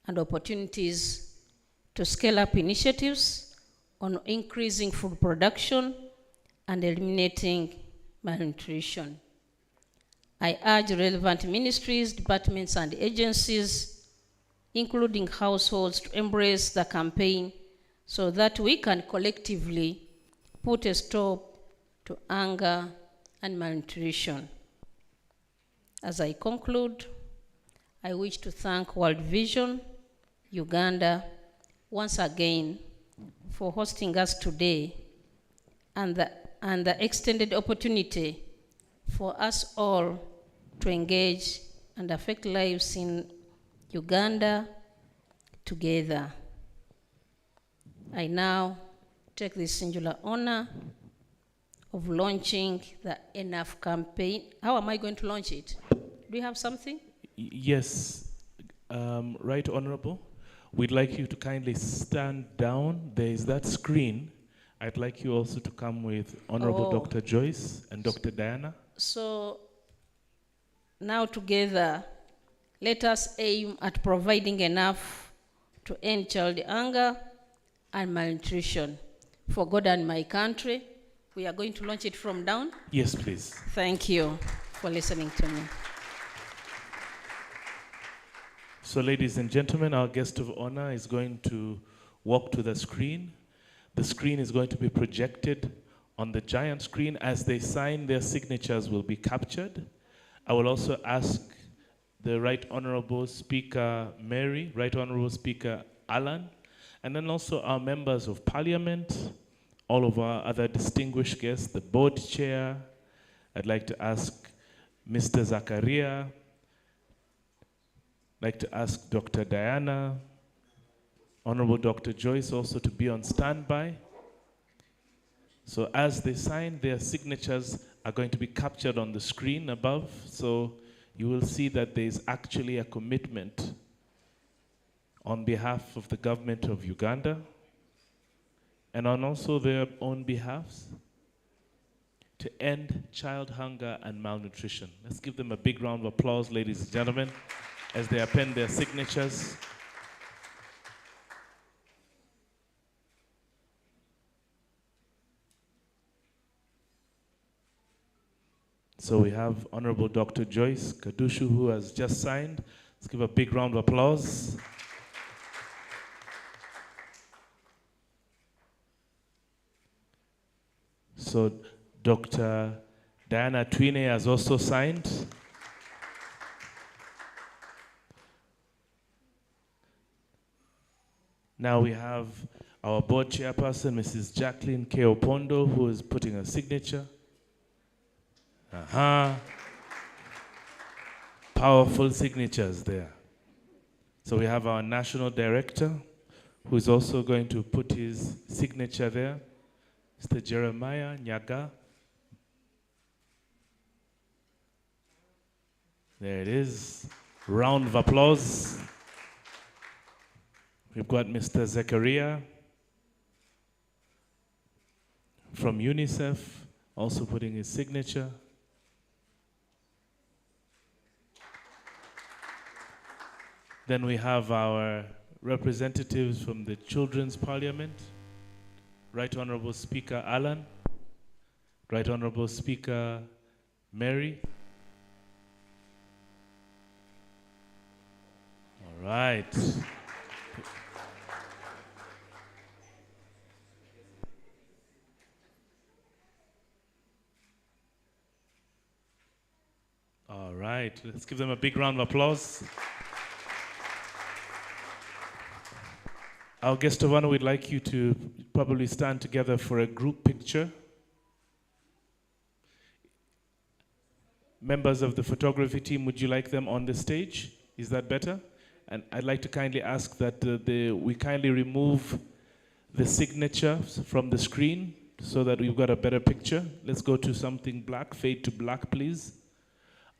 S7: and opportunities to scale up initiatives on increasing food production and eliminating malnutrition. I urge relevant ministries, departments, and agencies, including households, to embrace the campaign so that we can collectively put a stop to hunger and malnutrition. As I conclude, I wish to thank World Vision Uganda once again for hosting us today and the extended opportunity for us all to engage and affect lives in Uganda together. I now take this singular honor of launching the Enough campaign. How am I going to launch it? Do you have something?
S3: Yes, Right Honorable. We'd like you to kindly stand down. There is that screen. I'd like you also to come with Honorable Dr. Joyce and Dr. Diana.
S7: So now together, let us aim at providing enough to end child hunger and malnutrition. For God and my country, we are going to launch it from down.
S3: Yes, please.
S7: Thank you for listening to me.
S3: So, ladies and gentlemen, our guest of honor is going to walk to the screen. The screen is going to be projected on the giant screen. As they sign, their signatures will be captured. I will also ask the Right Honorable Speaker Mary, Right Honorable Speaker Alan, and then also our members of Parliament, all of our other distinguished guests, the board chair. I'd like to ask Mr. Zakaria. I'd like to ask Dr. Diana, Honorable Dr. Joyce also to be on standby. So as they sign, their signatures are going to be captured on the screen above. So you will see that there is actually a commitment on behalf of the government of Uganda and on also their own behalves to end child hunger and malnutrition. Let's give them a big round of applause, ladies and gentlemen, as they append their signatures. So we have Honorable Dr. Joyce Kadushu, who has just signed. Let's give a big round of applause. So Dr. Diana Twine has also signed. Now we have our board chairperson, Mrs. Jacqueline K. Opondo, who is putting a signature. Powerful signatures there. So we have our national director, who is also going to put his signature there, Mr. Jeremiah Nyaga. There it is. Round of applause. We've got Mr. Zakaria from UNICEF, also putting his signature. Then we have our representatives from the Children's Parliament, Right Honorable Speaker Alan, Right Honorable Speaker Mary. All right. right, let's give them a big round of applause. Our guest of honor would like you to probably stand together for a group picture. Members of the photography team, would you like them on the stage? Is that better? And I'd like to kindly ask that we kindly remove the signatures from the screen so that we've got a better picture. Let's go to something black, fade to black, please.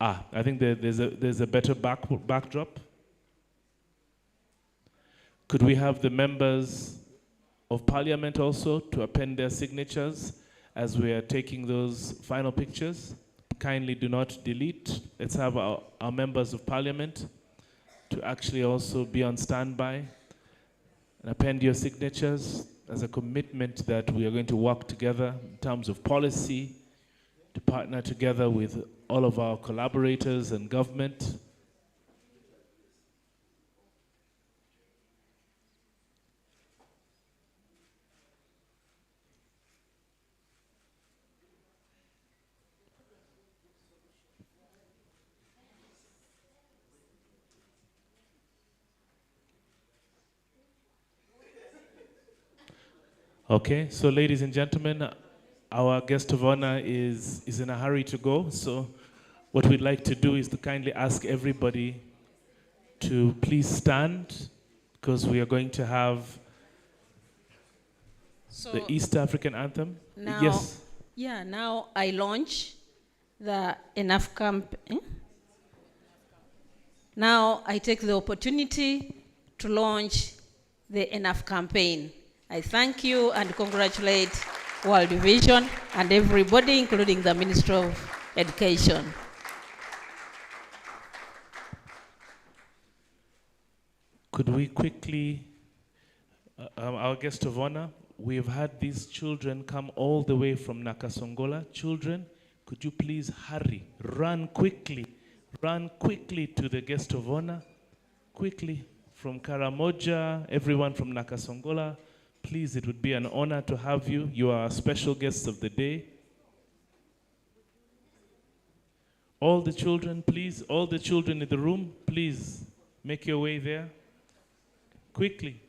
S3: I think there's a better backdrop. Could we have the members of parliament also to append their signatures as we are taking those final pictures? Kindly do not delete. Let's have our members of parliament to actually also be on standby and append your signatures as a commitment that we are going to work together in terms of policy, to partner together with all of our collaborators and government. Okay, so ladies and gentlemen, our guest of honor is in a hurry to go. So what we'd like to do is to kindly ask everybody to please stand, because we are going to have the East African anthem.
S7: Now,
S3: yes.
S7: Yeah, now I launch the Enough campaign. Now I take the opportunity to launch the Enough campaign. I thank you and congratulate World Vision and everybody, including the Minister of Education.
S3: Could we quickly, our guest of honor, we've had these children come all the way from Nakasongola. Children, could you please hurry, run quickly to the guest of honor, quickly, from Karamoja, everyone from Nakasongola. Please, it would be an honor to have you. You are our special guests of the day. All the children, please, all the children in the room, please make your way there quickly.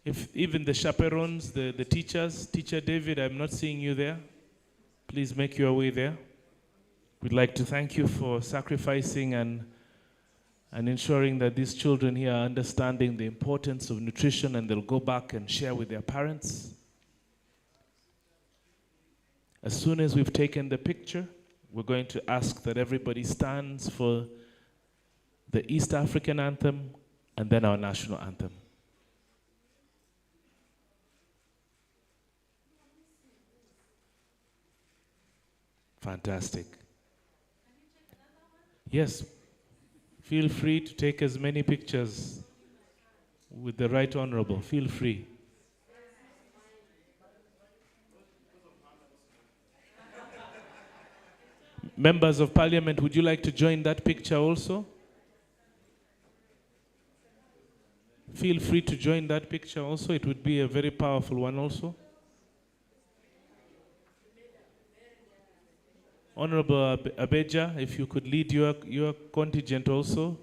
S3: If even the chaperones, the teachers, Teacher David, I'm not seeing you there. Please make your way there. We'd like to thank you for sacrificing and ensuring that these children here are understanding the importance of nutrition, and they'll go back and share with their parents. As soon as we've taken the picture, we're going to ask that everybody stands for the East African anthem and then our national anthem. Fantastic. Yes, feel free to take as many pictures with the Right Honorable. Feel free. Members of Parliament, would you like to join that picture also? Feel free to join that picture also. It would be a very powerful one also. Honorable Abeja, if you could lead your contingent also.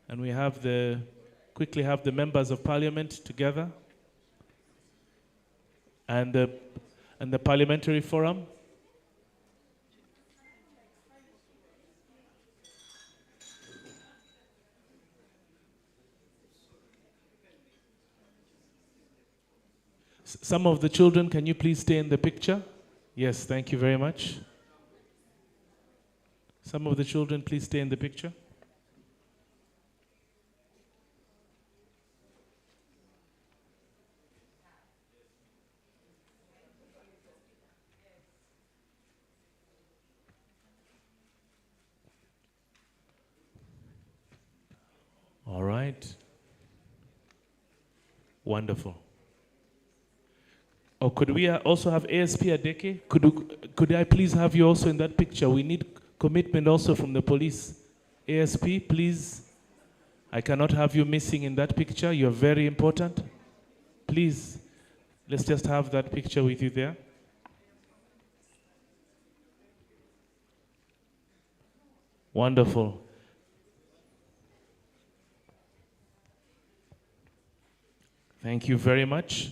S3: And we have quickly have the members of parliament together. And the parliamentary forum. Some of the children, can you please stay in the picture? Yes, thank you very much. Some of the children, please stay in the picture. All right. Wonderful. Oh, could we also have ASP Adeke? Could I please have you also in that picture? We need commitment also from the police. ASP, please I cannot have you missing in that picture. You're very important. Please, let's just have that picture with you there. Wonderful. Thank you very much.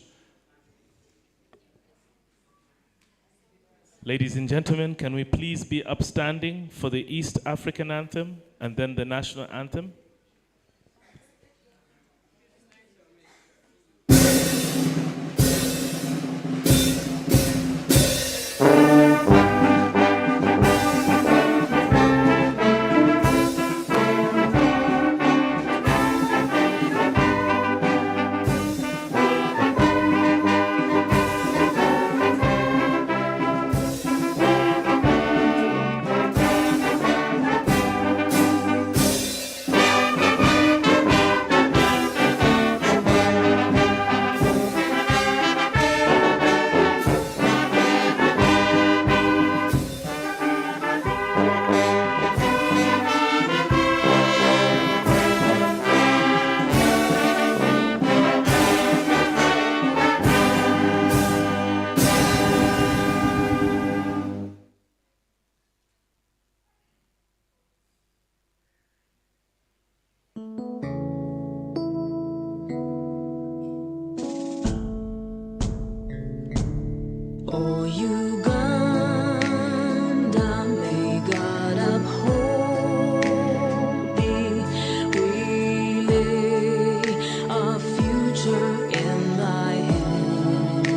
S3: Ladies and gentlemen, can we please be upstanding for the East African anthem and then the national anthem?
S8: Oh, Uganda, may God uphold thee. We lay our future in thy hand.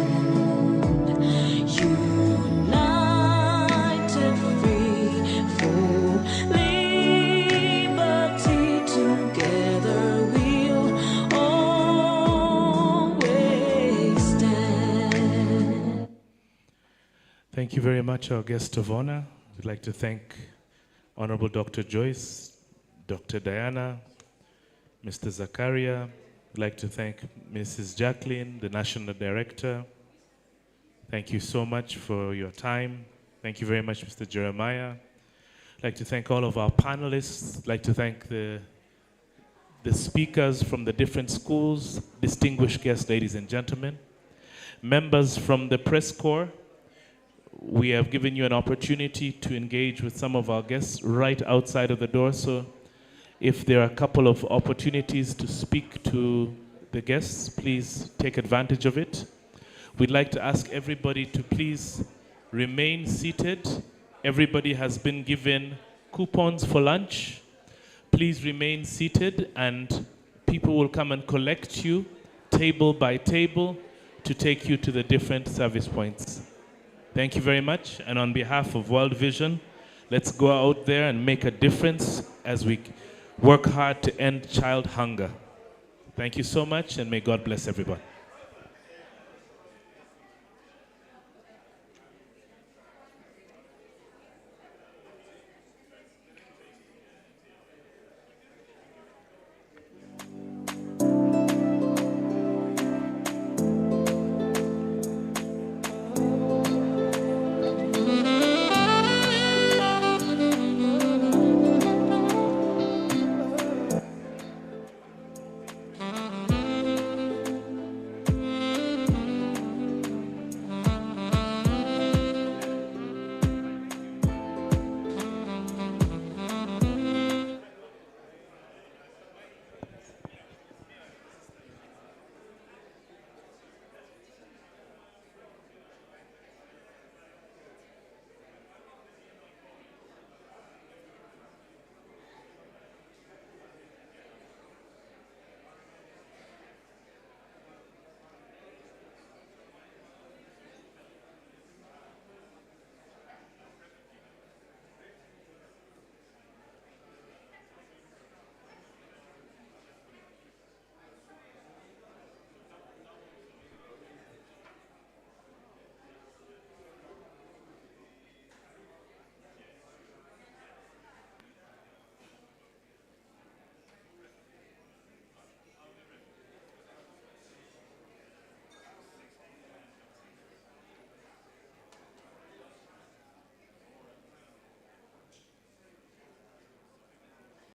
S8: United, free, for liberty, together we'll always stand.
S3: Thank you very much, our guest of honor. We'd like to thank Honorable Dr. Joyce, Dr. Diana, Mr. Zakaria. We'd like to thank Mrs. Jacqueline, the National Director. Thank you so much for your time. Thank you very much, Mr. Jeremiah. I'd like to thank all of our panelists. I'd like to thank the speakers from the different schools, distinguished guests, ladies and gentlemen, members from the press corps. We have given you an opportunity to engage with some of our guests right outside of the door. So if there are a couple of opportunities to speak to the guests, please take advantage of it. We'd like to ask everybody to please remain seated. Everybody has been given coupons for lunch. Please remain seated and people will come and collect you table by table to take you to the different service points. Thank you very much. And on behalf of World Vision, let's go out there and make a difference as we work hard to end child hunger. Thank you so much, and may God bless everyone.